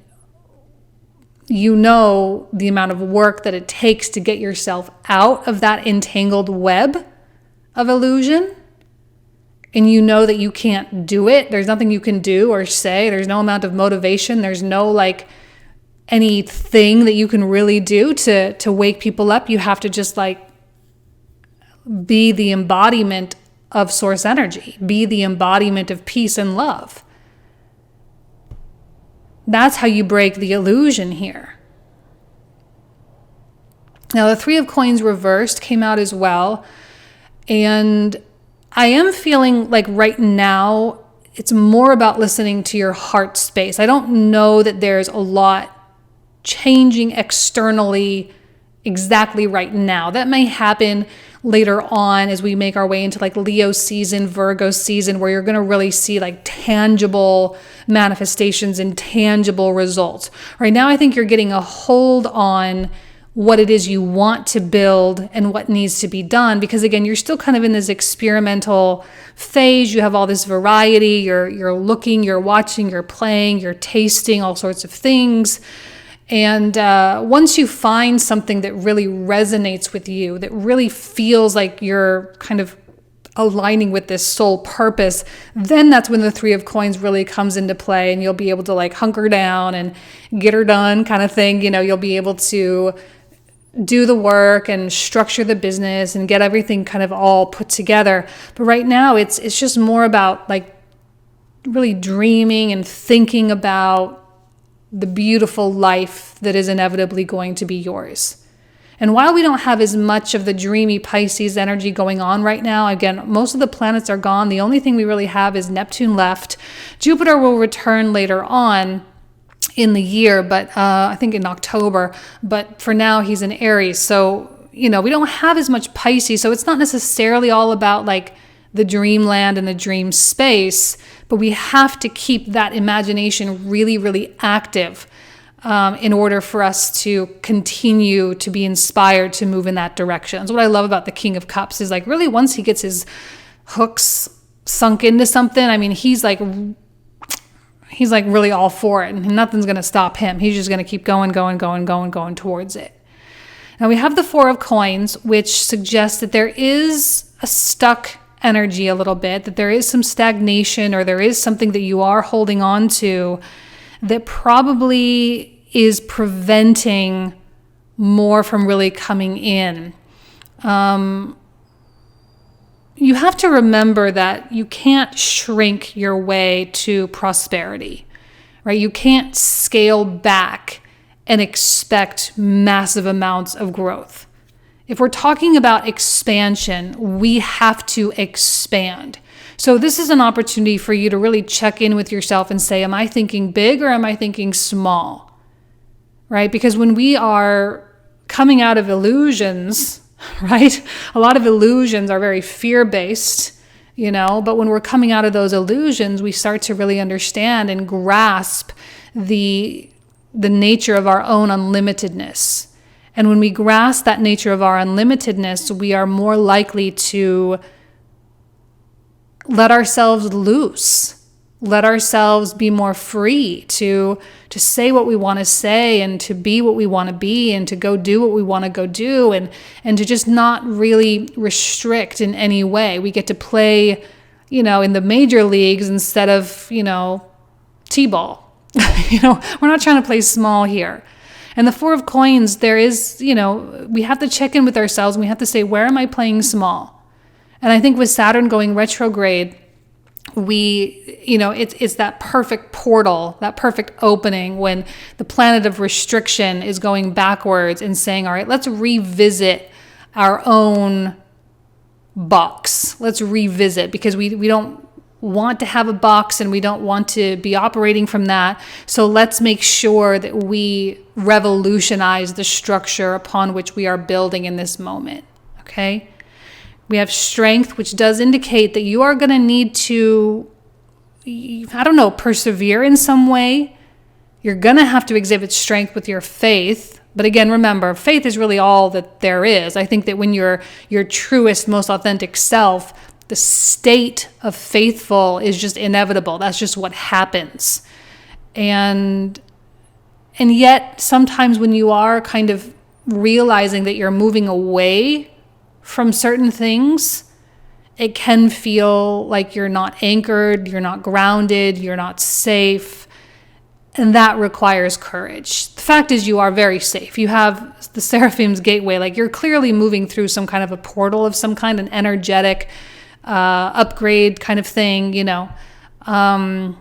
the amount of work that it takes to get yourself out of that entangled web of illusion. And that you can't do it. There's nothing you can do or say. There's no amount of motivation. There's no anything that you can really do to wake people up. You have to just be the embodiment of source energy. Be the embodiment of peace and love. That's how you break the illusion here. Now, the Three of Coins reversed came out as well. And I am feeling like right now, it's more about listening to your heart space. I don't know that there's a lot changing externally exactly right now. That may happen later on as we make our way into Leo season, Virgo season, where you're going to really see tangible manifestations and tangible results. Right now, I think you're getting a hold on what it is you want to build and what needs to be done. Because again, you're still kind of in this experimental phase. You have all this variety. You're looking, you're watching, you're playing, you're tasting all sorts of things. And once you find something that really resonates with you, that really feels like you're kind of aligning with this soul purpose, then that's when the Three of Coins really comes into play, and you'll be able to like hunker down and get her done kind of thing. You know, you'll be able to do the work and structure the business and get everything kind of all put together. But right now it's just more about like really dreaming and thinking about the beautiful life that is inevitably going to be yours. And while we don't have as much of the dreamy Pisces energy going on right now, again, most of the planets are gone. The only thing we really have is Neptune left. Jupiter will return later on in the year, but I think in October. But for now, he's in Aries. So, you know, we don't have as much Pisces. So it's not necessarily all about like the dreamland and the dream space, but we have to keep that imagination really, really active in order for us to continue to be inspired to move in that direction. So what I love about the King of Cups is like really once he gets his hooks sunk into something, I mean, he's like really all for it, and nothing's going to stop him. He's just going to keep going towards it. Now we have the Four of Coins, which suggests that there is a stuck energy a little bit, that there is some stagnation, or there is something that you are holding on to that probably is preventing more from really coming in. You have to remember that you can't shrink your way to prosperity, right? You can't scale back and expect massive amounts of growth. If we're talking about expansion, we have to expand. So this is an opportunity for you to really check in with yourself and say, am I thinking big or am I thinking small? Right? Because when we are coming out of illusions, right? A lot of illusions are very fear-based, you know, but when we're coming out of those illusions, we start to really understand and grasp the nature of our own unlimitedness. And when we grasp that nature of our unlimitedness, we are more likely to let ourselves loose, let ourselves be more free to say what we want to say, and to be what we want to be, and to go do what we want to go do, and to just not really restrict in any way. We get to play, you know, in the major leagues instead of, you know, t-ball. You know, we're not trying to play small here. And the Four of Coins, there is, you know, we have to check in with ourselves, and we have to say, where am I playing small? And I think with Saturn going retrograde, it's that perfect portal, that perfect opening when the planet of restriction is going backwards and saying, all right, let's revisit our own box. Let's revisit, because we don't want to have a box and we don't want to be operating from that. So let's make sure that we revolutionize the structure upon which we are building in this moment. Okay? We have strength, which does indicate that you are going to need to, persevere in some way. You're going to have to exhibit strength with your faith. But again, remember, faith is really all that there is. I think that when you're your truest, most authentic self, the state of faithful is just inevitable. That's just what happens. And yet, sometimes when you are kind of realizing that you're moving away from certain things, it can feel like you're not anchored, you're not grounded, you're not safe, and that requires courage. The fact is, you are very safe. You have the Seraphim's Gateway, like you're clearly moving through some kind of a portal of some kind, an energetic upgrade kind of thing, you know. And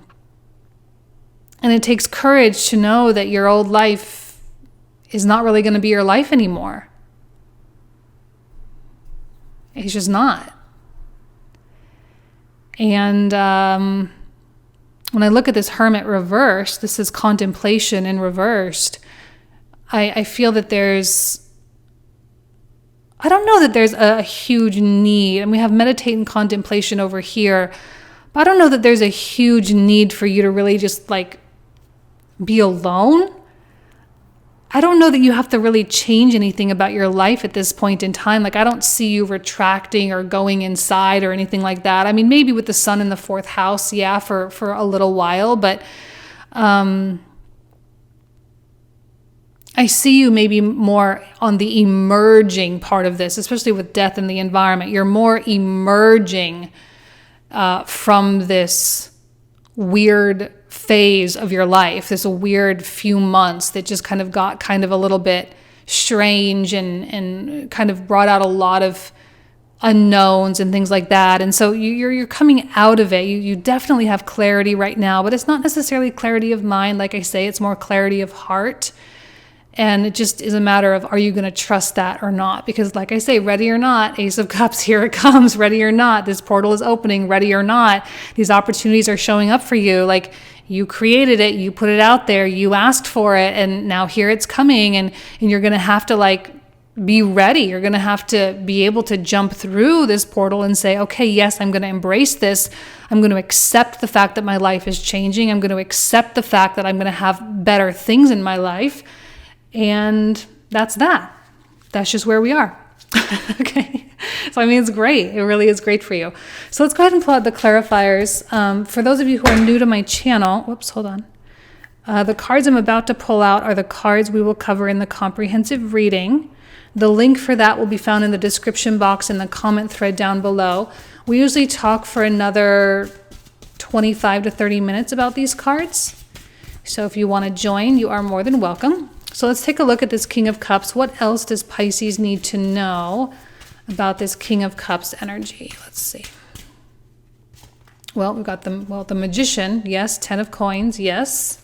it takes courage to know that your old life is not really going to be your life anymore. It's just not. And when I look at this Hermit reversed, this is contemplation in reversed, I feel that I don't know that there's a huge need, and we have meditate and contemplation over here, but I don't know that there's a huge need for you to really just like be alone. I don't know that you have to really change anything about your life at this point in time. Like, I don't see you retracting or going inside or anything like that. I mean, maybe with the sun in the fourth house, yeah, for a little while, but I see you maybe more on the emerging part of this, especially with death in the environment. You're more emerging from this weird phase of your life, this weird few months that just kind of got kind of a little bit strange and kind of brought out a lot of unknowns and things like that. And so you're coming out of it. You definitely have clarity right now, but it's not necessarily clarity of mind. Like I say, it's more clarity of heart. And it just is a matter of, are you going to trust that or not? Because like I say, ready or not, Ace of Cups, here it comes. Ready or not, this portal is opening. Ready or not, these opportunities are showing up for you. Like, you created it, you put it out there, you asked for it, and now here it's coming. And you're going to have to like be ready. You're going to have to be able to jump through this portal and say, okay, yes, I'm going to embrace this. I'm going to accept the fact that my life is changing. I'm going to accept the fact that I'm going to have better things in my life. And that's that. That's just where we are. Okay. So, I mean, it's great. It really is great for you. So let's go ahead and pull out the clarifiers. For those of you who are new to my channel, whoops, hold on. The cards I'm about to pull out are the cards we will cover in the comprehensive reading. The link for that will be found in the description box in the comment thread down below. We usually talk for another 25 to 30 minutes about these cards. So if you want to join, you are more than welcome. So let's take a look at this King of Cups. What else does Pisces need to know about this King of Cups energy? Let's see. Well, we've got the Magician. Yes. 10 of Coins. Yes.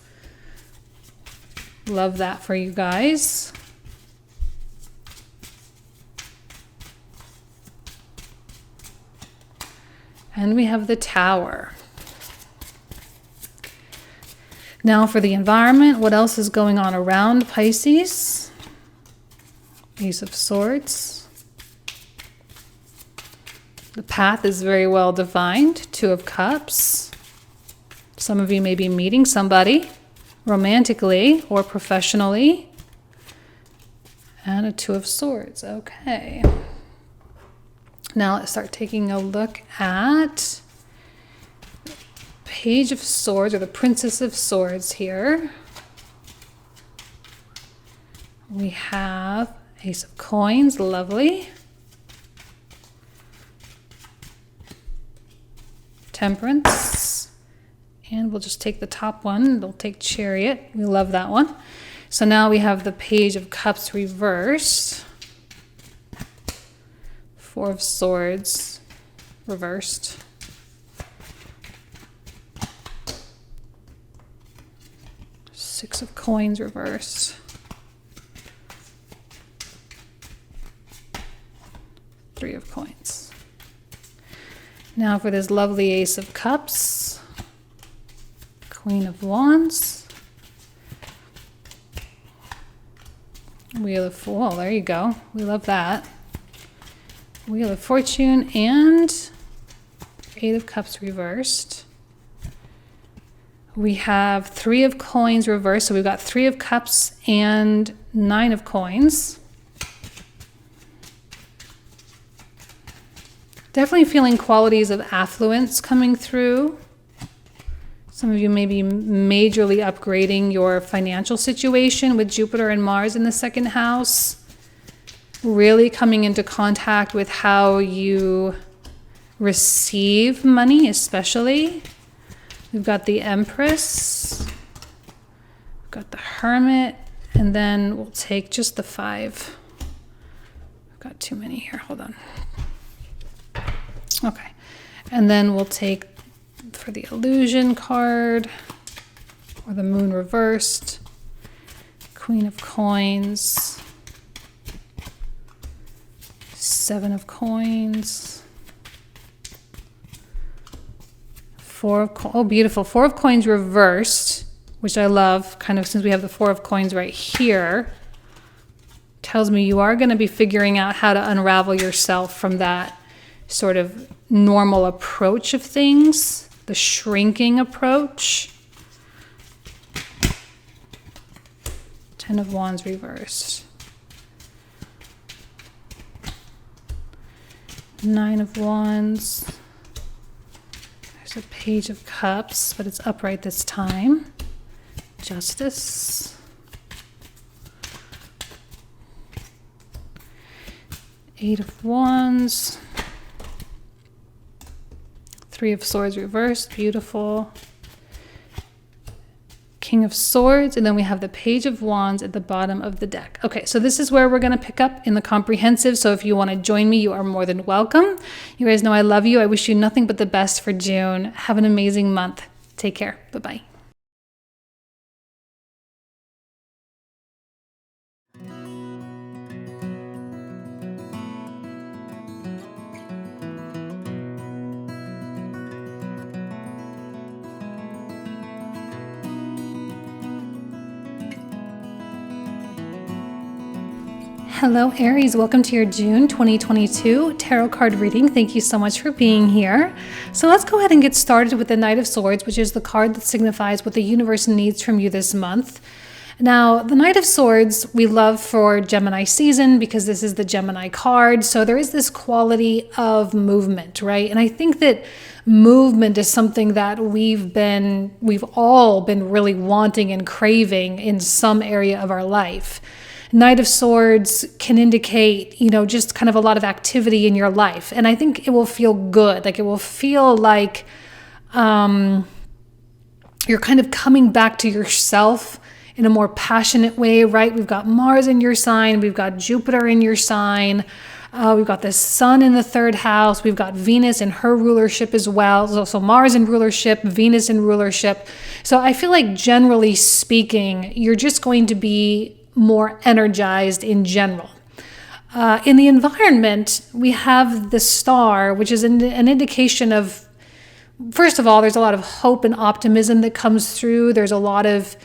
Love that for you guys. And we have the Tower. Now for the environment, what else is going on around Pisces? Ace of Swords. The path is very well defined. 2 of Cups. Some of you may be meeting somebody romantically or professionally. And a 2 of Swords. Okay. Now let's start taking a look at Page of Swords, or the Princess of Swords here. We have Ace of Coins, lovely. Temperance. And we'll just take the top one. We'll take Chariot. We love that one. So now we have the Page of Cups reversed. 4 of Swords reversed. Six of Coins reversed. 3 of Coins. Now for this lovely Ace of Cups. Queen of Wands. Wheel of Fool. There you go. We love that. Wheel of Fortune and 8 of Cups reversed. We have 3 of Coins reversed. So we've got 3 of Cups and 9 of Coins. Definitely feeling qualities of affluence coming through. Some of you may be majorly upgrading your financial situation with Jupiter and Mars in the 2nd house. Really coming into contact with how you receive money, especially. We've got the Empress. We've got the Hermit. And then we'll take just the 5. I've got too many here. Hold on. Okay. And then we'll take for the Illusion card, or the Moon reversed, Queen of Coins, 7 of Coins, 4 of Coins. Oh, beautiful. 4 of Coins reversed, which I love, kind of since we have the 4 of Coins right here. Tells me you are going to be figuring out how to unravel yourself from that sort of normal approach of things, the shrinking approach. Ten of Wands reversed. Nine of Wands. There's a Page of Cups, but it's upright this time. Justice. Eight of Wands. Three of Swords reversed, beautiful. King of Swords, and then we have the Page of Wands at the bottom of the deck. Okay, so this is where we're going to pick up in the comprehensive. So if you want to join me, you are more than welcome. You guys know I love you. I wish you nothing but the best for June. Have an amazing month. Take care. Bye-bye. Hello Aries, welcome to your June 2022 tarot card reading. Thank you so much for being here. So let's go ahead and get started with the Knight of Swords, which is the card that signifies what the universe needs from you this month. Now, the Knight of Swords we love for Gemini season because this is the Gemini card. So there is this quality of movement, right? And I think that movement is something that we've all been really wanting and craving in some area of our life. Knight of Swords can indicate, just kind of a lot of activity in your life. And I think it will feel good. Like it will feel like you're kind of coming back to yourself in a more passionate way, right? We've got Mars in your sign. We've got Jupiter in your sign. We've got the Sun in the third house. We've got Venus in her rulership as well. So Mars in rulership, Venus in rulership. So I feel like generally speaking, you're just going to be more energized in general. In the environment, we have the star, which is an indication of, first of all, there's a lot of hope and optimism that comes through. There's a lot of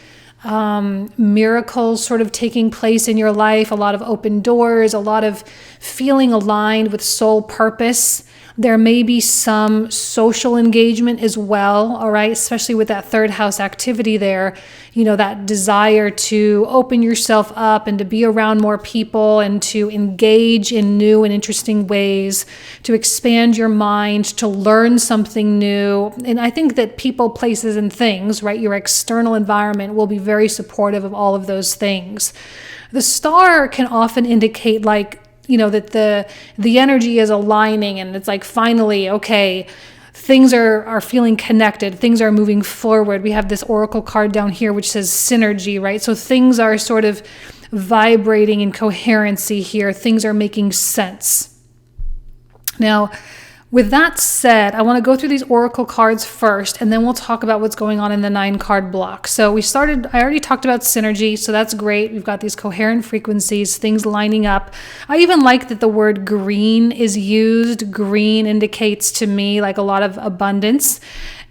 miracles sort of taking place in your life, a lot of open doors, a lot of feeling aligned with soul purpose. There may be some social engagement as well, all right, especially with that third house activity there, that desire to open yourself up and to be around more people and to engage in new and interesting ways, to expand your mind, to learn something new. And I think that people, places, and things, right, your external environment will be very supportive of all of those things. The star can often indicate that the energy is aligning and it's like finally, okay, things are feeling connected, things are moving forward. We have this oracle card down here which says synergy, right? So things are sort of vibrating in coherency here. Things are making sense. Now, with that said, I want to go through these oracle cards first, and then we'll talk about what's going on in the 9-card block. So I already talked about synergy, so that's great. We've got these coherent frequencies, things lining up. I even like that the word green is used. Green indicates to me like a lot of abundance.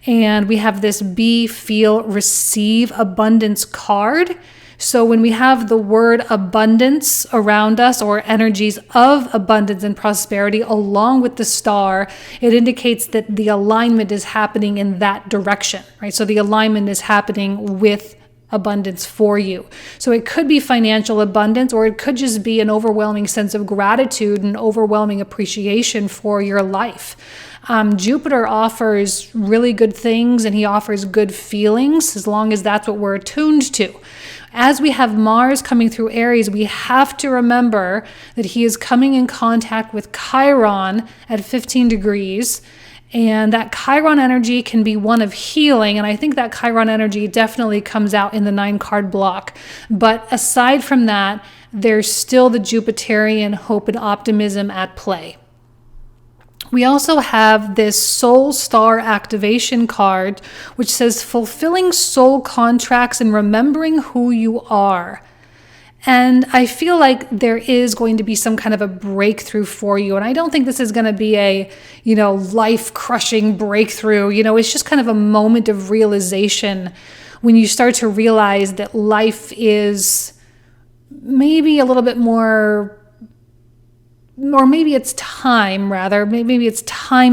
And we have this be, feel, receive abundance card. So when we have the word abundance around us, or energies of abundance and prosperity along with the star, it indicates that the alignment is happening in that direction, right? So the alignment is happening with abundance for you. So it could be financial abundance, or it could just be an overwhelming sense of gratitude and overwhelming appreciation for your life. Jupiter offers really good things, and he offers good feelings as long as that's what we're attuned to. As we have Mars coming through Aries, we have to remember that he is coming in contact with Chiron at 15 degrees. And that Chiron energy can be one of healing. And I think that Chiron energy definitely comes out in the 9-card block. But aside from that, there's still the Jupiterian hope and optimism at play. We also have this soul star activation card, which says fulfilling soul contracts and remembering who you are. And I feel like there is going to be some kind of a breakthrough for you. And I don't think this is going to be a, life-crushing breakthrough. It's just kind of a moment of realization when you start to realize that life is maybe a little bit more, or maybe it's time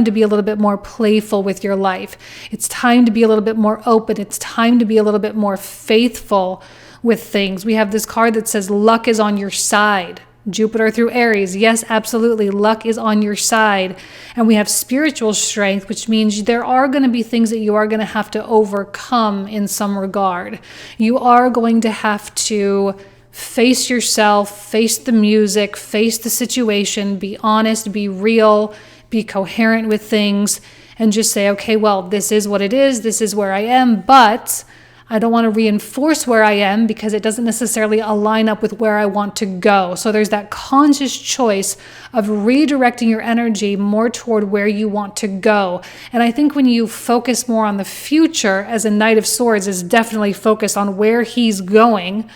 to be a little bit more playful with your life. It's time to be a little bit more open. It's time to be a little bit more faithful with things. We have this card that says luck is on your side. Jupiter through Aries. Yes, absolutely. Luck is on your side. And we have spiritual strength, which means there are going to be things that you are going to have to overcome in some regard. You are going to have to face yourself, face the music, face the situation, be honest, be real, be coherent with things, and just say, okay, well, this is what it is. This is where I am, but I don't want to reinforce where I am because it doesn't necessarily align up with where I want to go. So there's that conscious choice of redirecting your energy more toward where you want to go. And I think when you focus more on the future, as a Knight of Swords is definitely focused on where he's going,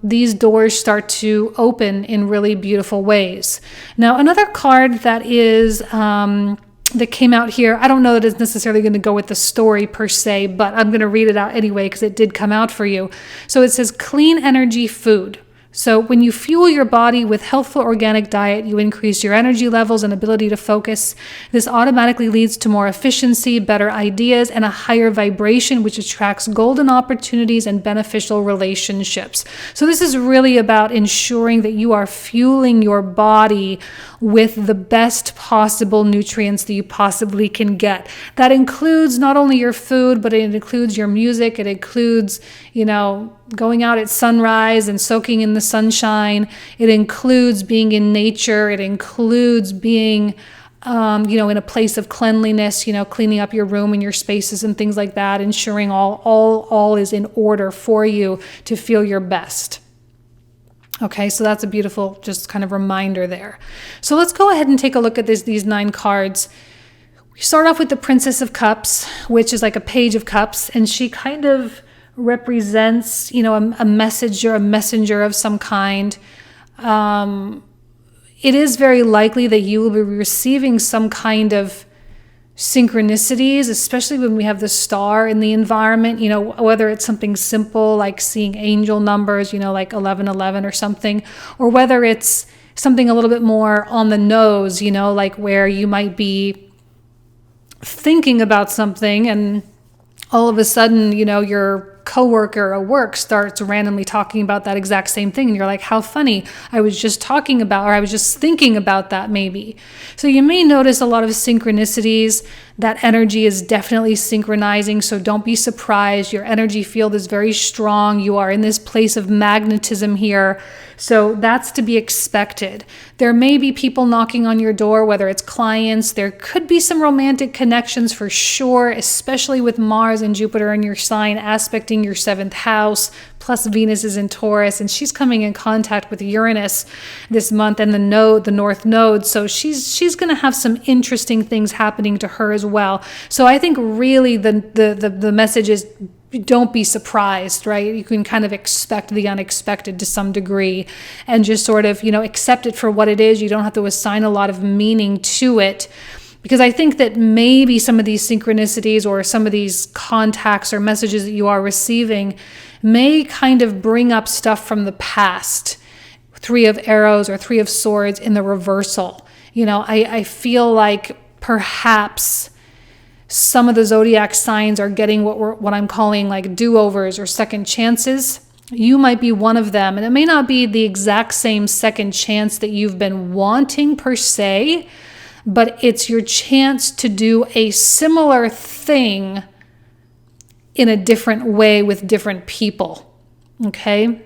these doors start to open in really beautiful ways. Now, another card that is that came out here, I don't know that it's necessarily going to go with the story per se, but I'm going to read it out anyway because it did come out for you. So it says clean energy food. So when you fuel your body with healthful organic diet, you increase your energy levels and ability to focus. This automatically leads to more efficiency, better ideas, and a higher vibration, which attracts golden opportunities and beneficial relationships. So this is really about ensuring that you are fueling your body with the best possible nutrients that you possibly can get. That includes not only your food, but it includes your music. It includes, going out at sunrise and soaking in the sunshine. It includes being in nature. It includes being, in a place of cleanliness, cleaning up your room and your spaces and things like that, ensuring all is in order for you to feel your best. Okay, so that's a beautiful just kind of reminder there. So let's go ahead and take a look at these 9 cards. We start off with the Princess of Cups, which is like a Page of Cups, and she kind of represents, a message or a messenger of some kind. It is very likely that you will be receiving some kind of synchronicities, especially when we have the star in the environment, whether it's something simple like seeing angel numbers, like 1111 or something, or whether it's something a little bit more on the nose, like where you might be thinking about something and all of a sudden, your coworker at work starts randomly talking about that exact same thing. And you're like, how funny. I was just talking about, or I was just thinking about that maybe. So you may notice a lot of synchronicities. That energy is definitely synchronizing. So don't be surprised. Your energy field is very strong. You are in this place of magnetism here. So that's to be expected. There may be people knocking on your door, whether it's clients. There could be some romantic connections for sure, especially with Mars and Jupiter in your sign aspecting your 7th house, plus Venus is in Taurus, and she's coming in contact with Uranus this month and the North Node. So she's going to have some interesting things happening to her as well. So I think really the message is, don't be surprised, right? You can kind of expect the unexpected to some degree and just sort of, accept it for what it is. You don't have to assign a lot of meaning to it, because I think that maybe some of these synchronicities or some of these contacts or messages that you are receiving may kind of bring up stuff from the past. 3 of Arrows or 3 of Swords in the reversal. I feel like perhaps some of the zodiac signs are getting what I'm calling like do-overs or second chances. You might be one of them, and it may not be the exact same second chance that you've been wanting per se, but it's your chance to do a similar thing in a different way with different people. Okay?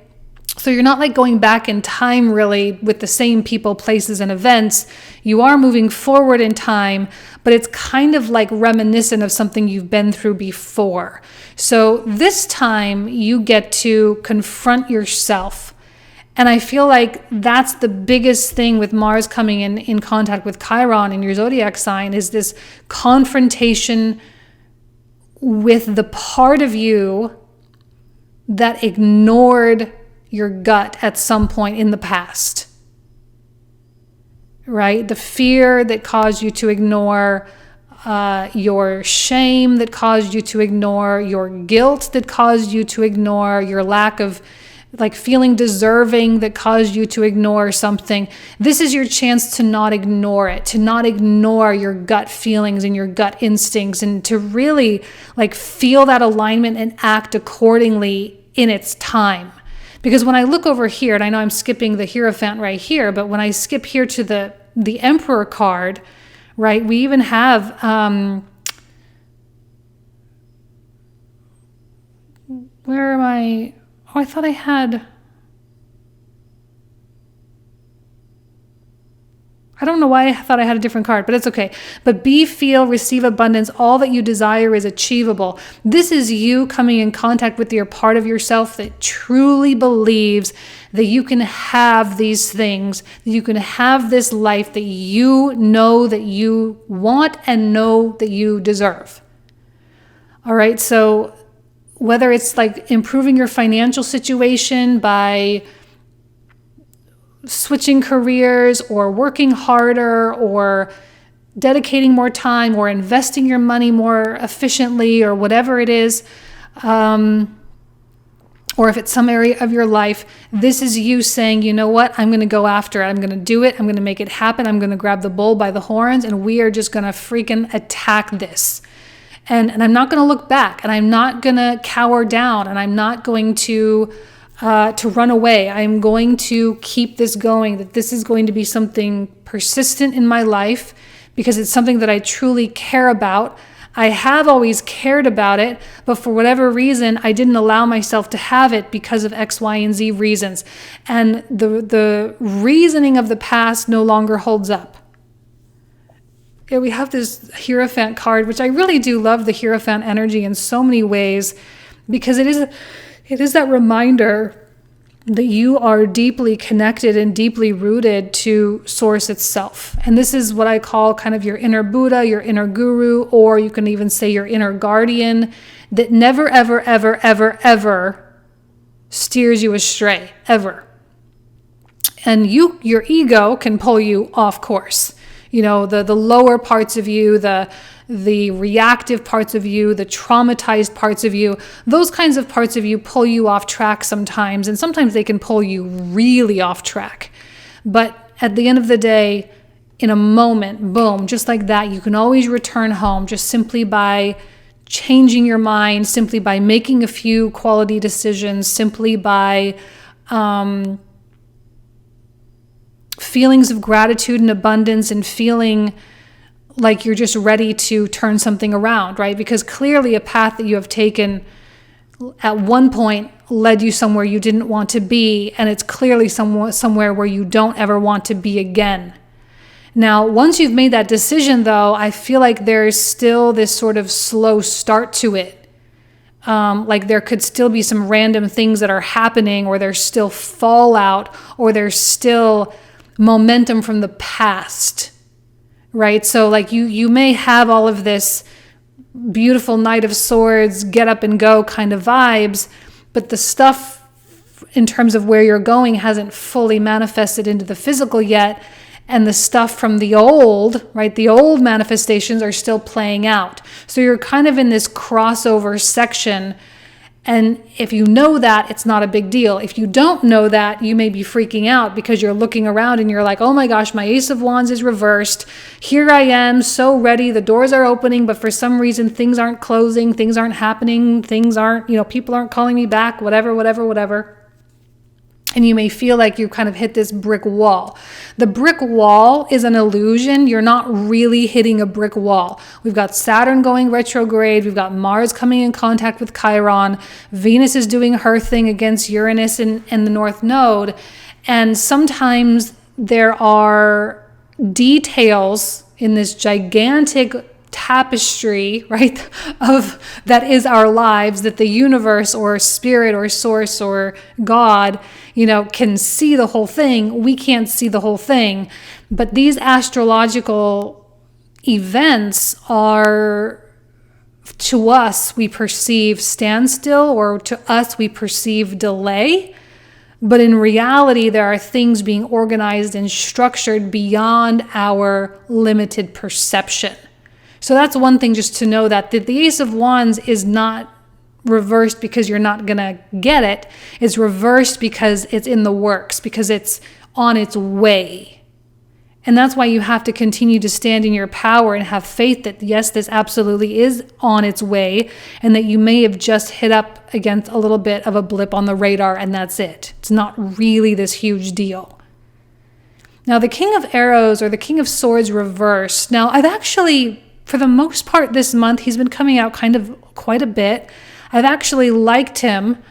So you're not like going back in time really with the same people, places, and events. You are moving forward in time, but it's kind of like reminiscent of something you've been through before. So this time you get to confront yourself. And I feel like that's the biggest thing with Mars coming in contact with Chiron in your zodiac sign, is this confrontation with the part of you that ignored your gut at some point in the past, right? The fear that caused you to ignore your shame, that caused you to ignore your guilt, that caused you to ignore your lack of like feeling deserving, that caused you to ignore something. This is your chance to not ignore it, to not ignore your gut feelings and your gut instincts, and to really like feel that alignment and act accordingly in its time. Because when I look over here, and I know I'm skipping the Hierophant right here, but when I skip here to the Emperor card, right, we even have, where am I? Oh, I thought I had, I don't know why I thought I had a different card, but it's okay. But be, feel, receive abundance. All that you desire is achievable. This is you coming in contact with your part of yourself that truly believes that you can have these things, that you can have this life that you know that you want and know that you deserve. All right. So whether it's like improving your financial situation by switching careers or working harder or dedicating more time or investing your money more efficiently or whatever it is, or if it's some area of your life, this is you saying, you know what, I'm going to go after it. I'm going to do it. I'm going to make it happen. I'm going to grab the bull by the horns, and we are just going to freaking attack this. And I'm not going to look back, and I'm not going to cower down, and I'm not going to run away. I'm going to keep this going, that this is going to be something persistent in my life because it's something that I truly care about. I have always cared about it, but for whatever reason, I didn't allow myself to have it because of X, Y, and Z reasons. And the reasoning of the past no longer holds up. Yeah, we have this Hierophant card, which I really do love the Hierophant energy in so many ways, because it is that reminder that you are deeply connected and deeply rooted to Source itself. And this is what I call kind of your inner Buddha, your inner guru, or you can even say your inner guardian that never, ever, ever, ever, ever steers you astray, ever. And your ego can pull you off course. You know, the lower parts of you, the reactive parts of you, the traumatized parts of you, those kinds of parts of you pull you off track sometimes, and sometimes they can pull you really off track. But at the end of the day, in a moment, boom, just like that, you can always return home just simply by changing your mind, simply by making a few quality decisions, simply by feelings of gratitude and abundance, and feeling like you're just ready to turn something around, right? Because clearly a path that you have taken at one point led you somewhere you didn't want to be, and it's clearly somewhere where you don't ever want to be again. Now, once you've made that decision, though, I feel like there's still this sort of slow start to it. Like there could still be some random things that are happening, or there's still fallout, or there's still momentum from the past, right? So like you may have all of this beautiful Knight of Swords, get up and go kind of vibes, but the stuff in terms of where you're going hasn't fully manifested into the physical yet. And the stuff from the old, right? The old manifestations are still playing out. So you're kind of in this crossover section. And if you know that, it's not a big deal. If you don't know that, you may be freaking out because you're looking around and you're like, oh my gosh, my Ace of Wands is reversed. Here I am, so ready. The doors are opening, but for some reason, things aren't closing. Things aren't happening. Things aren't, people aren't calling me back, whatever. And you may feel like you kind of hit this brick wall. The brick wall is an illusion. You're not really hitting a brick wall. We've got Saturn going retrograde. We've got Mars coming in contact with Chiron. Venus is doing her thing against Uranus and the North Node. And sometimes there are details in this gigantic tapestry, right, of that is our lives, that the universe or spirit or source or God, can see the whole thing. We can't see the whole thing. But these astrological events are, to us, we perceive standstill, or to us, we perceive delay. But in reality, there are things being organized and structured beyond our limited perception. So that's one thing just to know, that the Ace of Wands is not reversed because you're not going to get it. It's reversed because it's in the works, because it's on its way. And that's why you have to continue to stand in your power and have faith that, yes, this absolutely is on its way, and that you may have just hit up against a little bit of a blip on the radar, and that's it. It's not really this huge deal. Now, the King of Arrows, or the King of Swords reversed. Now, I've actually, for the most part this month, he's been coming out kind of quite a bit. I've actually liked him.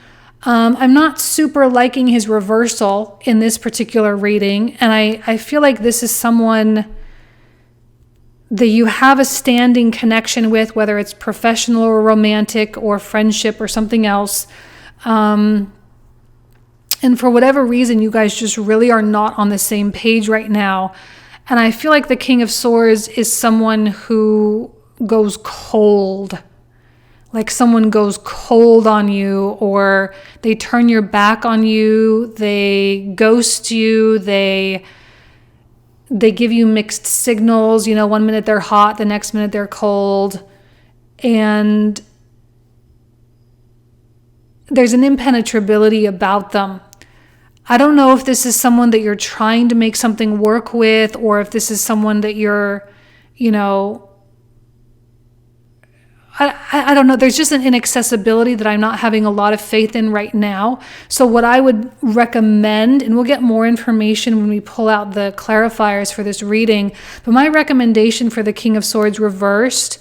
I'm not super liking his reversal in this particular reading, and I feel like this is someone that you have a standing connection with, whether it's professional or romantic or friendship or something else. And for whatever reason, you guys just really are not on the same page right now. And I feel like the King of Swords is someone who goes cold. Like someone goes cold on you, or they turn your back on you, they ghost you, they give you mixed signals. You know, one minute they're hot, the next minute they're cold. And there's an impenetrability about them. I don't know if this is someone that you're trying to make something work with, or if this is someone that you're, I don't know. There's just an inaccessibility that I'm not having a lot of faith in right now. So what I would recommend, and we'll get more information when we pull out the clarifiers for this reading, but my recommendation for the King of Swords reversed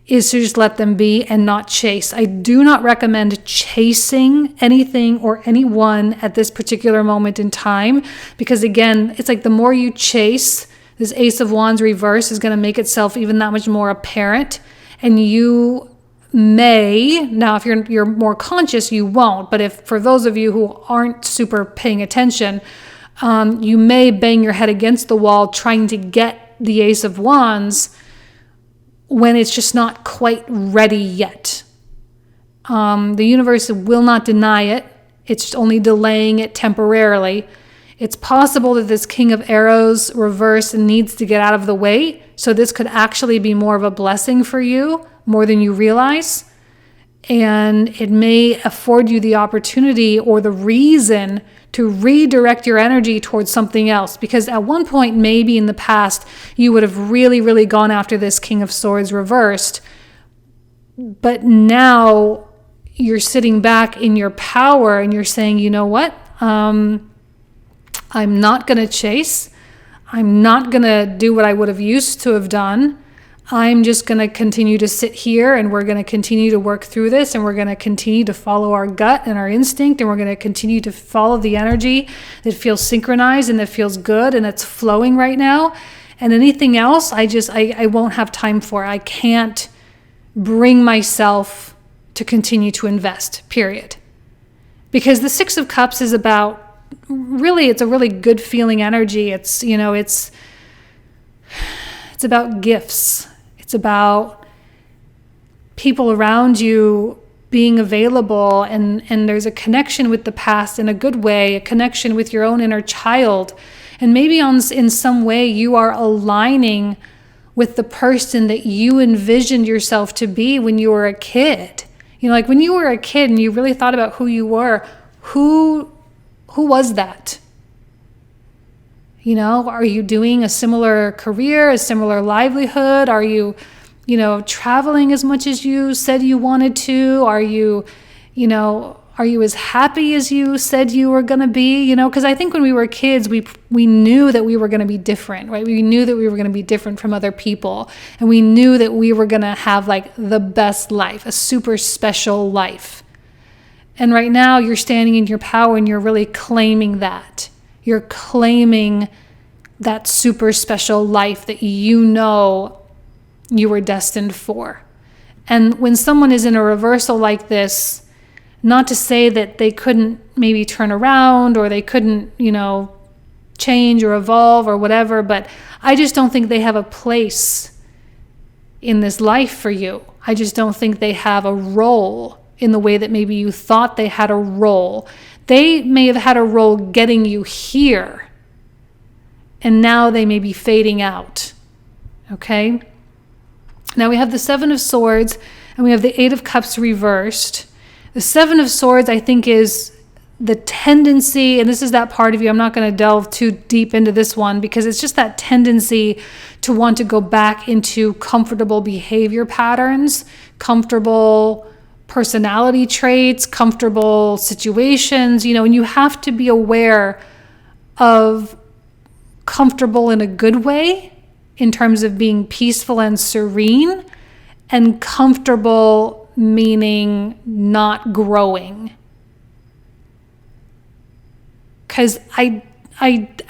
is to just let them be and not chase. I do not recommend chasing anything or anyone at this particular moment in time, because again, it's like the more you chase, this Ace of Wands reverse is going to make itself even that much more apparent. And you may, now if you're more conscious, you won't. But if for those of you who aren't super paying attention, you may bang your head against the wall trying to get the Ace of Wands when it's just not quite ready yet. The universe will not deny it. It's only delaying it temporarily. It's possible that this King of Arrows reverse needs to get out of the way. So this could actually be more of a blessing for you, more than you realize. And it may afford you the opportunity or the reason to redirect your energy towards something else. Because at one point, maybe in the past, you would have really, really gone after this King of Swords reversed. But now you're sitting back in your power and you're saying, you know what? I'm not going to chase. I'm not going to do what I would have used to have done. I'm just going to continue to sit here, and we're going to continue to work through this, and we're going to continue to follow our gut and our instinct, and we're going to continue to follow the energy that feels synchronized and that feels good and that's flowing right now. And anything else, I won't have time for. I can't bring myself to continue to invest, period. Because the Six of Cups is about, really, it's a really good feeling energy. It's about gifts. It's about people around you being available, and there's a connection with the past in a good way, a connection with your own inner child. And maybe in some way you are aligning with the person that you envisioned yourself to be when you were a kid. Like when you were a kid and you really thought about who you were, who was that? Are you doing a similar career, a similar livelihood? Are you, traveling as much as you said you wanted to? Are you as happy as you said you were going to be? Because I think when we were kids, we knew that we were going to be different, right? We knew that we were going to be different from other people. And we knew that we were going to have like the best life, a super special life. And right now you're standing in your power and you're really claiming that. You're claiming that super special life that you know you were destined for. And when someone is in a reversal like this, not to say that they couldn't maybe turn around or they couldn't, change or evolve or whatever, but I just don't think they have a place in this life for you. I just don't think they have a role in the way that maybe you thought they had a role. They may have had a role getting you here, and now they may be fading out. Okay? Now we have the Seven of Swords, and we have the Eight of Cups reversed. The Seven of Swords, I think, is the tendency, and this is that part of you, I'm not going to delve too deep into this one because it's just that tendency to want to go back into comfortable behavior patterns, comfortable personality traits, comfortable situations, and you have to be aware of comfortable in a good way in terms of being peaceful and serene, and comfortable meaning not growing. Because I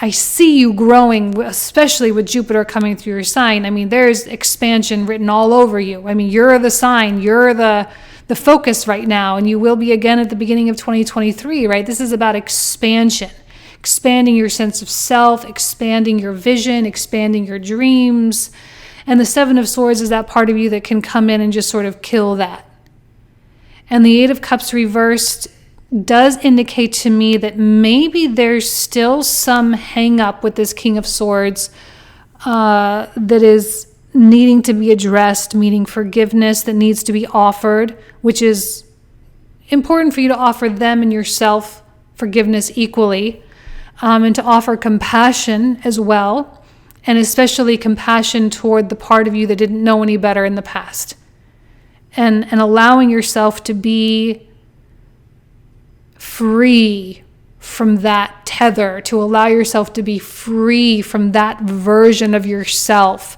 see you growing, especially with Jupiter coming through your sign. I mean, there's expansion written all over you. I mean, you're the sign, you're the focus right now, and you will be again at the beginning of 2023, right? This is about expansion, expanding your sense of self, expanding your vision, expanding your dreams. And the Seven of Swords is that part of you that can come in and just sort of kill that. And the Eight of Cups reversed does indicate to me that maybe there's still some hang up with this King of Swords that is needing to be addressed, meaning forgiveness that needs to be offered, which is important for you to offer them and yourself forgiveness equally, and to offer compassion as well, and especially compassion toward the part of you that didn't know any better in the past, and allowing yourself to be free from that tether, to allow yourself to be free from that version of yourself,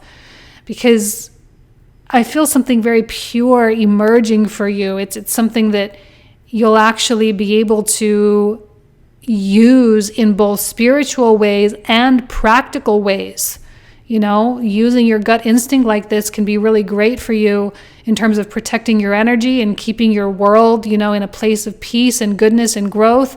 because I feel something very pure emerging for you. It's something that you'll actually be able to use in both spiritual ways and practical ways. Using your gut instinct like this can be really great for you in terms of protecting your energy and keeping your world, in a place of peace and goodness and growth.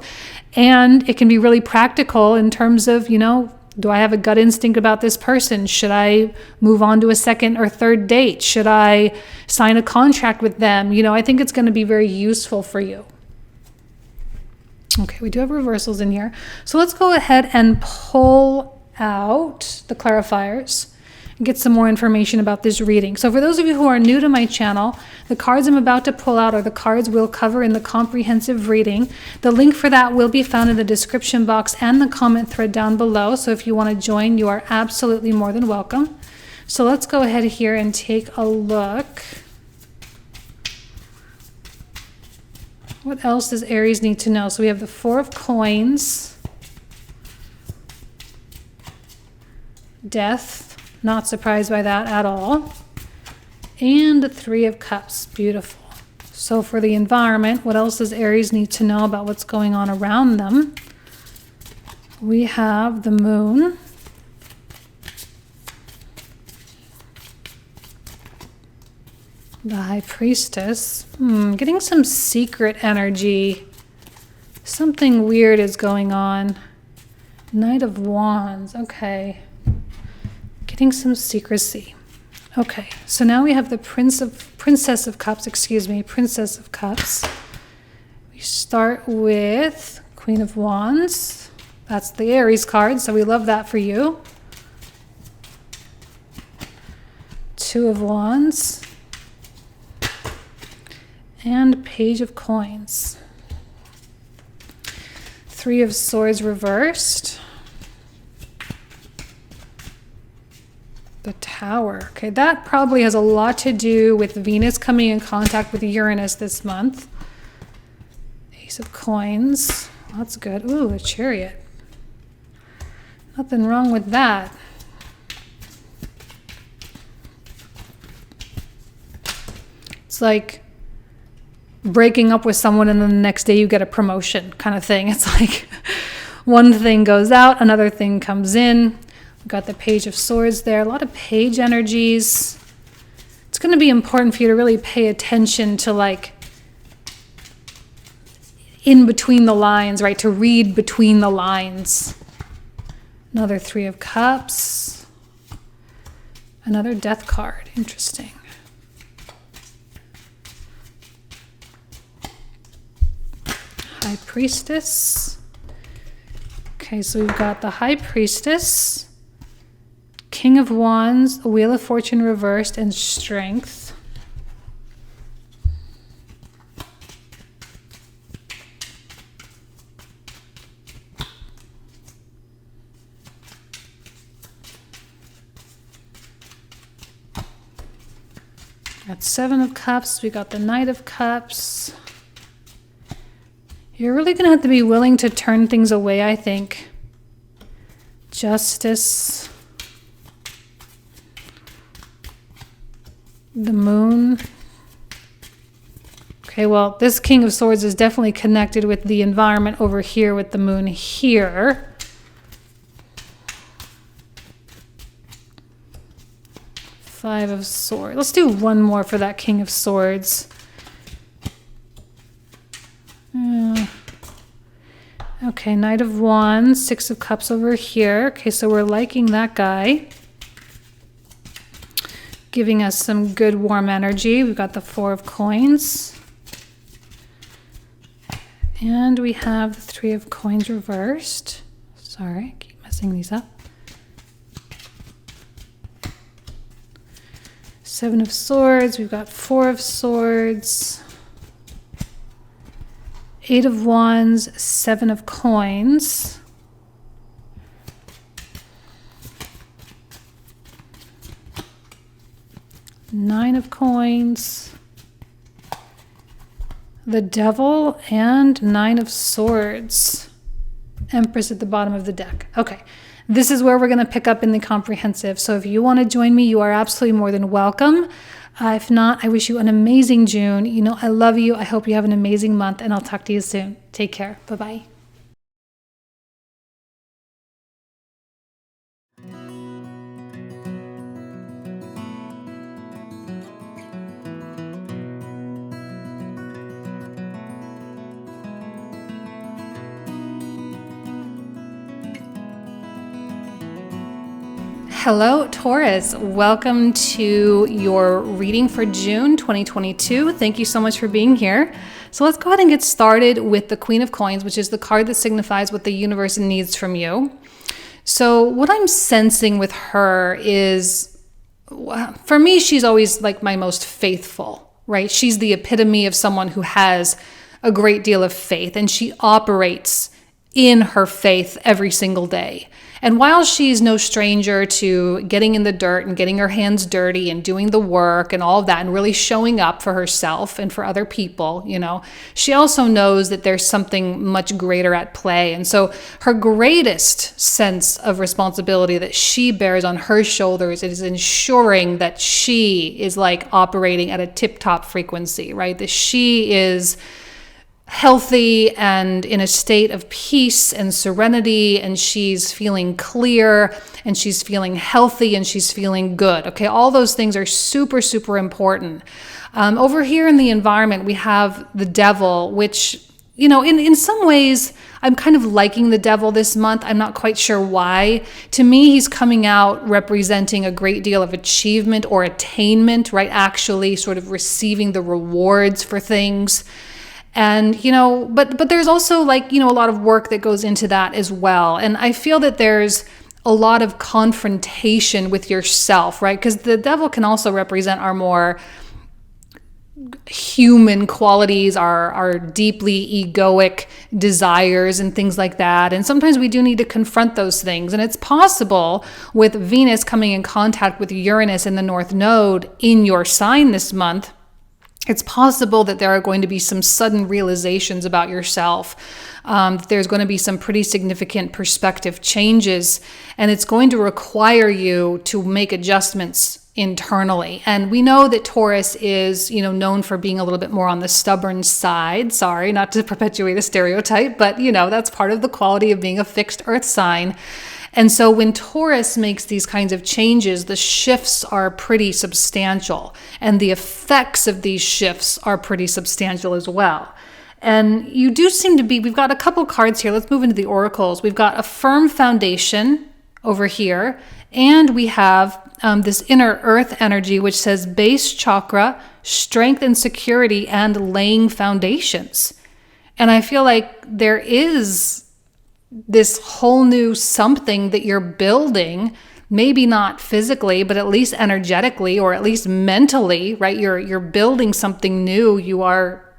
And it can be really practical in terms of, do I have a gut instinct about this person? Should I move on to a second or third date? Should I sign a contract with them? I think it's going to be very useful for you. Okay, we do have reversals in here. So let's go ahead and pull out the clarifiers and get some more information about this reading. So for those of you who are new to my channel, the cards I'm about to pull out are the cards we'll cover in the comprehensive reading. The link for that will be found in the description box and the comment thread down below. So if you want to join, you are absolutely more than welcome. So let's go ahead here and take a look. What else does Aries need to know? So we have the Four of Coins, Death, not surprised by that at all, and the Three of Cups. Beautiful. So for the environment, what else does Aries need to know about what's going on around them? We have the Moon, the High Priestess. Getting some secret energy. Something weird is going on. Knight of Wands. Okay. Getting some secrecy. Okay, so now we have the Princess of Cups. We start with Queen of Wands. That's the Aries card, so we love that for you. Two of Wands. And Page of Coins. Three of Swords reversed. The Tower. Okay, that probably has a lot to do with Venus coming in contact with Uranus this month. Ace of Coins. That's good. Ooh, a Chariot. Nothing wrong with that. It's like breaking up with someone and then the next day you get a promotion kind of thing. It's like one thing goes out, another thing comes in. We've got the Page of Swords there. A lot of page energies. It's going to be important for you to really pay attention to, like, in between the lines, right? To read between the lines. Another Three of Cups. Another Death card. Interesting. High Priestess. Okay, so we've got the High Priestess, King of Wands, Wheel of Fortune reversed, and Strength. Got Seven of Cups. We got the Knight of Cups. You're really going to have to be willing to turn things away, I think. Justice. The Moon. Okay, well, this King of Swords is definitely connected with the environment over here with the Moon here. Five of Swords. Let's do one more for that King of Swords. Okay, Knight of Wands, Six of Cups over here. Okay, so we're liking that guy. Giving us some good warm energy. We've got the Four of Coins. And we have the Three of Coins reversed. Sorry, I keep messing these up. Seven of Swords. We've got Four of Swords. Eight of Wands, Seven of Coins. Nine of Coins. The Devil and Nine of Swords. Empress at the bottom of the deck. Okay, this is where we're going to pick up in the comprehensive. So if you want to join me, you are absolutely more than welcome. If not, I wish you an amazing June. You know, I love you. I hope you have an amazing month, and I'll talk to you soon. Take care. Bye-bye. Hello, Taurus. Welcome to your reading for June 2022. Thank you so much for being here. So let's go ahead and get started with the Queen of Coins, which is the card that signifies what the universe needs from you. So what I'm sensing with her is, for me, she's always like my most faithful, right? She's the epitome of someone who has a great deal of faith, and she operates in her faith every single day. And while she's no stranger to getting in the dirt and getting her hands dirty and doing the work and all of that and really showing up for herself and for other people, you know, she also knows that there's something much greater at play. And so her greatest sense of responsibility that she bears on her shoulders is ensuring that she is like operating at a tip-top frequency, right? That she is healthy and in a state of peace and serenity, and she's feeling clear, and she's feeling healthy, and she's feeling good. Okay, all those things are super, super important. Over here in the environment, we have the Devil, which, you know, in some ways, I'm kind of liking the Devil this month. I'm not quite sure why. To me, he's coming out representing a great deal of achievement or attainment, right? Actually sort of receiving the rewards for things. And, you know, but there's also like, you know, a lot of work that goes into that as well. And I feel that there's a lot of confrontation with yourself, right? Because the Devil can also represent our more human qualities, our deeply egoic desires and things like that. And sometimes we do need to confront those things. And it's possible with Venus coming in contact with Uranus in the North Node in your sign this month, it's possible that there are going to be some sudden realizations about yourself. There's going to be some pretty significant perspective changes, and it's going to require you to make adjustments internally. And we know that Taurus is, you know, known for being a little bit more on the stubborn side. Sorry, not to perpetuate a stereotype, but, you know, that's part of the quality of being a fixed earth sign. And so when Taurus makes these kinds of changes, the shifts are pretty substantial, and the effects of these shifts are pretty substantial as well. And you do seem to be, we've got a couple cards here. Let's move into the oracles. We've got a firm foundation over here, and we have this inner earth energy, which says base chakra, strength and security, and laying foundations. And I feel like there is this whole new something that you're building, maybe not physically, but at least energetically or at least mentally, right? You're building something new. You are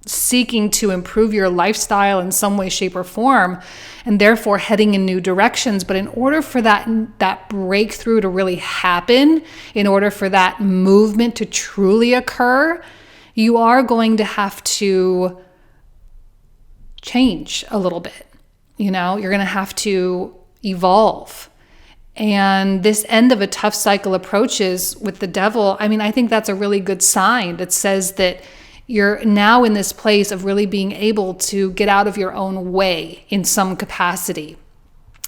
seeking to improve your lifestyle in some way, shape, or form, and therefore heading in new directions. But in order for that breakthrough to really happen, in order for that movement to truly occur, you are going to have to change a little bit. You're going to have to evolve. And this end of a tough cycle approaches with the devil. I think that's a really good sign that says that you're now in this place of really being able to get out of your own way in some capacity.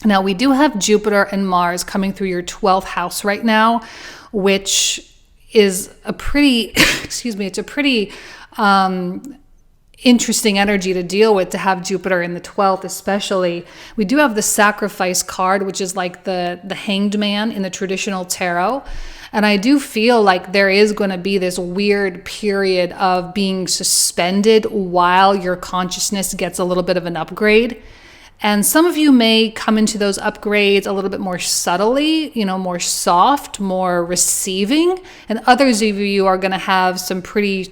Now, we do have Jupiter and Mars coming through your 12th house right now, which is a pretty, it's a pretty interesting energy to deal with, to have Jupiter in the 12th especially. We do have the sacrifice card, which is like the hanged man in the traditional tarot. And I do feel like there is going to be this weird period of being suspended while your consciousness gets a little bit of an upgrade. And some of you may come into those upgrades a little bit more subtly, more soft, more receiving. And others of you are going to have some pretty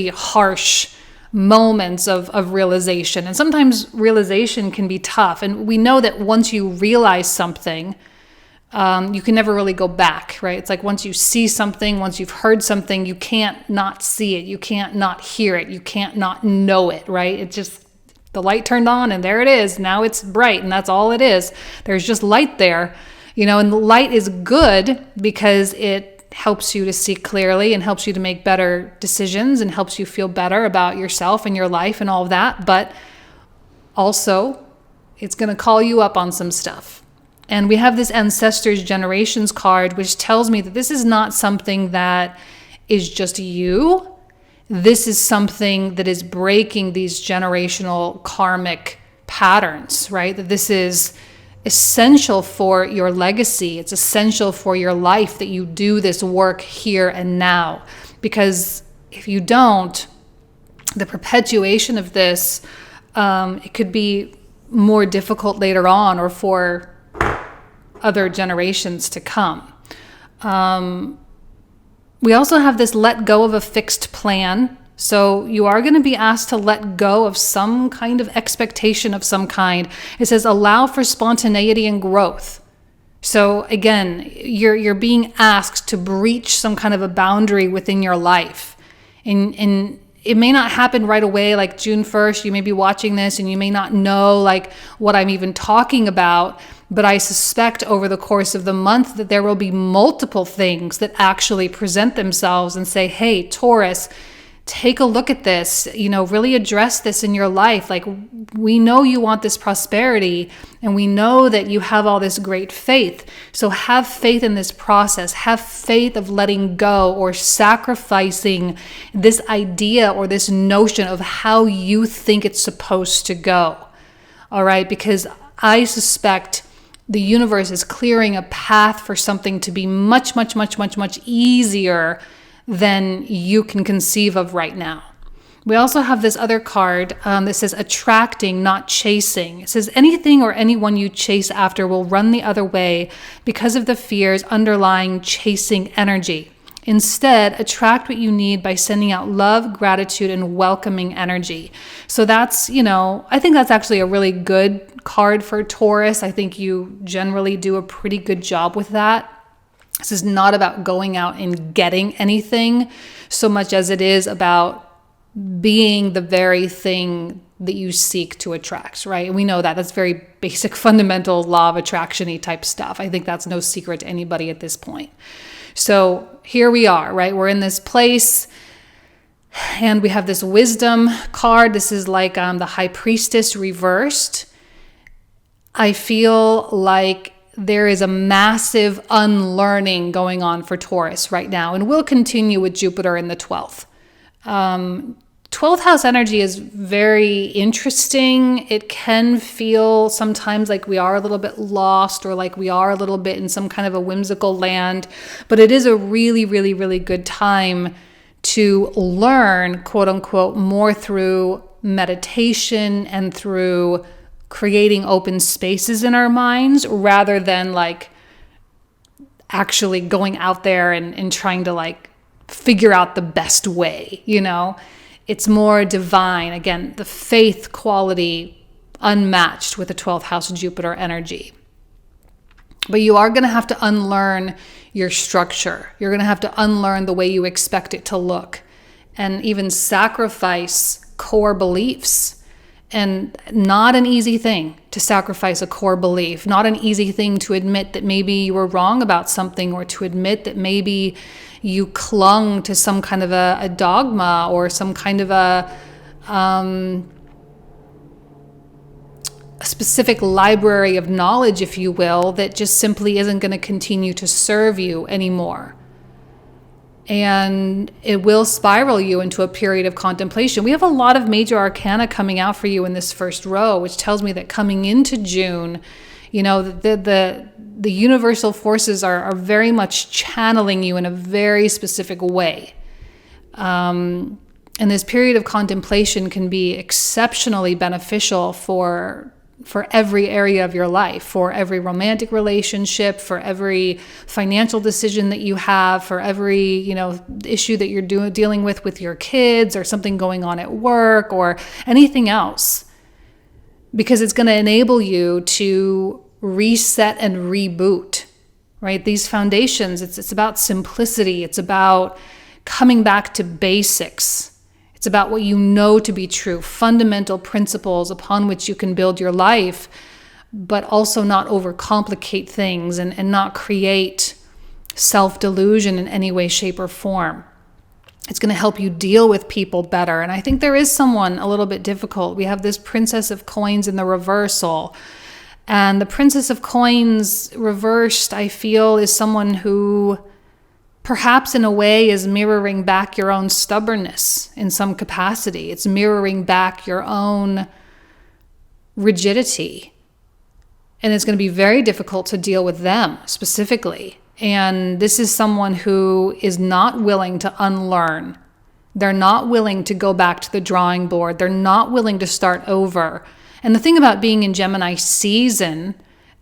harsh moments of realization. And sometimes realization can be tough. And we know that once you realize something, you can never really go back, right? It's like once you see something, once you've heard something, you can't not see it. You can't not hear it. You can't not know it, right? It just, the light turned on and there it is. Now it's bright and that's all it is. There's just light there, and the light is good because it helps you to see clearly and helps you to make better decisions and helps you feel better about yourself and your life and all of that. But also, it's going to call you up on some stuff. And we have this Ancestors Generations card, which tells me that this is not something that is just you. This is something that is breaking these generational karmic patterns, right? That this is essential for your legacy. It's essential for your life that you do this work here and now. Because if you don't, the perpetuation of this, it could be more difficult later on or for other generations to come. We also have this let go of a fixed plan. So you are going to be asked to let go of some kind of expectation of some kind. It says allow for spontaneity and growth. So again, you're being asked to breach some kind of a boundary within your life. And it may not happen right away, like June 1st, you may be watching this and you may not know like what I'm even talking about. But I suspect over the course of the month that there will be multiple things that actually present themselves and say, hey, Taurus, take a look at this, really address this in your life. Like, we know you want this prosperity and we know that you have all this great faith. So have faith in this process. Have faith of letting go or sacrificing this idea or this notion of how you think it's supposed to go. All right, because I suspect the universe is clearing a path for something to be much, much, much, much, much easier than you can conceive of right now. We also have this other card that says attracting, not chasing. It says anything or anyone you chase after will run the other way because of the fears underlying chasing energy. Instead, attract what you need by sending out love, gratitude, and welcoming energy. So that's, I think that's actually a really good card for Taurus. I think you generally do a pretty good job with that. This is not about going out and getting anything so much as it is about being the very thing that you seek to attract, right? And we know that. That's very basic, fundamental law of attraction-y type stuff. I think that's no secret to anybody at this point. So here we are, right? We're in this place and we have this wisdom card. This is like the High Priestess reversed. I feel like there is a massive unlearning going on for Taurus right now, and we'll continue with Jupiter in the 12th. 12th house energy is very interesting. It can feel sometimes like we are a little bit lost or like we are a little bit in some kind of a whimsical land, but it is a really, really, really good time to learn, quote unquote, more through meditation and through creating open spaces in our minds rather than like actually going out there and trying to like figure out the best way, It's more divine. Again, the faith quality unmatched with the 12th house Jupiter energy. But you are going to have to unlearn your structure. You're going to have to unlearn the way you expect it to look, and even sacrifice core beliefs. And not an easy thing to sacrifice a core belief, not an easy thing to admit that maybe you were wrong about something, or to admit that maybe you clung to some kind of a dogma or some kind of a specific library of knowledge, if you will, that just simply isn't going to continue to serve you anymore. And it will spiral you into a period of contemplation. We have a lot of major arcana coming out for you in this first row, which tells me that coming into June, the universal forces are very much channeling you in a very specific way. And this period of contemplation can be exceptionally beneficial for every area of your life, for every romantic relationship, for every financial decision that you have, for every, issue that you're dealing with your kids, or something going on at work, or anything else. Because it's going to enable you to reset and reboot, right? These foundations, it's about simplicity. It's about coming back to basics. It's about what you know to be true, fundamental principles upon which you can build your life, but also not overcomplicate things and not create self-delusion in any way, shape, or form. It's going to help you deal with people better. And I think there is someone a little bit difficult. We have this Princess of Coins in the reversal. And the Princess of Coins reversed, I feel, is someone who perhaps in a way is mirroring back your own stubbornness in some capacity. It's mirroring back your own rigidity. And it's going to be very difficult to deal with them specifically. And this is someone who is not willing to unlearn. They're not willing to go back to the drawing board. They're not willing to start over. And the thing about being in Gemini season,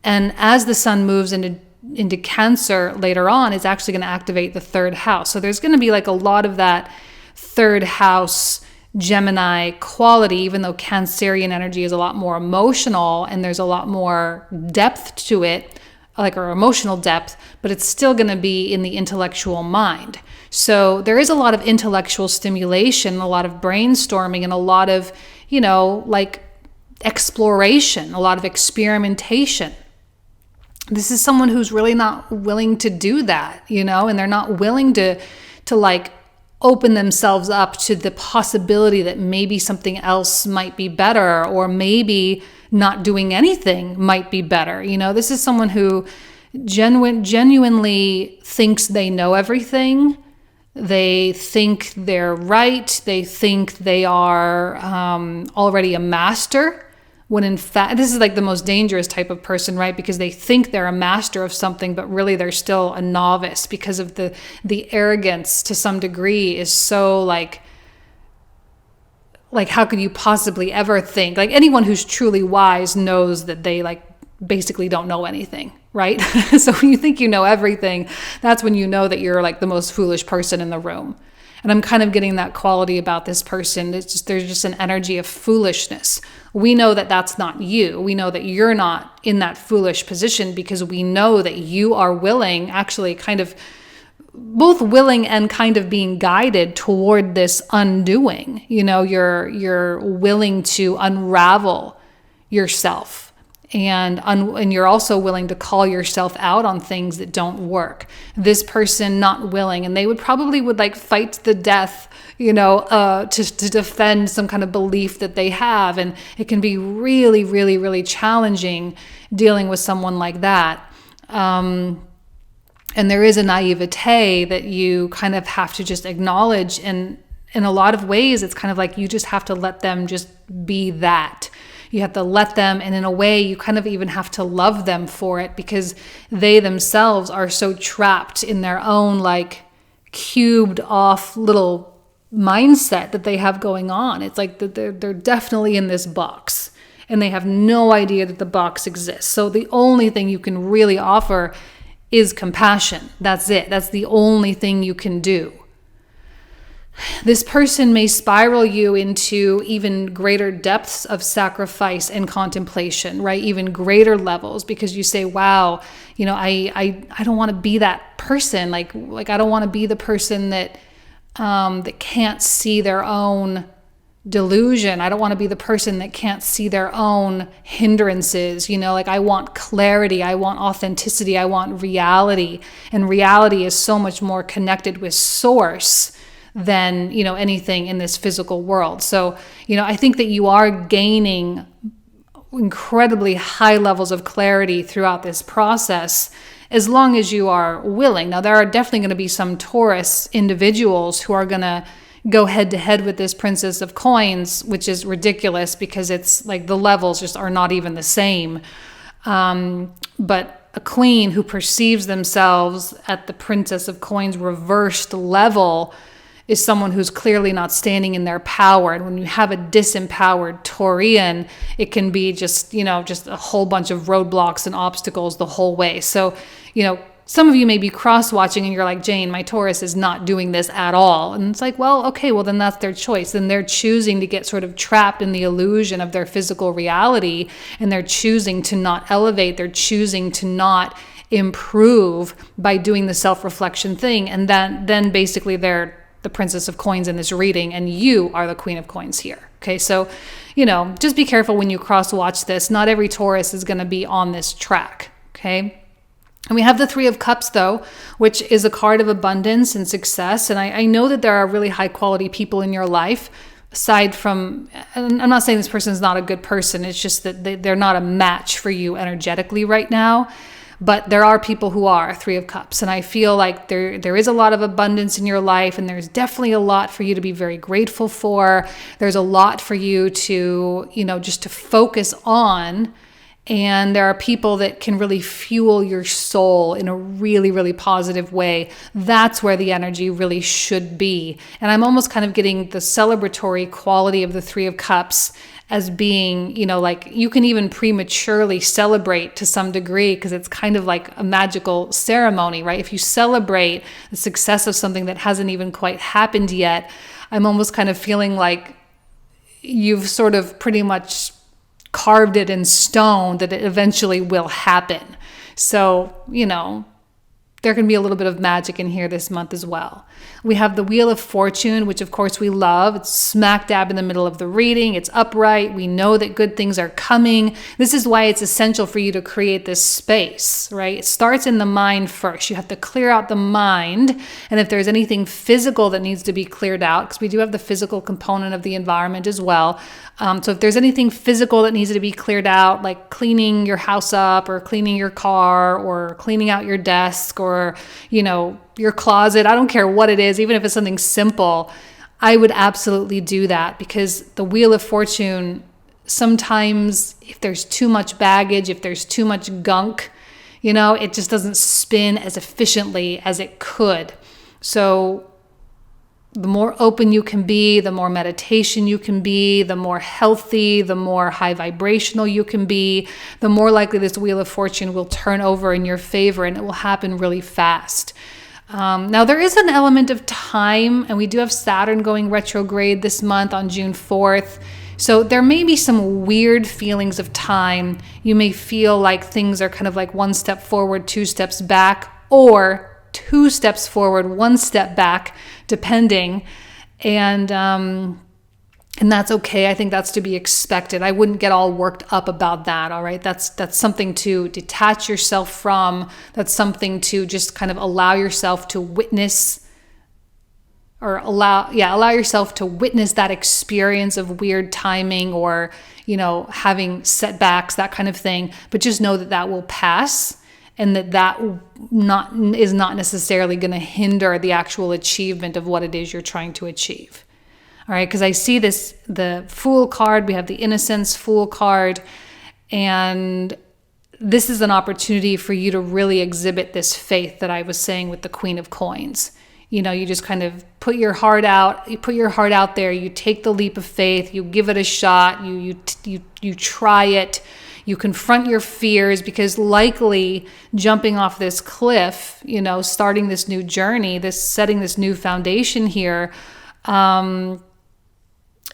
and as the sun moves into Cancer later on, is actually going to activate the third house. So there's going to be like a lot of that third house Gemini quality, even though Cancerian energy is a lot more emotional and there's a lot more depth to it, or emotional depth, but it's still going to be in the intellectual mind. So there is a lot of intellectual stimulation, a lot of brainstorming, and a lot of, exploration, a lot of experimentation. This is someone who's really not willing to do that, and they're not willing to open themselves up to the possibility that maybe something else might be better, or maybe not doing anything might be better. This is someone who genuinely thinks they know everything. They think they're right. They think they are already a master. When in fact, this is like the most dangerous type of person, right? Because they think they're a master of something, but really they're still a novice, because of the arrogance to some degree is so like how could you possibly ever think? Like, anyone who's truly wise knows that they basically don't know anything, right? So when you think you know everything, that's when you know that you're the most foolish person in the room. And I'm kind of getting that quality about this person. There's just an energy of foolishness. We know that that's not you. We know that you're not in that foolish position, because we know that you are willing, actually kind of both willing and kind of being guided toward this undoing. You're willing to unravel yourself. And you're also willing to call yourself out on things that don't work. This person not willing, and they would fight to the death, to defend some kind of belief that they have. And it can be really, really, really challenging dealing with someone like that. And there is a naivete that you kind of have to just acknowledge. And in a lot of ways, it's kind of you just have to let them just be that. You have to let them, and in a way, you kind of even have to love them for it, because they themselves are so trapped in their own cubed off little mindset that they have going on. It's like they're definitely in this box, and they have no idea that the box exists. So the only thing you can really offer is compassion. That's it. That's the only thing you can do. this person may spiral you into even greater depths of sacrifice and contemplation, right? Even greater levels, because you say, wow, I don't want to be that person. Like I don't want to be the person that can't see their own delusion. I don't want to be the person that can't see their own hindrances. Like I want clarity. I want authenticity. I want reality. And reality is so much more connected with source than, anything in this physical world. So, I think that you are gaining incredibly high levels of clarity throughout this process, as long as you are willing. Now, there are definitely going to be some Taurus individuals who are going to go head to head with this Princess of Coins, which is ridiculous because it's like the levels just are not even the same. But a queen who perceives themselves at the Princess of Coins reversed level is someone who's clearly not standing in their power. And when you have a disempowered Taurian, it can be just a whole bunch of roadblocks and obstacles the whole way. So, some of you may be cross-watching and you're like, Jane, my Taurus is not doing this at all. And it's like, well, okay, well then that's their choice. Then they're choosing to get sort of trapped in the illusion of their physical reality, and they're choosing to not elevate. They're choosing to not improve by doing the self-reflection thing. And then basically they're the Princess of Coins in this reading, and you are the Queen of Coins here. Okay, so, just be careful when you cross-watch this. Not every Taurus is going to be on this track, okay? And we have the Three of Cups, though, which is a card of abundance and success. And I know that there are really high-quality people in your life, aside from, and I'm not saying this person is not a good person, it's just that they're not a match for you energetically right now. But there are people who are Three of Cups. And I feel like there is a lot of abundance in your life, and there's definitely a lot for you to be very grateful for. There's a lot for you to, just to focus on. And there are people that can really fuel your soul in a really, really positive way. That's where the energy really should be. And I'm almost kind of getting the celebratory quality of the Three of Cups as being, like you can even prematurely celebrate to some degree, because it's kind of like a magical ceremony, right? If you celebrate the success of something that hasn't even quite happened yet, I'm almost kind of feeling like you've sort of pretty much carved it in stone that it eventually will happen. So, there can be a little bit of magic in here this month as well. We have the Wheel of Fortune, which of course we love. It's smack dab in the middle of the reading. It's upright. We know that good things are coming. This is why it's essential for you to create this space, right? It starts in the mind first. You have to clear out the mind. And if there's anything physical that needs to be cleared out, because we do have the physical component of the environment as well. So if there's anything physical that needs to be cleared out, like cleaning your house up or cleaning your car or cleaning out your desk or, your closet, I don't care what it is, even if it's something simple, I would absolutely do that, because the Wheel of Fortune, sometimes if there's too much baggage, if there's too much gunk, it just doesn't spin as efficiently as it could. So the more open you can be, the more meditation you can be, the more healthy, the more high vibrational you can be, the more likely this Wheel of Fortune will turn over in your favor, and it will happen really fast. Now, there is an element of time, and we do have Saturn going retrograde this month on June 4th. So there may be some weird feelings of time. You may feel like things are kind of like one step forward, two steps back, or two steps forward, one step back, depending. And that's okay. I think that's to be expected. I wouldn't get all worked up about that. All right. That's something to detach yourself from. That's something to just kind of allow yourself to witness, or allow yourself to witness that experience of weird timing or, having setbacks, that kind of thing. But just know that will pass, and that is not necessarily going to hinder the actual achievement of what it is you're trying to achieve. All right, because I see the Fool card, we have the Innocence Fool card, and this is an opportunity for you to really exhibit this faith that I was saying with the Queen of Coins. You just kind of put your heart out, there, you take the leap of faith, you give it a shot, you try it, you confront your fears, because likely jumping off this cliff, starting this new journey, setting this new foundation here,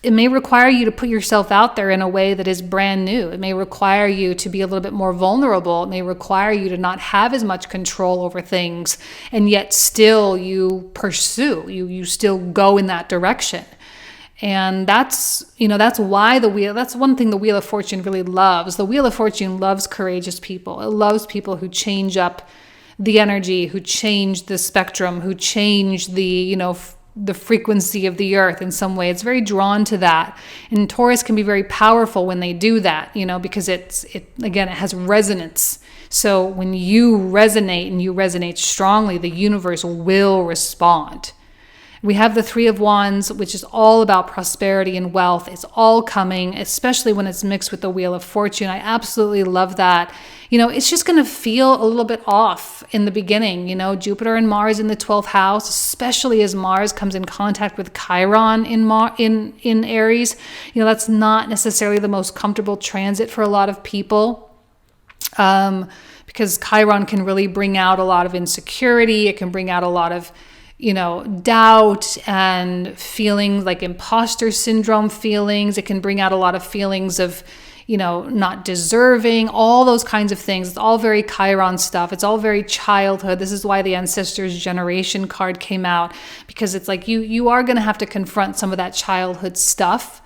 It may require you to put yourself out there in a way that is brand new. It may require you to be a little bit more vulnerable. It may require you to not have as much control over things, and yet still you pursue, you still go in that direction. And that's why that's one thing the Wheel of Fortune really loves. The Wheel of Fortune loves courageous people. It loves people who change up the energy, who change the spectrum, who change the frequency of the earth in some way. It's very drawn to that. And Taurus can be very powerful when they do that, because it has resonance. So when you resonate and you resonate strongly, the universe will respond. We have the Three of Wands, which is all about prosperity and wealth. It's all coming, especially when it's mixed with the Wheel of Fortune. I absolutely love that. It's just going to feel a little bit off in the beginning. Jupiter and Mars in the 12th house, especially as Mars comes in contact with Chiron in Aries. That's not necessarily the most comfortable transit for a lot of people. Because Chiron can really bring out a lot of insecurity. It can bring out a lot of doubt and feelings like imposter syndrome feelings. It can bring out a lot of feelings of, not deserving, all those kinds of things. It's all very Chiron stuff. It's all very childhood. This is why the Ancestors Generation card came out, because it's like you are going to have to confront some of that childhood stuff.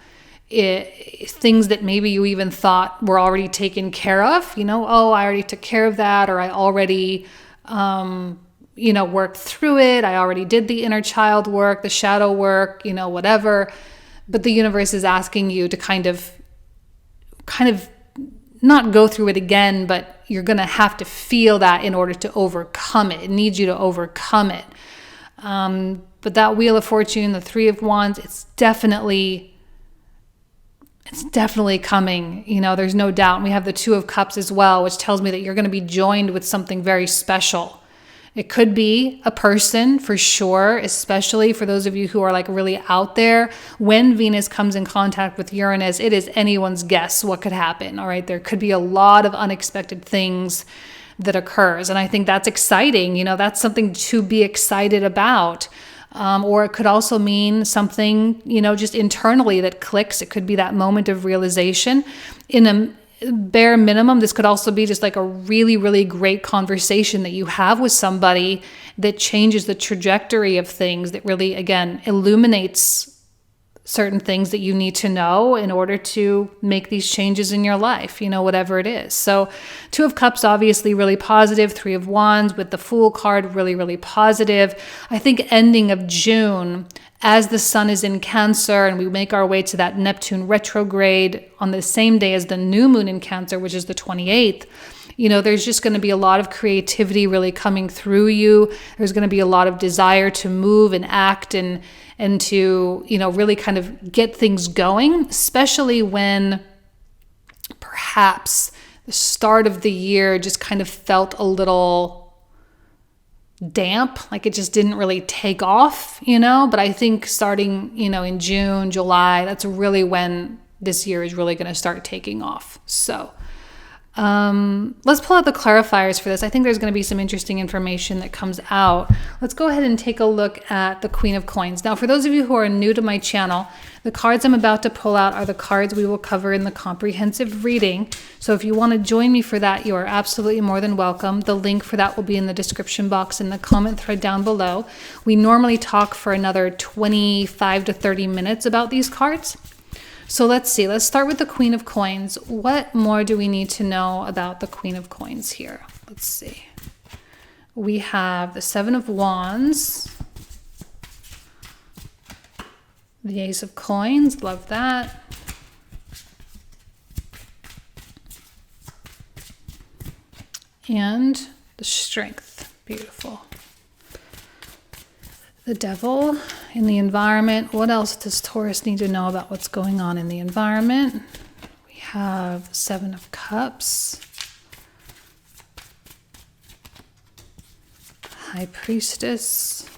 Things that maybe you even thought were already taken care of, oh, I already took care of that, or I already, worked through it. I already did the inner child work, the shadow work, whatever. But the universe is asking you to kind of not go through it again, but you're going to have to feel that in order to overcome it. It needs you to overcome it. But that Wheel of Fortune, the Three of Wands, it's definitely coming. There's no doubt. And we have the Two of Cups as well, which tells me that you're going to be joined with something very special. It could be a person for sure, especially for those of you who are like really out there. When Venus comes in contact with Uranus, it is anyone's guess what could happen. All right. There could be a lot of unexpected things that occurs. And I think that's exciting. That's something to be excited about. Or it could also mean something, just internally that clicks. It could be that moment of realization. In a bare minimum, this could also be just like a really, really great conversation that you have with somebody that changes the trajectory of things, that really, again, illuminates certain things that you need to know in order to make these changes in your life, whatever it is. So Two of Cups, obviously really positive. Three of Wands with the Fool card, really, really positive. I think ending of June, as the sun is in Cancer and we make our way to that Neptune retrograde on the same day as the new moon in Cancer, which is the 28th, there's just going to be a lot of creativity really coming through you. There's going to be a lot of desire to move and act and to, really kind of get things going, especially when perhaps the start of the year just kind of felt a little damp, like it just didn't really take off, but I think starting, in June, July, that's really when this year is really going to start taking off. So let's pull out the clarifiers for this. I think there's going to be some interesting information that comes out. Let's go ahead and take a look at the Queen of Coins. Now, for those of you who are new to my channel, the cards I'm about to pull out are the cards we will cover in the comprehensive reading. So if you want to join me for that, you are absolutely more than welcome. The link for that will be in the description box in the comment thread down below. We normally talk for another 25 to 30 minutes about these cards. So let's see. Let's start with the Queen of Coins. What more do we need to know about the Queen of Coins here? Let's see. We have the Seven of Wands, the Ace of Coins. Love that. And the Strength. Beautiful. The Devil in the environment. What else does Taurus need to know about what's going on in the environment? We have the Seven of Cups. High Priestess.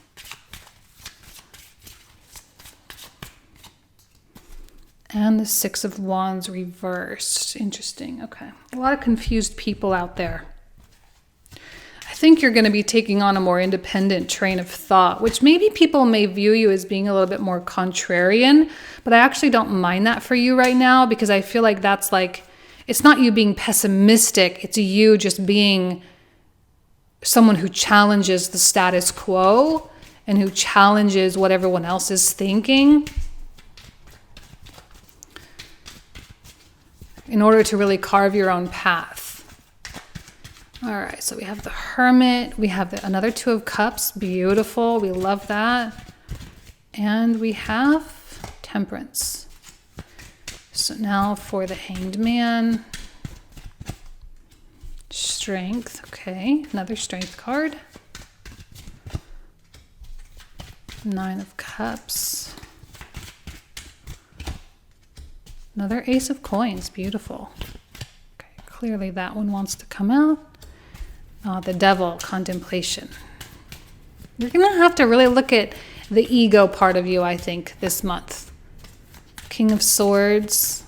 And the Six of Wands reversed. Interesting. Okay. A lot of confused people out there. I think you're going to be taking on a more independent train of thought, which maybe people may view you as being a little bit more contrarian, but I actually don't mind that for you right now, because I feel like that's like, it's not you being pessimistic, it's you just being someone who challenges the status quo and who challenges what everyone else is thinking in order to really carve your own path. All right, so we have the Hermit, we have another Two of Cups, beautiful, we love that. And we have Temperance. So now for the Hanged Man. Strength, okay, another Strength card. Nine of Cups. Another Ace of Coins, beautiful. Okay, clearly that one wants to come out. The Devil, Contemplation. You're going to have to really look at the ego part of you, I think, this month. King of Swords.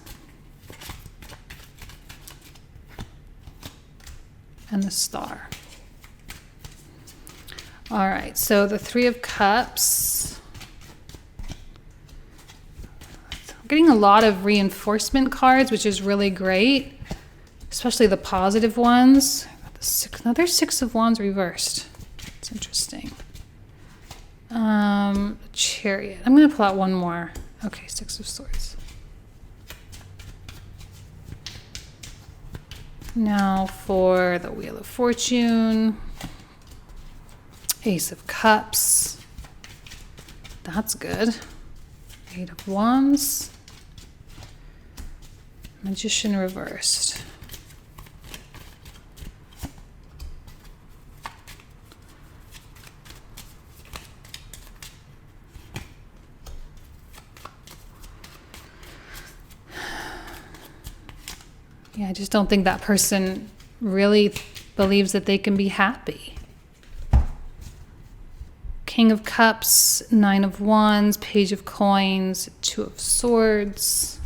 And the Star. All right, so the Three of Cups. I'm getting a lot of reinforcement cards, which is really great, especially the positive ones. Another Six of Wands reversed. It's interesting. Chariot. I'm going to pull out one more. Okay, Six of Swords. Now for the Wheel of Fortune. Ace of Cups. That's good. Eight of Wands. Magician reversed. Yeah, I just don't think that person really believes that they can be happy. King of Cups, Nine of Wands, Page of Coins, Two of Swords.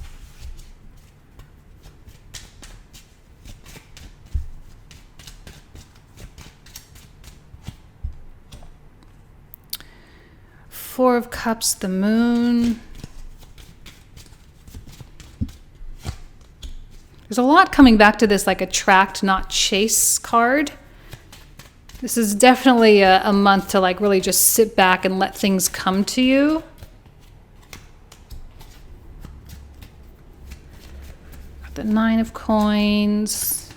Four of Cups, the Moon. There's a lot coming back to this like attract, not chase card. This is definitely a month to like really just sit back and let things come to you. Got the Nine of Coins,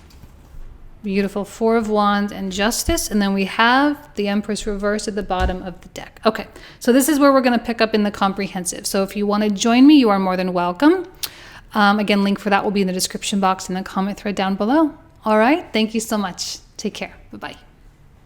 beautiful Four of Wands and Justice. And then we have the Empress reversed at the bottom of the deck. Okay, so this is where we're going to pick up in the comprehensive. So if you want to join me, you are more than welcome. Again, link for that will be in the description box and the comment thread down below. All right, thank you so much. Take care. Bye-bye.